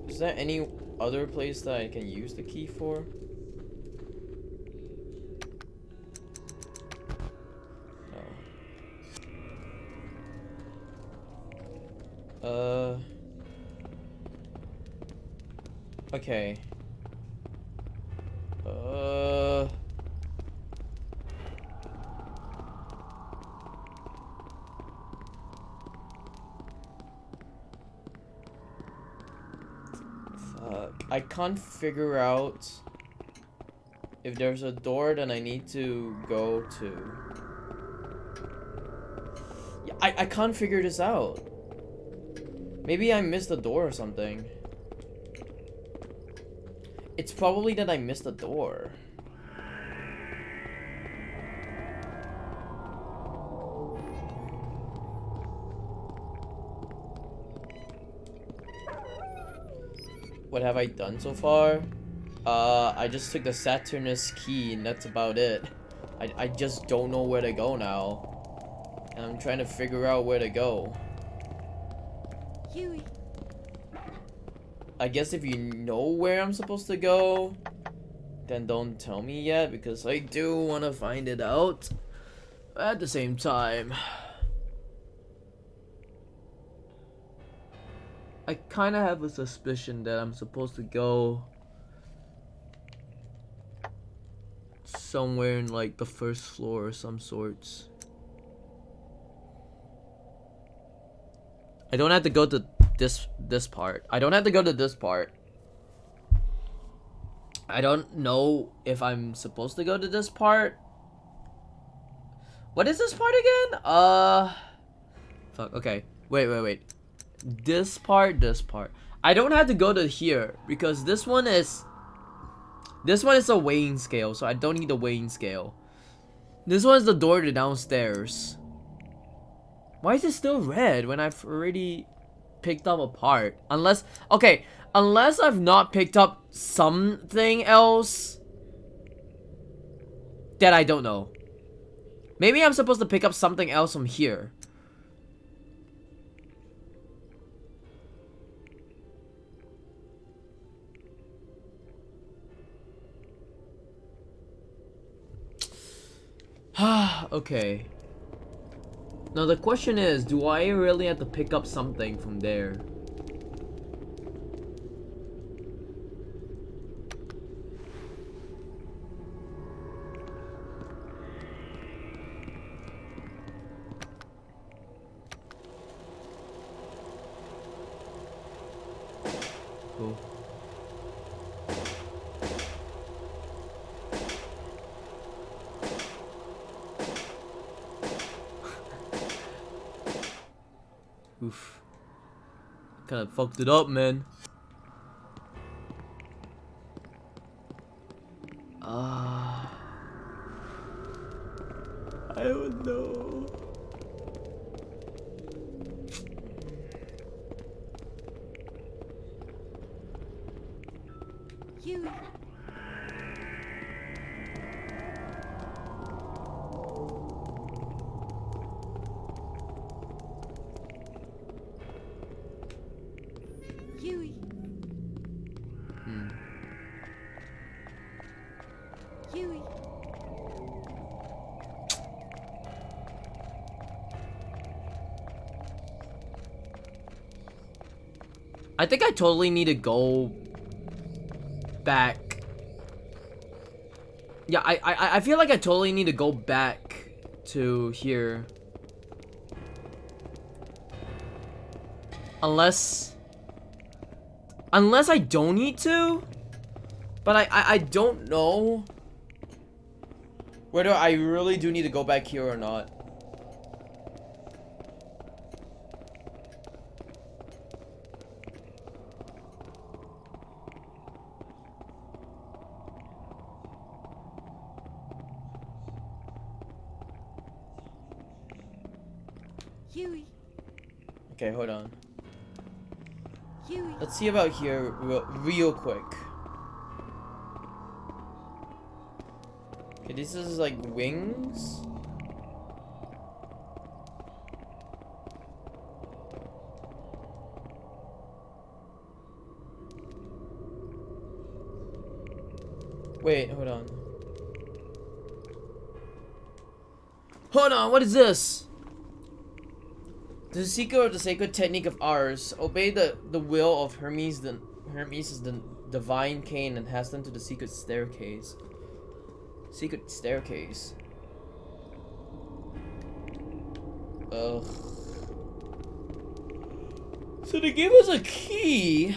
is there any other place that I can use the key for? No. Okay. I can't figure out if there's a door that I need to go to. Yeah, I can't figure this out. Maybe I missed the door or something. It's probably that I missed the door. What have I done so far? I just took the Saturnus key and that's about it. I just don't know where to go now. And I'm trying to figure out where to go. Huey. I guess if you know where I'm supposed to go, then don't tell me yet, because I do want to find it out. But at the same time, I kind of have a suspicion that I'm supposed to go somewhere in like the first floor or some sorts. I don't have to go to this part. I don't have to go to this part. I don't know if I'm supposed to go to this part. What is this part again? Fuck, okay. Wait. This part. I don't have to go to here because this one is a weighing scale, so I don't need a weighing scale. This one is the door to downstairs. Why is it still red when I've already picked up a part? Unless I've not picked up something else that I don't know. Maybe I'm supposed to pick up something else from here. Okay. Now the question is, do I really have to pick up something from there? Cool. Oof. Kinda fucked it up, man. I don't know. Huey. Huey. Huey. I think I totally need to go back. Yeah, I feel like I totally need to go back to here. Unless I don't need to. But I don't know whether I really do need to go back here or not. Huey. Okay, hold on. Huey. Let's see about here real quick. Okay, this is like wings. Wait, hold on. Hold on, what is this? The secret of the sacred technique of ours. Obey the will of Hermes. Hermes is the divine cane and has them to the secret staircase. Secret staircase. Ugh. So they gave us a key.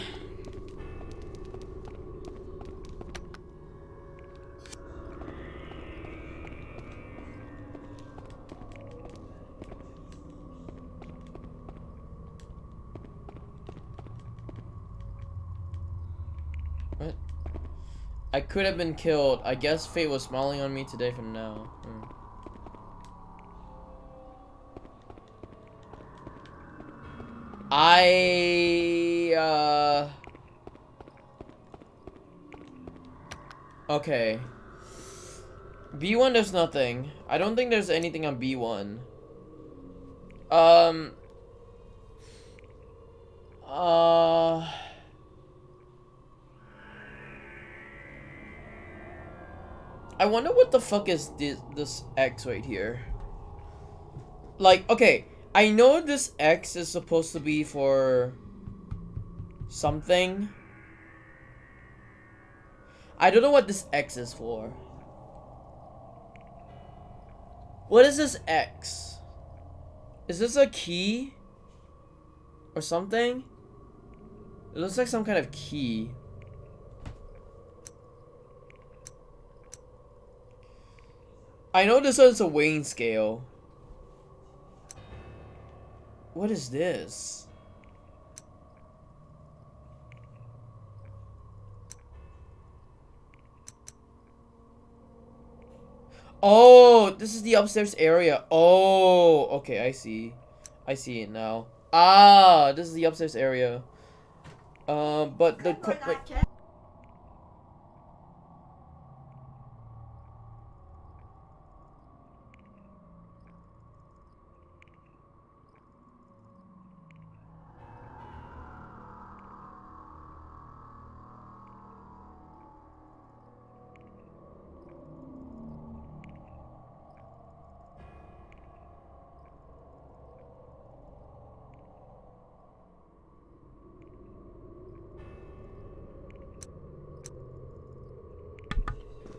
I could have been killed. I guess fate was smiling on me today from now. Okay. B1 there's nothing. I don't think there's anything on B1. Um uh I wonder what the fuck is this X right here. Like, okay, I know this X is supposed to be for something. I don't know what this X is for. What is this X? Is this a key? Or something? It looks like some kind of key. I know this one's a weighing scale. What is this? Oh, this is the upstairs area. Oh, okay, I see. I see it now. Ah, this is the upstairs area. But the wait.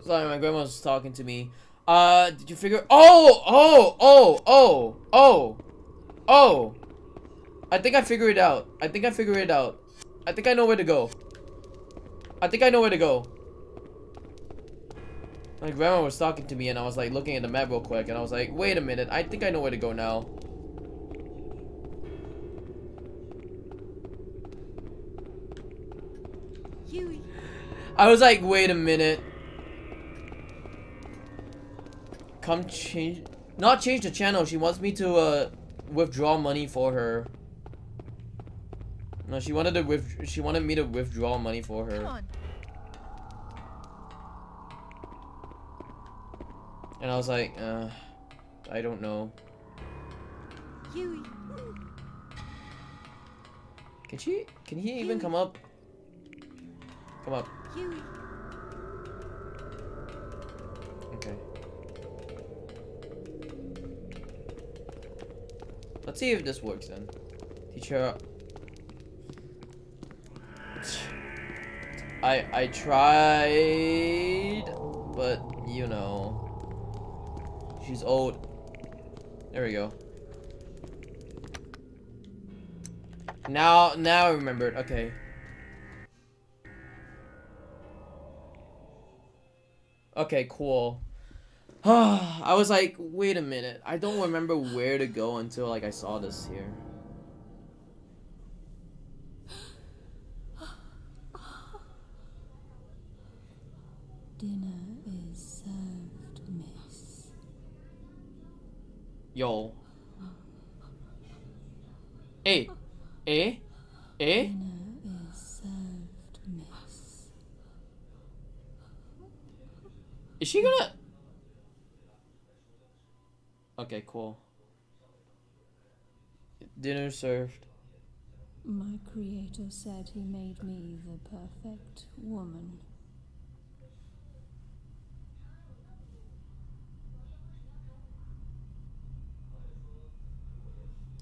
Sorry, my grandma was talking to me. Did you figure? Oh! I think I figured it out. I think I figured it out. I think I know where to go. I think I know where to go. My grandma was talking to me and I was like looking at the map real quick and I was like, wait a minute, I think I know where to go now. Huey. I was like, wait a minute. Come change, not change the channel. She wants me to withdraw money for her. No, she wanted me to withdraw money for her. Come on. And I was like, I don't know. Huey. Can he even come up? Come up. Huey. Okay. Let's see if this works then. Teacher. I tried, but you know, she's old. There we go. Now I remembered. Okay. Okay, cool. I was like, wait a minute. I don't remember where to go until like I saw this here. Dinner is served, miss. Yo. Eh? Eh? Eh? Dinner is served, miss. Is she gonna... Okay, cool. Dinner served. My creator said he made me the perfect woman.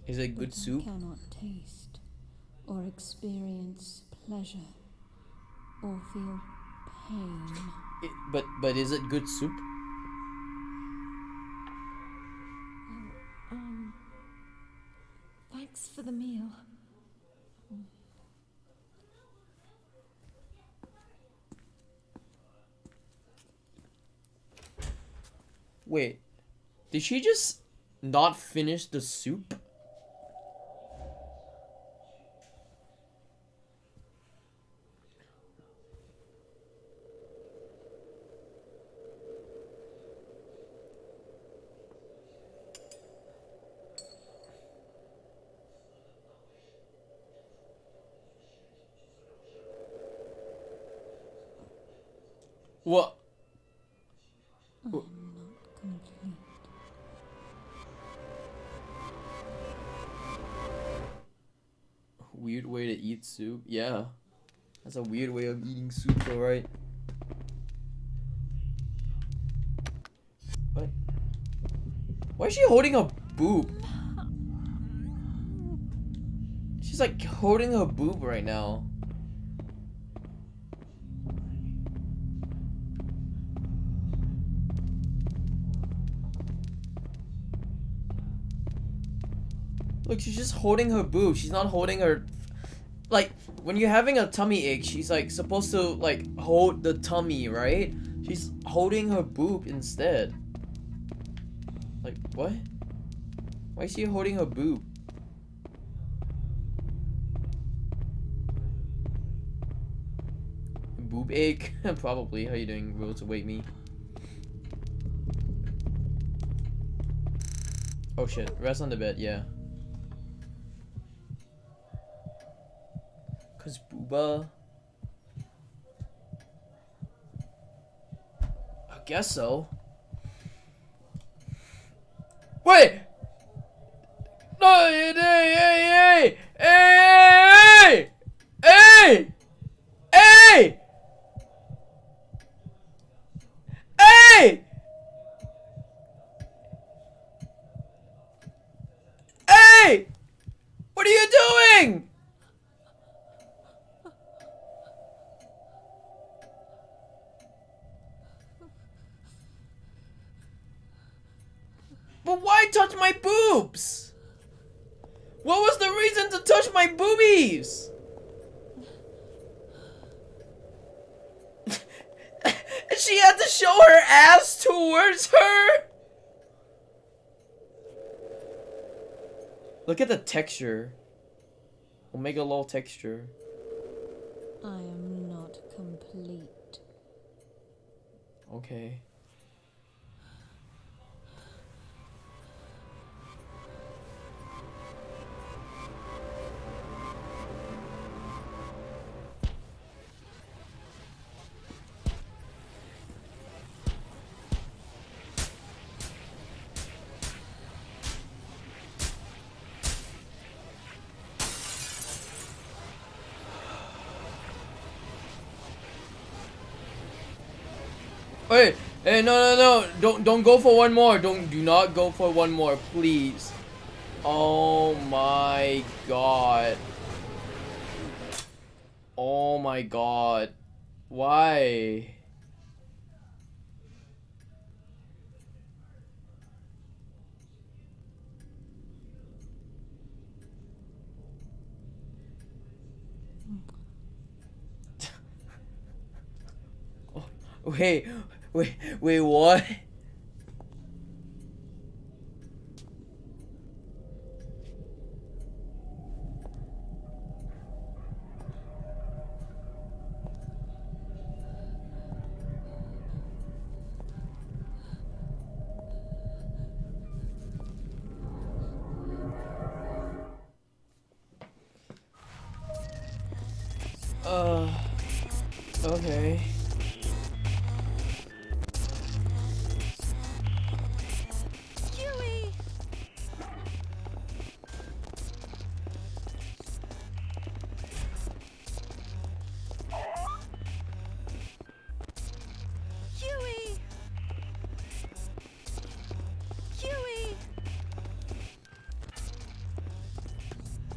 Is it good But soup? I cannot taste or experience pleasure or feel pain. But is it good soup? Thanks for the meal. Wait. Did she just not finish the soup? What? I am not complete. Weird way to eat soup? Yeah. That's a weird way of eating soup, though, right? What? Why is she holding a boob? She's like holding her boob right now. Look, she's just holding her boob. She's not holding her... Like, when you're having a tummy ache, she's like supposed to like hold the tummy, right? She's holding her boob instead. Like, what? Why is she holding her boob? Boob ache? Probably. How you doing, Rose? Wait me. Oh shit. Rest on the bed, yeah. Cause booba. I guess so. Wait! No, hey, hey, hey, hey, hey, hey, hey, what are you doing? But why touch my boobs? What was the reason to touch my boobies? She had to show her ass towards her? Look at the texture. Omega lol texture. I am not complete. Okay. Wait, hey, no, don't go for one more. Do not go for one more, please. Oh my god. Oh my god. Why? Wait, what? Okay. Huey! Huey! Huey!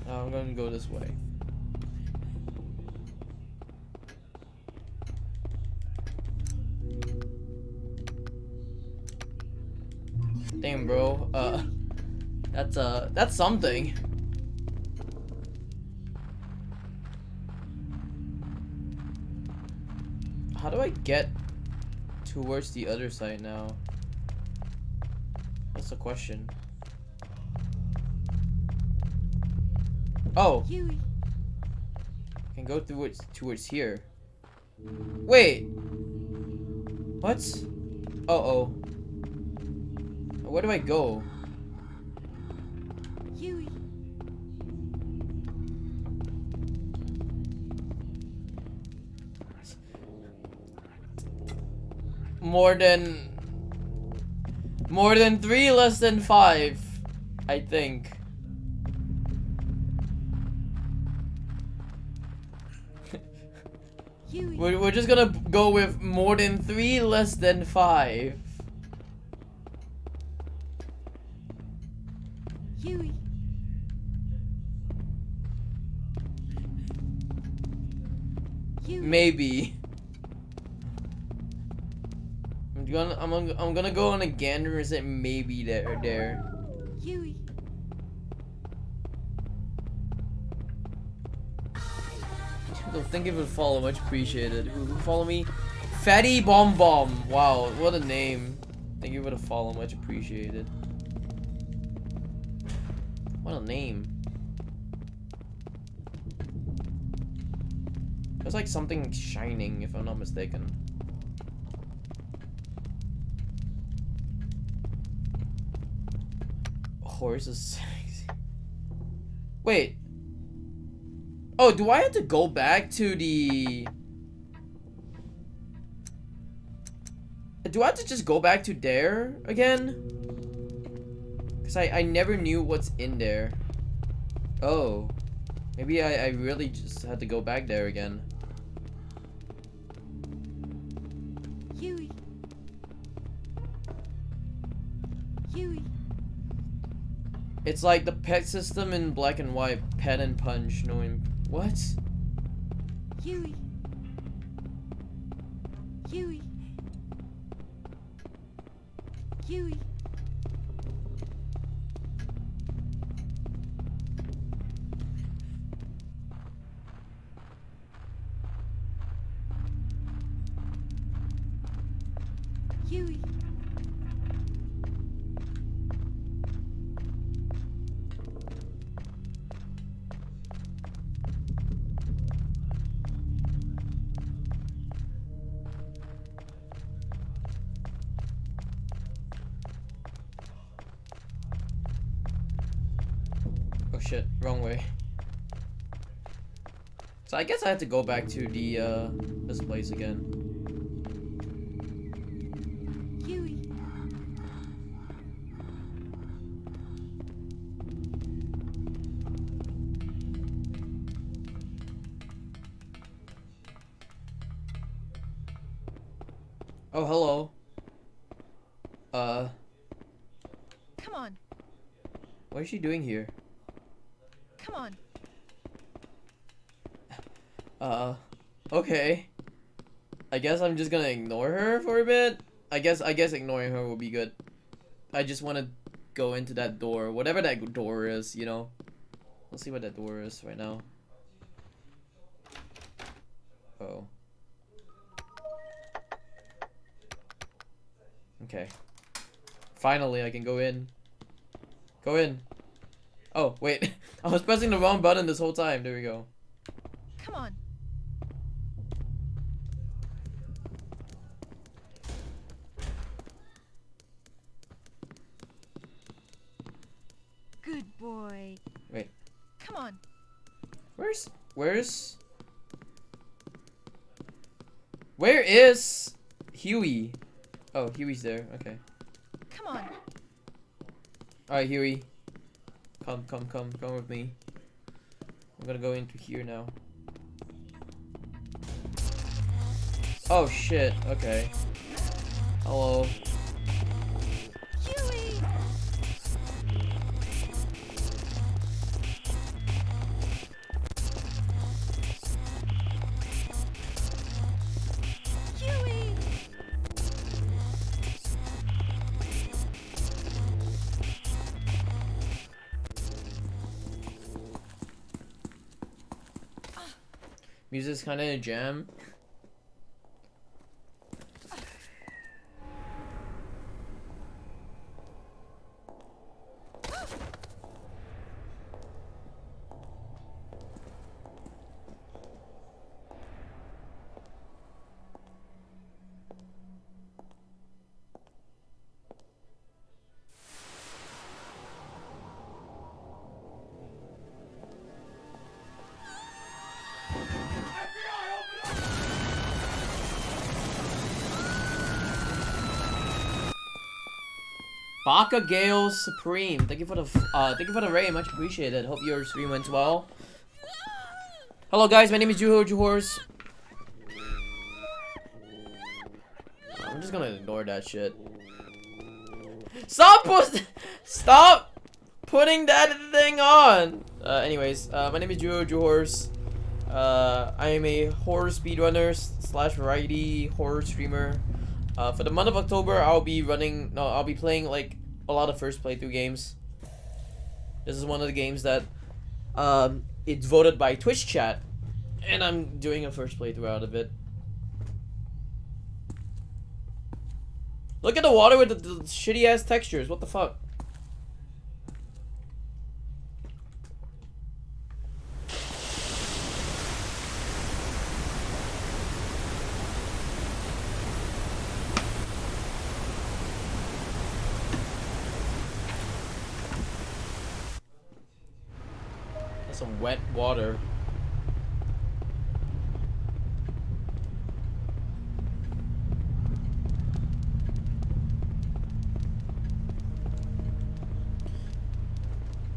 I'm gonna go this way. Damn, bro. That's something. How do I get towards the other side now? That's the question. Oh, Huey! I can go towards here. Wait. What? Uh-oh. Where do I go? Huey! more than 3, less than 5, I think. Huey. We're just gonna go with more than 3, less than 5. Huey. Huey. Maybe. I'm gonna go on a gander and say maybe there. Huey. So thank you for the follow, much appreciated. Who follow me? Fatty Bomb Bomb. Wow, what a name. Thank you for the follow, much appreciated. What a name. There's like something shining, if I'm not mistaken. Horse is sexy. Wait. Oh, do I have to go back to the... Do I have to just go back to there again? Because I never knew what's in there. Oh. Maybe I really just had to go back there again. Huey. Huey. It's like the pet system in Black and White. Pet and punch. Knowing what? Huey. Huey. Huey. Huey. Oh shit, wrong way. So I guess I have to go back to the this place again. Huey. Oh, hello. Come on. What is she doing here? Come on. Okay. I guess I'm just gonna ignore her for a bit. I guess ignoring her will be good. I just want to go into that door, whatever that door is, you know. Let's see what that door is right now. Oh. Okay. Finally, I can go in. Go in. Oh, wait. I was pressing the wrong button this whole time. There we go. Come on. Good boy. Wait. Come on. Where is Huey? Oh, Huey's there. Okay. Come on. Alright, Huey. Come with me. I'm gonna go into here now. Oh shit, okay. Hello. Huey. Huey. Music's kinda a jam. Baka Gale Supreme. Thank you for the raid, much appreciated. Hope your stream went well. Hello guys, my name is Juhors. I'm just gonna ignore that shit. Stop putting that thing on. Anyways, my name is Juhors. I am a horror speedrunner / variety horror streamer. For the month of October, I'll be playing like a lot of first playthrough games. This is one of the games that it's voted by Twitch chat, and I'm doing a first playthrough out of it. Look at the water with the shitty ass textures. What the fuck? That's some wet water.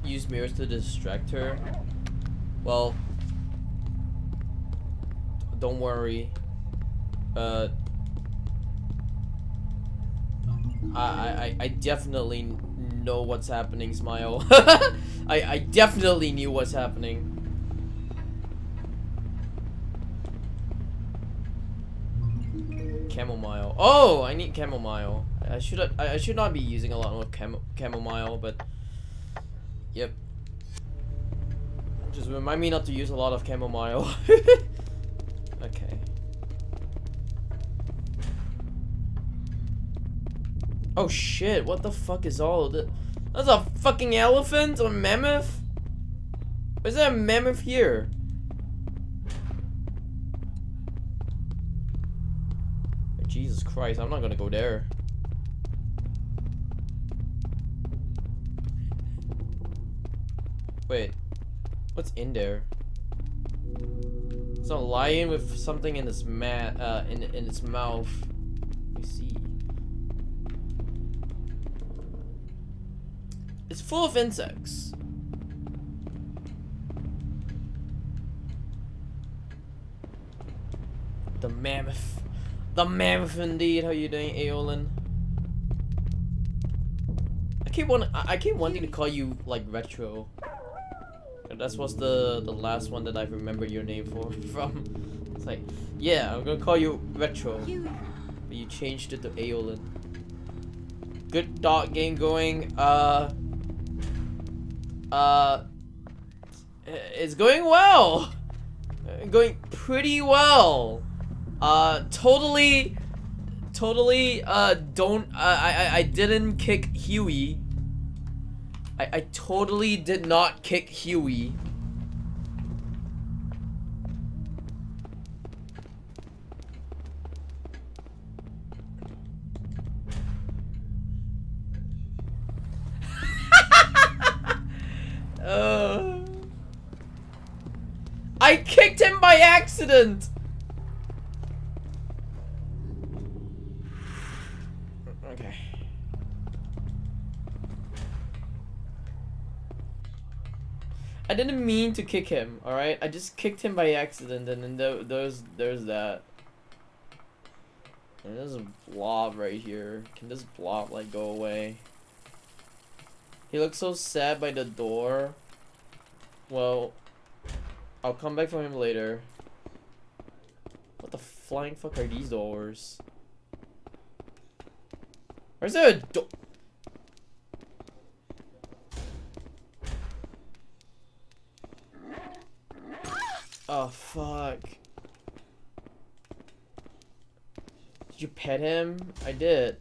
Use mirrors to distract her. Well, don't worry. I definitely know what's happening, Smile. I definitely knew what's happening. Chamomile. Oh, I need chamomile. I should not be using a lot of chamomile, but yep. Just remind me not to use a lot of chamomile. Okay. Oh shit, what the fuck is all of this? That's a fucking elephant or mammoth? Is there a mammoth here? Jesus Christ, I'm not gonna go there. Wait, what's in there? It's a lion with something in its in its mouth. Let me see. It's full of insects. The mammoth. The mammoth indeed. How you doing, Aeolin? I keep wanting to call you like Retro. That was the last one that I remember your name from. It's like, yeah, I'm gonna call you Retro. But you changed it to Aeolin. Good dog game going. It's going well. Going pretty well. Totally. I didn't kick Huey. I totally did not kick Huey. I kicked him by accident. Okay. I didn't mean to kick him, alright? I just kicked him by accident, and then there's that. And there's a blob right here. Can this blob, like, go away? He looks so sad by the door. Well, I'll come back for him later. What the flying fuck are these doors? Or is there a door? Oh fuck. Did you pet him? I did.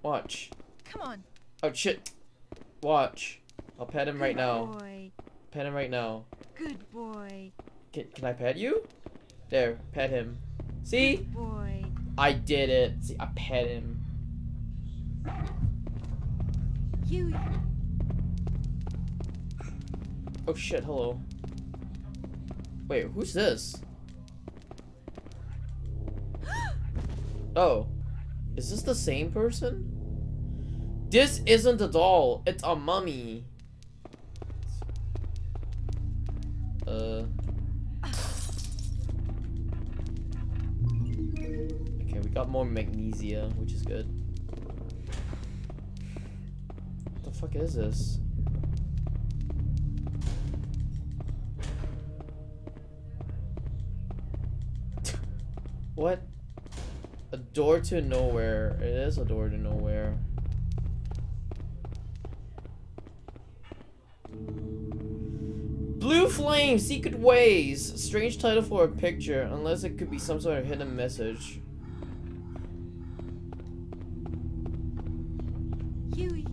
Watch. Come on. Oh shit. Watch. I'll pet him right now. Boy. Pet him right now. Good boy. Can I pet you? There, pet him. See? Good boy. I did it. See, I pet him. You. Oh shit, hello. Wait, who's this? Oh. Is this the same person? This isn't a doll, it's a mummy. Okay, we got more magnesia, which is good. What the fuck is this? What? A door to nowhere. It is a door to nowhere. Blue Flame, Secret Ways. Strange title for a picture, unless it could be some sort of hidden message. Huey.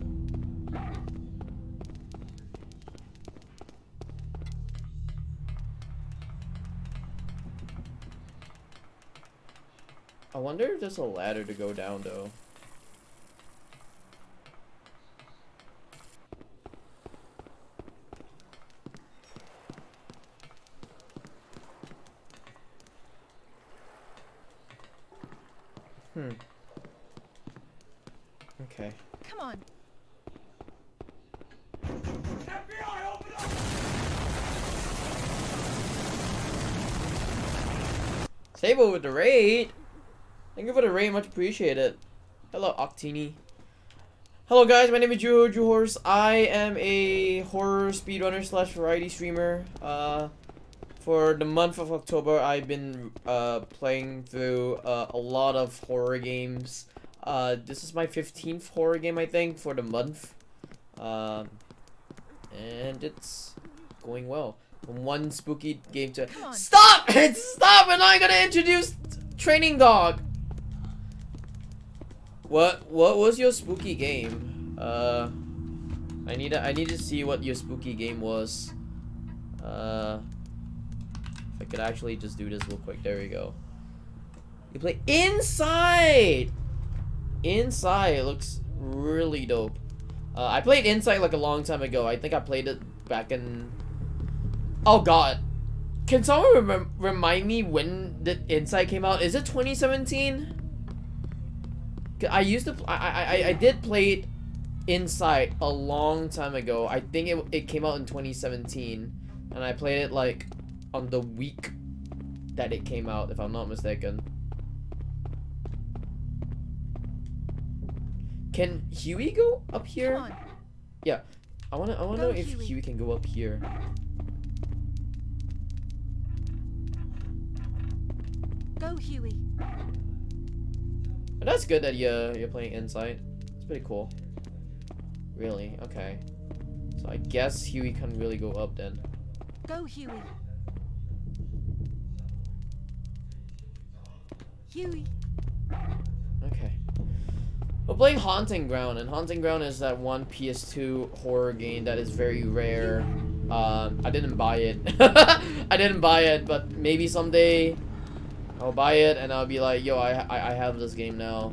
I wonder if there's a ladder to go down though. Okay. Come on. FBI, open up! Sable with the raid. Thank you for the raid, much appreciated. Hello, Octini. Hello guys, my name is Juhors. I am a horror speedrunner slash variety streamer. For the month of October, I've been playing through a lot of horror games. This is my 15th horror game, I think, for the month. And it's going well. From one spooky game to— Stop! Stop! And I'm gonna introduce Training Dog. What was your spooky game? I need to see what your spooky game was. If I could actually just do this real quick. There we go. You play Inside. Inside looks really dope. I played Inside like a long time ago. I think I played it back in— Oh god. Can someone remind me when the Inside came out? Is it 2017? I used to I did play it Inside a long time ago. I think it came out in 2017, and I played it like on the week that it came out, if I'm not mistaken. Can Huey go up here? Come on. Yeah, I wanna Go, know if Huey. Huey can go up here. Go, Huey. But that's good that you're playing Inside. It's pretty cool. Really? Okay. So I guess Huey can't really go up then. Go, Huey. Huey. Okay. We're playing Haunting Ground, and Haunting Ground is that one PS2 horror game that is very rare. I didn't buy it. I didn't buy it, but maybe someday I'll buy it and I'll be like, yo, I have this game now.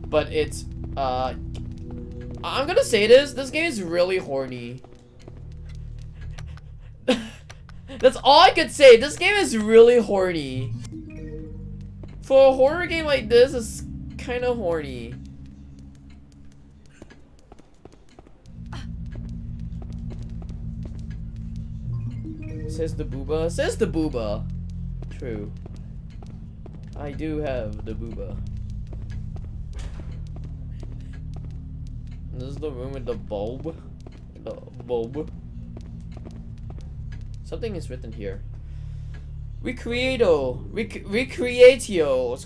But it's, I'm gonna say this game is really horny. That's all I could say. This game is really horny. For a horror game like this, it's kind of horny. Says the booba. Says the booba. True. I do have the booba. This is the room with the bulb. The bulb. Something is written here. Recreatio.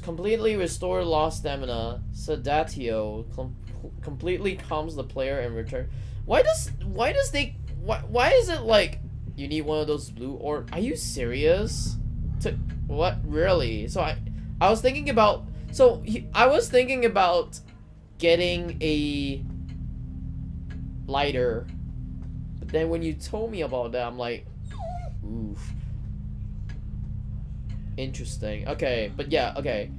Completely restore lost stamina. Sedatio. Completely calms the player and return. Why is it like you need one of those blue, or are you serious? What, really? So I was thinking about, I was thinking about getting a lighter, but then when you told me about that, I'm like, oof. Interesting. Okay, but yeah, okay.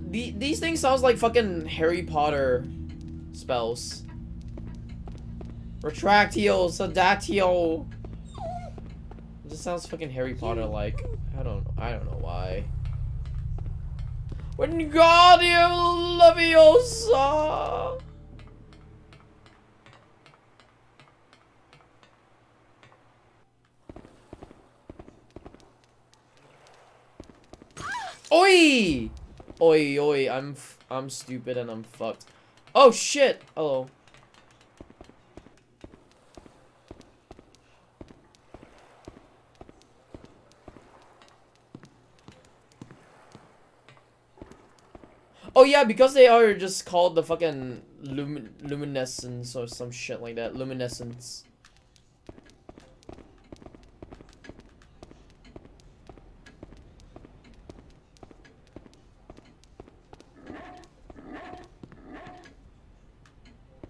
These things sounds like fucking Harry Potter spells. Retractio, Sedatio. It just sounds fucking Harry Potter like. I don't know why. Wingardium Leviosa! Oi! Oi, oi, I'm stupid and I'm fucked. Oh shit! Hello. Oh yeah, because they are just called the fucking luminescence or some shit like that. Luminescence.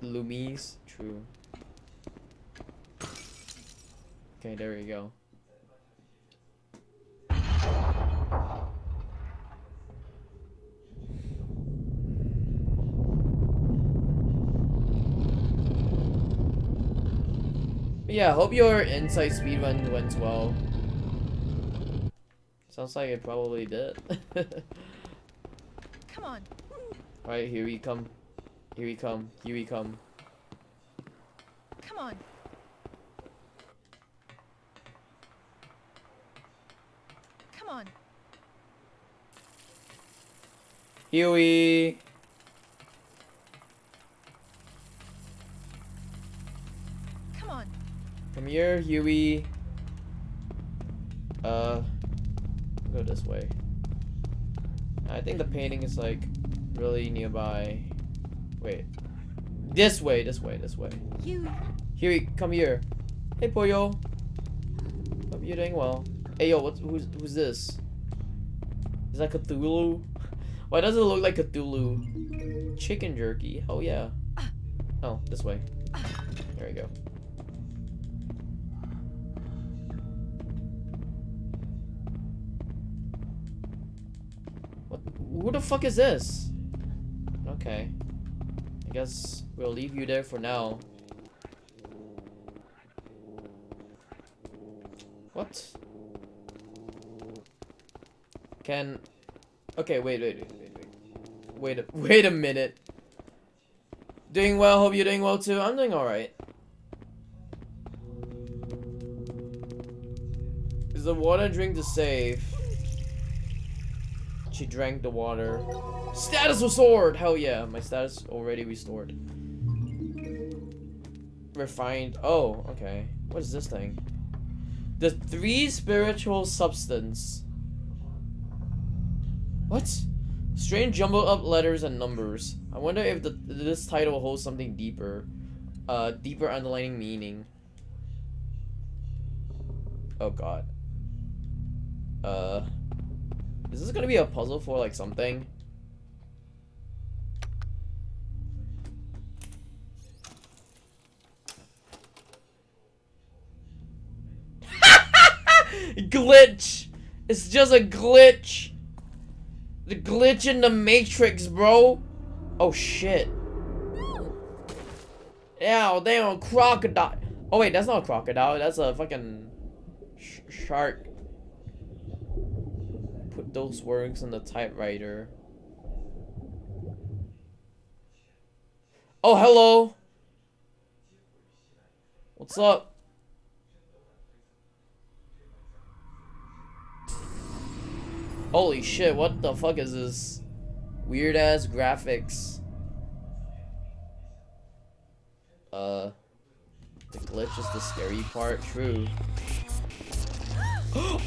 Loomies, true. Okay, there you go. But yeah, hope your insight speedrun went well. Sounds like it probably did. Come on. Alright, here we come. Here we come. Here we come. Come on. Come on. Huey! Come on. Come here, Huey. Go this way. I think the painting is like really nearby. Wait. This way, this way, this way. Huey. Huey, come here. Hey, Pollo. Hope you're doing well. Hey, yo, who's this? Is that Cthulhu? Why does it look like Cthulhu? Chicken jerky. Oh yeah. Oh, this way. There we go. What? Who the fuck is this? Okay. I guess we'll leave you there for now. What? Can... Okay, wait a minute. Doing well, hope you're doing well too. I'm doing alright. Is the water drink to save? She drank the water. Status restored! Hell yeah, my status already restored. Refined. Oh, okay. What is this thing? The 3 spiritual substance. What? Strange jumbled up letters and numbers. I wonder if this title holds something deeper. Deeper underlying meaning. Oh god. Is this gonna be a puzzle for like something? Glitch! It's just a glitch! The glitch in the Matrix, bro! Oh shit. Ow, damn, crocodile. Oh wait, that's not a crocodile, that's a fucking shark. Put those words on the typewriter. Oh, hello! What's up? Holy shit, what the fuck is this? Weird ass graphics. The glitch is the scary part, true.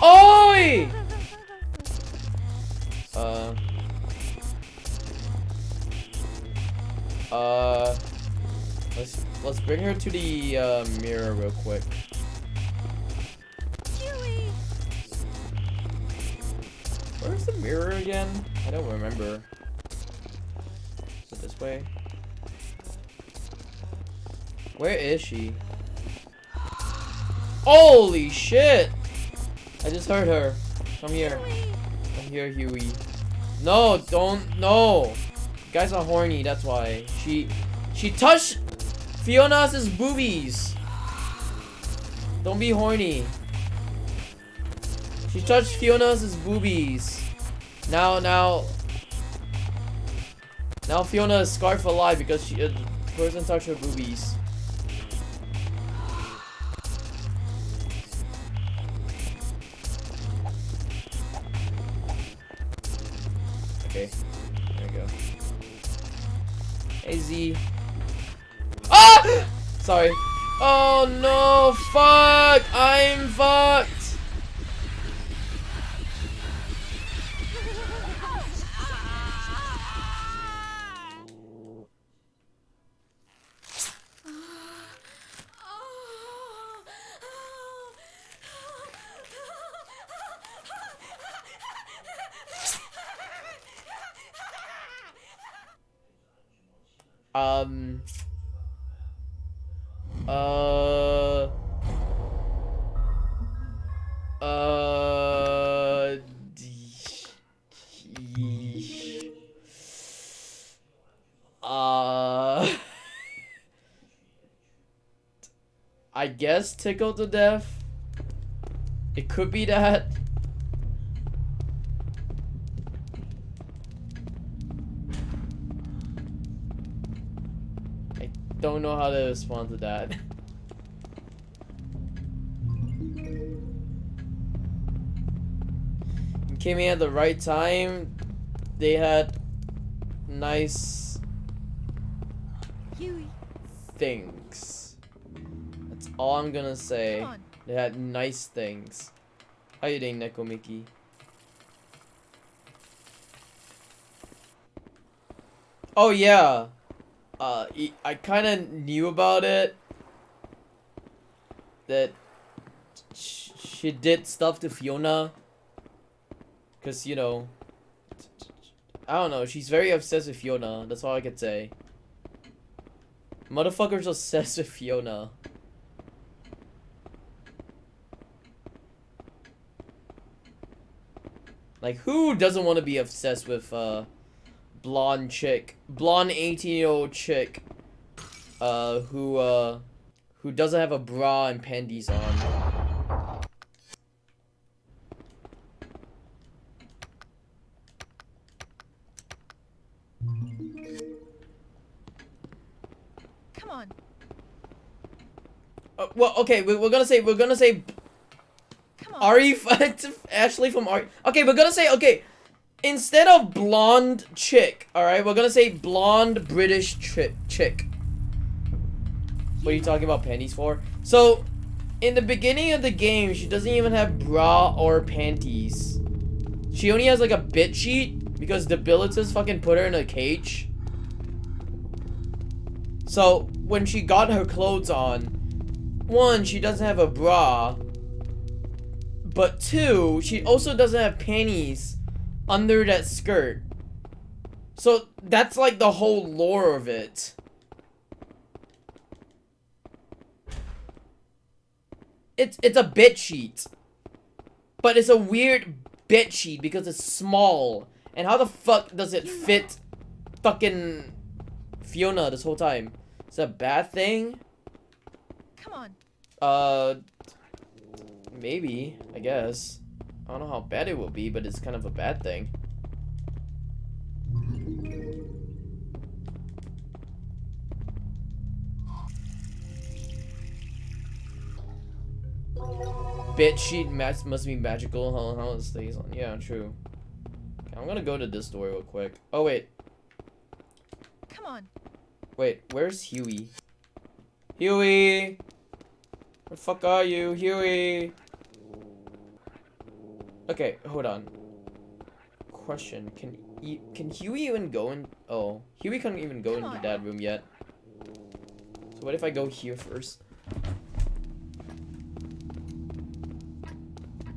Oi! Let's bring her to the mirror real quick. Huey. Where's the mirror again? I don't remember. Is it this way? Where is she? Holy shit! I just heard her. Come here. Come here, Huey. No, don't. No. You guys are horny, that's why. She touched Fiona's boobies. Don't be horny. She touched Fiona's boobies. Now, Now Fiona is scarred for life because she person touched her boobies. Okay, there we go. Hey Z. Ah! Sorry. Oh no, fuck! I'm fucked! Um. Uh. Uh. I guess tickled to death. It could be that. I don't know how to respond to that. Came in at the right time. They had nice Huey, things. That's all I'm gonna say. come on. They had nice things. How you doing, Nekomiki? Oh yeah. I kind of knew about it. That she did stuff to Fiona. Cause you know, I don't know. She's very obsessed with Fiona. That's all I could say. Motherfucker's obsessed with Fiona. Like, who doesn't want to be obsessed with blonde chick, blonde 18-year-old chick, who doesn't have a bra and panties on? Come on. Well, okay, we're gonna say Come on. Ari, Ashley from Ari. Okay, we're gonna say, okay, instead of blonde chick, alright, we're gonna say blonde British chick. What are you talking about panties for? So, in the beginning of the game, she doesn't even have bra or panties. She only has like a bit sheet because the Debilitus fucking put her in a cage. So, when she got her clothes on, one, she doesn't have a bra. But two, she also doesn't have panties under that skirt. So that's like the whole lore of it. It's a bed sheet. But it's a weird bed sheet because it's small. And how the fuck does it fit fucking Fiona this whole time? Is that a bad thing? Come on. Maybe, I guess. I don't know how bad it will be, but it's kind of a bad thing. Bit sheet must be magical. How it stays on. Yeah, true. Okay, I'm gonna go to this door real quick. Oh wait, Come on. wait. Where's Huey? Huey, where the fuck are you, Huey? Okay, hold on. Question: can Huey even go in? Oh, Huey can't even go into that room yet. So what if I go here first?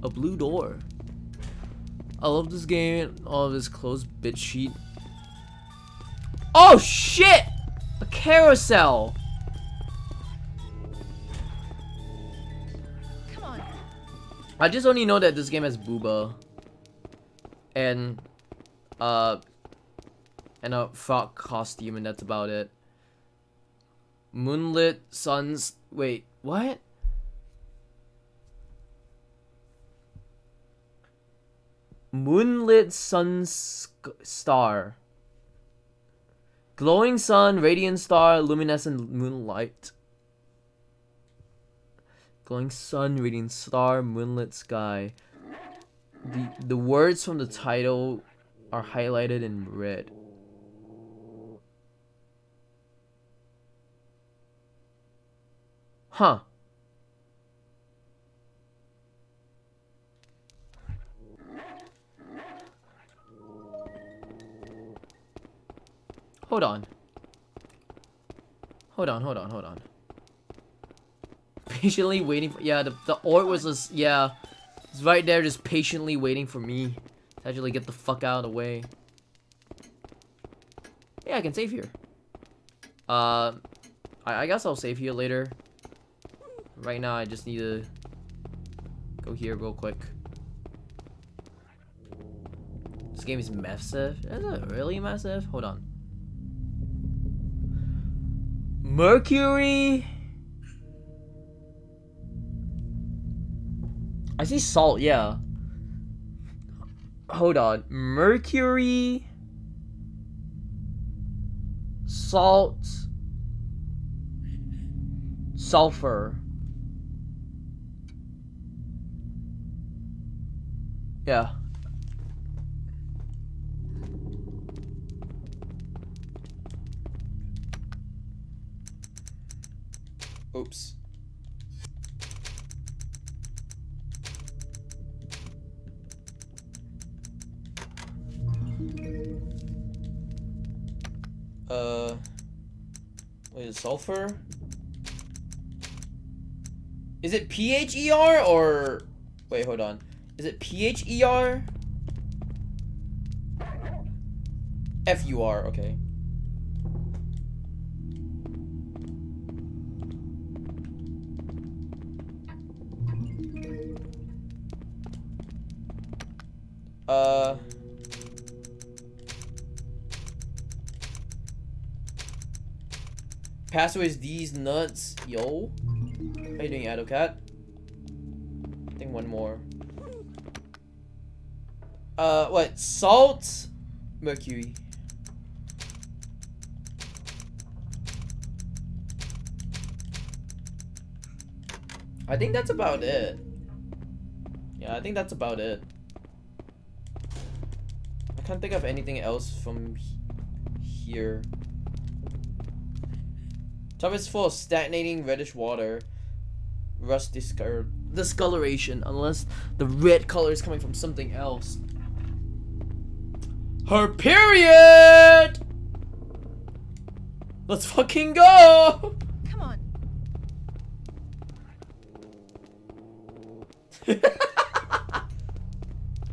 A blue door. I love this game. All of this closed bit sheet. Oh shit! A carousel. Come on. I just only know that this game has booba. And a frog costume, and that's about it. Moonlit suns. Wait, what? Moonlit sun star. Glowing sun, radiant star, luminescent moonlight. Glowing sun, radiant star, moonlit sky. The words from the title are highlighted in red. Huh. Hold on. Hold on. Patiently waiting for, yeah, the orb was just, yeah. It's right there just patiently waiting for me to actually get the fuck out of the way. Yeah, I can save here. I guess I'll save here later. Right now I just need to go here real quick. This game is massive. Is it really massive? Hold on. Mercury. I see salt, yeah. Hold on. Mercury. Salt. Sulfur. Yeah. Oops. Wait, is sulfur? Is it PHER or wait, hold on. Is it PHER? FUR, okay. Password is these nuts, yo. How you doing, AdoCat? I think one more. What? Salt? Mercury. I think that's about it. Yeah, I think that's about it. I can't think of anything else from here. Top is full of stagnating reddish water. Rust discoloration, unless the red color is coming from something else. Her period! Let's fucking go! Come on.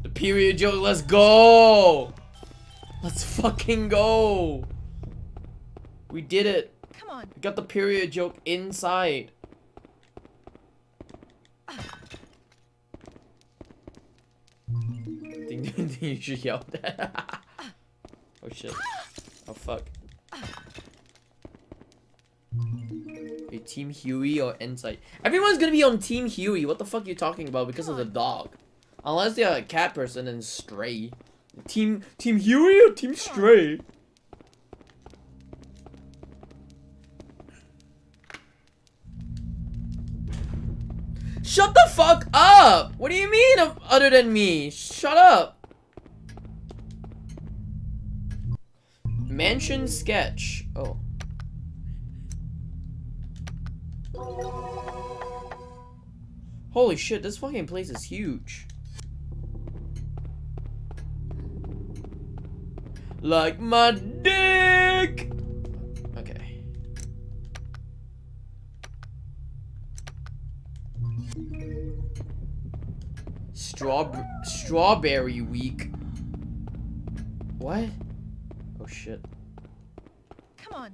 The period joke, let's go! Let's fucking go! We did it. Come on. We got the period joke inside. Think you should yell that. Oh shit. Oh fuck. Hey, Team Huey or Insight? Everyone's gonna be on Team Huey. What the fuck are you talking about? Because of the dog. Unless they're a cat person and Stray. Team Huey or Team Stray? Shut the fuck up! What do you mean other than me? Shut up! Mansion sketch. Oh. Holy shit, this fucking place is huge. Like my dick! Okay. Strawberry week. What? Oh shit. Come on.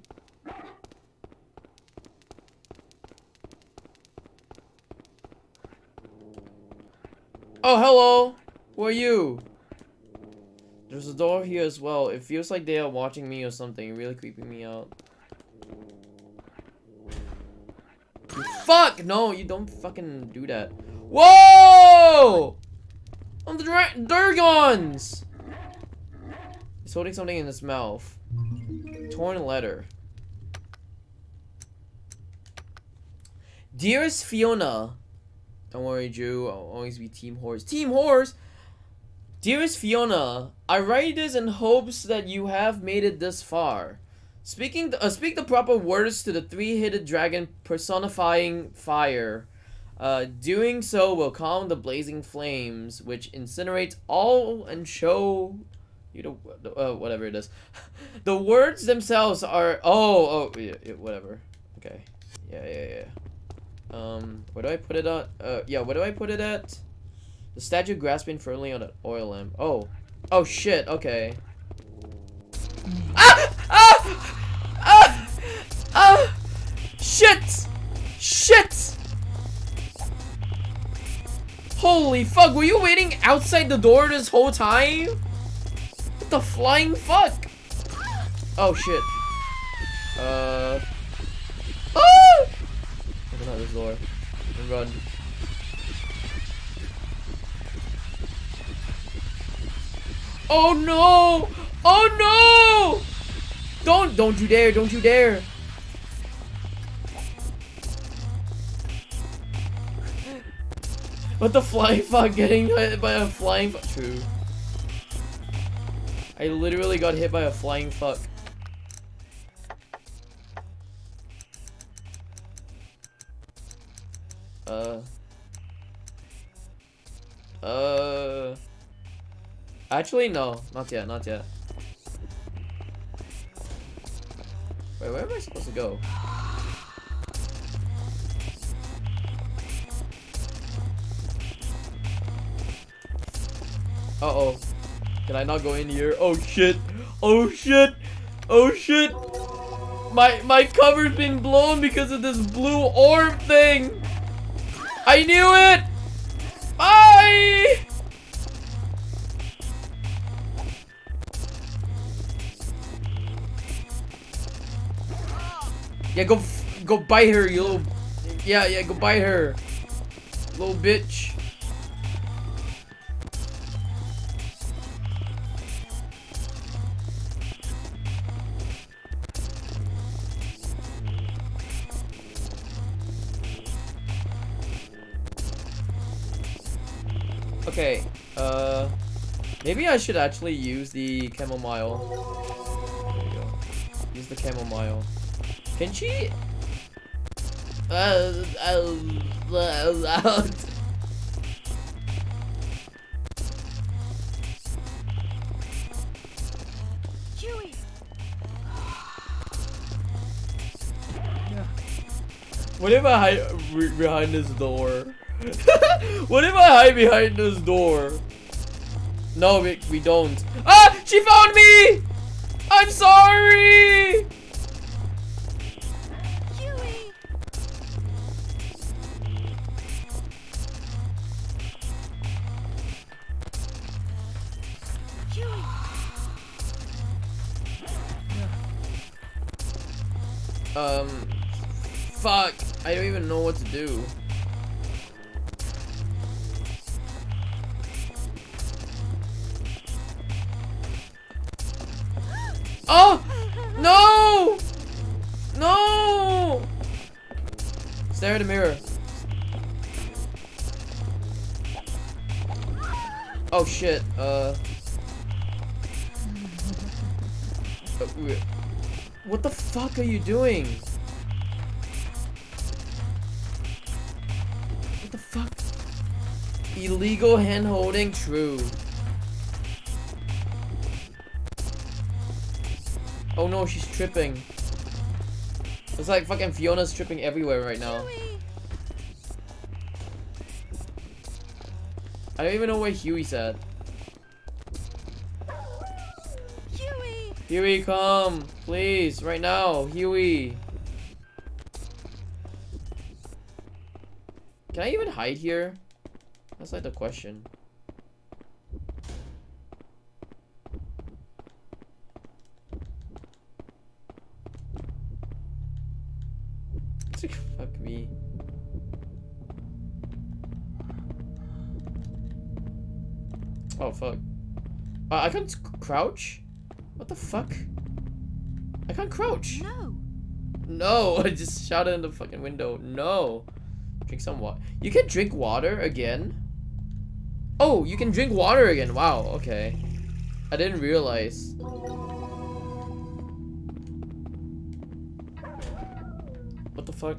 Oh, hello! Who are you? There's a door here as well. It feels like they are watching me or something. Really creeping me out. Fuck! No, you don't fucking do that. Whoa! On the Durgons! He's holding something in his mouth. Torn letter. Dearest Fiona. Don't worry, Drew. I'll always be Team Horse. Team Horse! Dearest Fiona, I write this in hopes that you have made it this far. Speak the proper words to the three-headed dragon personifying fire. Doing so will calm the blazing flames, which incinerates all and show you the whatever it is. The words themselves are yeah, whatever. Okay. Yeah. Where do I put it at? Yeah, where do I put it at? The statue grasping firmly on an oil lamp. Oh shit. Okay. Shit! Holy fuck, were you waiting outside the door this whole time? What the flying fuck? Oh shit. Open up this door. And run. Oh no! Oh no! Don't you dare! What the flying fuck? Getting hit by a flying fuck? True. I literally got hit by a flying fuck. Actually, no. Not yet. Wait, where am I supposed to go? Uh-oh. Can I not go in here? Oh shit. My cover's been blown because of this blue orb thing. I knew it. Bye. Yeah, go bite her, you little. Yeah, go bite her, little bitch. Okay, maybe I should actually use the chamomile. There you go. Use the chamomile. Can she? Huey! What if I hide behind this door? What if I hide behind this door? No, we don't. Ah! She found me! I'm sorry! Huey! Huey! Fuck. I don't even know what to do. Oh! No! No! Stare at the mirror. Oh shit. What the fuck are you doing? What the fuck? Illegal hand holding? True. Oh no, she's tripping. It's like fucking Fiona's tripping everywhere right now. Huey! I don't even know where Huey's at. Huey! Huey, come! Please, right now, Huey. Can I even hide here? That's like the question. Fuck me. Oh fuck. I can't crouch? What the fuck? I can't crouch. No. No, I just shouted in the fucking window. No. Drink some water. You can drink water again? Oh, you can drink water again. Wow, okay. I didn't realize. What the fuck?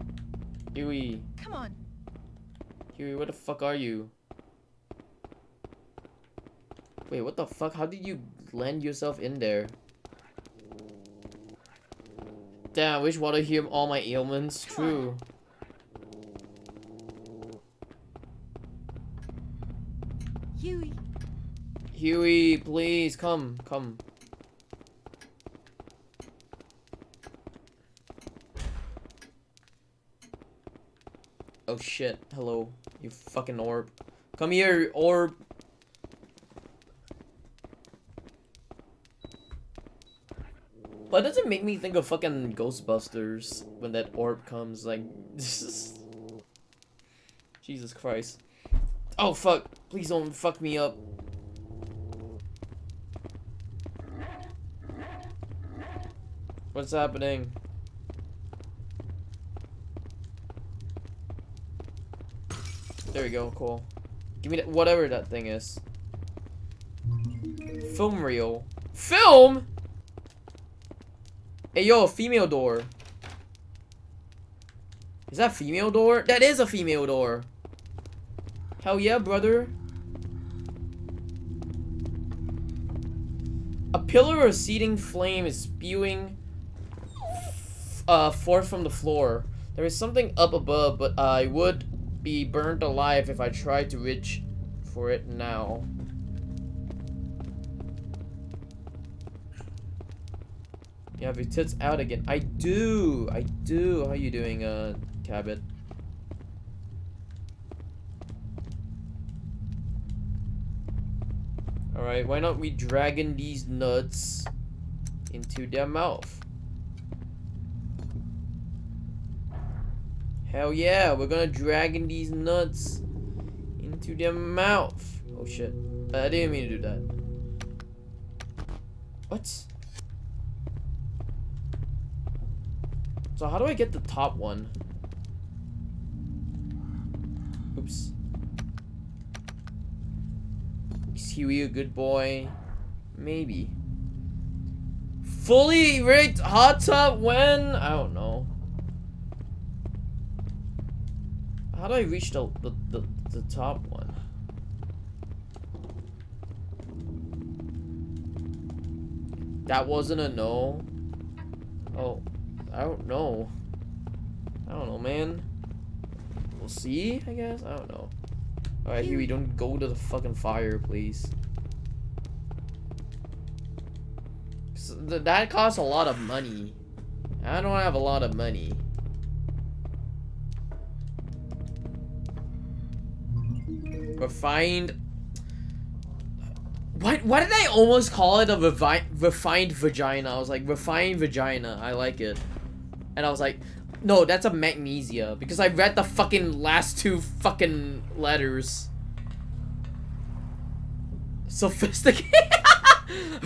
Huey. Come on. Huey, where the fuck are you? Wait, what the fuck? How did you land yourself in there? Damn, I wish water healed all my ailments. True. Huey. Huey, please, come. Oh shit, hello, you fucking orb. Come here, orb. Why does it make me think of fucking Ghostbusters when that orb comes? Like, Jesus Christ. Oh fuck, please don't fuck me up. What's happening? There we go, cool. Give me that, whatever that thing is. Film reel. Film?! Hey yo, female door. Is that female door? That is a female door. Hell yeah, brother. A pillar of seething flame is spewing forth from the floor. There is something up above, but I would be burned alive if I tried to reach for it now. You have your tits out again. I do. How you doing, Cabot? Alright, why not we dragging these nuts into their mouth? Hell yeah, we're gonna dragging these nuts into their mouth. Oh shit. I didn't mean to do that. What? So how do I get the top one? Oops. Is Huey a good boy? Maybe. Fully rigged hot tub when? I don't know. How do I reach the top one? That wasn't a no. Oh. I don't know. Man. We'll see, I guess? I don't know. Alright, Huey, don't go to the fucking fire, please. That costs a lot of money. I don't have a lot of money. Refined... Why did I almost call it a refined vagina? I was like, refined vagina. I like it. And I was like, no, that's a magnesia. Because I read the fucking last two fucking letters. Sophisticated.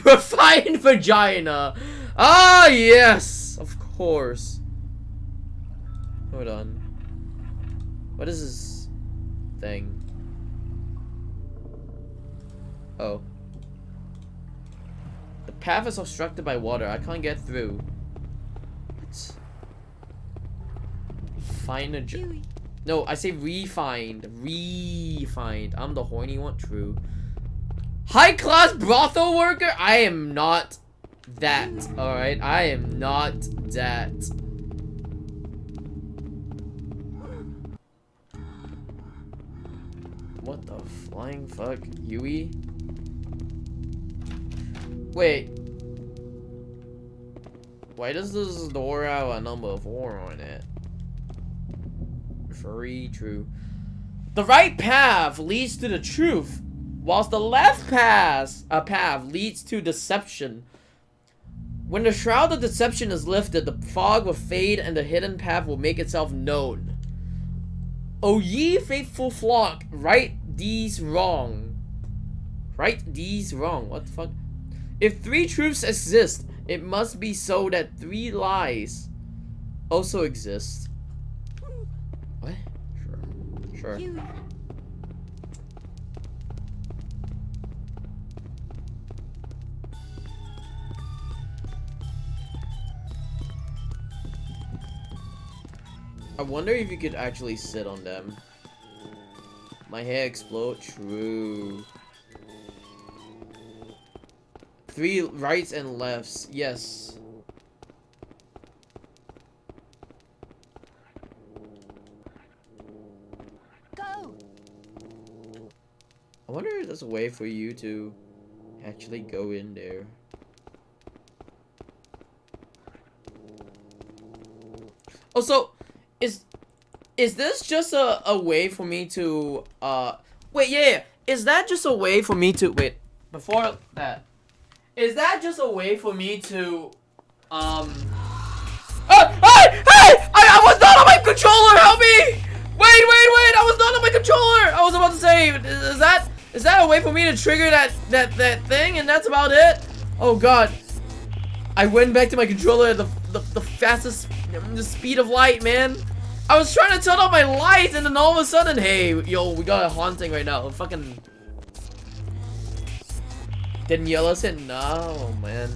Refined vagina. Ah, yes. Of course. Hold on. What is this thing? Oh. The path is obstructed by water. I can't get through. What? Find a Huey. No, I say refined. Refined. I'm the horny one. True. High class brothel worker? I am not that. Alright? I am not that. What the flying fuck? Huey? Wait. Why does this door have a number 4 on it? Very true. The right path leads to the truth, whilst the left path leads to deception. When the shroud of deception is lifted, the fog will fade and the hidden path will make itself known. O ye faithful flock, right these wrong. Right these wrong. What the fuck? If 3 truths exist, It must be so that 3 lies also exist. What? Sure. Huey. I wonder if you could actually sit on them. My hair explode? True. 3 rights and lefts. Yes. Go. I wonder if there's a way for you to actually go in there. Also, is this just a way for me to wait, yeah, is that just a way for me to wait before that? Is that just a way for me to hey! I was not on my controller, help me! Wait, I was not on my controller! I was about to say, is that a way for me to trigger that thing and that's about it? Oh god. I went back to my controller at the fastest, the speed of light, man. I was trying to turn on my lights and then all of a sudden, hey, yo, we got a haunting right now. Fucking Daniela said no, man.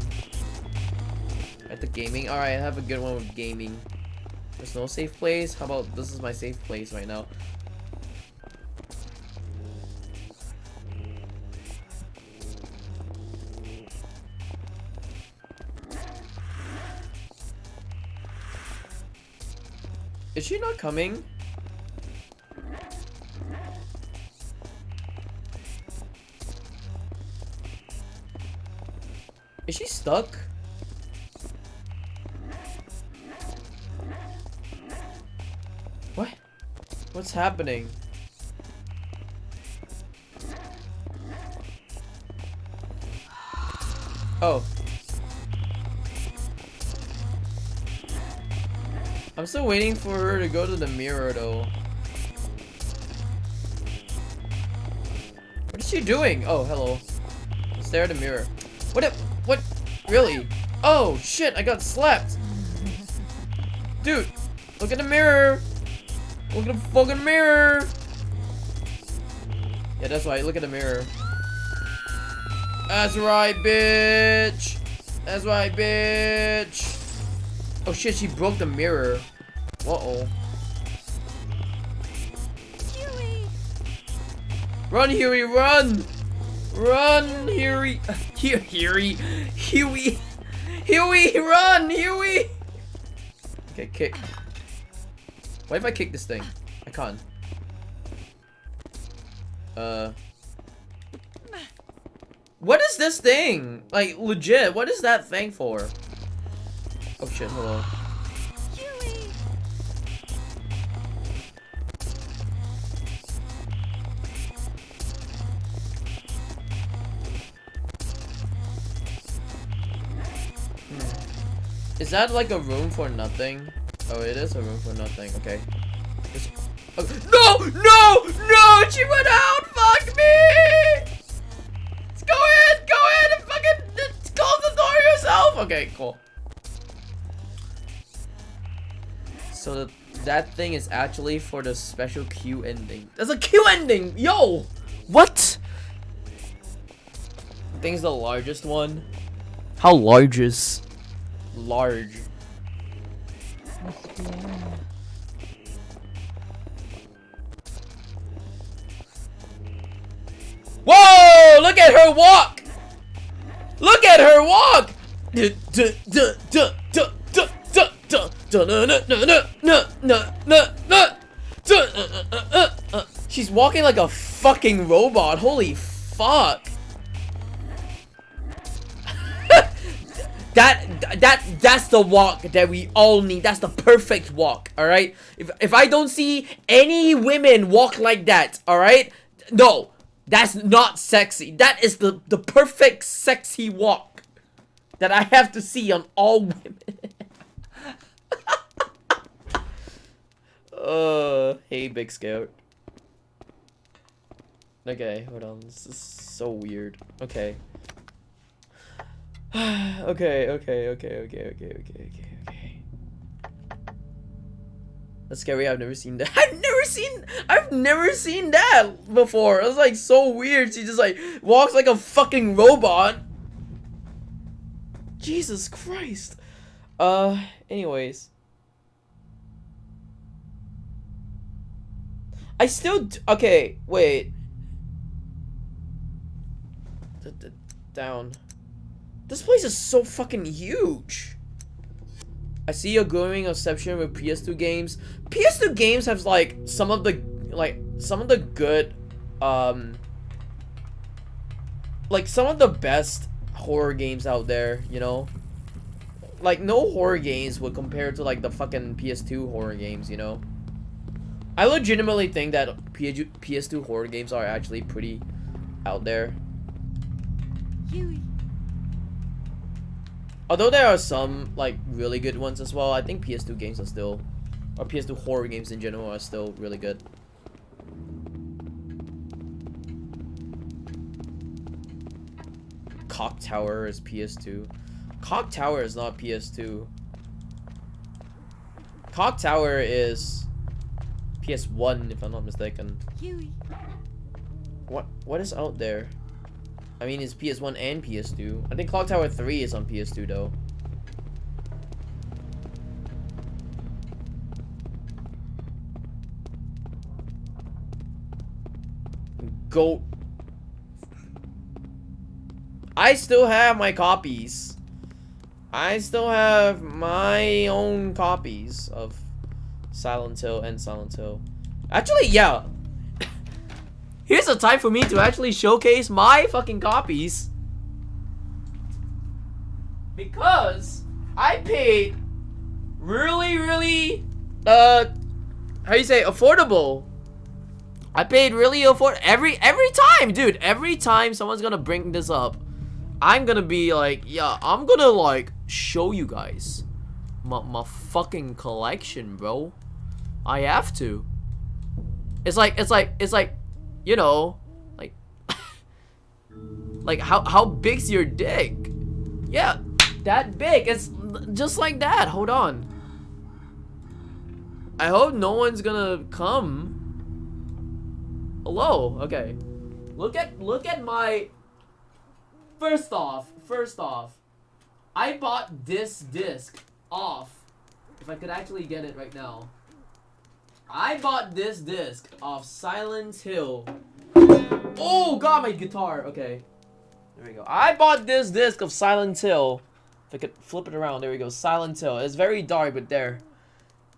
At the gaming, all right, I have a good one with gaming. There's no safe place. How about this is my safe place right now? Is she not coming? Is she stuck? What? What's happening? Oh. I'm still waiting for her to go to the mirror though. What is she doing? Oh, hello. Stare at the mirror. What? Really? Oh, shit, I got slapped. Dude, look at the mirror. Look at the fucking mirror. Yeah, that's right, look at the mirror. That's right, bitch. That's right, bitch. Oh shit, she broke the mirror. Uh-oh. Huey. Run, Huey, run! Run, Huey. Huey. Huey, run, Huey! Okay, kick. What if I kick this thing? I can't. What is this thing? Like, legit, what is that thing for? Oh shit, hold on. Huey. Is that like a room for nothing? Oh, it is a room for nothing. Okay. Oh, no! She went out! Fuck me! Go in and fucking close the door yourself! Okay, cool. So that thing is actually for the special Q ending. There's a Q ending! Yo! What? I think it's the largest one. How large is large? Whoa! Look at her walk! Look at her walk! She's walking like a fucking robot. Holy fuck. That's the walk that we all need. That's the perfect walk, all right? If I don't see any women walk like that, all right? No. That's not sexy. That is the perfect sexy walk that I have to see on all women. Hey, Big Scout. Okay, hold on. This is so weird. Okay. Okay. That's scary. I've never seen that. I've never seen that before. It was like so weird. She just like walks like a fucking robot. Jesus Christ. Anyways. I still okay, wait. Down. This place is so fucking huge. I see a growing obsession with PS2 games. PS2 games have like some of the good like some of the best horror games out there, you know? Like no horror games would compare to like the fucking PS2 horror games, you know? I legitimately think that PS2 horror games are actually pretty out there. Huey. Although there are some like really good ones as well, I think PS2 games are still, or PS2 horror games in general are still really good. Cock Tower is PS2. Cock Tower is not PS2. Cock Tower is PS1 if I'm not mistaken. Huey. What is out there? I mean, it's PS1 and PS2. I think Clock Tower 3 is on PS2 though. Goat. I still have my copies. I still have my own copies of Silent Hill and Silent Hill. Actually, yeah. Here's a time for me to actually showcase my fucking copies. Because I paid really how do you say affordable. I paid really every time, dude. Every time someone's gonna bring this up, I'm gonna be like, yeah, I'm gonna like show you guys my fucking collection, bro. I have to. It's like you know, like like how big's your dick? Yeah, that big. It's just like that. Hold on. I hope no one's gonna come. Hello. Okay. Look at my. First off, I bought this disc off. If I could actually get it right now. I bought this disc of Silent Hill. Oh god, my guitar. Okay. There we go. I bought this disc of Silent Hill. If I could flip it around, there we go. Silent Hill. It's very dark, but there.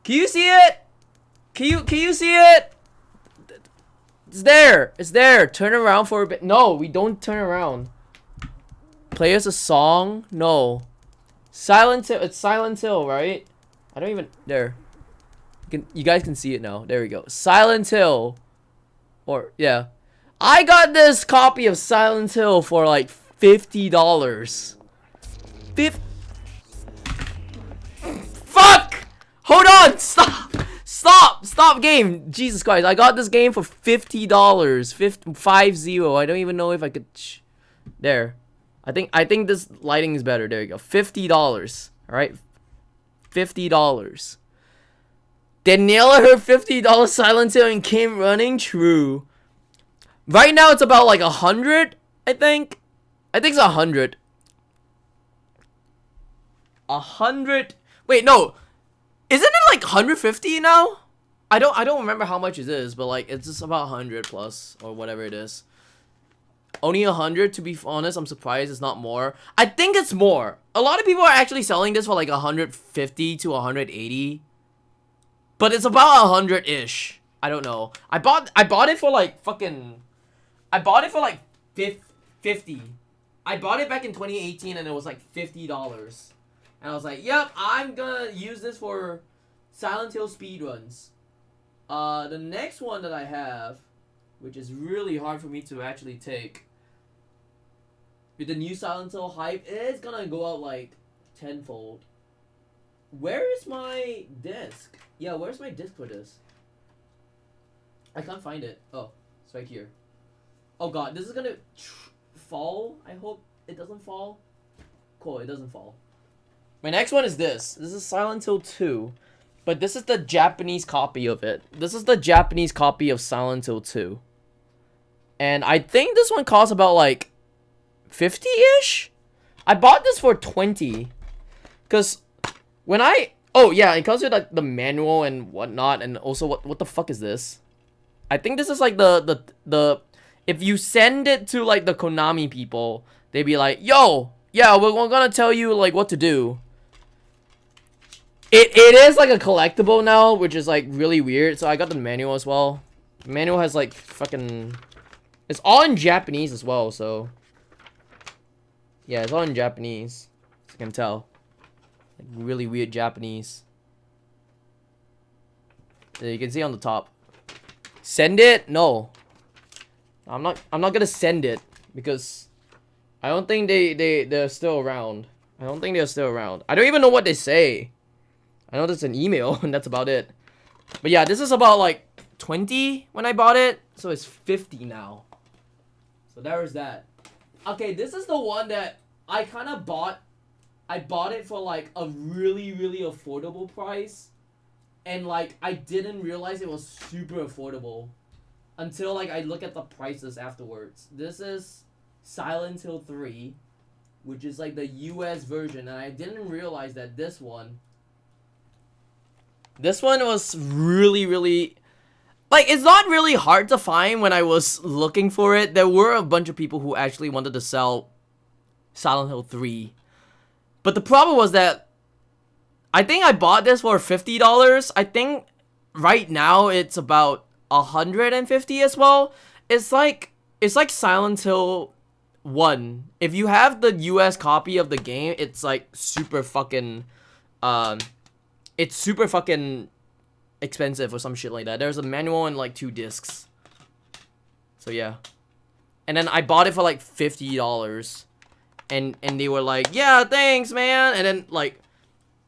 Can you see it? Can you see it? It's there. It's there. Turn around for a bit. No, we don't turn around. Play us a song? No. Silent Hill. It's Silent Hill, right? I don't even. There. You guys can see it now. There we go. Silent Hill. Or, yeah. I got this copy of Silent Hill for like $50. Fuck! Hold on! Stop game! Jesus Christ. I got this game for $50. 50. I don't even know if I could. There. I think this lighting is better. There you go. $50. Alright? $50. Daniela heard $50 Silent Hill and came running. True. Right now it's about like 100, I think. I think it's 100. 100. Wait, no. Isn't it like 150 now? I don't remember how much it is, but like it's just about 100 plus or whatever it is. Only 100, to be honest. I'm surprised it's not more. I think it's more. A lot of people are actually selling this for like 150 to 180. But it's about 100-ish. I don't know. I bought it for like fucking. I bought it for like 50. I bought it back in 2018 and it was like $50. And I was like, yep, I'm gonna use this for Silent Hill speedruns. The next one that I have, which is really hard for me to actually take, with the new Silent Hill hype, it's gonna go out like tenfold. Where is my disc? Yeah, where's my disc for this? I can't find it. Oh, it's right here. Oh god, this is gonna fall. I hope it doesn't fall. Cool, it doesn't fall. My next one is this. This is Silent Hill 2. But this is the Japanese copy of it. This is the Japanese copy of Silent Hill 2. And I think this one costs about like 50-ish? I bought this for 20. Because when I... Oh, yeah, it comes with like the manual and whatnot. And also, what the fuck is this? I think this is like the if you send it to like the Konami people, they'd be like, yo, yeah, we're gonna tell you like what to do. It is like a collectible now, which is like really weird. So I got the manual as well. The manual has like fucking... It's all in Japanese as well, so... Yeah, it's all in Japanese. As you can tell. Like really weird Japanese. You can see on the top. Send it? No. I'm not gonna send it because I don't think they're still around. I don't think they're still around. I don't even know what they say. I know there's an email and that's about it. But yeah, this is about like 20 when I bought it, so it's 50 now. So there's that. Okay, this is the one that I kind of bought. I bought it for like a really affordable price. And like, I didn't realize it was super affordable until like I look at the prices afterwards. This is Silent Hill 3, which is like the US version, and I didn't realize that this one was really like, it's not really hard to find. When I was looking for it, there were a bunch of people who actually wanted to sell Silent Hill 3. But the problem was that I think I bought this for $50. I think right now it's about $150 as well. It's like Silent Hill 1. If you have the US copy of the game, it's like super fucking expensive or some shit like that. There's a manual and like 2 discs. So yeah. And then I bought it for like $50. And they were like, "Yeah, thanks, man." And then like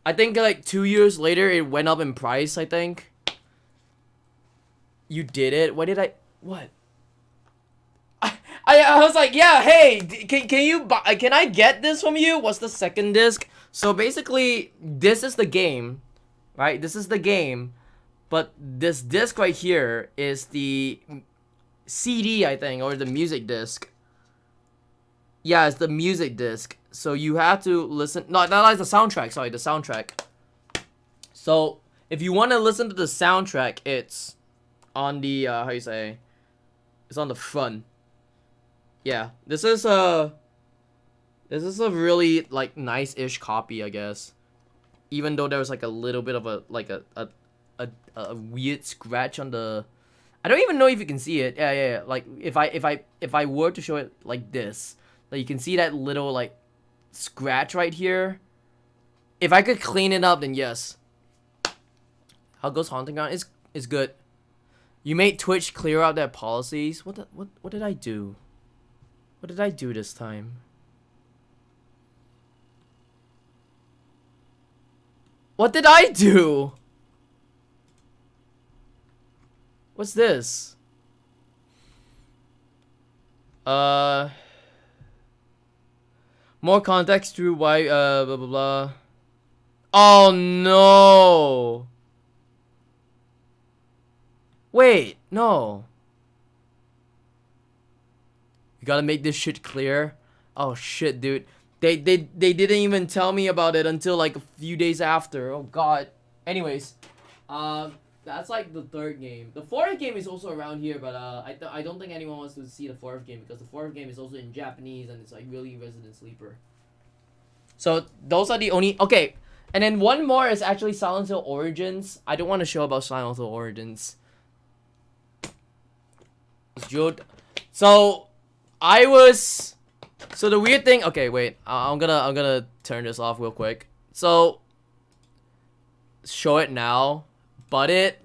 I think like 2 years later it went up in price, I think. You did it? What? I was like, "Yeah, hey, can you buy, can I get this from you? What's the second disc?" So basically, this is the game, right? This is the game, but this disc right here is the CD, I think, or the music disc. Yeah, it's the music disc. So you have to listen. No, that is the soundtrack. Sorry, the soundtrack. So if you want to listen to the soundtrack, it's on the how you say? It's on the front. Yeah, this is a really like nice-ish copy, I guess. Even though there was like a little bit of a like a weird scratch on the. I don't even know if you can see it. Yeah. Like if I were to show it like this, like you can see that little like scratch right here. If I could clean it up, then yes. How goes Haunting Ground? Is good. You made Twitch clear out their policies. What did I do? What did I do this time? What did I do? What's this? More context through why blah blah blah. Oh no. Wait, no. You gotta make this shit clear. Oh shit, dude. They didn't even tell me about it until like a few days after. Oh god. Anyways, that's like the third game. The fourth game is also around here, but I don't think anyone wants to see the fourth game because the fourth game is also in Japanese and it's like really Resident Sleeper. So those are the only. Okay, and then one more is actually Silent Hill Origins. I don't want to show about Silent Hill Origins. So I was. So the weird thing. Okay, wait. I'm gonna turn this off real quick. So show it now. But it.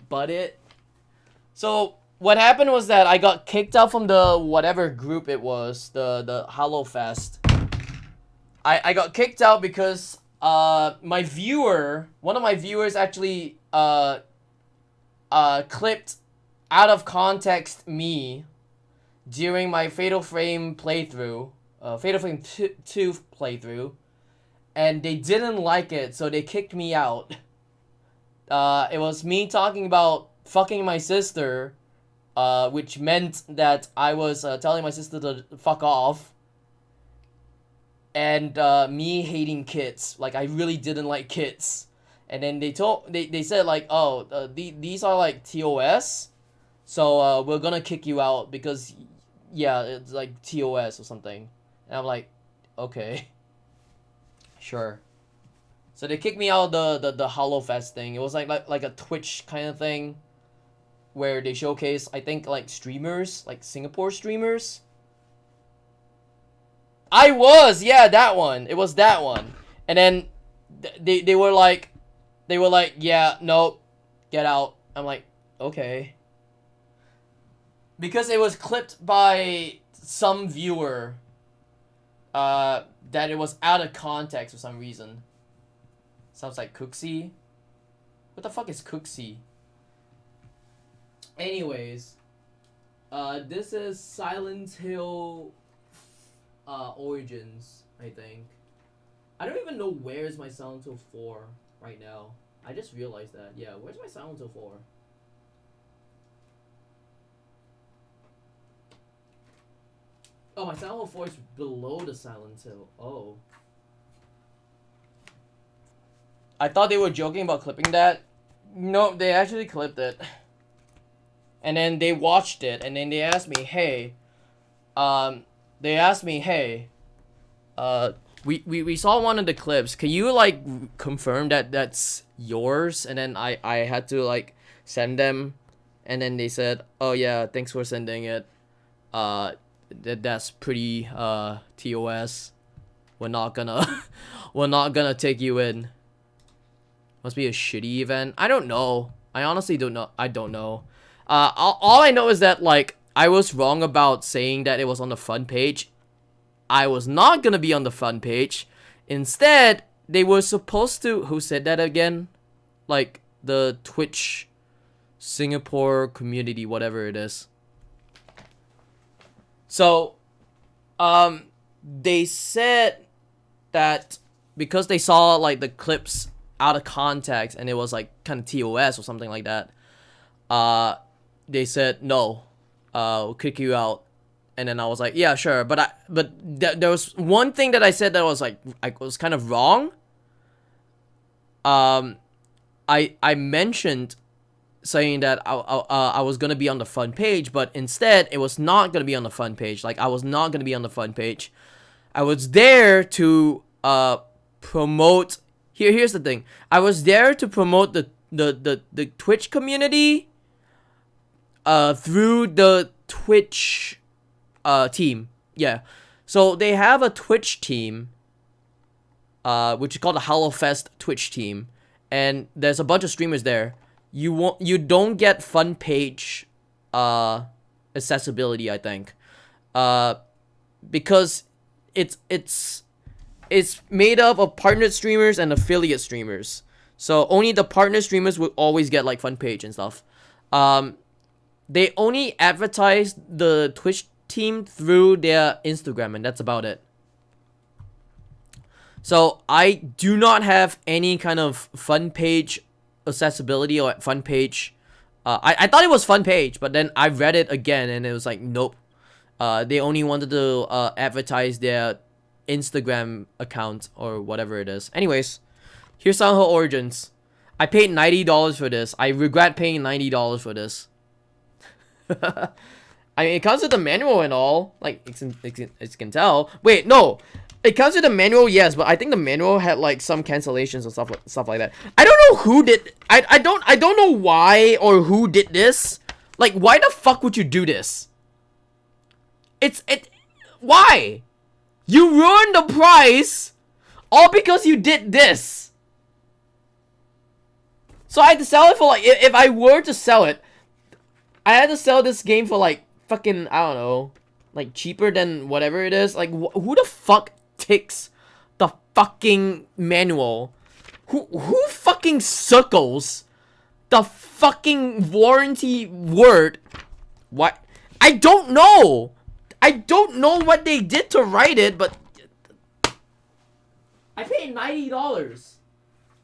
So what happened was that I got kicked out from the whatever group it was, the Halo Fest. I got kicked out because my viewer, one of my viewers actually clipped out of context me during my Fatal Frame playthrough, Fatal Frame 2 playthrough, and they didn't like it, so they kicked me out. It was me talking about fucking my sister, which meant that I was telling my sister to fuck off, and me hating kids. Like, I really didn't like kids. And then they said like, oh, these are like TOS, so we're gonna kick you out because, yeah, it's like TOS or something. And I'm like, okay, sure. So they kicked me out of the HoloFest thing. It was like a Twitch kind of thing, where they showcase, I think, like streamers, like Singapore streamers. Yeah, that one. It was that one. And then they were like, yeah, no, get out. I'm like, okay. Because it was clipped by some viewer, that it was out of context for some reason. Sounds like Cooksy. What the fuck is Cooksy? Anyways, this is Silent Hill Origins, I think. I don't even know where's my Silent Hill 4 right now. I just realized that. Yeah, where's my Silent Hill 4? Oh, my Silent Hill 4 is below the Silent Hill. Oh. I thought they were joking about clipping that. No, they actually clipped it. And then they watched it, and then they asked me, hey, we saw one of the clips. Can you like confirm that that's yours? And then I had to like send them, and then they said, oh yeah, thanks for sending it. That's pretty TOS. We're not gonna take you in. Must be a shitty event. I don't know. I honestly don't know. I don't know. All I know is that, like, I was wrong about saying that it was on the front page. I was not gonna be on the front page. Instead, they were supposed to... Who said that again? Like, the Twitch Singapore community, whatever it is. So, they said that because they saw, like, the clips out of context and it was, like, kind of TOS or something like that, they said, no, we'll kick you out. And then I was like, yeah, sure. But there was one thing that I said that was, like, I was kind of wrong. I mentioned saying that I was gonna be on the front page, but instead it was not gonna be on the front page. Like, I was not gonna be on the front page. I was there to promote. Here's the thing. I was there to promote the Twitch community through the Twitch team. Yeah. So they have a Twitch team, which is called the HoloFest Twitch team, and there's a bunch of streamers there. You don't get front page accessibility, I think, because it's made up of partnered streamers and affiliate streamers. So only the partner streamers will always get like front page and stuff. They only advertise the Twitch team through their Instagram, and that's about it. So I do not have any kind of front page accessibility or front page. I thought it was front page, but then I read it again and it was like, nope. They only wanted to advertise their Instagram account or whatever it is. Anyways, here's Silent Hill Origins. I paid $90 for this. I regret paying $90 for this. I mean, it comes with the manual and all. Like, as you can tell. Wait, no. It comes with the manual, yes, but I think the manual had like some cancellations and stuff like that. I don't know who did. I don't know why or who did this. Like, why the fuck would you do this? Why? You ruined the price all because you did this. So I had to sell it for like, if I were to sell it, I had to sell this game for like fucking, I don't know, like cheaper than whatever it is. Like, who the fuck takes the fucking manual? Who fucking circles the fucking warranty word? What? I don't know. I don't know what they did to write it, but I paid $90.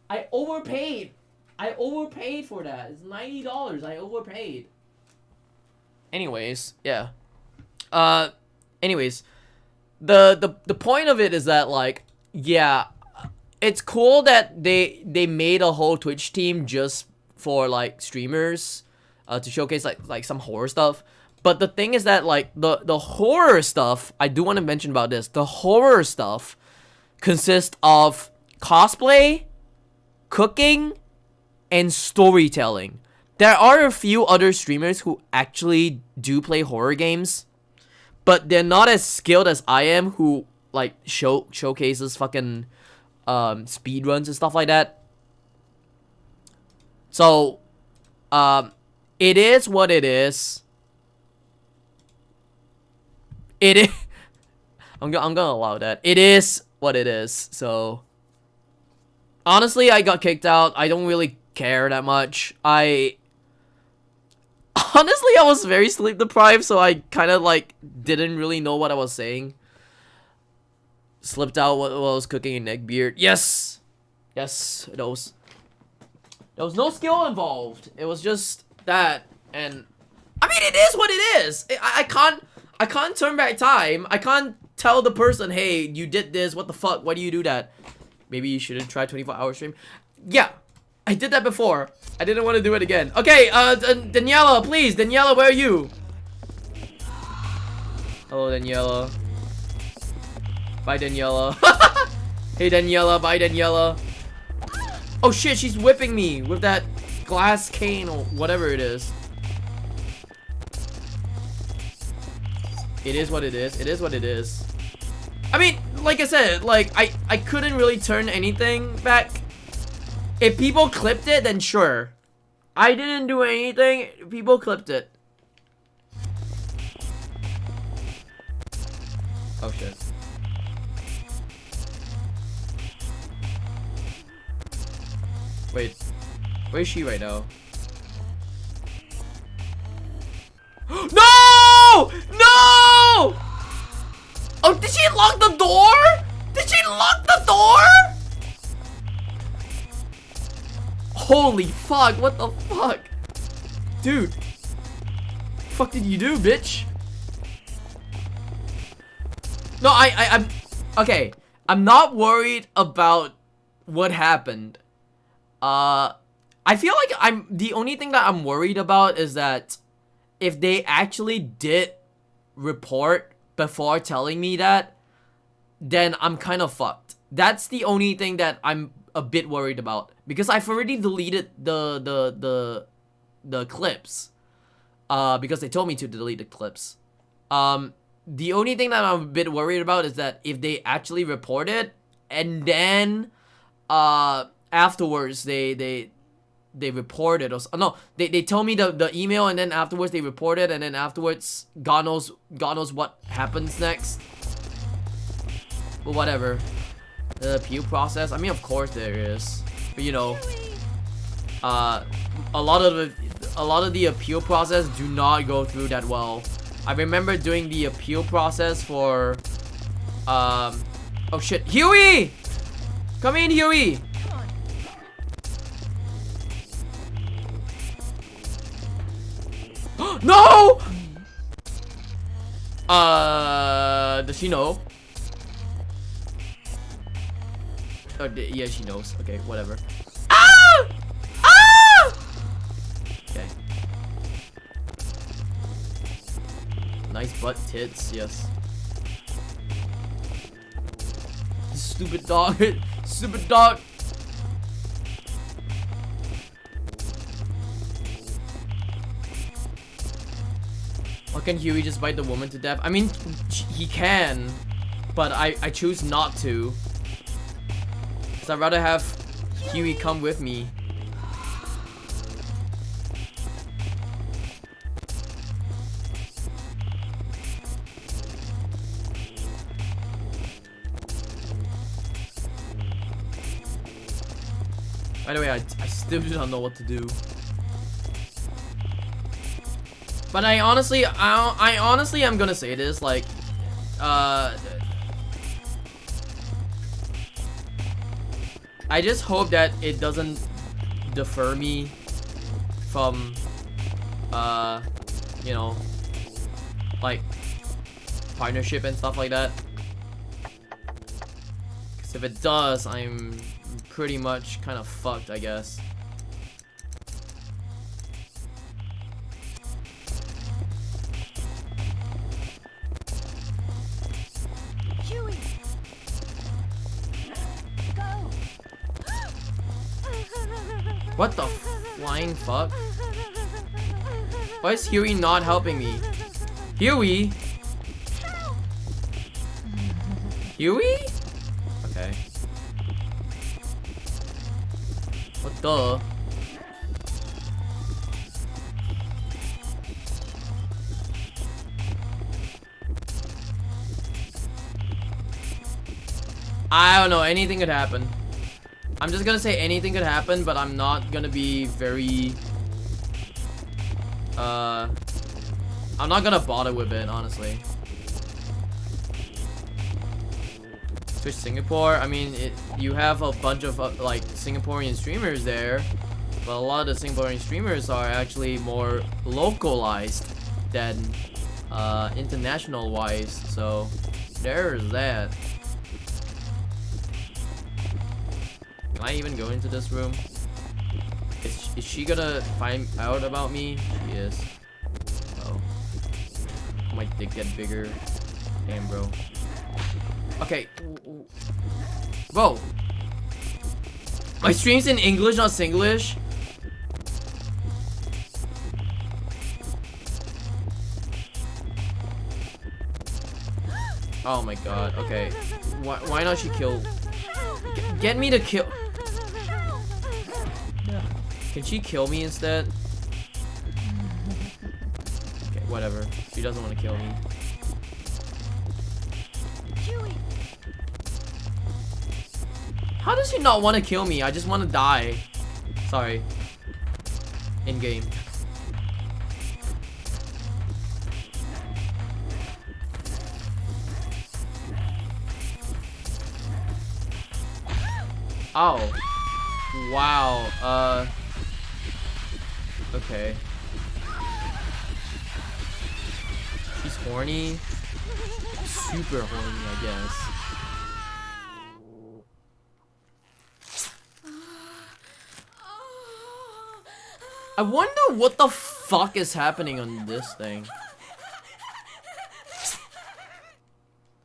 I overpaid. I overpaid for that. It's $90. I overpaid. Anyways, yeah. Anyways, the point of it is that, like, yeah, it's cool that they made a whole Twitch team just for, like, streamers, to showcase like some horror stuff. But the thing is that, like, the horror stuff, I do want to mention about this. The horror stuff consists of cosplay, cooking, and storytelling. There are a few other streamers who actually do play horror games, but they're not as skilled as I am, who like showcases fucking speedruns and stuff like that. So it is what it is. It is I'm gonna allow that. It is what it is. So honestly, I got kicked out. I don't really care that much. Honestly, I was very sleep deprived, so I kind of like didn't really know what I was saying. Slipped out while I was cooking a neckbeard. Yes, yes, there was no skill involved. It was just that, and I mean, it is what it is. I can't turn back time. I can't tell the person, hey, you did this. What the fuck? Why do you do that? Maybe you shouldn't try 24-hour stream. Yeah, I did that before. I didn't want to do it again. Okay, Daniela, please. Daniela, where are you? Hello, Daniela. Bye, Daniela. Hey, Daniela. Bye, Daniela. Oh, shit. She's whipping me with that glass cane or whatever it is. It is what it is. It is what it is. I mean, like I said, like, I couldn't really turn anything back. If people clipped it, then sure. I didn't do anything. People clipped it. Oh, shit. Wait. Where is she right now? No! No! Oh, did she lock the door? Did she lock the door? Holy fuck, what the fuck? Dude. Fuck did you do, bitch? No, I'm okay. I'm not worried about what happened. I feel like the only thing that I'm worried about is that if they actually did report before telling me that, then I'm kind of fucked. That's the only thing that I'm a bit worried about, because I've already deleted the clips, because they told me to delete the clips. The only thing that I'm a bit worried about is that if they actually report it and then afterwards they report it, or no, they tell me the email and then afterwards they report it, and then afterwards God knows what happens next. But whatever. The appeal process, I mean, of course there is, but you know, a lot of the appeal process do not go through that well. I remember doing the appeal process for oh shit, Huey, come in, Huey. No. Does she know? Oh, yeah, she knows. Okay, whatever. Ah! Ah! Okay. Nice butt tits, yes. Stupid dog. Stupid dog. Why can't Huey just bite the woman to death? I mean, he can, but I choose not to. I'd rather have Huey come with me. By the way, I still do not know what to do. But I honestly am gonna say this, like, I just hope that it doesn't defer me from you know, like partnership and stuff like that. Cause if it does, I'm pretty much kind of fucked, I guess. Huey! Go! What the flying fuck? Why is Huey not helping me? Huey? Huey? Okay. What the? I don't know, anything could happen. I'm just gonna say anything could happen, but I'm not gonna be very I'm not gonna bother with it, honestly. Twitch Singapore, I mean, you have a bunch of like Singaporean streamers there, but a lot of the Singaporean streamers are actually more localized than international wise, so there's that. Can I even go into this room? Is she gonna find out about me? She is. Oh. My dick get bigger. Damn, bro. Okay. Whoa. My stream's in English, not Singlish. Oh my god. Okay. Why not she kill? Get me to kill. Can she kill me instead? Okay, whatever. She doesn't want to kill me. How does she not want to kill me? I just want to die. Sorry. In game. Oh. Wow. Okay. She's horny. Super horny, I guess. I wonder what the fuck is happening on this thing.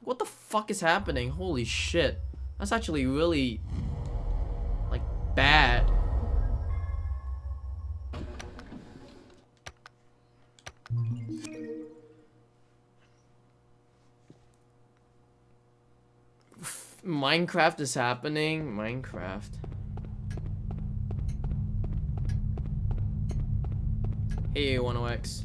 What the fuck is happening? Holy shit. That's actually really, like, bad. Minecraft is happening. Minecraft. Hey, 10X.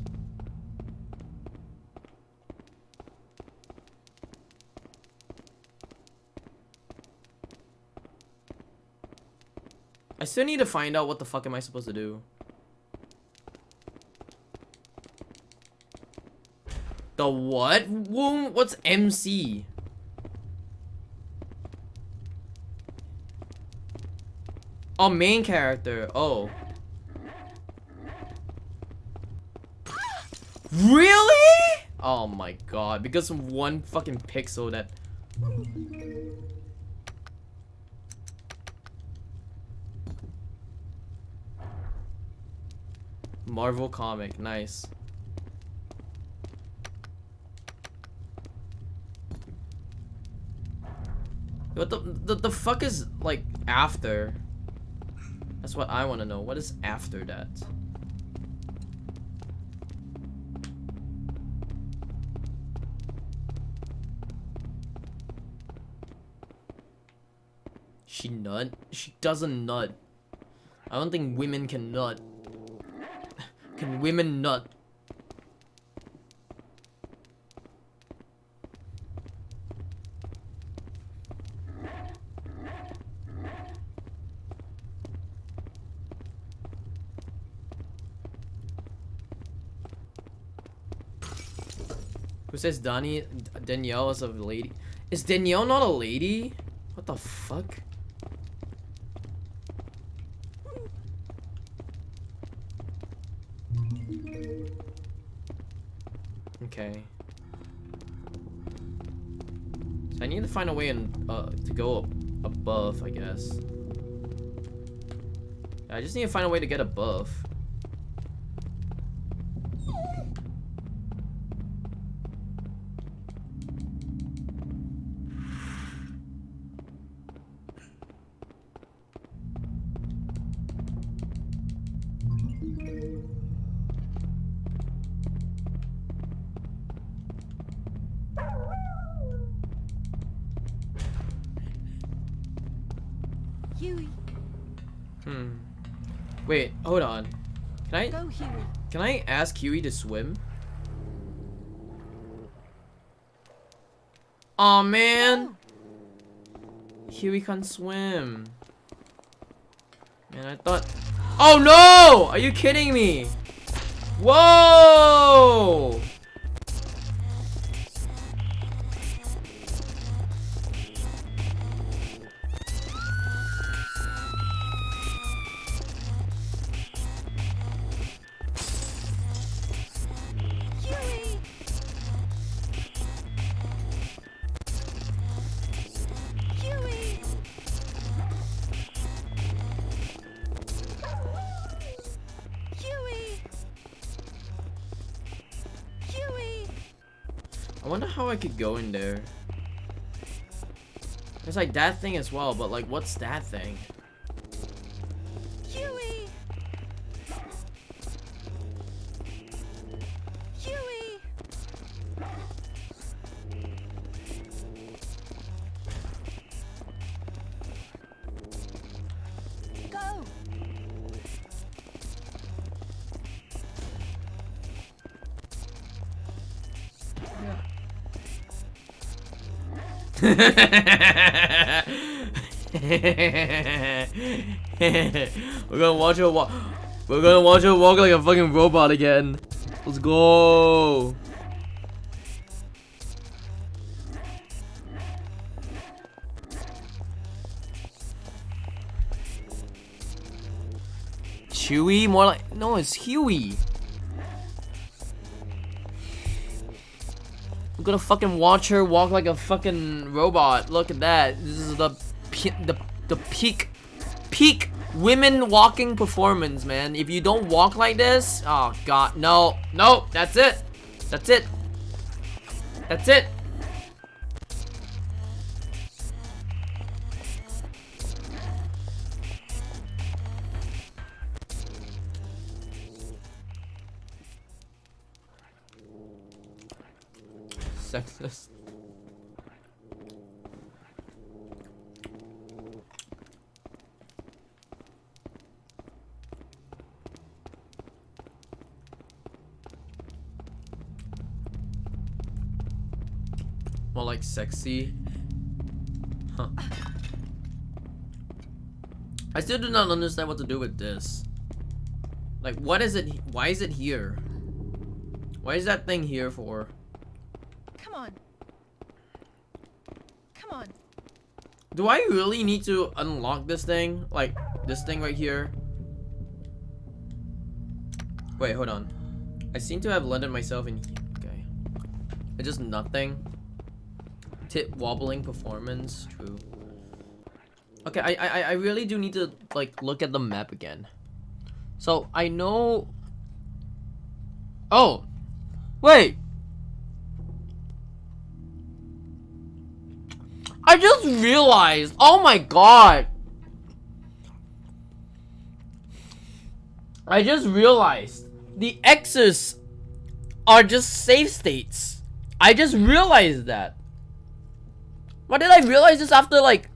I still need to find out what the fuck am I supposed to do. The what? What's MC? Oh, main character. Oh. Really? Oh my god. Because of one fucking pixel that... Marvel comic. Nice. What the fuck is, like, after? That's what I want to know. What is after that? She nut? She doesn't nut. I don't think women can nut. Can women nut? Who says Danielle is a lady? Is Danielle not a lady? What the fuck? Okay. So I need to find a way to go above, I guess. I just need to find a way to get above. Huey, Wait, hold on. go, Huey. Can I ask Huey to swim? Aw, man! Huey can't swim. Man, I thought... Oh no! Are you kidding me? Whoa! Huey! Huey! Huey! Huey! I wonder how I could go in there. There's like that thing as well, but like, what's that thing? Huey! Huey! Go! We're gonna watch her walk. We're gonna watch her walk like a fucking robot again. Let's go. Chewie? More like, no, it's Huey. I'm gonna fucking watch her walk like a fucking robot. Look at that. This is the peak women walking performance, man. If you don't walk like this, oh god, no, that's it. That's it. That's it. Sexist. More like sexy. Huh. I still do not understand what to do with this. Like, what is it? Why is it here? Why is that thing here for? Come on. Come on. Do I really need to unlock this thing? Like, this thing right here? Wait, hold on. I seem to have landed myself in... Okay. It's just nothing. Tit wobbling performance. True. Okay, I really do need to, like, look at the map again. So, I know... Oh! Wait! I just realized! Oh my god! I just realized the X's are just save states. I just realized that. Why did I realize this after like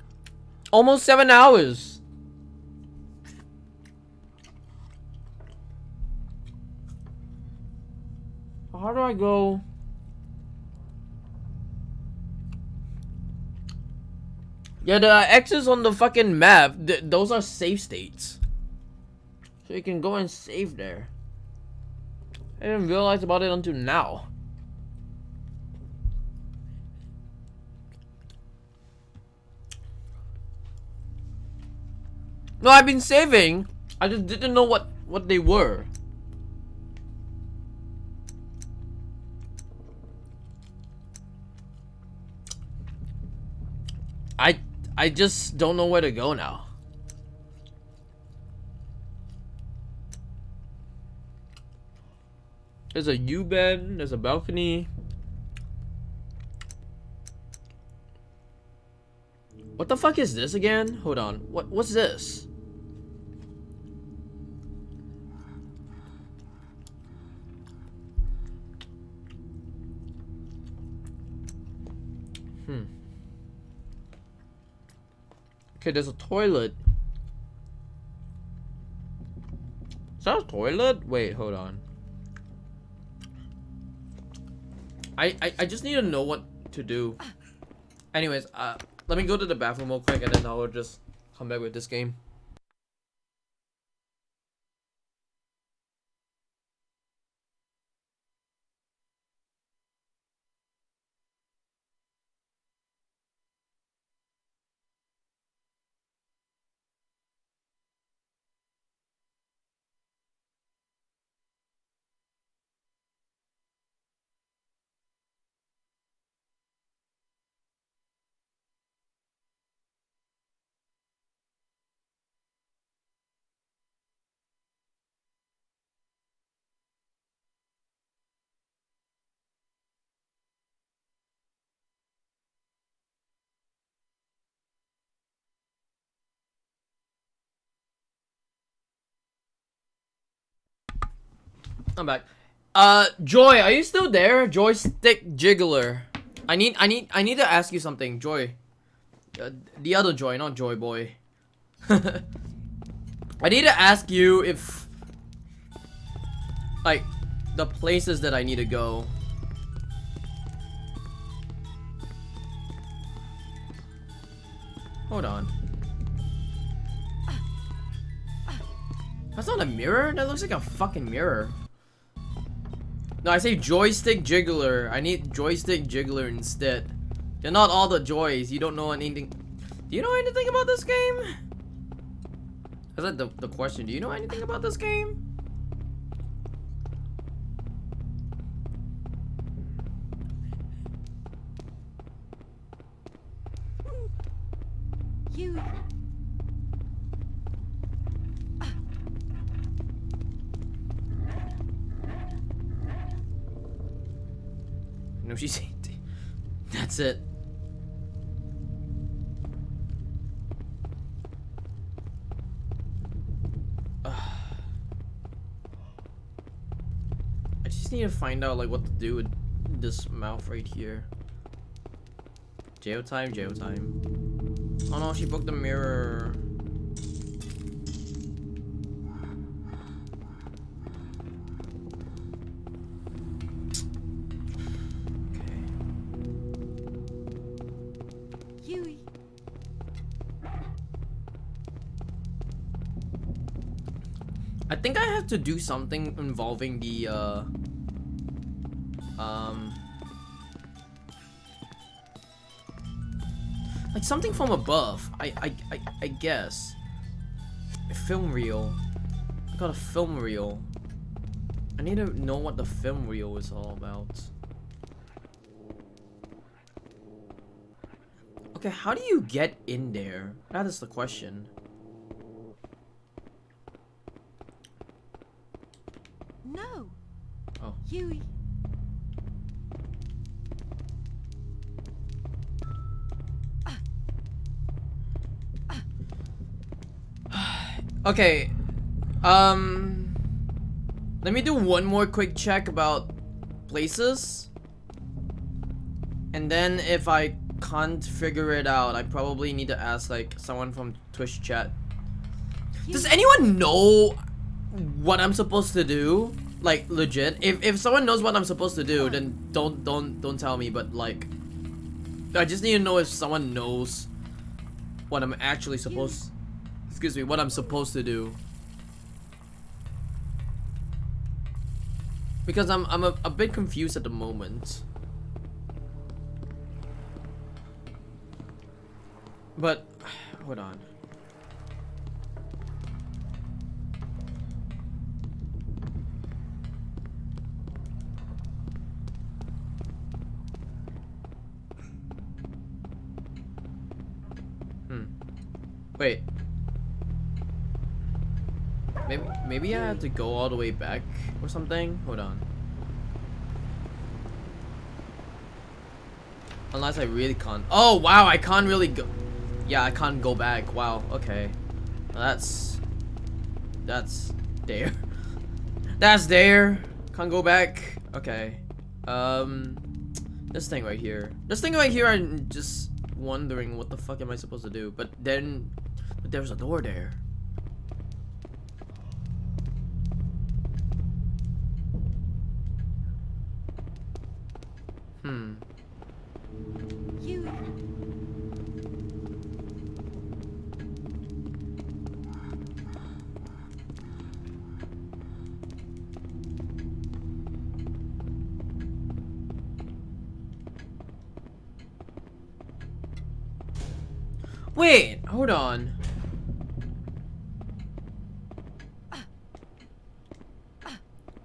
almost 7 hours? How do I go? Yeah, the X's on the fucking map, those are save states. So you can go and save there. I didn't realize about it until now. No, I've been saving. I just didn't know what they were. I I just don't know where to go now. There's a U-bend, there's a balcony. What the fuck is this again? Hold on. What's this? Okay, there's a toilet. Is that a toilet? Wait, hold on. I just need to know what to do. Anyways, let me go to the bathroom real quick and then I'll just come back with this game. I'm back. Joy, are you still there? Joystick Jiggler. I need to ask you something, Joy. The other Joy, not Joy Boy. I need to ask you if, like, the places that I need to go. Hold on. That's not a mirror? That looks like a fucking mirror. No, I say joystick jiggler. I need joystick jiggler instead. They're not all the joys. You don't know anything. Do you know anything about this game? That's like the question. Do you know anything about this game? You. No, she's 18. That's it. I just need to find out like what to do with this mouth right here. Jail time, jail time. Oh no, she broke the mirror. Huey. I think I have to do something involving the like something from above. I guess. A film reel. I got a film reel. I need to know what the film reel is all about. Okay, how do you get in there? That is the question. No. Oh. Huey. Okay. Let me do one more quick check about places. And then if I can't figure it out, I probably need to ask like someone from Twitch chat. Does anyone know what I'm supposed to do? Like legit. If someone knows what I'm supposed to do, then don't tell me, but like I just need to know if someone knows what I'm actually supposed what I'm supposed to do. Because I'm a bit confused at the moment. But hold on. Wait. Maybe I have to go all the way back or something? Hold on. Unless I really can't. Oh, wow, I can't really go. Yeah, I can't go back. Wow, okay. That's there. That's there. Can't go back. Okay. This thing right here. This thing right here, I'm just wondering what the fuck am I supposed to do? But there's a door there. Huey. Wait, hold on.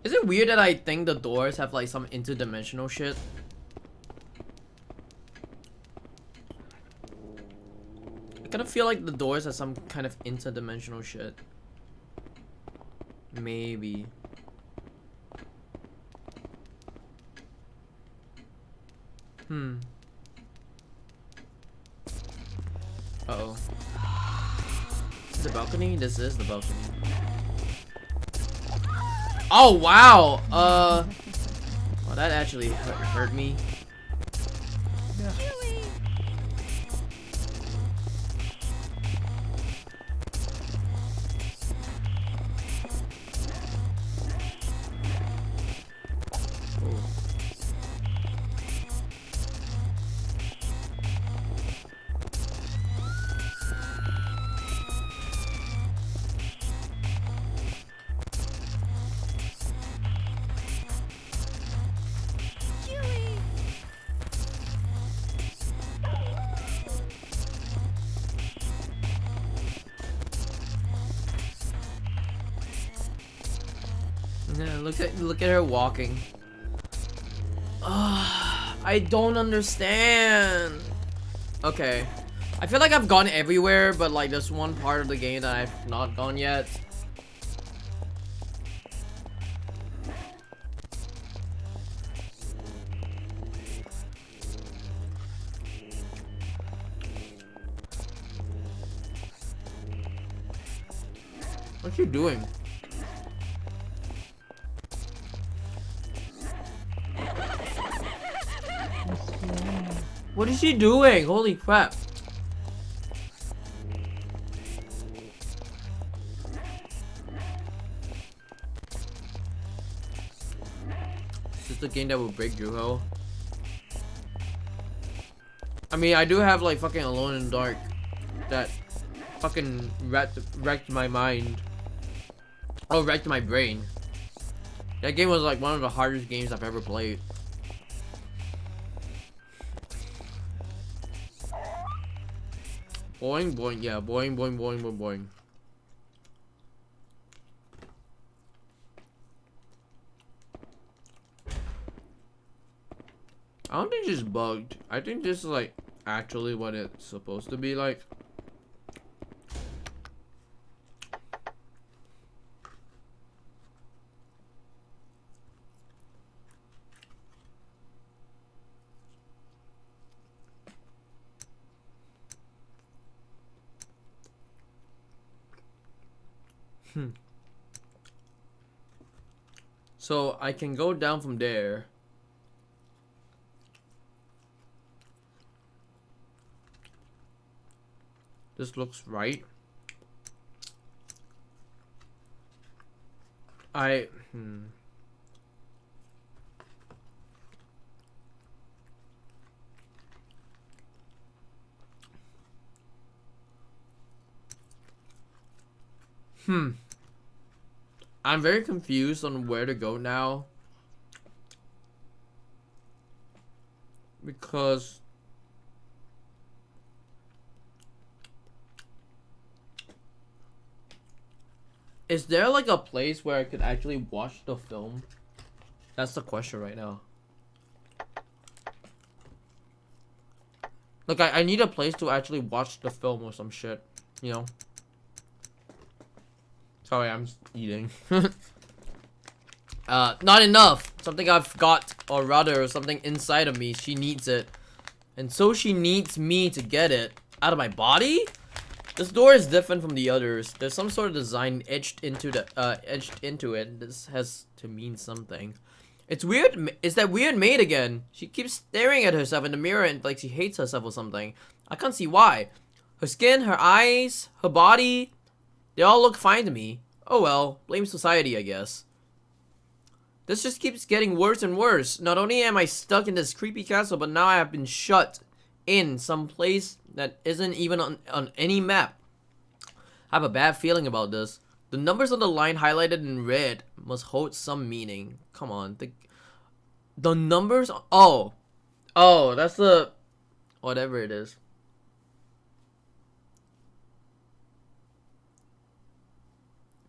Is it weird that I think the doors have like some interdimensional shit? I kind of feel like the doors have some kind of interdimensional shit. Maybe. Uh-oh. The balcony? This is the balcony. Oh, wow! Well, that actually hurt me. Huey. Huey. Yeah, look at her walking. I don't understand. Okay. I feel like I've gone everywhere, but like there's one part of the game that I've not gone yet. What's she doing? What is she doing? Holy crap. Is this the game that will break Juho? I mean, I do have like fucking Alone in the Dark that fucking wrecked my mind. Oh, wrecked my brain. That game was like one of the hardest games I've ever played. Boing, boing, yeah, boing, boing, boing, boing, boing. I don't think she's bugged. I think this is like actually what it's supposed to be like. So I can go down from there. This looks right. I'm very confused on where to go now. Because is there like a place where I could actually watch the film? That's the question right now. Look, I need a place to actually watch the film or some shit. you know. Sorry, I'm eating. Not enough. Something I've got, or rather, something inside of me. She needs it. And so she needs me to get it out of my body? This door is different from the others. There's some sort of design etched into it. This has to mean something. It's weird. It's that weird maid again. She keeps staring at herself in the mirror and like she hates herself or something. I can't see why. Her skin, her eyes, her body, they all look fine to me. Oh well, blame society, I guess. This just keeps getting worse and worse. Not only am I stuck in this creepy castle, but now I have been shut in some place that isn't even on any map. I have a bad feeling about this. The numbers on the line highlighted in red must hold some meaning. Come on. The numbers... Oh, that's the... Whatever it is.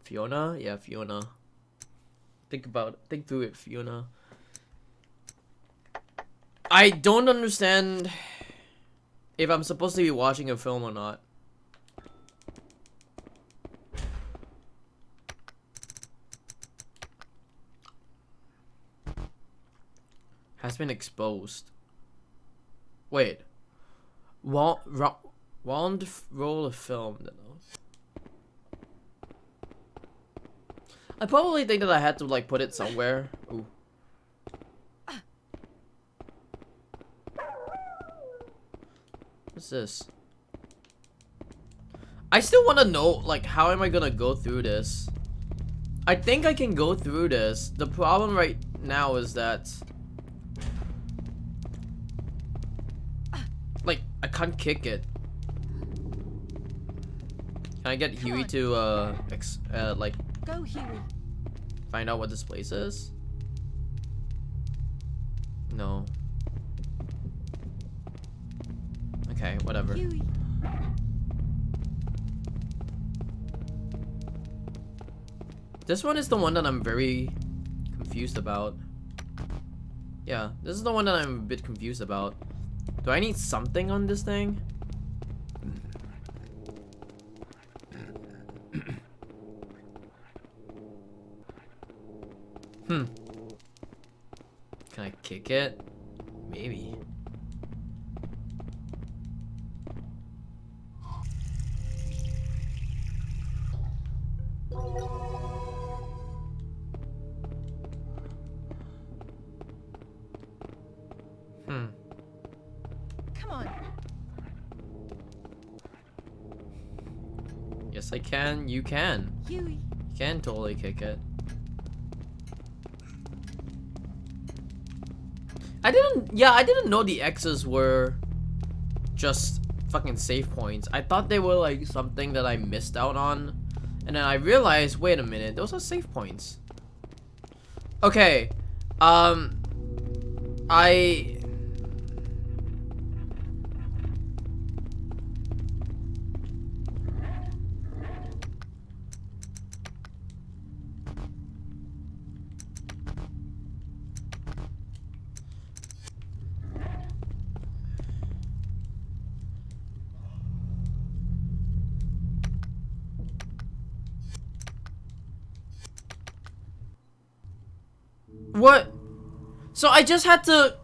Fiona? Yeah, Fiona. Think through it, Fiona. I don't understand if I'm supposed to be watching a film or not. Has been exposed. Wait. Won't roll a film. I probably think that I had to like put it somewhere. Ooh. What's this? I still want to know, like, how am I gonna go through this? I think I can go through this. The problem right now is that, like, I can't kick it. Can I get Huey to, like, Go, Huey. find out what this place is? No. Okay, whatever. Huey. This one is the one that I'm very confused about. Yeah, this is the one that I'm a bit confused about. Do I need something on this thing? Can I kick it? Maybe. Come on. Yes, I can. You can. Huey. You can totally kick it. I didn't know the X's were just fucking save points. I thought they were like something that I missed out on. And then I realized, wait a minute, those are save points. Okay. What? So I just had to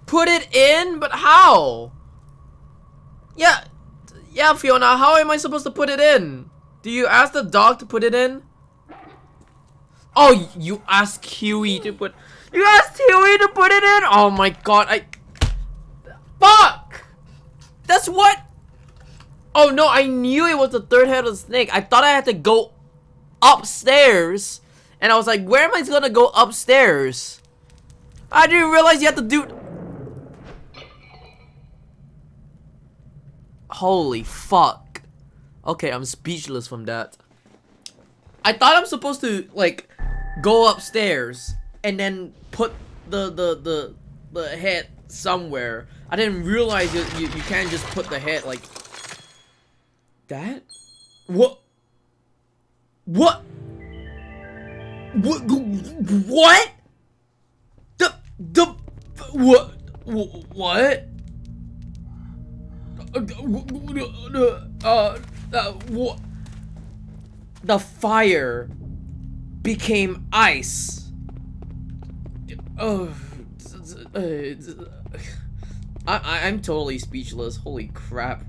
put it in? But how? Yeah, Fiona, how am I supposed to put it in? Do you ask the dog to put it in? Oh, you asked Huey to put... You asked Huey to put it in? Oh my god, Fuck! That's what... Oh no, I knew it was the third head of the snake. I thought I had to go upstairs. And I was like, where am I gonna go upstairs? I didn't realize you had to do... Holy fuck. Okay, I'm speechless from that. I thought I'm supposed to, like, go upstairs and then put the head somewhere. I didn't realize you can't just put the head, like... That? What? What? What? What? The fire became ice. Oh, I'm totally speechless. Holy crap.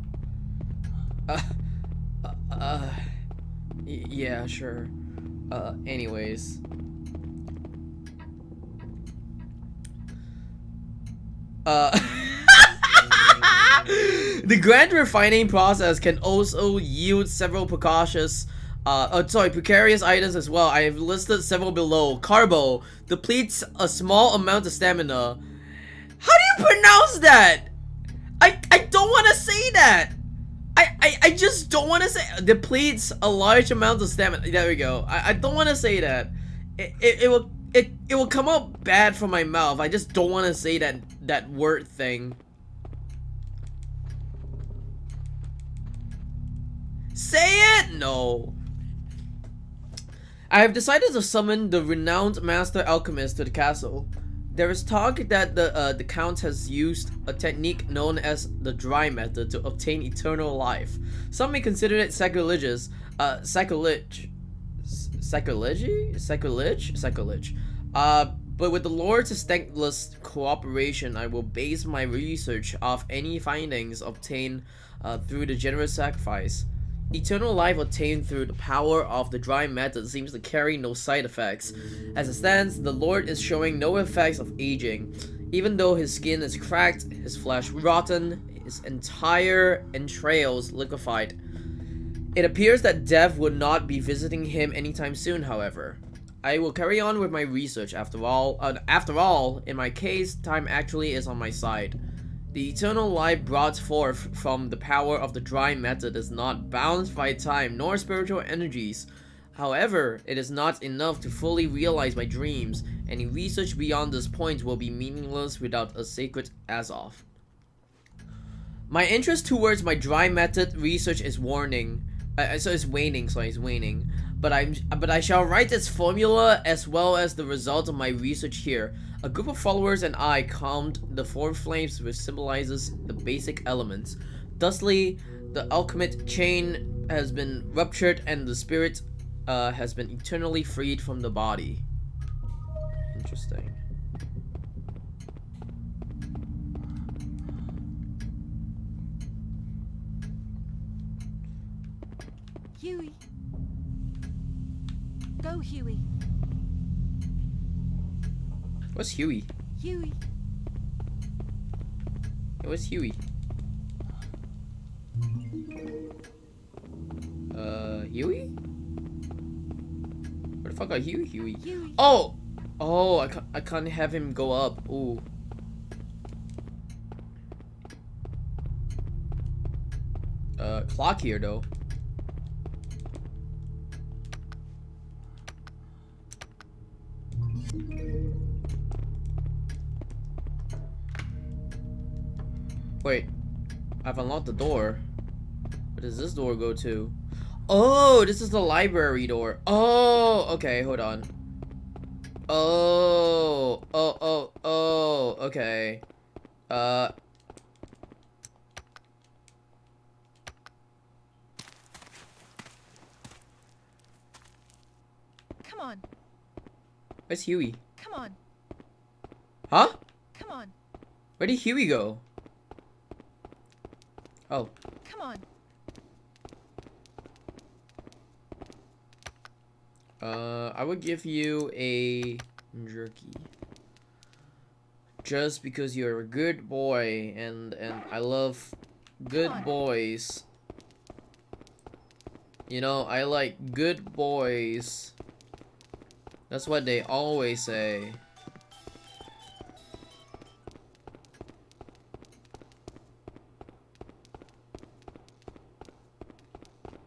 Yeah, sure. Anyways. The grand refining process can also yield several precarious items as well. I have listed several below. Carbo depletes a small amount of stamina. How do you pronounce that? I don't want to say that. I just don't want to say depletes a large amount of stamina. There we go. I don't want to say that. It will come out bad from my mouth. I just don't want to say that word thing. Say it? No. I have decided to summon the renowned master alchemist to the castle. There is talk that the Count has used a technique known as the dry method to obtain eternal life. Some may consider it sacrilegious, sacrilege. But with the Lord's thankless cooperation, I will base my research off any findings obtained through the generous sacrifice. Eternal life obtained through the power of the dry method seems to carry no side effects. As it stands, the Lord is showing no effects of aging. Even though his skin is cracked, his flesh rotten, his entire entrails liquefied. It appears that death will not be visiting him anytime soon, however. I will carry on with my research after all, in my case, time actually is on my side. The eternal life brought forth from the power of the dry method is not bound by time nor spiritual energies. However, it is not enough to fully realize my dreams. Any research beyond this point will be meaningless without a sacred Azov. My interest towards my dry method research is waning. But I shall write its formula as well as the result of my research here. A group of followers and I calmed the four flames, which symbolizes the basic elements. Thusly, the alchemic chain has been ruptured and the spirit has been eternally freed from the body. Interesting. Huey. Go, Huey. What's Huey? Huey. Hey, what's Huey? Huey? Where the fuck are Huey? Huey. Oh! Oh, I can't have him go up. Ooh. Clock here though. Wait, I've unlocked the door. Where does this door go to? Oh, this is the library door. Oh, okay, hold on. Oh, okay. Come on. Where's Huey? Come on. Huh? Come on. Where did Huey go? Oh. Come on. I would give you a jerky. Just because you're a good boy and I love good boys. You know, I like good boys. That's what they always say.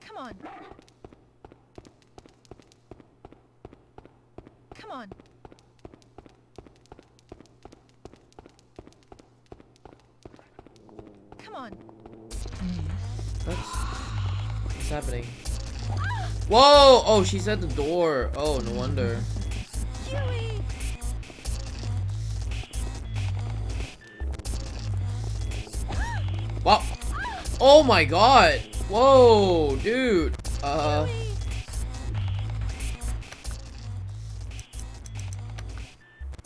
Come on. Come on. Come on. What's happening? Whoa! Oh, she's at the door. Oh, no wonder. Huey. Wow. Oh my god. Whoa, dude.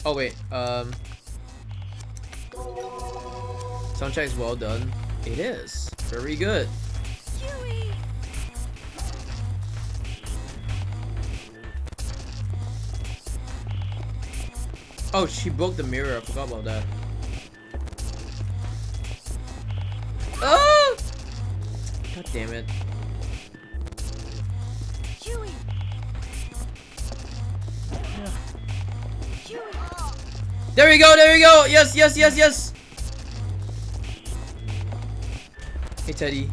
Oh wait. Soundtrack is well done. It is very good. Huey! Oh, she broke the mirror. I forgot about that. Ah! God damn it. Huey! Huey! There we go, there we go. Yes, yes, yes, yes. Hey, Teddy.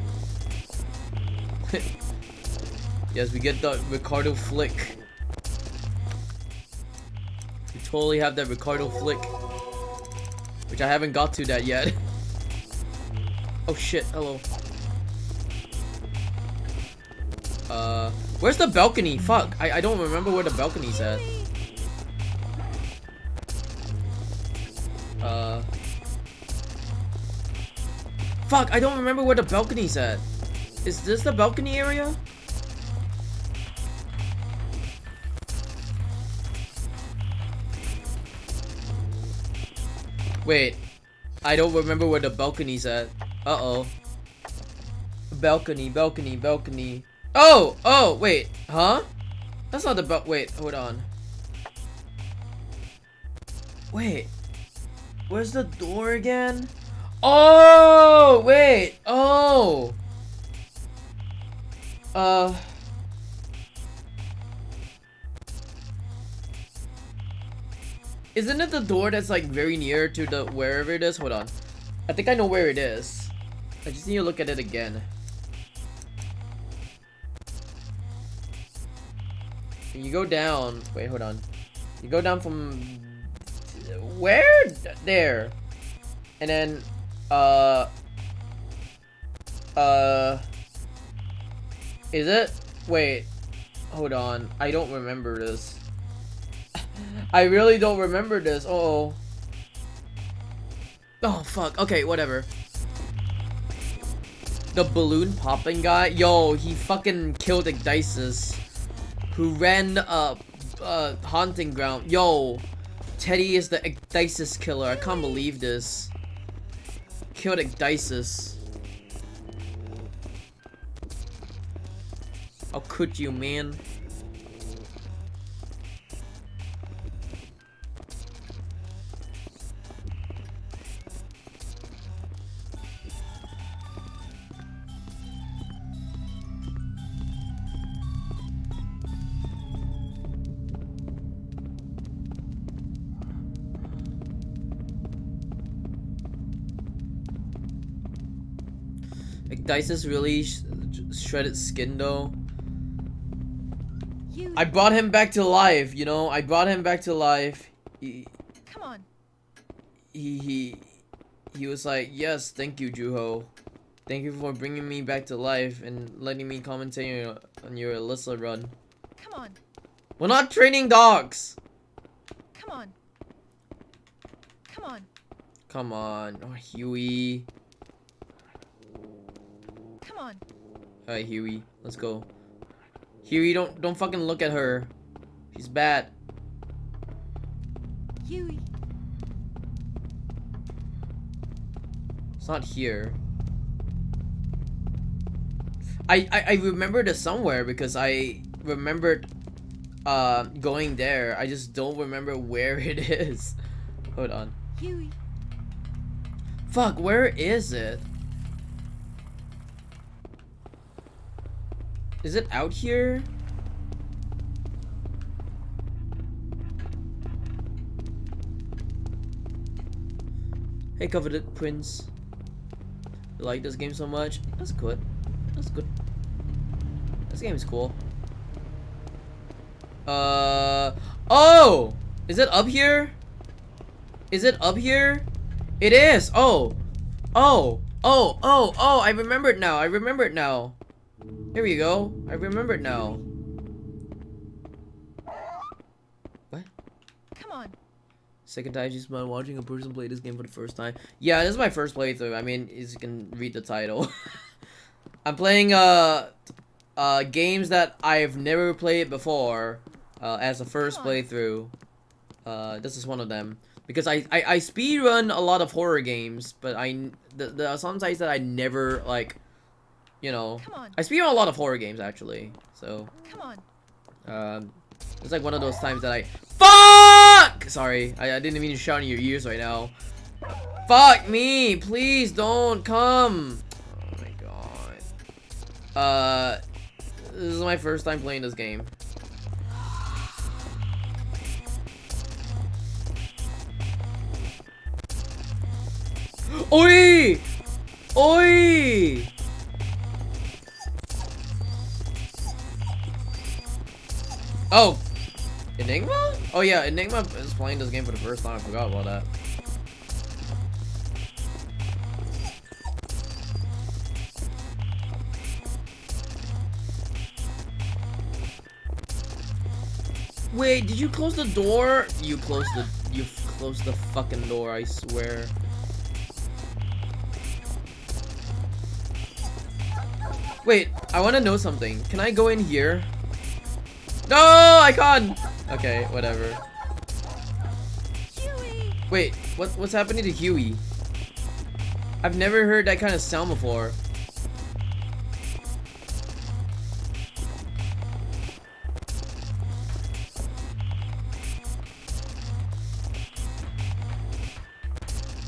Yes, we get the Ricardo flick. We totally have that Ricardo flick. Which I haven't got to that yet. Oh shit, hello. Where's the balcony? Fuck, I don't remember where the balcony's at. Fuck, I don't remember where the balcony's at. Is this the balcony area? Wait, I don't remember where the balcony's at. Uh-oh. Balcony, balcony, balcony. Oh, oh, wait, huh? That's not the wait, hold on. Wait, where's the door again? Oh, wait, oh. Isn't it the door that's like very near to the wherever it is? Hold on. I think I know where it is. I just need to look at it again. You go down. Wait, hold on. You go down from where? There. And then is it? Wait. Hold on. I don't remember this. I really don't remember this. Uh-oh. Oh, fuck. Okay, whatever. The balloon popping guy? Yo, he fucking killed Ecdysis, who ran haunting ground. Yo, Teddy is the Ecdysis killer. I can't believe this. Killed Ecdysis. How could you, man? Ecdysis really shredded skin though. Huey! I brought him back to life, you know. I brought him back to life. Come on. He was like, yes, thank you, Juho. Thank you for bringing me back to life and letting me commentate on your Alyssa run. Come on. We're not training dogs. Come on. Come on. Come on, oh, Huey. Come on. Alright, Huey, let's go. Huey, don't fucking look at her. She's bad. Huey. It's not here. I remember this somewhere because I remembered going there. I just don't remember where it is. Hold on. Huey. Fuck, where is it? Is it out here? Hey, coveted prince. You like this game so much? That's good. That's good. This game is cool. Oh! Is it up here? Is it up here? It is! Oh! Oh! Oh! Oh! Oh! I remember it now. I remember it now. Here we go. I remember it now. What? Come on. Second time just by watching a person play this game for the first time. Yeah, this is my first playthrough. I mean, as you can read the title. I'm playing games that I've never played before as a first Come on. playthrough. This is one of them because I speedrun a lot of horror games, but there are some sites that I never like, you know. Come on. I speedrun a lot of horror games actually, so Come on. it's like one of those times that I fuck. Sorry, I didn't mean to shout in your ears right now. Fuck me, please don't come. Oh my god. This is my first time playing this game. Oi! Oi! Oh! Enigma? Oh yeah, Enigma is playing this game for the first time. I forgot about that. Wait, did you close the door? You closed the fucking door, I swear. Wait, I want to know something. Can I go in here? No, I can't. Okay, whatever. Huey! Wait, what's happening to Huey? I've never heard that kind of sound before.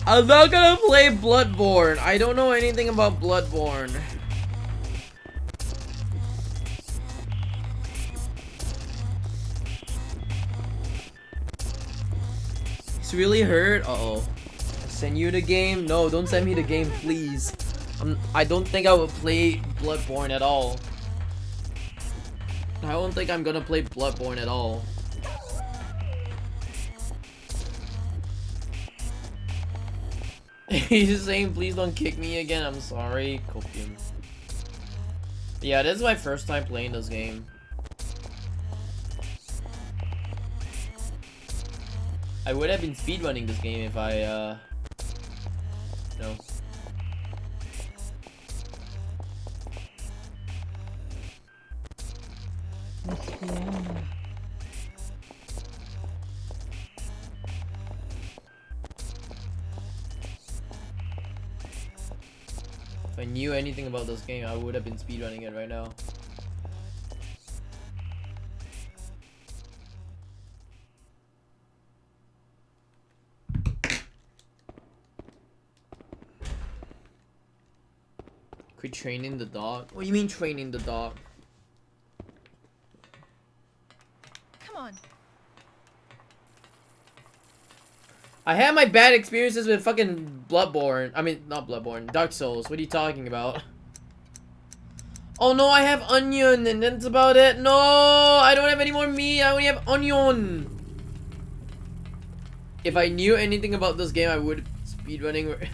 I'm not gonna play Bloodborne. I don't know anything about Bloodborne. It's really hurt. Uh-oh. Send you the game? No, don't send me the game, please. I don't think I will play Bloodborne at all. I don't think I'm gonna play Bloodborne at all. He's saying, please don't kick me again. I'm sorry. Copium. Yeah, this is my first time playing this game. I would have been speedrunning this game if I, no. If I knew anything about this game, I would have been speedrunning it right now. Quit training the dog? What do you mean training the dog? Come on. I had my bad experiences with fucking Bloodborne. I mean, not Bloodborne. Dark Souls. What are you talking about? Oh no, I have onion and that's about it. No, I don't have any more meat. I only have onion. If I knew anything about this game, I would speedrunning.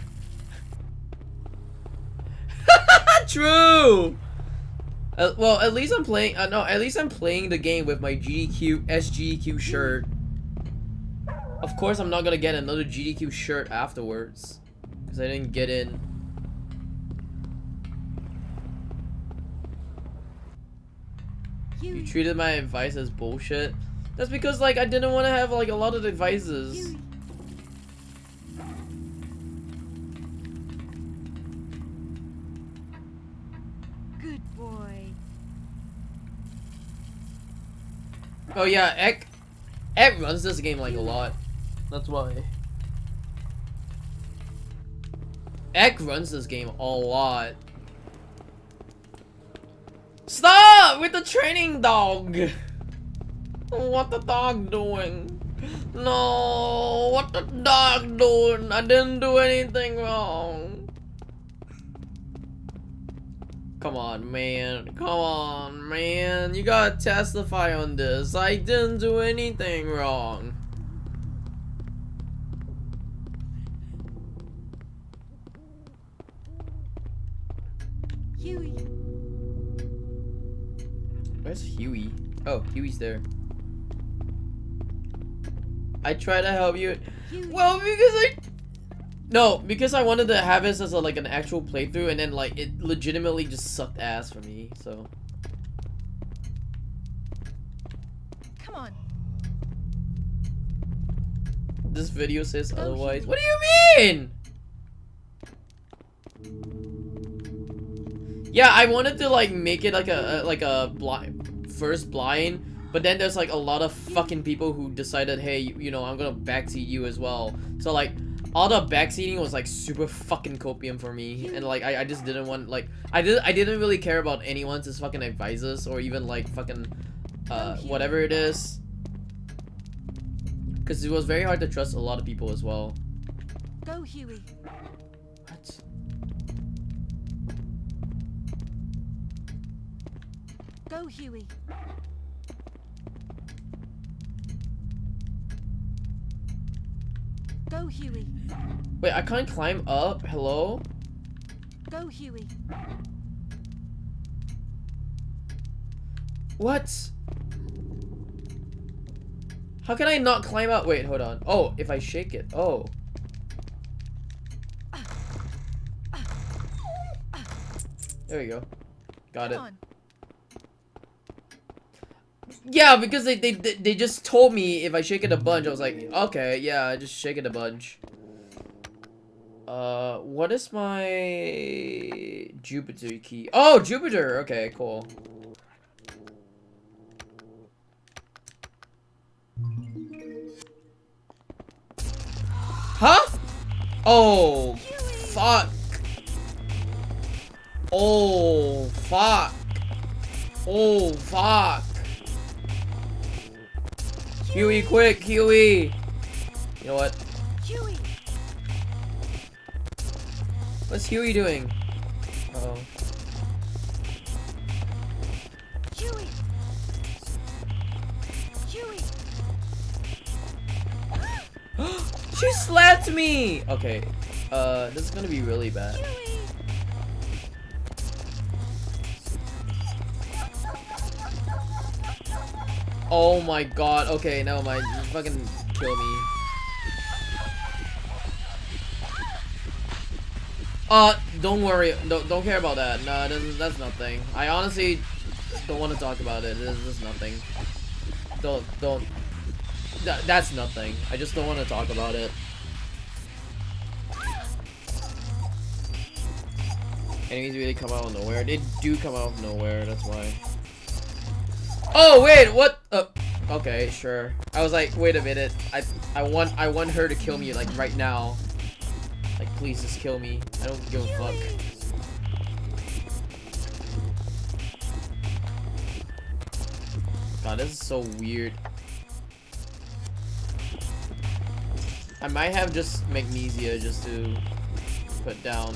True. Well, at least I'm playing. No, at least I'm playing the game with my SGDQ shirt. Of course, I'm not gonna get another GDQ shirt afterwards because I didn't get in. You treated my advice as bullshit. That's because like I didn't want to have like a lot of advices. Good boy. Oh yeah, Ek runs this game like a lot. That's why. Ek runs this game a lot. Stop with the training dog. What the dog doing? No, what the dog doing? I didn't do anything wrong. Come on, man. Come on, man. You gotta testify on this. I didn't do anything wrong. Huey. Where's Huey? Oh, Huey's there. I try to help you. Huey. Well, because No, because I wanted to have this as a, like an actual playthrough, and then like it legitimately just sucked ass for me. So. Come on. This video says Go, otherwise. Huey. What do you mean? Yeah, I wanted to like make it like a blind first blind, but then there's like a lot of fucking people who decided, hey, you know, I'm gonna backseat you as well. So like all the backseating was like super fucking copium for me, and like I just didn't want like I didn't really care about anyone's fucking advisors or even like fucking whatever it is, because it was very hard to trust a lot of people as well. Go, Huey. What? Go, Huey. Go, Huey. Wait, I can't climb up. Hello? Go, Huey. What? How can I not climb up? Wait, hold on. Oh, if I shake it. Oh. There we go. Got it. Come on. Yeah, because they just told me if I shake it a bunch. I was like, okay, yeah, I just shake it a bunch. What is my Jupiter key? Oh, Jupiter. Okay, cool. Huh? Oh, fuck. Oh, fuck. Oh, fuck. Huey, quick, Huey. You know what? Huey. What's Huey doing? Uh-oh. Huey. Huey. She slapped me! Okay, this is gonna be really bad. Huey. Oh my god, okay, never mind. You fucking kill me. Don't worry. Don't care about that. Nah, that's nothing. I honestly don't want to talk about it. This is nothing. Don't. That's nothing. I just don't want to talk about it. Enemies really come out of nowhere. They do come out of nowhere. That's why. Oh wait, what? Okay, sure. I was like, wait a minute. I want her to kill me like right now. Like, please just kill me. I don't give a fuck. God, this is so weird. I might have just magnesia just to put down.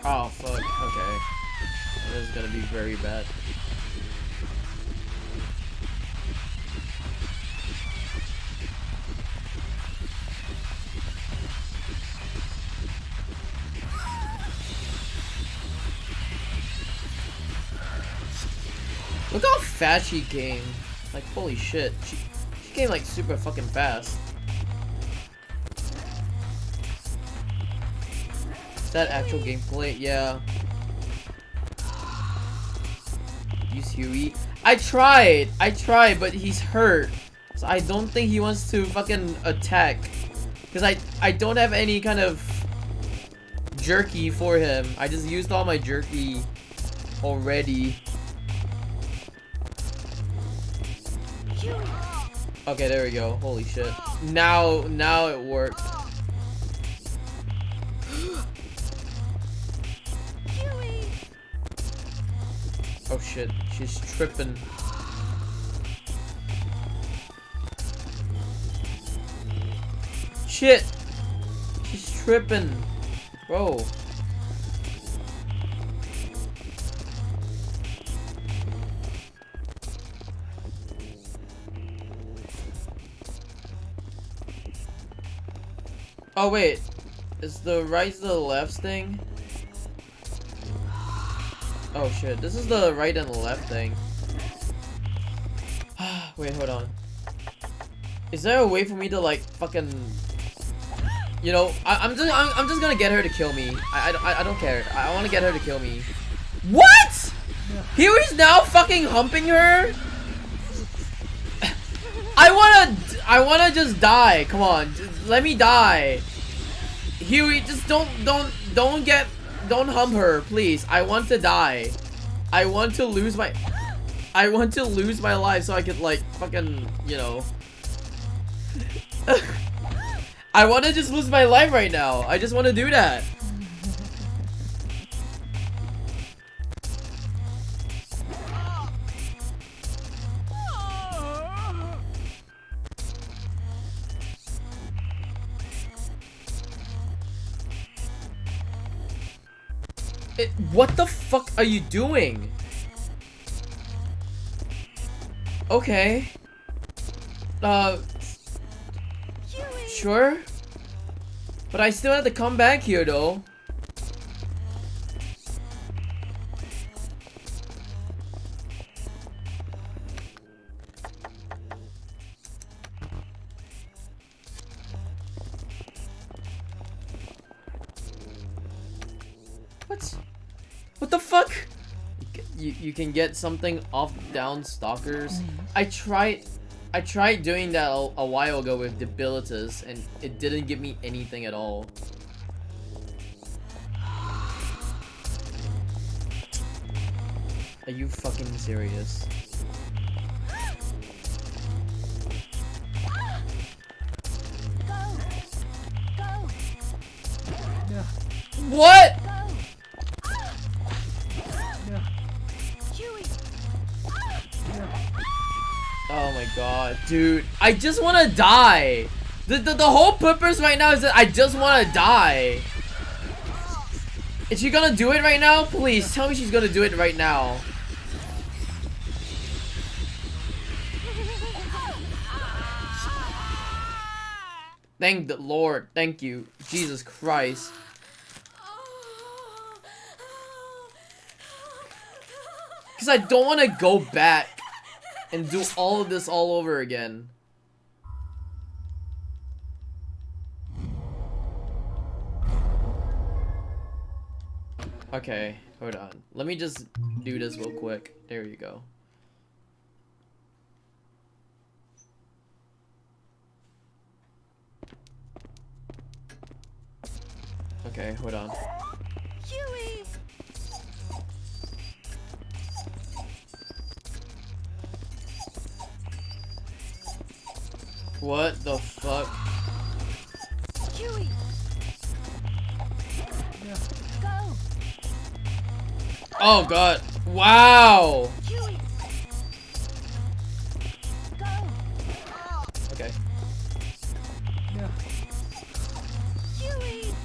Oh, fuck. Okay. This is gonna be very bad. Look how fast she came. Like, holy shit. She came like super fucking fast. Is that actual gameplay? Yeah. Use Huey. I tried, but he's hurt. So I don't think he wants to fucking attack. Because I don't have any kind of jerky for him. I just used all my jerky already. Okay, there we go. Holy shit. Now it worked. Oh shit, she's tripping. Shit! She's tripping. Bro, Oh wait, is the right to the left thing? Oh shit, this is the right and the left thing. Wait, hold on. Is there a way for me to like fucking, you know, I'm just gonna get her to kill me. I don't care. I want to get her to kill me. What? Here he's now fucking humping her. I wanna just die. Come on, just let me die. Huey, just don't hump her, please. I want to die. I want to lose my life so I could like fucking, you know. I want to just lose my life right now. I just want to do that. What the fuck are you doing? Okay. Sure. But I still have to come back here though. What the fuck? You can get something off down stalkers. I tried doing that a while ago with debilitus and it didn't give me anything at all. Are you fucking serious? What? Oh my god, dude. I just want to die. The whole purpose right now is that I just want to die. Is she gonna do it right now? Please, tell me she's gonna do it right now. Thank the Lord. Thank you. Jesus Christ. Because I don't want to go back and do all of this all over again. Okay, hold on. Let me just do this real quick. There you go. Okay, hold on. Huey! What the fuck? Huey! Go! Oh god. Wow. Huey! Go! Okay. Huey! Huey!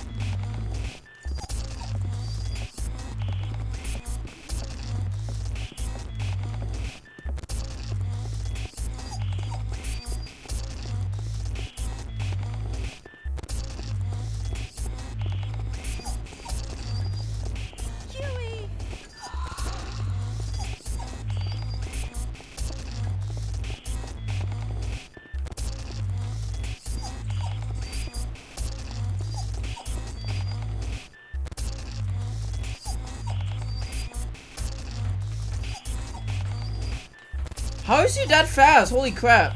How is he that fast? Holy crap.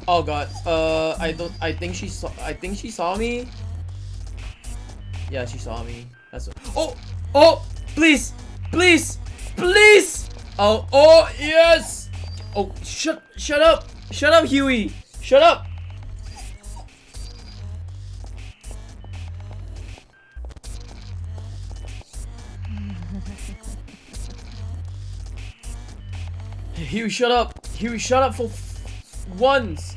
Oh god. I think she saw me. Yeah, she saw me. That's a oh, please. Please. Please. Oh, yes. Oh, shut up. Shut up, Huey. Shut up. Huey, shut up. Huey, shut up for once.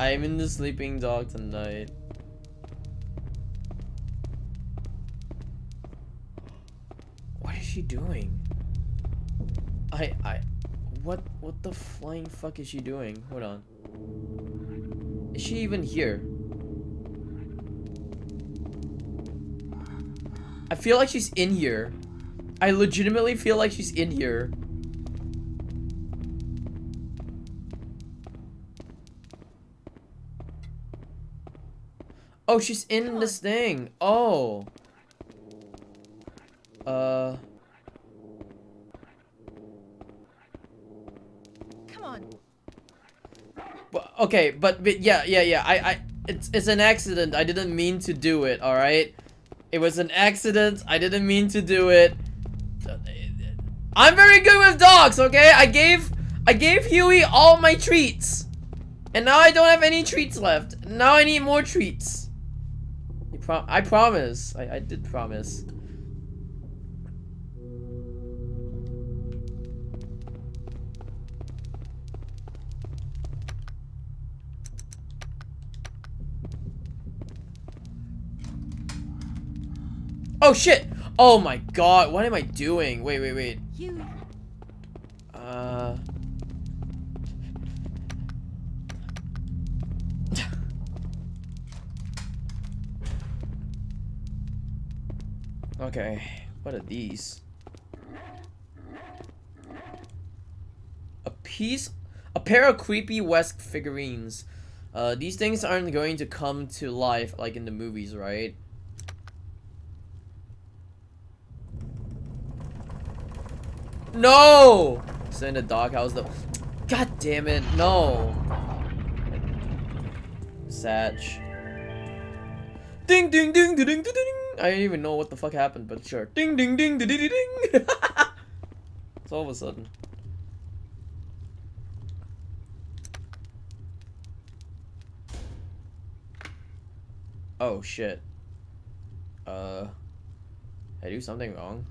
I'm in the sleeping dog tonight. What is she doing? What the flying fuck is she doing? Hold on. Is she even here? I feel like she's in here. I legitimately feel like she's in here. Oh, she's in this thing. Oh. Come on. Well, okay, but yeah. It's an accident. I didn't mean to do it, alright? It was an accident. I didn't mean to do it. I'm very good with dogs, okay? I gave Huey all my treats. And now I don't have any treats left. Now I need more treats. I promise. I did promise. Oh shit! Oh my god, what am I doing? Wait. Huey. Okay, what are these? A pair of creepy West figurines. These things aren't going to come to life like in the movies, right? No! It's in the doghouse though. God damn it, no. Satch. Ding ding ding ding ding ding ding. I don't even know what the fuck happened, but sure. Ding ding ding ding ding ding. It's all of a sudden. Oh shit. Did I do something wrong?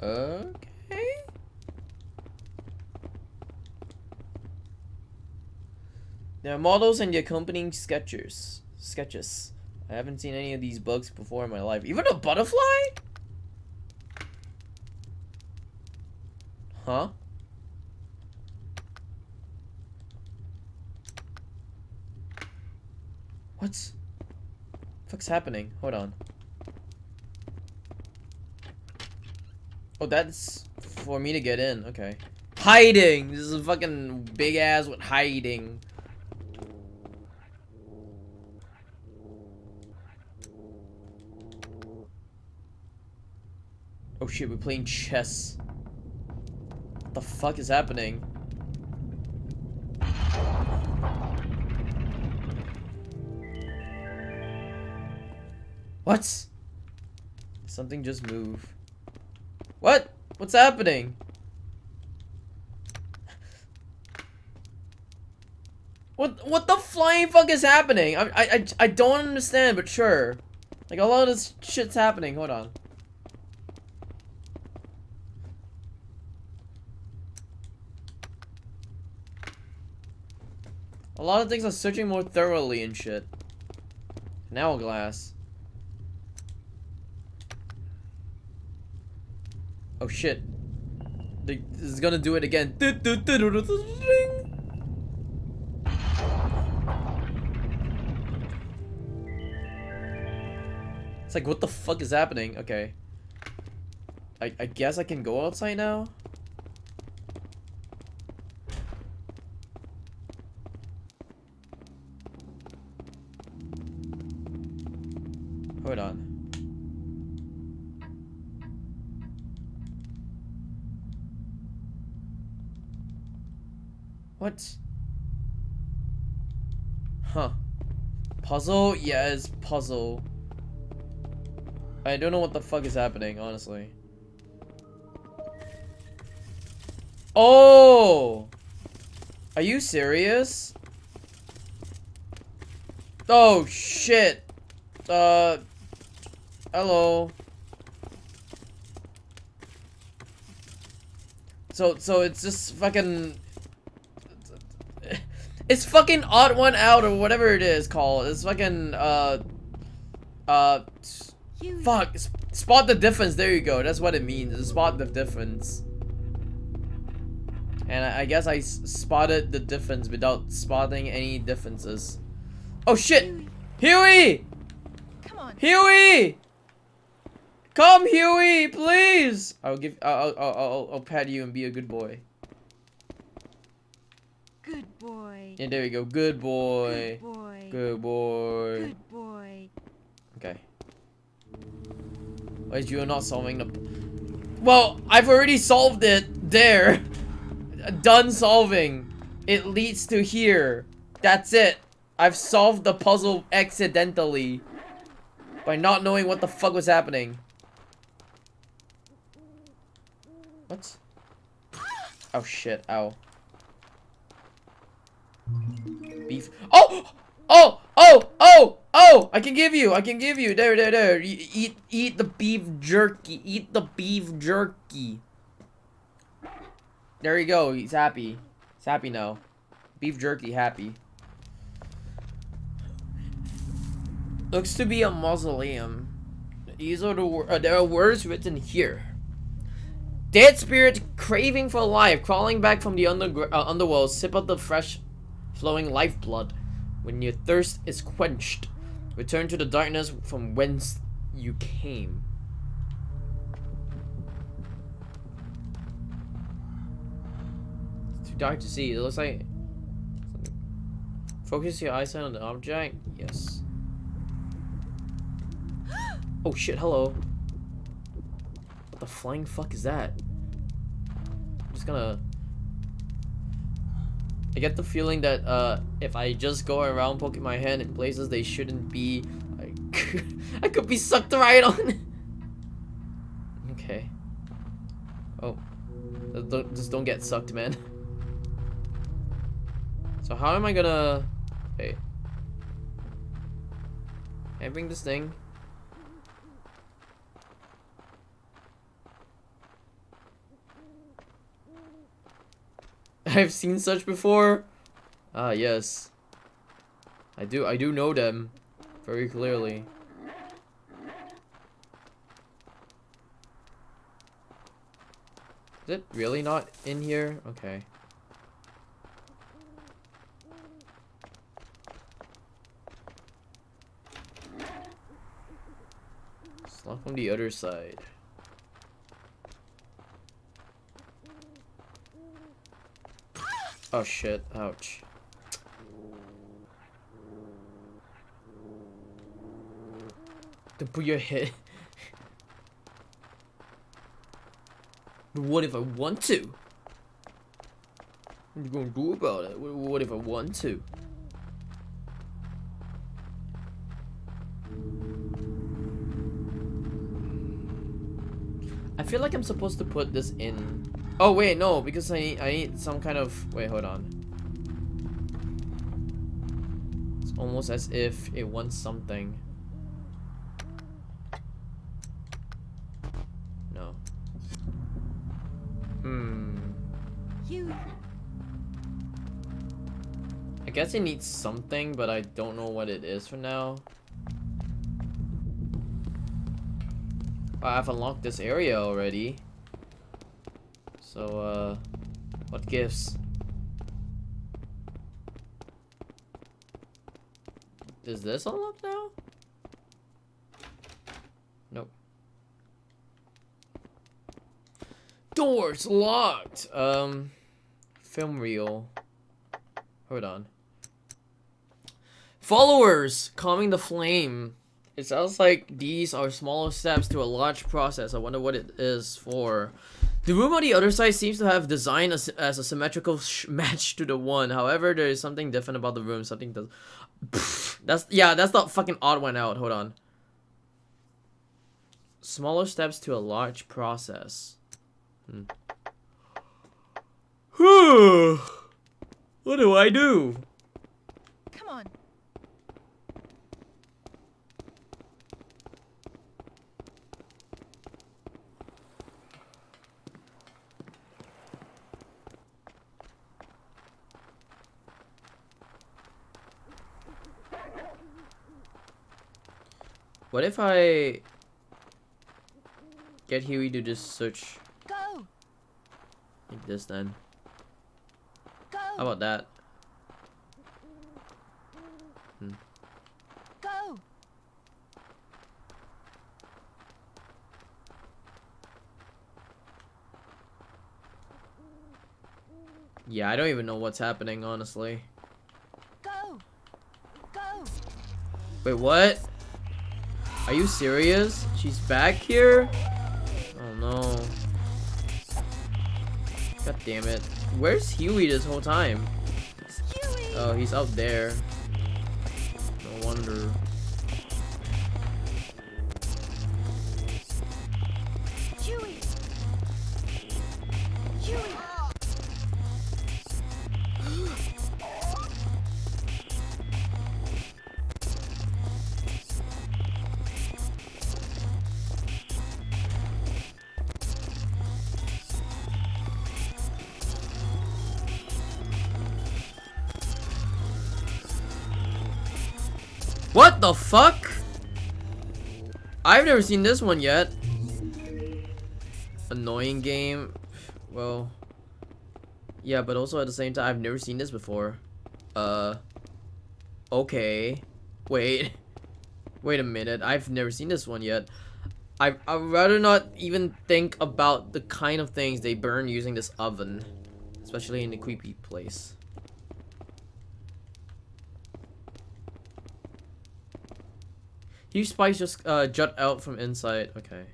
Okay. There are models and the accompanying sketches. I haven't seen any of these bugs before in my life. Even a butterfly? Huh? What's fuck's happening? Hold on. Oh, that's for me to get in. Okay. Hiding! This is a fucking big ass with hiding. Oh shit, we're playing chess. What the fuck is happening? What? Something just moved. What? What's happening? What the flying fuck is happening? I don't understand, but sure. Like a lot of this shit's happening. Hold on. A lot of things are searching more thoroughly and shit. An hourglass. Oh shit. This is gonna do it again. It's like, what the fuck is happening? Okay. I guess I can go outside now? Hold on. What? Huh. Puzzle? Yes, puzzle. I don't know what the fuck is happening, honestly. Oh! Are you serious? Oh, shit. Hello. So it's just fucking. It's fucking odd one out or whatever it is called. It's fucking fuck. Spot the difference. There you go. That's what it means. Spot the difference. And I guess I spotted the difference without spotting any differences. Oh shit! Huey! Come on. Huey! Come, Huey, please! I'll pat you and be a good boy. Good boy. Yeah, there we go. Good boy. Good boy. Good boy. Good boy. Okay. Why is you not solving the... Well, I've already solved it. There. Done solving. It leads to here. That's it. I've solved the puzzle accidentally. By not knowing what the fuck was happening. What? Oh shit, ow. Beef. Oh! Oh! Oh! Oh! Oh! I can give you! There. Eat the beef jerky. Eat the beef jerky. There you go. He's happy. He's happy now. Beef jerky happy. Looks to be a mausoleum. These are there are words written here. Dead spirit craving for life, crawling back from the underworld, sip out the fresh flowing lifeblood. When your thirst is quenched, return to the darkness from whence you came. It's too dark to see. It looks like... Focus your eyesight on the object. Yes. Oh shit, hello. What the flying fuck is that? I'm just gonna... I get the feeling that if I just go around poking my hand in places they shouldn't be, I could be sucked right on. Okay. Oh. Just don't get sucked, man. So how am I gonna... Hey. Can I bring this thing? I've seen such before. Ah, yes. I do know them very clearly. Is it really not in here? Okay. It's not from the other side. Oh shit, ouch. Don't put your head. But what if I want to? What are you gonna do about it? What if I want to? I feel like I'm supposed to put this in. Oh wait, no, because I need some kind of... Wait, hold on. It's almost as if it wants something. No. I guess it needs something, but I don't know what it is for now. I've unlocked this area already. So, what gives? Is this unlocked now? Nope. Doors locked! Film reel. Hold on. Followers! Calming the flame. It sounds like these are smaller steps to a large process. I wonder what it is for. The room on the other side seems to have designed as a symmetrical match to the one. However, there is something different about the room. Something does... That's the fucking odd one out. Hold on. Smaller steps to a large process. What do I do? Come on. What if I get Huey to just search Go! like this then? Go! How about that? Go! Yeah, I don't even know what's happening, honestly. Go! Go! Wait, what? Are you serious? She's back here? Oh no. God damn it. Where's Huey this whole time? Huey! Oh, he's out there. No wonder. Huey! Huey! What the fuck? I've never seen this one yet. Annoying game. Well, yeah, but also at the same time, I've never seen this before. Okay. Wait. Wait a minute. I've never seen this one yet. I'd rather not even think about the kind of things they burn using this oven. Especially in a creepy place. Huge spikes just jut out from inside. Okay.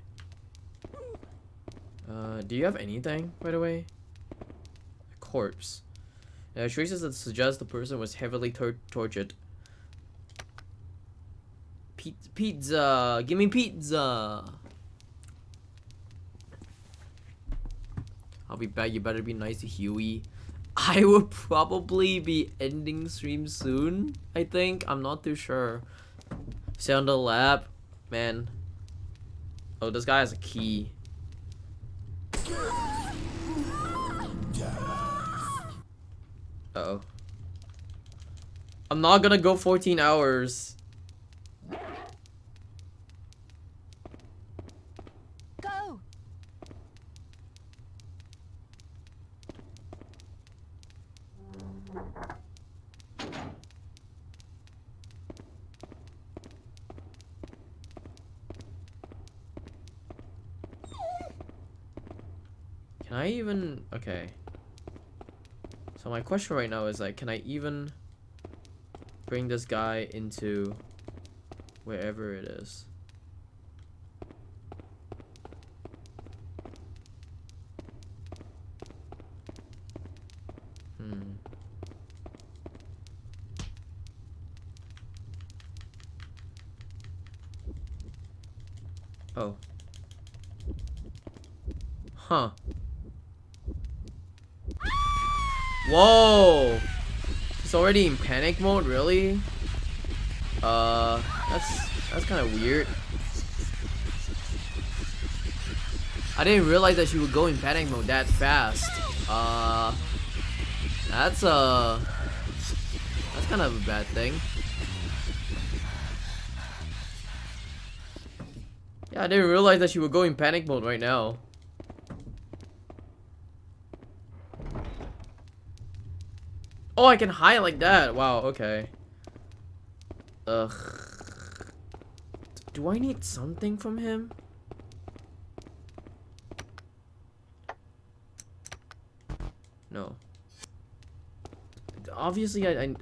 Do you have anything, by the way? A corpse. Traces that suggest the person was heavily tortured. Pizza! Give me pizza! I'll be back. You better be nice to Huey. I will probably be ending stream soon, I think. I'm not too sure. Stay on the lab. Man. Oh, this guy has a key. Uh-oh. I'm not gonna go 14 hours. Go! Can I even... Okay. So my question right now is like, can I even bring this guy into wherever it is? Oh. Huh. Whoa! It's already in panic mode, really? That's kind of weird. I didn't realize that she would go in panic mode that fast. That's kind of a bad thing. Yeah, I didn't realize that she would go in panic mode right now. Oh, I can hide like that. Wow, okay. Ugh. Do I need something from him? No. Obviously, I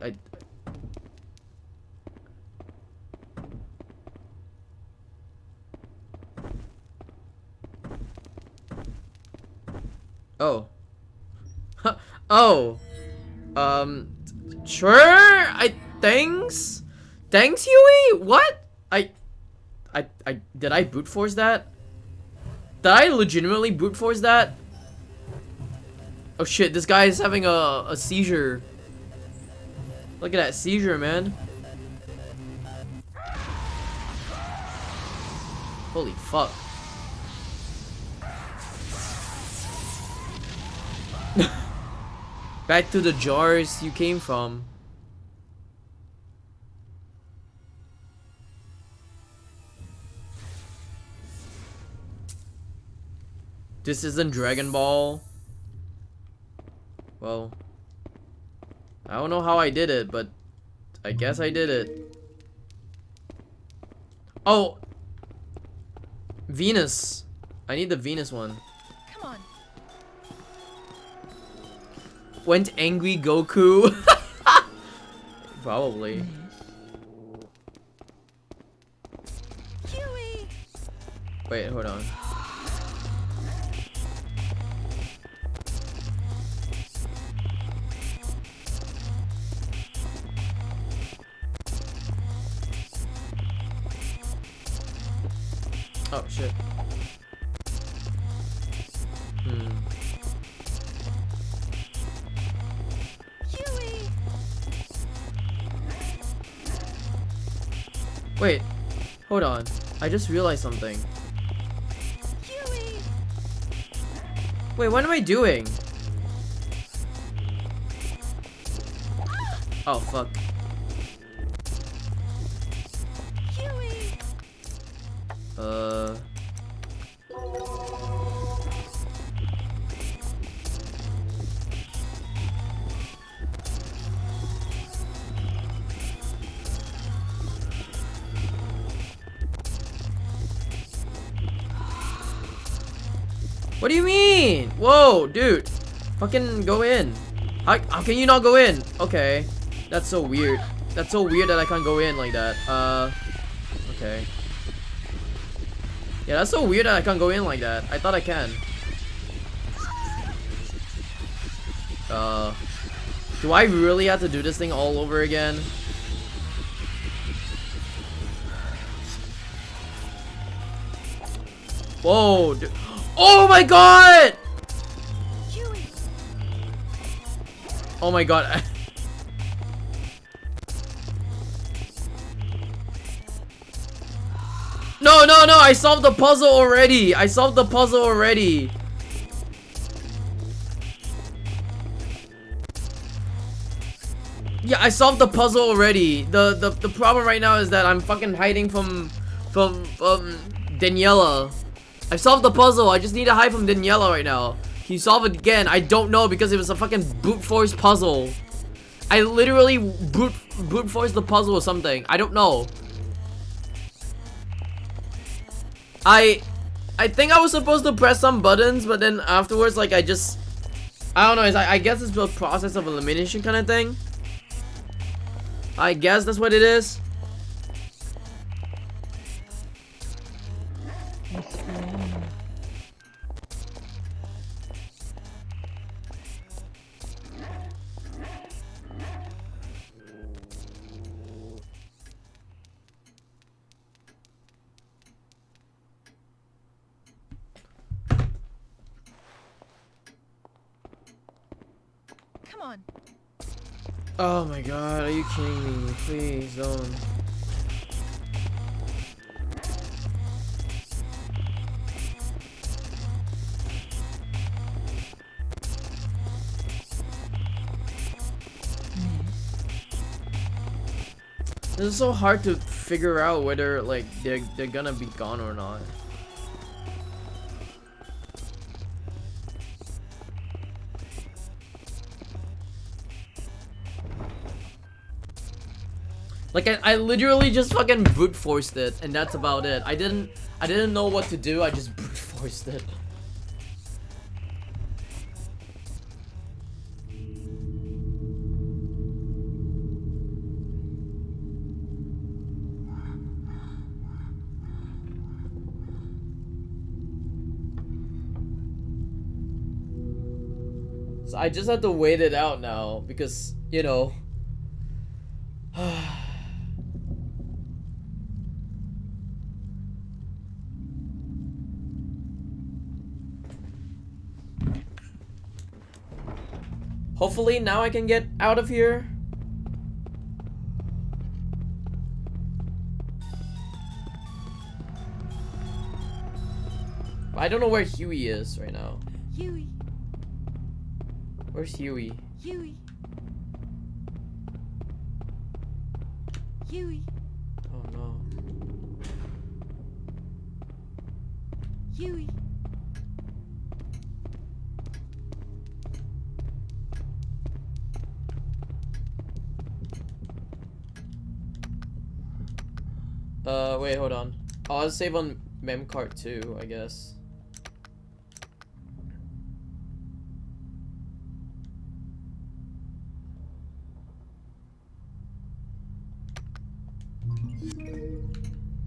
Oh. Oh. Sure. Thanks. Thanks, Huey. What? Did I brute force that? Did I legitimately brute force that? Oh shit! This guy is having a seizure. Look at that seizure, man. Holy fuck. Back to the jars you came from. This isn't Dragon Ball. Well, I don't know how I did it, but I guess I did it. Oh! Venus. I need the Venus one. Come on. Went angry Goku. Probably. Huey! Wait, hold on. Oh shit. Huey! Wait, hold on. I just realized something. Huey! Wait, what am I doing? Oh fuck. Huey! What do you mean? Whoa, dude. Fucking go in. How can you not go in? Okay. That's so weird. That's so weird that I can't go in like that. Okay. Yeah, that's so weird that I can't go in like that. I thought I can. Do I really have to do this thing all over again? Whoa, dude. Oh my god! Huey! Oh my god. No, no, no, I solved the puzzle already. I solved the puzzle already. Yeah, I solved the puzzle already. The problem right now is that I'm fucking hiding from Daniela. I solved the puzzle. I just need to hide from Daniela right now. Can you solve it again? I don't know because it was a fucking brute force puzzle. I literally brute force the puzzle or something. I don't know. I think I was supposed to press some buttons, but then afterwards, like, I don't know. I guess it's the process of elimination kind of thing. I guess that's what it is. Come on. Oh my god, are you kidding me? Please don't. This is so hard to figure out whether like they're gonna be gone or not. Like I literally just fucking brute forced it, and that's about it. I didn't know what to do. I just brute forced it. So I just have to wait it out now because, you know. Hopefully now I can get out of here. I don't know where Huey is right now. Huey! Where's Huey? Huey! Huey! Oh no. Huey! Wait, hold on. Oh, I'll save on mem card too, I guess.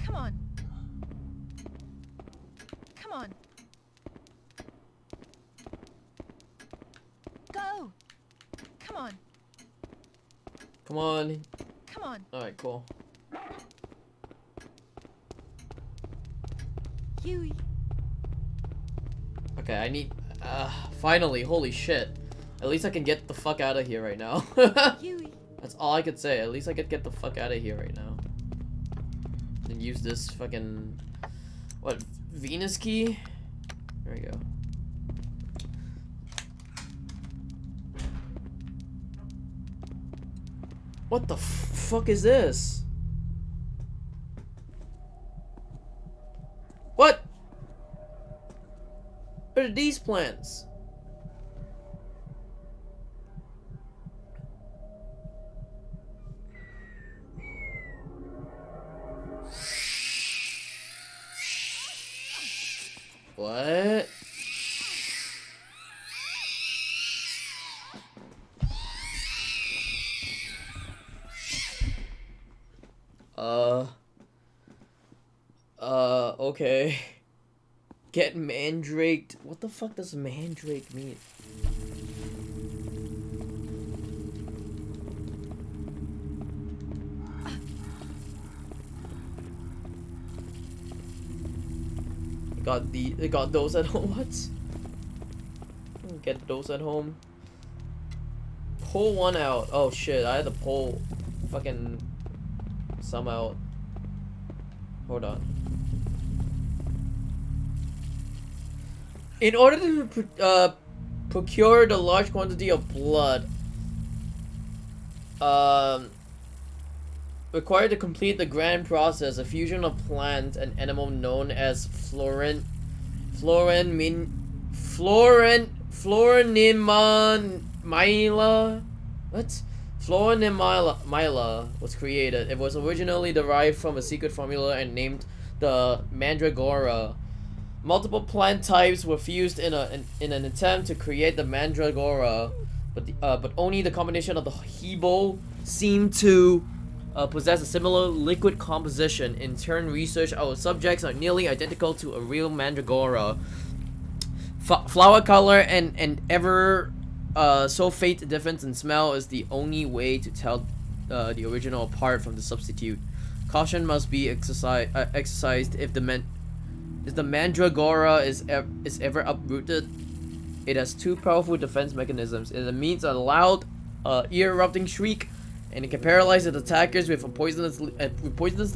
Come on. Come on. Go. Come on. Come on. Come on. Alright, cool. Huey. Okay, I need... finally, holy shit. At least I can get the fuck out of here right now. Huey. That's all I could say. At least I could get the fuck out of here right now. And use this fucking... What? Venus key? There we go. What the fuck is this? What? What are these plants? What? Okay. Get mandraked. What the fuck does mandrake mean? Got those at home. What? Get those at home. Pull one out. Oh shit! I had to pull fucking some out. Hold on. In order to procure the large quantity of blood, required to complete the grand process, a fusion of plant and animal known as Florinimamila. What? Florinimamila was created. It was originally derived from a secret formula and named the Mandragora. Multiple plant types were fused in an attempt to create the Mandragora, but only the combination of the Hebo seemed to possess a similar liquid composition. In turn, research our subjects are nearly identical to a real Mandragora. Flower color and ever so faint difference in smell is the only way to tell the original apart from the substitute. Caution must be exercised if the Mandragora is ever uprooted. It has two powerful defense mechanisms. It means a loud, ear-erupting shriek, and it can paralyze its attackers with poisonous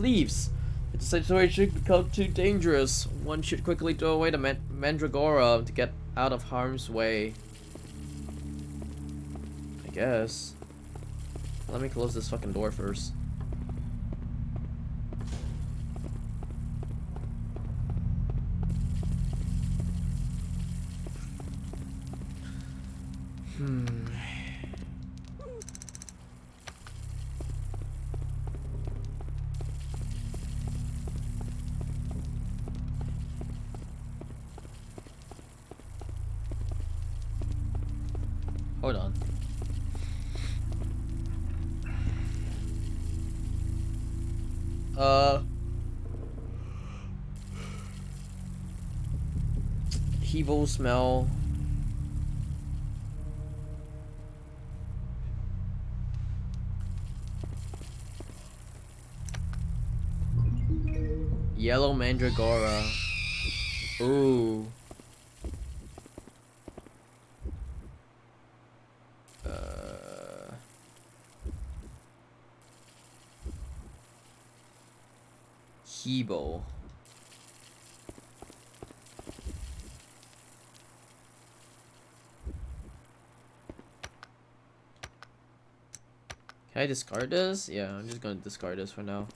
leaves. If the situation becomes too dangerous, one should quickly throw away the Mandragora to get out of harm's way. I guess. Let me close this fucking door first. Hold on. Evil smell. Yellow Mandragora. Ooh. Hebo. Can I discard this? Yeah, I'm just gonna discard this for now.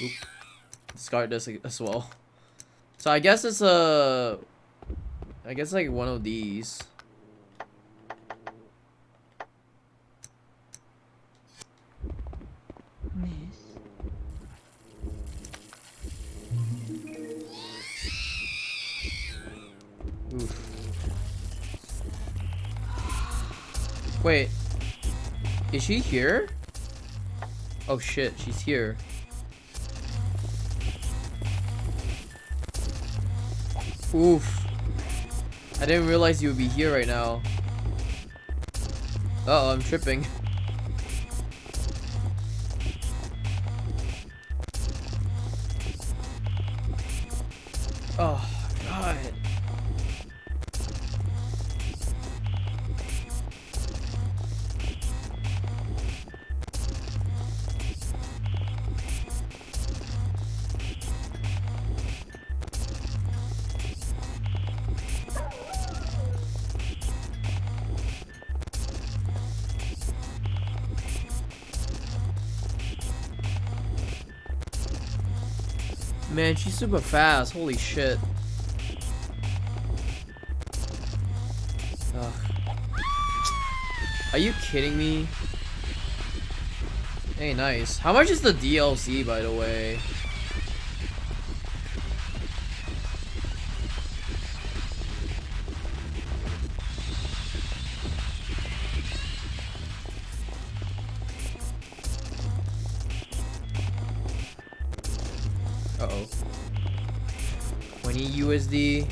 Oop. Discard this as well. So I guess it's I guess like one of these. Wait. Is she here? Oh shit, she's here. Oof. I didn't realize you would be here right now. Uh oh, I'm tripping. Oh, God. Man, she's super fast. Holy shit. Ugh. Are you kidding me? Hey, nice. How much is the DLC, by the way? Uh-oh. 20 USD.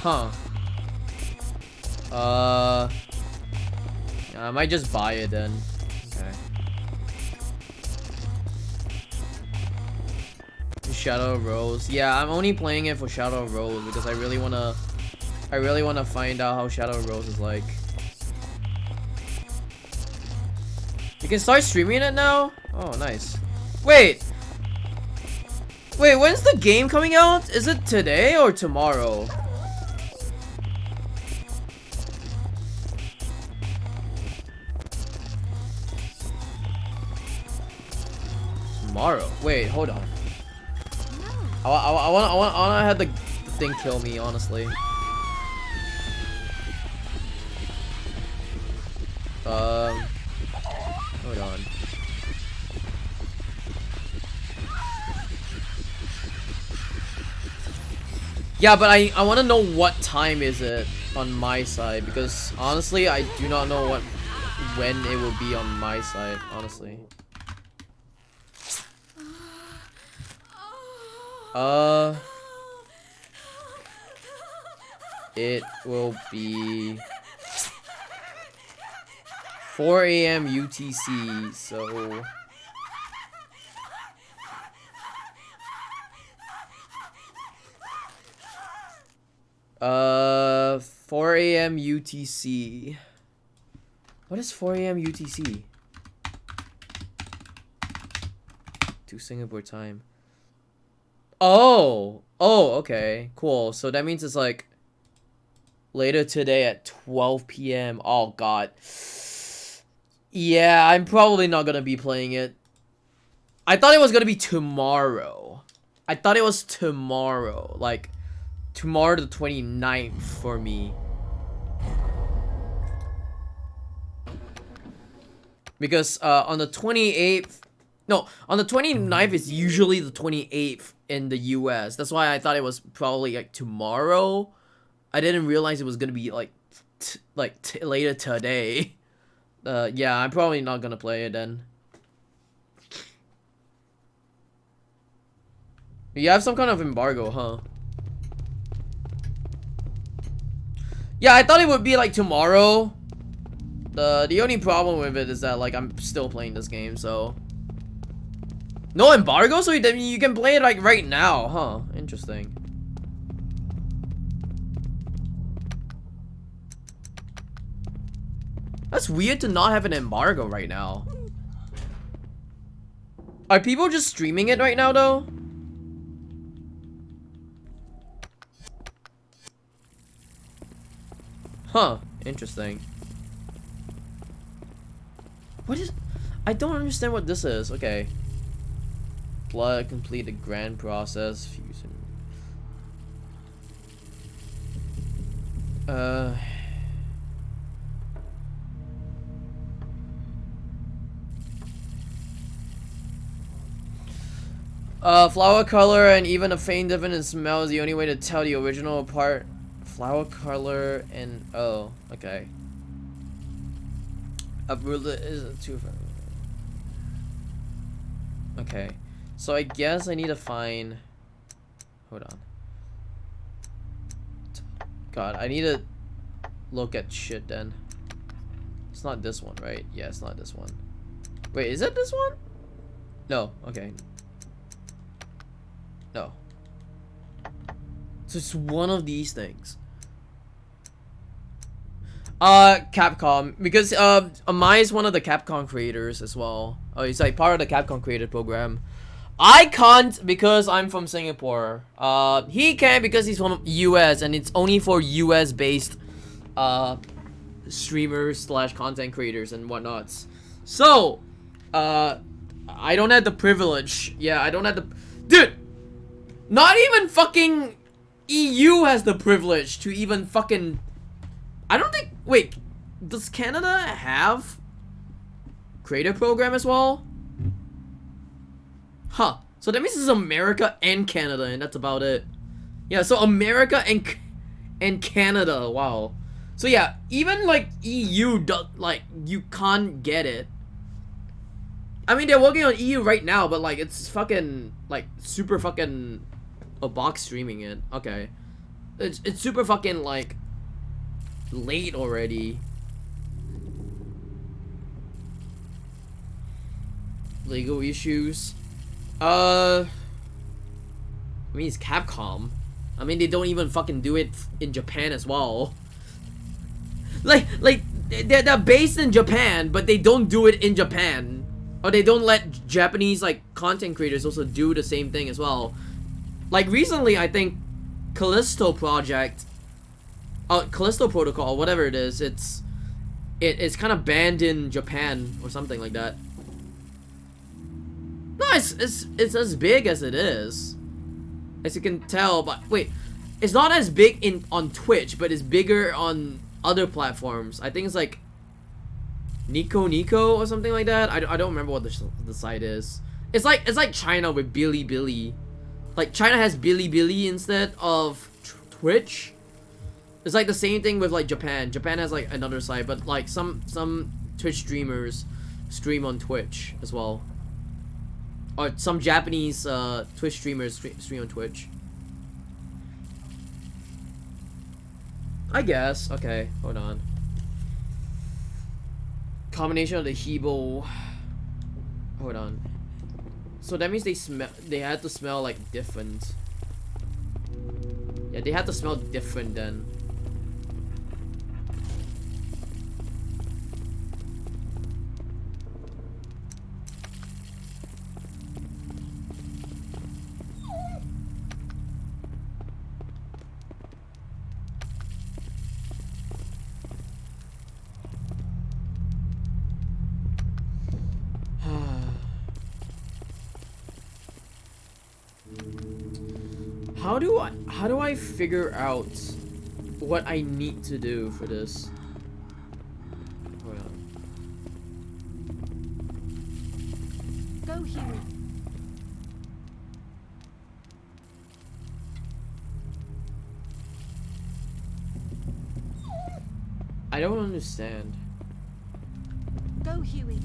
Huh. I might just buy it then. Okay. Shadow of Rose. Yeah, I'm only playing it for Shadow of Rose because I really wanna find out how Shadow of Rose is like. You can start streaming it now? Oh, nice. Wait, when's the game coming out? Is it today or tomorrow? Tomorrow. Wait, hold on. I wanna have the thing kill me, honestly. Hold on. Yeah, but I want to know what time is it on my side, because honestly I do not know when it will be on my side, honestly. It will be 4 AM UTC, so 4 AM UTC. What is 4 AM UTC? To Singapore time. Oh, okay, cool. So that means it's like later today at 12 PM. Oh god. Yeah, I'm probably not gonna be playing it. I thought it was gonna be tomorrow. I thought it was tomorrow. Like, tomorrow the 29th for me. Because on the 28th... No, on the 29th is usually the 28th in the US. That's why I thought it was probably like tomorrow. I didn't realize it was gonna be like later today. Yeah, I'm probably not gonna play it then. You have some kind of embargo, huh? Yeah, I thought it would be like tomorrow. The only problem with it is that like I'm still playing this game, so no embargo, so you can play it like right now, huh? Interesting. That's weird to not have an embargo right now. Are people just streaming it right now though? Huh, interesting. What is... I don't understand what this is. Okay. Blood, complete the grand process. Fusion. Uh. Flower color and even a faint difference in smell is the only way to tell the original apart. Flower color and oh, okay. A ruler is a two. Okay, so I guess I need to find. Hold on. God, I need to look at shit then. It's not this one, right? Yeah, it's not this one. Wait, is it this one? No. Okay. No. So it's one of these things. Capcom, because Amai is one of the Capcom creators as well. Oh, he's like part of the Capcom creator program. I can't because I'm from Singapore. He can because he's from US and it's only for US based streamers slash content creators and whatnots. So I don't have the privilege. Yeah, I don't have the dude. Not even fucking EU has the privilege to even fucking. I don't think. Wait, does Canada have creator program as well? Huh. So that means it's America and Canada, and that's about it. Yeah. So America and Canada. Wow. So yeah, even like EU, like you can't get it. I mean, they're working on EU right now, but like it's fucking like super fucking a box streaming it. Okay, it's super fucking like late already. Legal issues. I mean, it's Capcom. I mean, they don't even fucking do it in Japan as well. Like they're based in Japan, but they don't do it in Japan, or they don't let Japanese like content creators also do the same thing as well. Like recently, I think Callisto Project, Callisto Protocol, whatever it is, it's kind of banned in Japan or something like that. No, it's as big as it is, as you can tell. But wait, it's not as big on Twitch, but it's bigger on other platforms. I think it's like Nico or something like that. I don't remember what the site is. It's like China with Bilibili. Like China has Bilibili instead of Twitch. It's like the same thing with like Japan. Japan has like another site, but like some Twitch streamers stream on Twitch as well. Or some Japanese Twitch streamers stream on Twitch. I guess. Okay, hold on. Combination of the Hebo. Hold on. So that means they had to smell like different. Yeah, they had to smell different then. How do I figure out what I need to do for this? Hold on. Go, Huey. I don't understand. Go, Huey.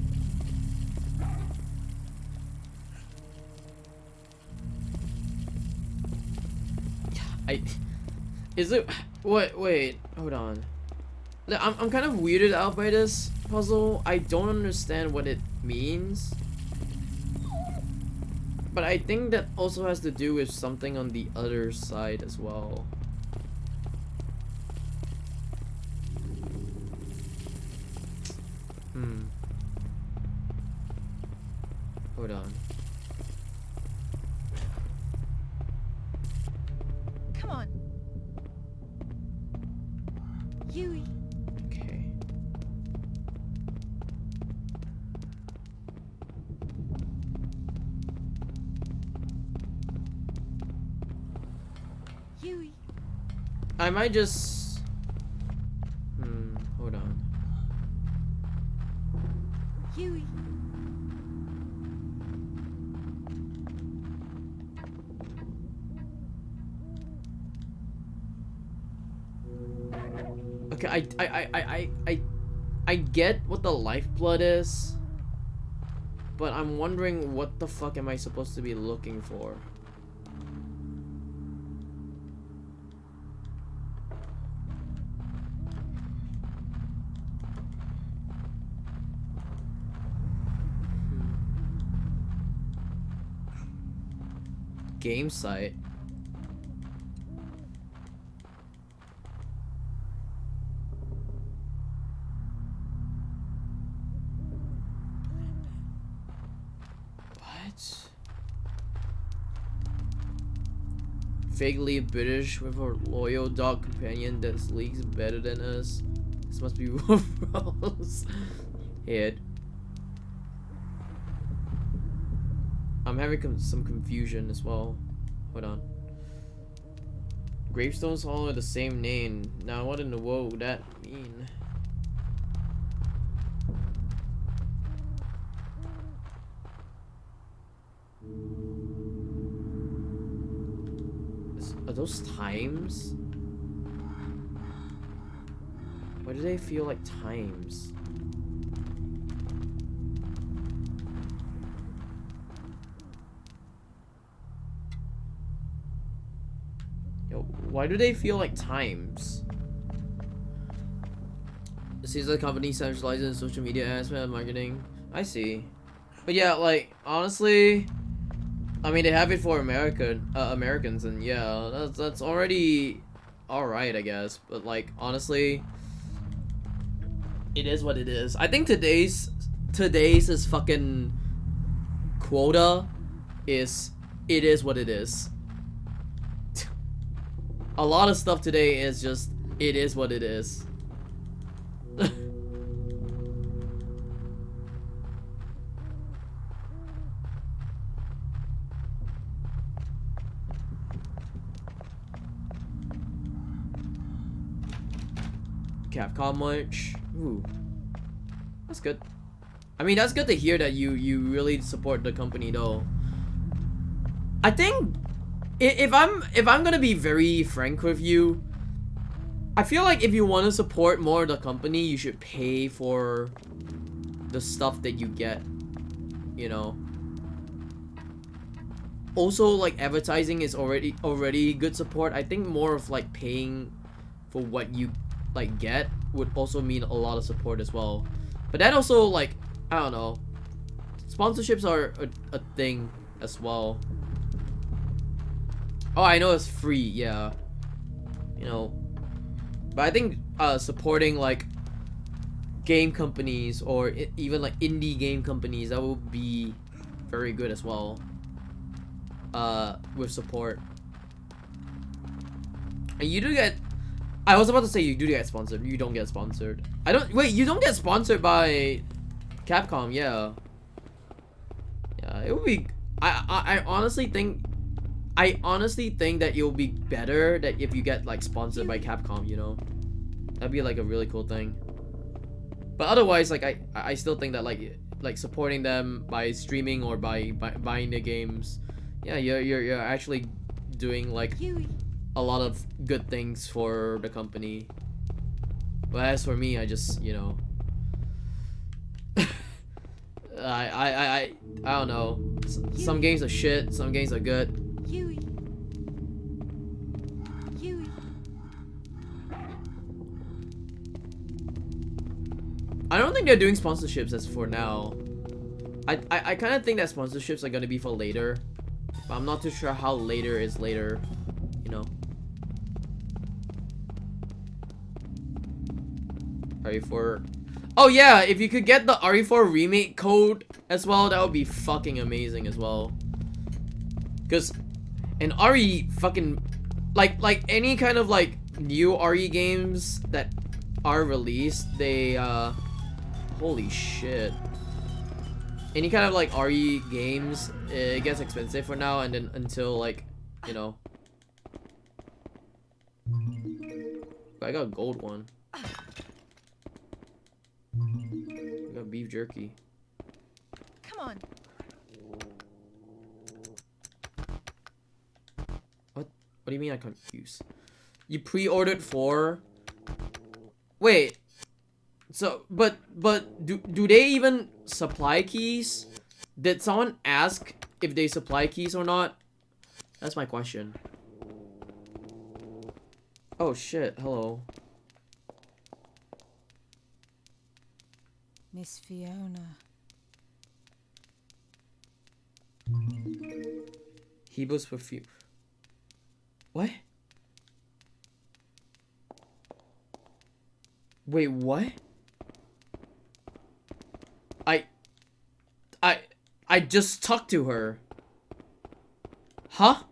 Is it wait, hold on. I'm kind of weirded out by this puzzle. I don't understand what it means. But I think that also has to do with something on the other side as well. Hold on. Come on. Huey. Okay. Huey. I might just Okay, I get what the lifeblood is, but I'm wondering what the fuck am I supposed to be looking for? Game site. What? Vaguely British with a loyal dog companion that leagues better than us. This must be Rose. Head. I'm having some confusion as well. Hold on. Gravestones all are the same name. Now what in the world would that mean? Are those times? Why do they feel like times? Yo, why do they feel like times? It seems like the company specializes in social media aspect and marketing. I see. But yeah, like, honestly, I mean, they have it for Americans, and yeah, that's already alright, I guess. But like, honestly, it is what it is. I think today's is fucking quota is it is what it is. A lot of stuff today is just it is what it is. Capcom merch. Ooh. That's good. I mean, that's good to hear that you really support the company though. I think if I'm gonna be very frank with you, I feel like if you want to support more of the company, you should pay for the stuff that you get, you know. Also, like, advertising is already good support. I think more of like paying for what you like get would also mean a lot of support as well. But that also, like, I don't know, sponsorships are a thing as well. Oh, I know it's free, yeah, you know, but I think supporting like game companies or even like indie game companies, that will be very good as well with support. And you do get, I was about to say you do get sponsored. You don't get sponsored. I don't, wait, you don't get sponsored by Capcom, yeah. Yeah, it would be, I honestly think that it will be better that if you get like sponsored by Capcom, you know. That'd be like a really cool thing. But otherwise, like I still think that like supporting them by streaming or by buying the games, yeah, you're actually doing like a lot of good things for the company. But as for me, I just, you know, I don't know. Some games are shit, some games are good. I don't think they're doing sponsorships as for now. I kind of think that sponsorships are gonna be for later, but I'm not too sure how later is later, you know. RE4. Oh yeah, if you could get the RE4 remake code as well, that would be fucking amazing as well. Cause an RE fucking like any kind of like new RE games that are released, they holy shit. Any kind of like RE games, it gets expensive for now, and then until like, you know. I got a gold one. I got beef jerky. Come on. What do you mean I'm confused? You pre-ordered 4? Wait. So, but do they even supply keys? Did someone ask if they supply keys or not? That's my question. Oh shit, hello. Miss Fiona. Hebo's perfume. What? Wait, what? I just talked to her. Huh?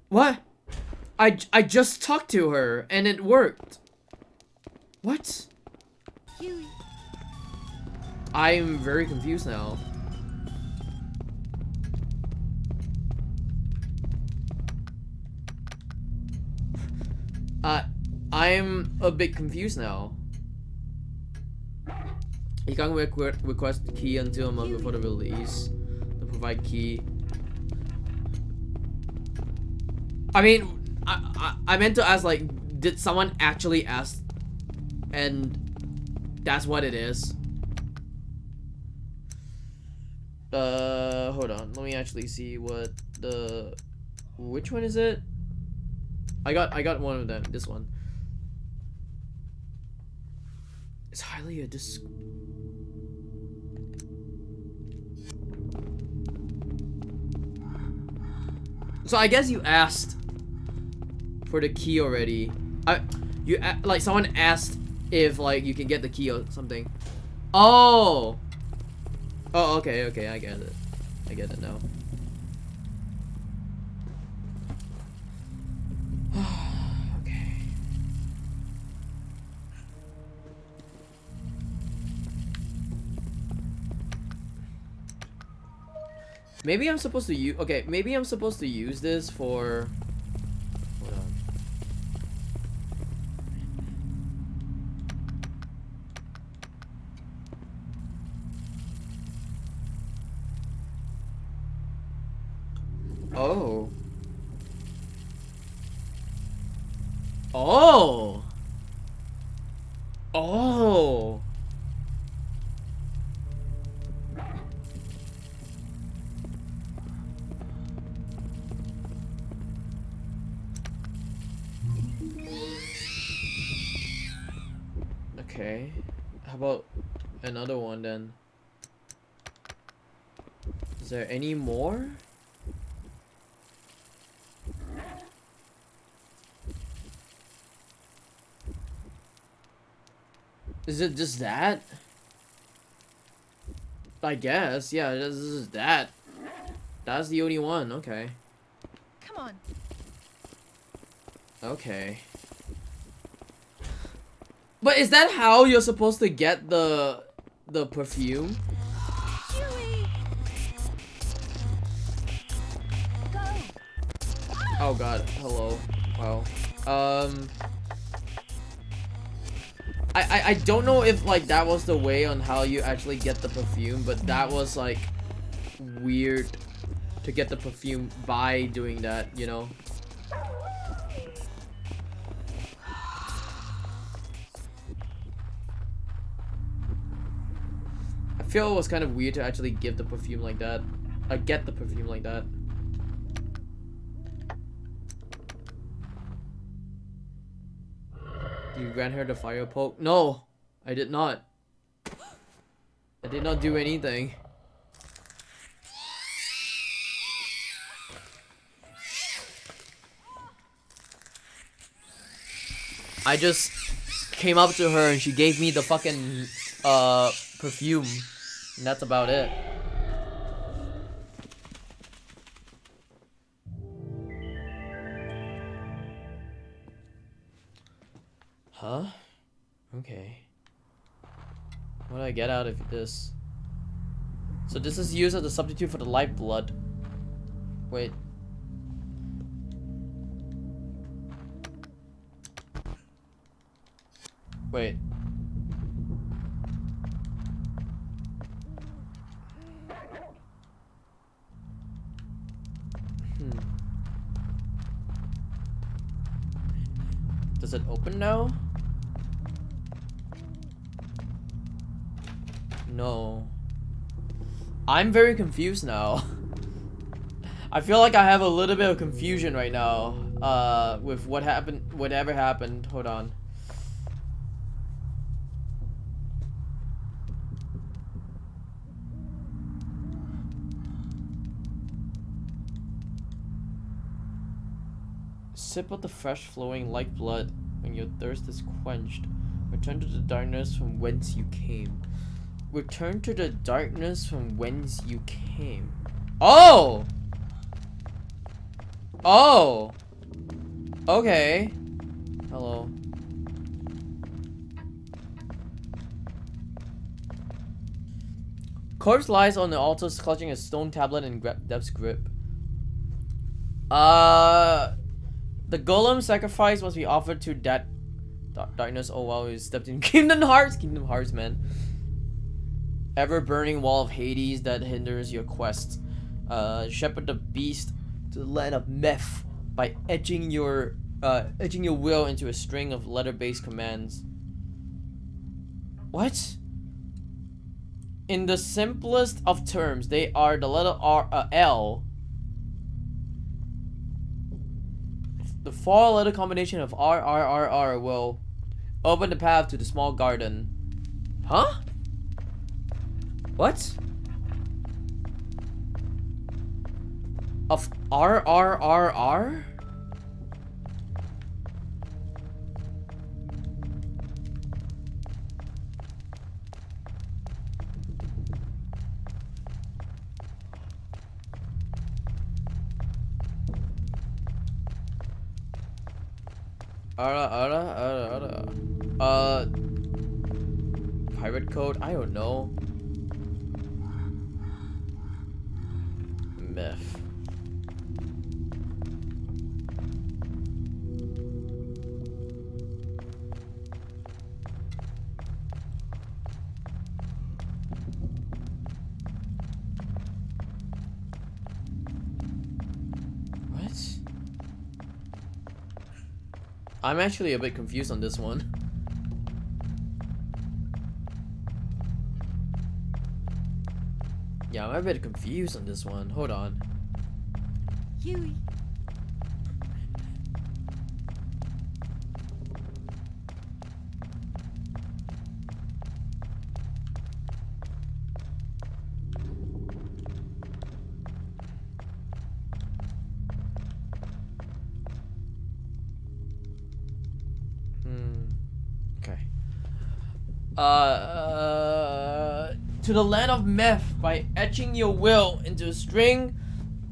What? I just talked to her and it worked. What? Huey. I'm very confused now. I'm a bit confused now. You can't request key until a month before the release. To provide key. I mean, I meant to ask, like, did someone actually ask? And that's what it is. Hold on. Let me actually see what the... Which one is it? I got one of them. This one. It's highly a disc... So I guess you asked for the key already. Like someone asked if like you can get the key or something. Oh. Oh, okay, I get it. I get it now. Okay. Maybe I'm supposed to use. Okay, maybe I'm supposed to use this for. Hold on. Oh. Oh. Oh. Okay. How about another one then? Is there any more? Is it just that? I guess, yeah, this is that. That's the only one, okay. Come on. Okay. But is that how you're supposed to get the perfume? Huey. Go. Oh god, hello. Wow. I don't know if like that was the way on how you actually get the perfume, but that was like weird to get the perfume by doing that, you know? I feel it was kind of weird to actually give the perfume like that. Get the perfume like that. You grant her the fire poke? No, I did not. I did not do anything. I just came up to her and she gave me the fucking perfume. And that's about it. Huh? Okay. What do I get out of this? So this is used as a substitute for the lifeblood. Wait. Wait. Does it open now? No. I'm very confused now. I feel like I have a little bit of confusion right now. With what happened, whatever happened. Hold on. Sip of the fresh flowing like blood when your thirst is quenched. Return to the darkness from whence you came. Return to the darkness from whence you came. Oh! Oh! Okay. Hello. Corpse lies on the altar clutching a stone tablet in Death's grip. The golem sacrifice must be offered to that darkness. Oh wow, he stepped in Kingdom Hearts, man. Ever burning wall of Hades that hinders your quest. Shepherd the beast to the land of Meph by etching your will into a string of letter-based commands. What? In the simplest of terms, they are the letter L. The four-letter combination of R will open the path to the small garden. Huh? What? Of R? Pirate code? I don't know. Myth. What? I'm actually a bit confused on this one. Yeah, I'm a bit confused on this one. Hold on. Huey. Okay. To the land of Meph by etching your will into a string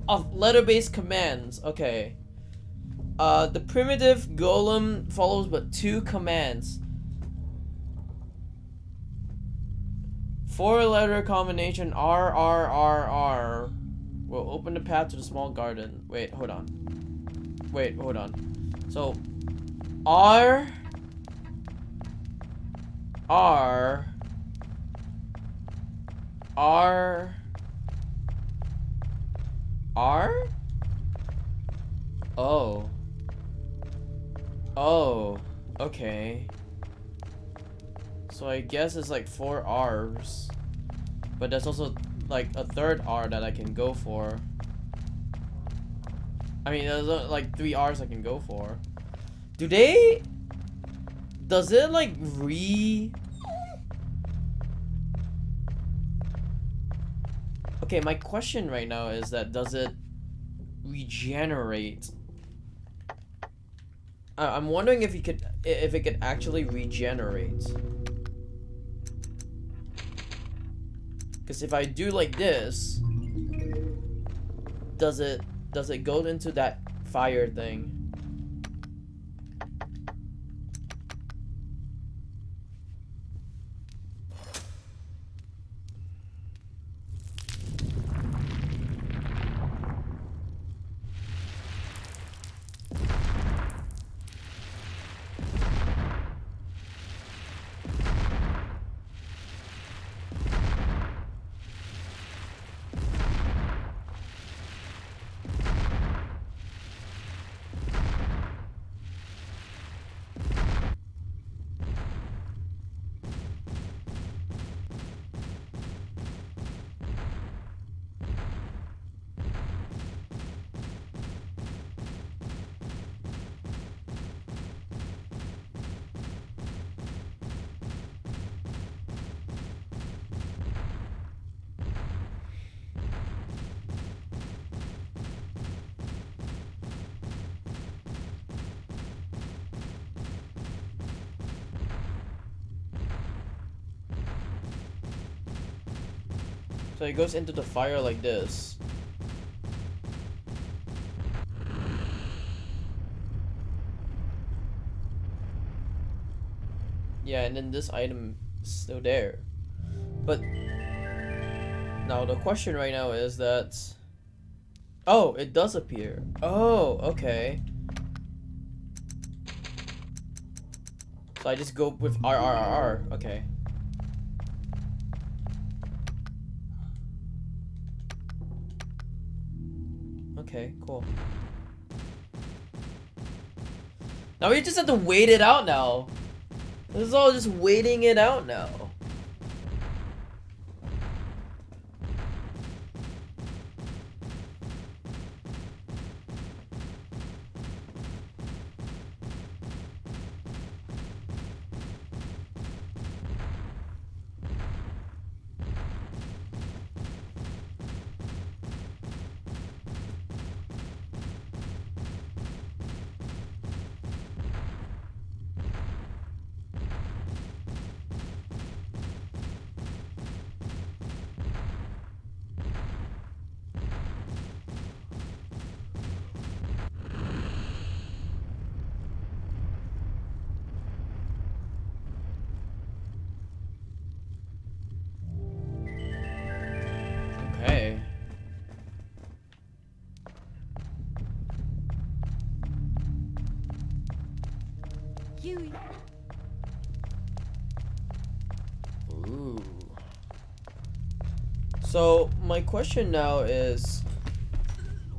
of letter-based commands. Okay. The primitive golem follows but two commands. Four-letter combination R will open the path to the small garden. Wait, hold on. So, R. Oh, okay. So I guess it's like 4 R's. But there's also like a third R that I can go for. I mean, there's like 3 R's I can go for. Does it like Okay, my question right now is that does it regenerate? I'm wondering if it could actually regenerate. Because if I do like this, does it go into that fire thing? So it goes into the fire like this. Yeah, and then this item is still there. But now the question right now is that... Oh, it does appear. Oh, okay. So I just go with R. Okay. Okay, cool. Now we just have to wait it out now. This is all just waiting it out now. Okay. Huey. Ooh. So my question now is,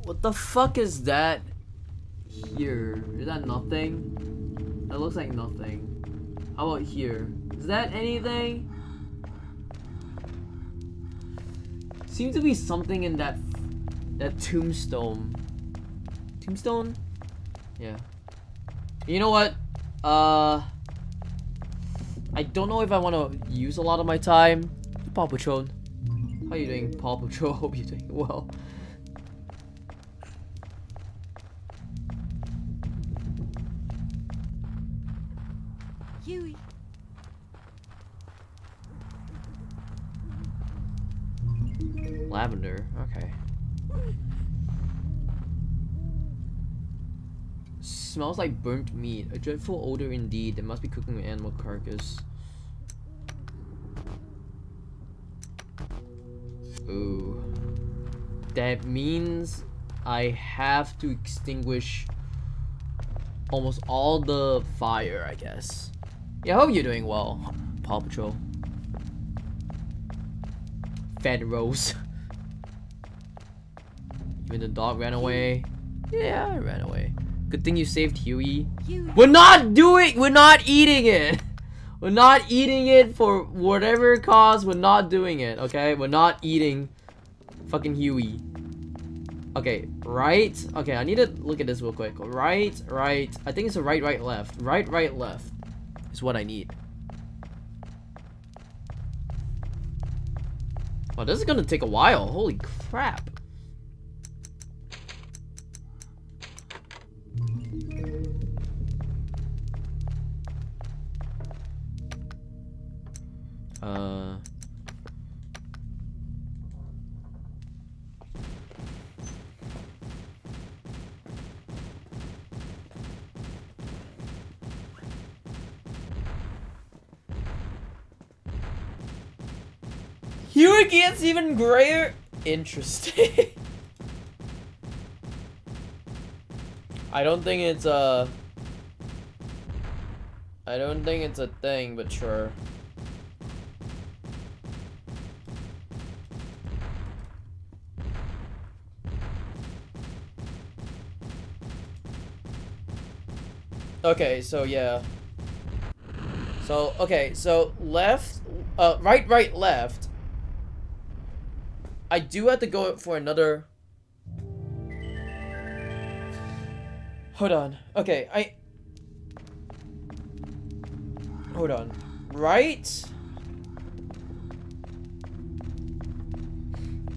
what the fuck is that here? Is that nothing? That looks like nothing. How about here? Is that anything? Seems to be something in that tombstone. Tombstone? Yeah. You know what? I don't know if I want to use a lot of my time. Paw Patrol. How you doing, Paw Patrol? Hope you're doing well. Huey. Lavender, okay. Smells like burnt meat. A dreadful odor indeed. They must be cooking an animal carcass. Ooh. That means I have to extinguish almost all the fire, I guess. Yeah, I hope you're doing well, Paw Patrol. Fed Rose. Even the dog ran away. Yeah, I ran away. Good thing you saved Huey. Huey. We're not eating it. We're not eating it for whatever cause. We're not doing it, okay? We're not eating fucking Huey. Okay, right? Okay, I need to look at this real quick. Right. I think it's a right, left. Right, left is what I need. Oh, this is gonna take a while. Holy crap. Huey gets even grayer. Interesting. I don't think it's a thing, but sure. Okay, so yeah. So, okay, so left, right, left. I do have to go for another... Hold on. Okay, hold on. Right?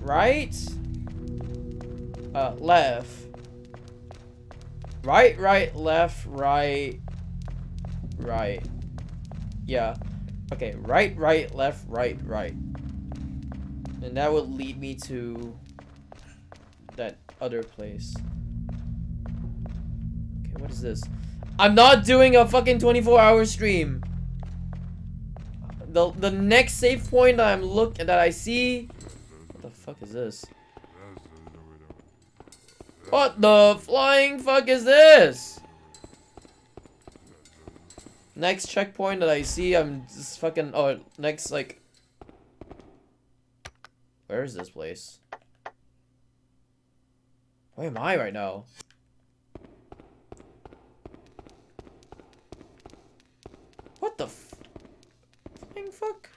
Left. Right, left, right. Yeah. Okay, right, left, right. And that would lead me to that other place. Okay, what is this? I'm not doing a fucking 24-hour stream. The next save point that I see. What the fuck is this? What the flying fuck is this? Next checkpoint that I see, I'm just fucking. Oh, next, like. Where is this place? Where am I right now? What the flying fuck?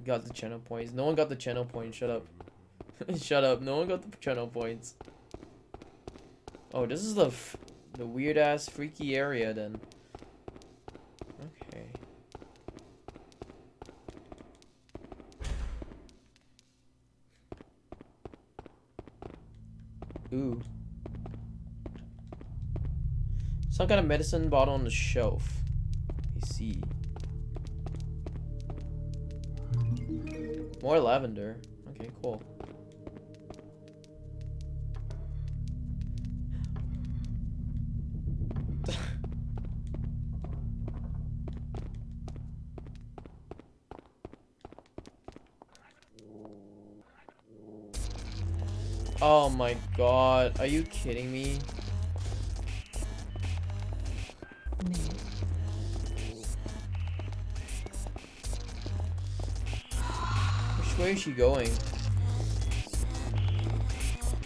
Got the channel points. No one got the channel points. Shut up. Shut up. No one got the channel points. Oh, this is the weird ass freaky area then. Okay. Ooh. Some kind of medicine bottle on the shelf. I see. More lavender. Okay, cool. Oh my god, are you kidding me? Which way is she going?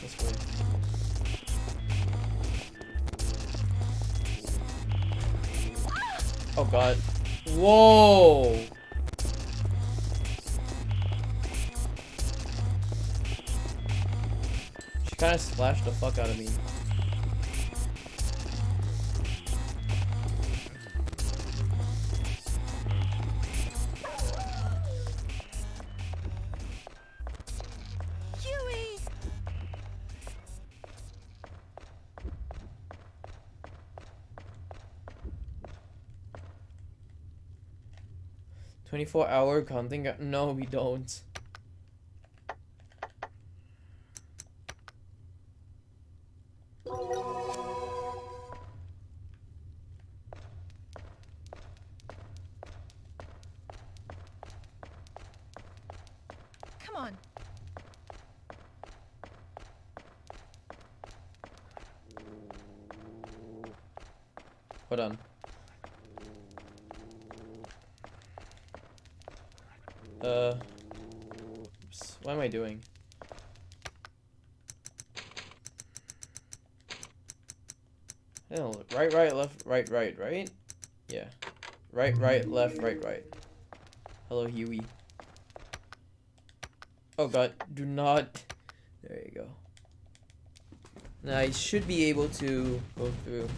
This way. Oh god. Whoa! She kind of splashed the fuck out of me. Huey! 24-hour counting? No, we don't. Come on. Hold on. Oops. What am I doing? Oh, right, left, right? Yeah. Right, left, right. Hello, Huey. Oh god, do not. There you go. Now I should be able to go through.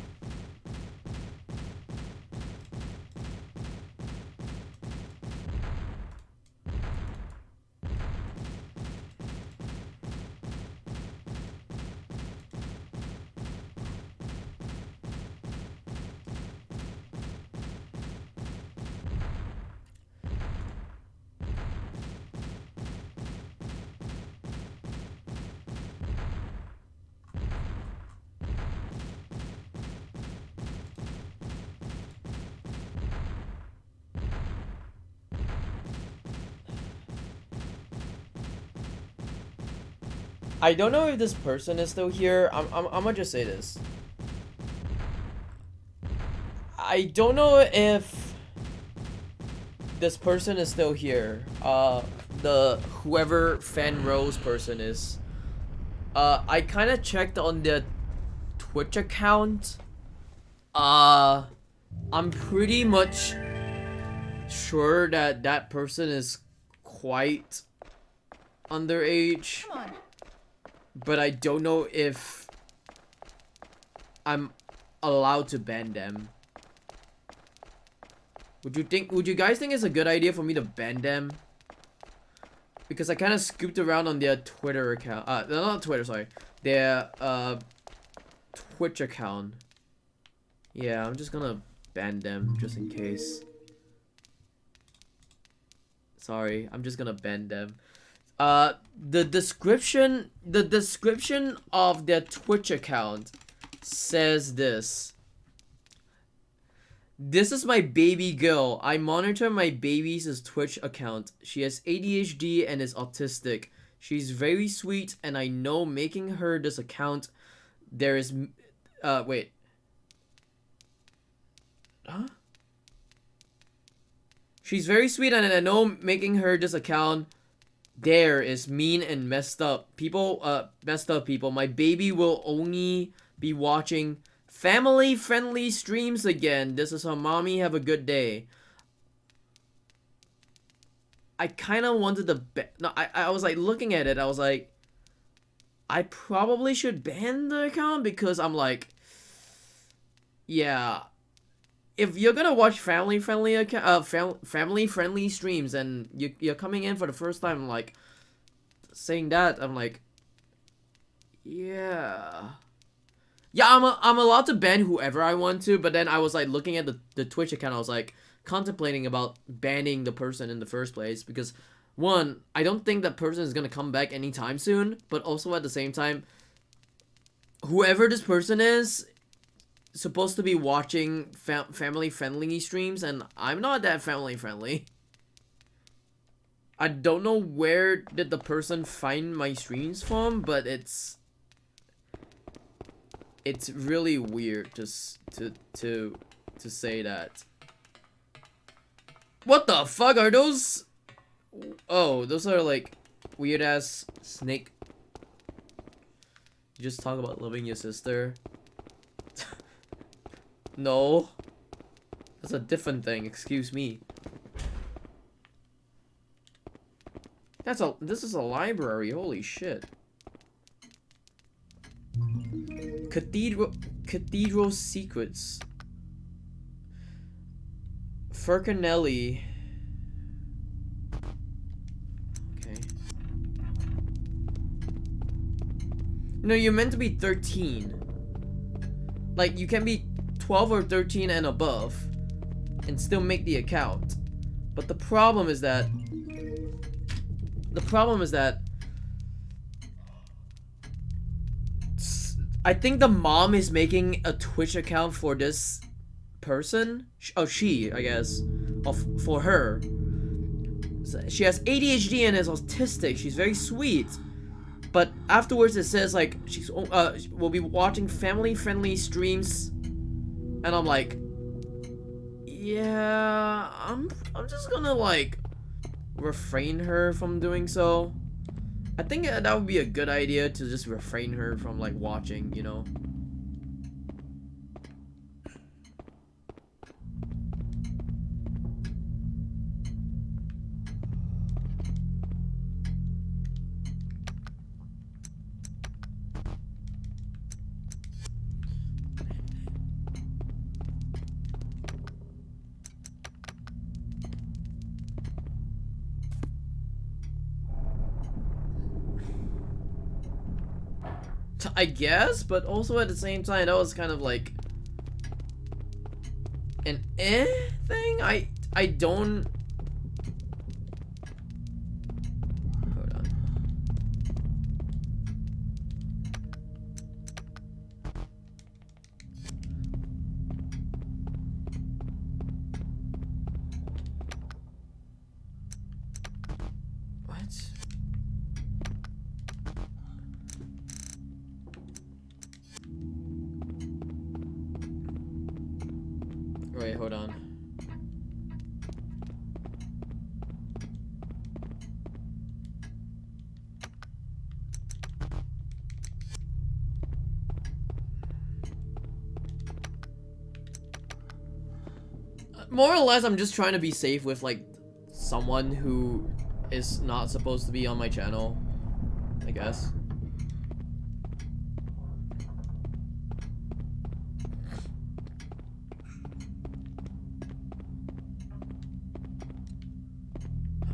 I don't know if this person is still here. I'm gonna just say this. I don't know if this person is still here. The whoever Fan Rose person is. I kind of checked on the Twitch account. I'm pretty much sure that that person is quite underage. Come on. But I don't know if I'm allowed to ban them. Would you guys think it's a good idea for me to ban them? Because I kind of scooped around on their Twitter account. No, not Twitter, sorry. Their Twitch account. Yeah, I'm just gonna ban them just in case. Sorry, I'm just gonna ban them. The description of their Twitch account says this. This is my baby girl. I monitor my baby's Twitch account. She has ADHD and is autistic. She's very sweet, and I know making her this account, there is, wait. Huh? She's very sweet, and I know making her this account there is mean and messed up. Messed up people. My baby will only be watching family-friendly streams again. This is how mommy have a good day. I kind of wanted to no, I was like looking at it. I was like, I probably should ban the account because I'm like, yeah, if you're gonna watch family-friendly family-friendly streams and you're coming in for the first time, like saying that, I'm like, yeah. Yeah, I'm allowed to ban whoever I want to, but then I was like looking at the Twitch account, I was like contemplating about banning the person in the first place because one, I don't think that person is gonna come back anytime soon, but also at the same time, whoever this person is supposed to be watching family-friendly streams, and I'm not that family-friendly. I don't know where did the person find my streams from, but it's really weird just to say that. What the fuck are those? Oh, those are like weird ass snake. You just talk about loving your sister. No, that's a different thing. Excuse me. This is a library. Holy shit. Cathedral Secrets. Furcanelli. Okay. No, you're meant to be 13. Like, you can be 12 or 13 and above and still make the account. But the problem is that I think the mom is making a Twitch account for this person. Oh, she, I guess. For her. She has ADHD and is autistic. She's very sweet. But afterwards it says like she's will be watching family-friendly streams. And I'm like, yeah, I'm just gonna like refrain her from doing so. I think that would be a good idea to just refrain her from like watching, you know. I guess, but also at the same time, that was kind of like an thing. I don't. Hold on. What? Wait, hold on. More or less, I'm just trying to be safe with like someone who is not supposed to be on my channel, I guess.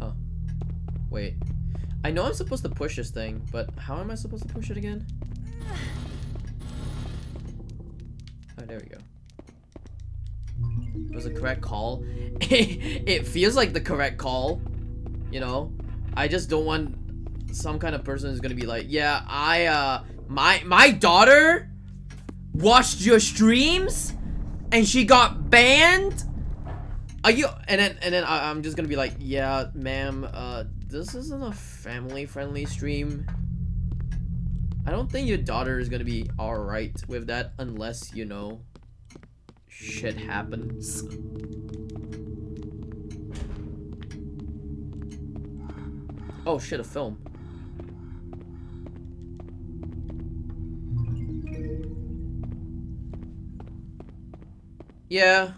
Huh. Wait. I know I'm supposed to push this thing, but how am I supposed to push it again? Oh, there we go. It was a correct call. It feels like the correct call. You know? I just don't want some kind of person who's gonna be like, yeah, my daughter watched your streams and she got banned? Are you? And then I'm just gonna be like, yeah, ma'am, this isn't a family-friendly stream. I don't think your daughter is gonna be alright with that unless, you know, shit happens. Oh shit, a film. Yeah.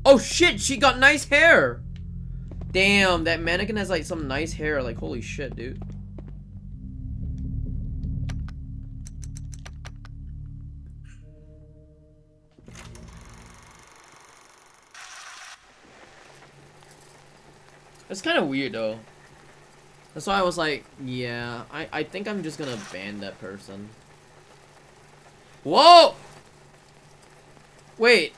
Oh shit, she got nice hair! Damn, that mannequin has like some nice hair, like holy shit, dude. It's kind of weird though. That's why I was like, yeah, I think I'm just gonna ban that person. Whoa! Wait.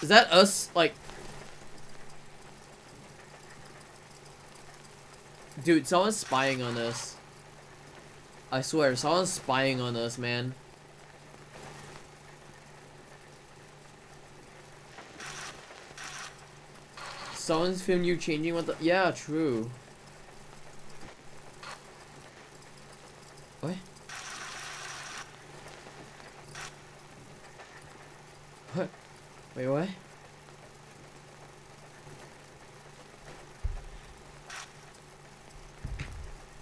Is that us, like... Dude, someone's spying on us. I swear, someone's spying on us, man. Someone's filmed you changing what the... Yeah, true. What? What? Wait, what?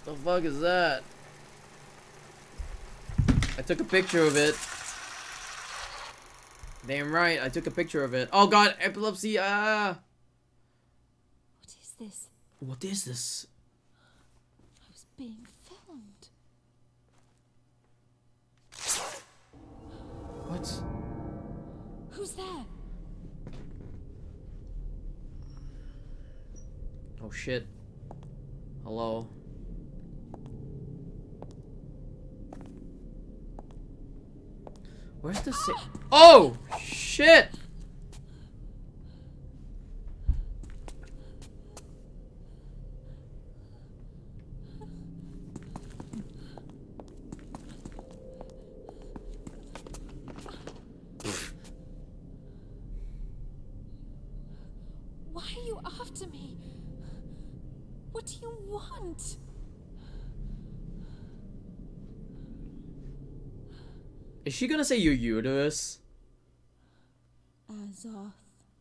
The fuck is that? I took a picture of it. Damn right, I took a picture of it. Oh god, epilepsy, ah! What is this? What is this? I was being filmed. What? Who's there? Oh shit. Hello. Where's the Oh shit! Why are you after me? What do you want? Is she gonna say your uterus? Azoth.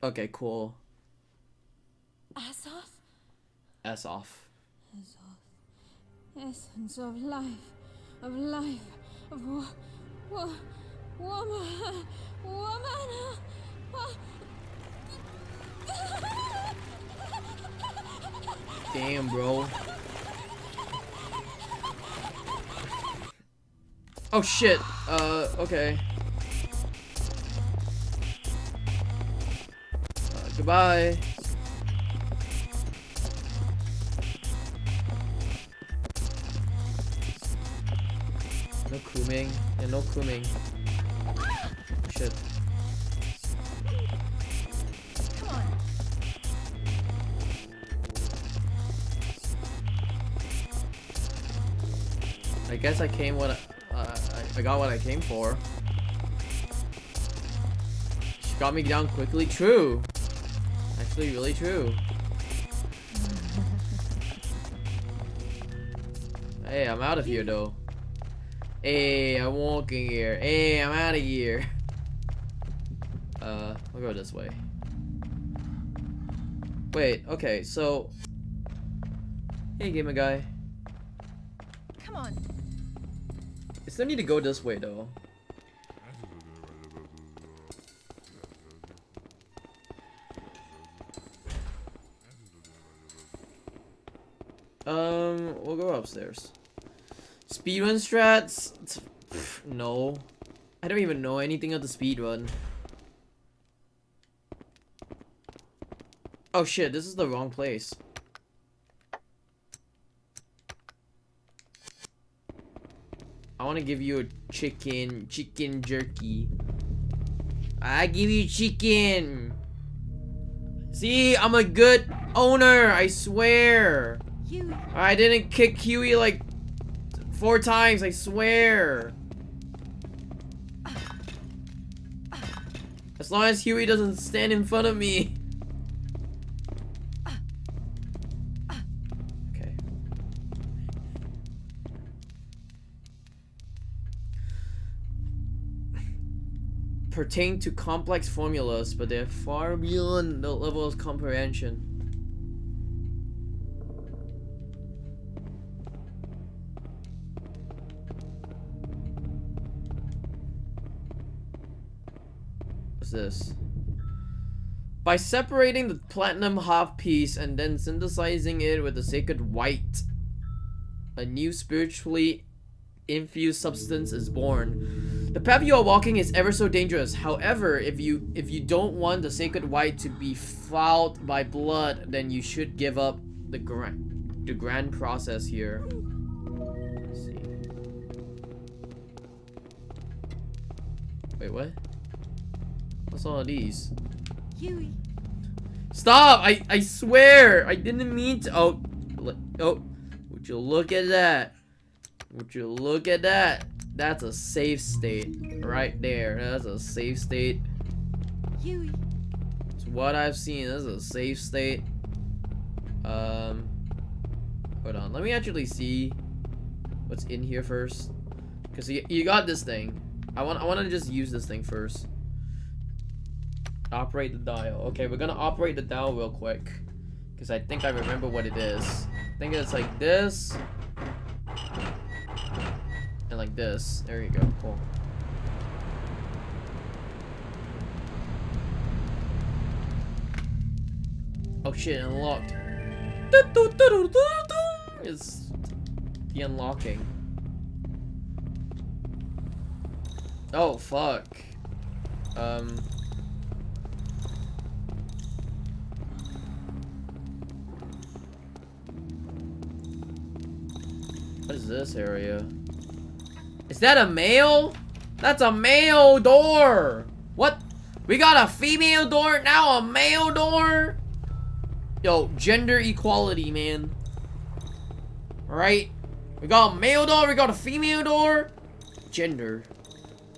Okay, cool. Azoth? S off. Azoth. Essence of life. Of woman. Damn, bro. Oh shit. Okay. Goodbye. No crewing. Yeah, no crewing. Shit. Come on. I guess I came what I got what I came for. She got me down quickly. True. Actually, really true. Hey, I'm out of here though. Hey, I'm walking here. Hey, I'm out of here. I'll go this way. Wait, okay, so... Hey, gamer guy. Come on. I still need to go this way, though. We'll go upstairs. Speedrun strats? No. I don't even know anything of the speedrun. Oh shit, this is the wrong place. I want to give you a chicken jerky. I give you chicken. See, I'm a good owner, I swear. Huey. I didn't kick Huey like 4 times, I swear. As long as Huey doesn't stand in front of me. Okay. Pertain to complex formulas, but they're far beyond the level of comprehension. What's this? By separating the platinum half piece and then synthesizing it with the sacred white, a new spiritually infused substance is born. The path you are walking is ever so dangerous. However, if you don't want the sacred white to be fouled by blood, then you should give up the grand process here. Let's see. Wait, what? What's all of these? Huey. Stop! I swear! I didn't mean to. Oh, would you look at that? Would you look at that? That's a safe state right there. That's a safe state. Huey. It's what I've seen. That's a safe state. Hold on. Let me actually see what's in here first. Cause you got this thing. I want to just use this thing first. Operate the dial. Okay, we're gonna operate the dial real quick. Cause I think I remember what it is. I think it's like this. And like this. There you go. Cool. Oh shit, unlocked. It's the unlocking. Oh fuck. What is this area? Is that a male? That's a male door. What? We got a female door, now a male door? Yo, gender equality, man. Alright? We got a male door, we got a female door. Gender.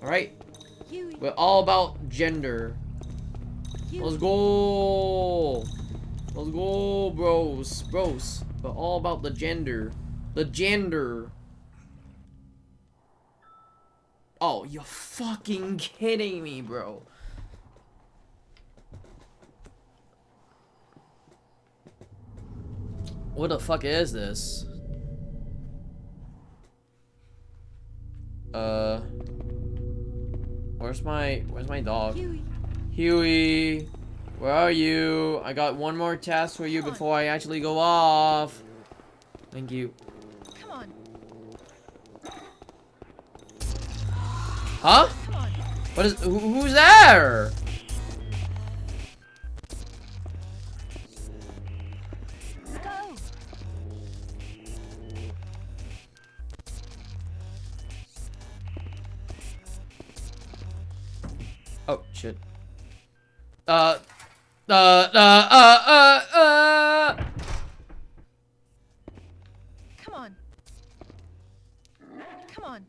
Alright? We're all about gender. Let's go. Let's go, bros. Bros. We're all about the gender. The gender. Oh, you're fucking kidding me, bro. What the fuck is this? Where's my dog? Huey, where are you? I got one more task for you before I actually go off. Thank you. Come on. Huh? Come on. What is? Who's there? Go. Oh shit. Come on. Come on.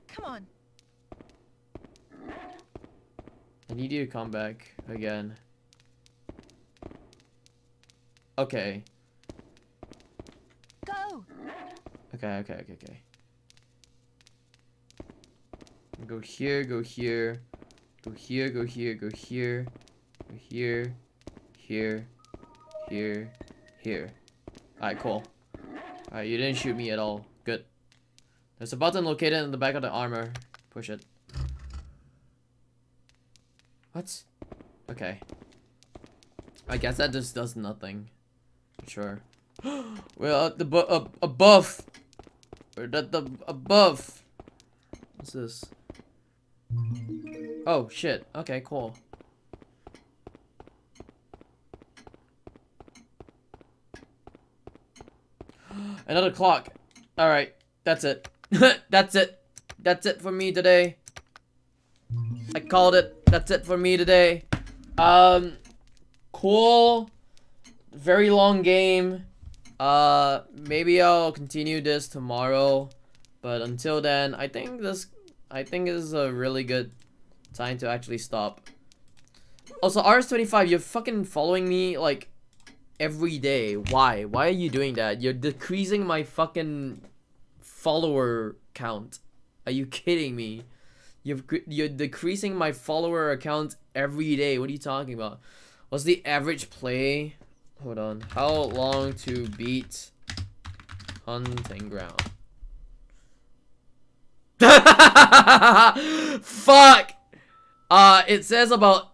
Come on. I need you to come back again. Okay. Go. Okay. Go here, go here. Go here, go here, go here. Go here. Here. Here. Here. Alright, cool. Alright, you didn't shoot me at all. Good. There's a button located in the back of the armor. Push it. What? Okay. I guess that just does nothing. Sure. We're at the above. We're at the above. What's this? Oh shit. Okay, cool. Another clock. Alright, that's it. That's it. That's it for me today. I called it. That's it for me today. Cool. Very long game. Maybe I'll continue this tomorrow. But until then, I think this is a really good time to actually stop. Also, RS25, you're fucking following me like every day. Why? Why are you doing that? You're decreasing my fucking follower count. Are you kidding me? You're decreasing my follower account every day. What are you talking about? What's the average play? Hold on. How long to beat Hunting Ground? Fuck! It says about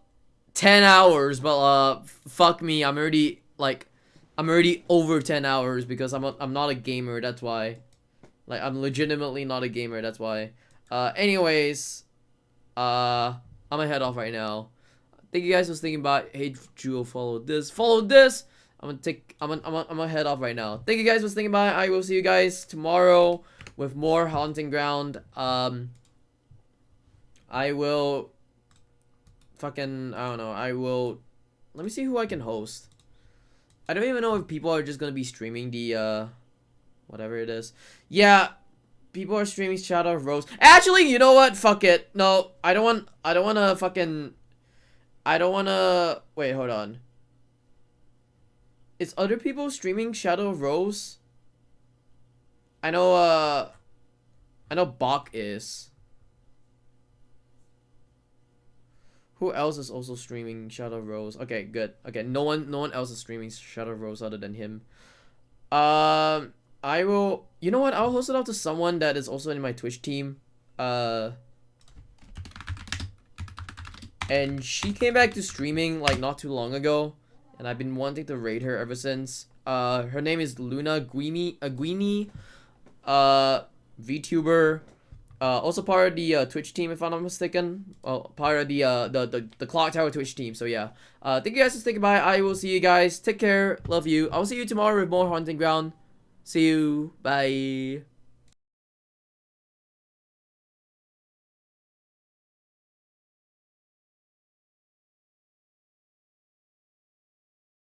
10 hours, but fuck me. I'm already over 10 hours because I'm not a gamer, that's why. Like, I'm legitimately not a gamer, that's why. Anyways, I'm gonna head off right now. Thank you guys for thinking about. Hey, Jewel, follow this. Follow this. I'm gonna head off right now. Thank you guys for thinking about. I will see you guys tomorrow with more Haunting Ground. I will fucking, I don't know. I will. Let me see who I can host. I don't even know if people are just gonna be streaming the whatever it is. Yeah, people are streaming Shadow of Rose. Actually, you know what? Fuck it. No, I don't want to fucking. I don't want to. Wait, hold on. Is other people streaming Shadow of Rose? I know Bach is. Who else is also streaming Shadow of Rose? Okay, good. Okay, no one else is streaming Shadow of Rose other than him. I will. You know what? I'll host it out to someone that is also in my Twitch team. And she came back to streaming like not too long ago, and I've been wanting to raid her ever since. Her name is Luna Aguini, VTuber. Also part of the Twitch team, if I'm not mistaken. Well, part of the Clock Tower Twitch team. So yeah. Thank you guys for sticking by. I will see you guys. Take care. Love you. I will see you tomorrow with more Haunting Ground. See you. Bye.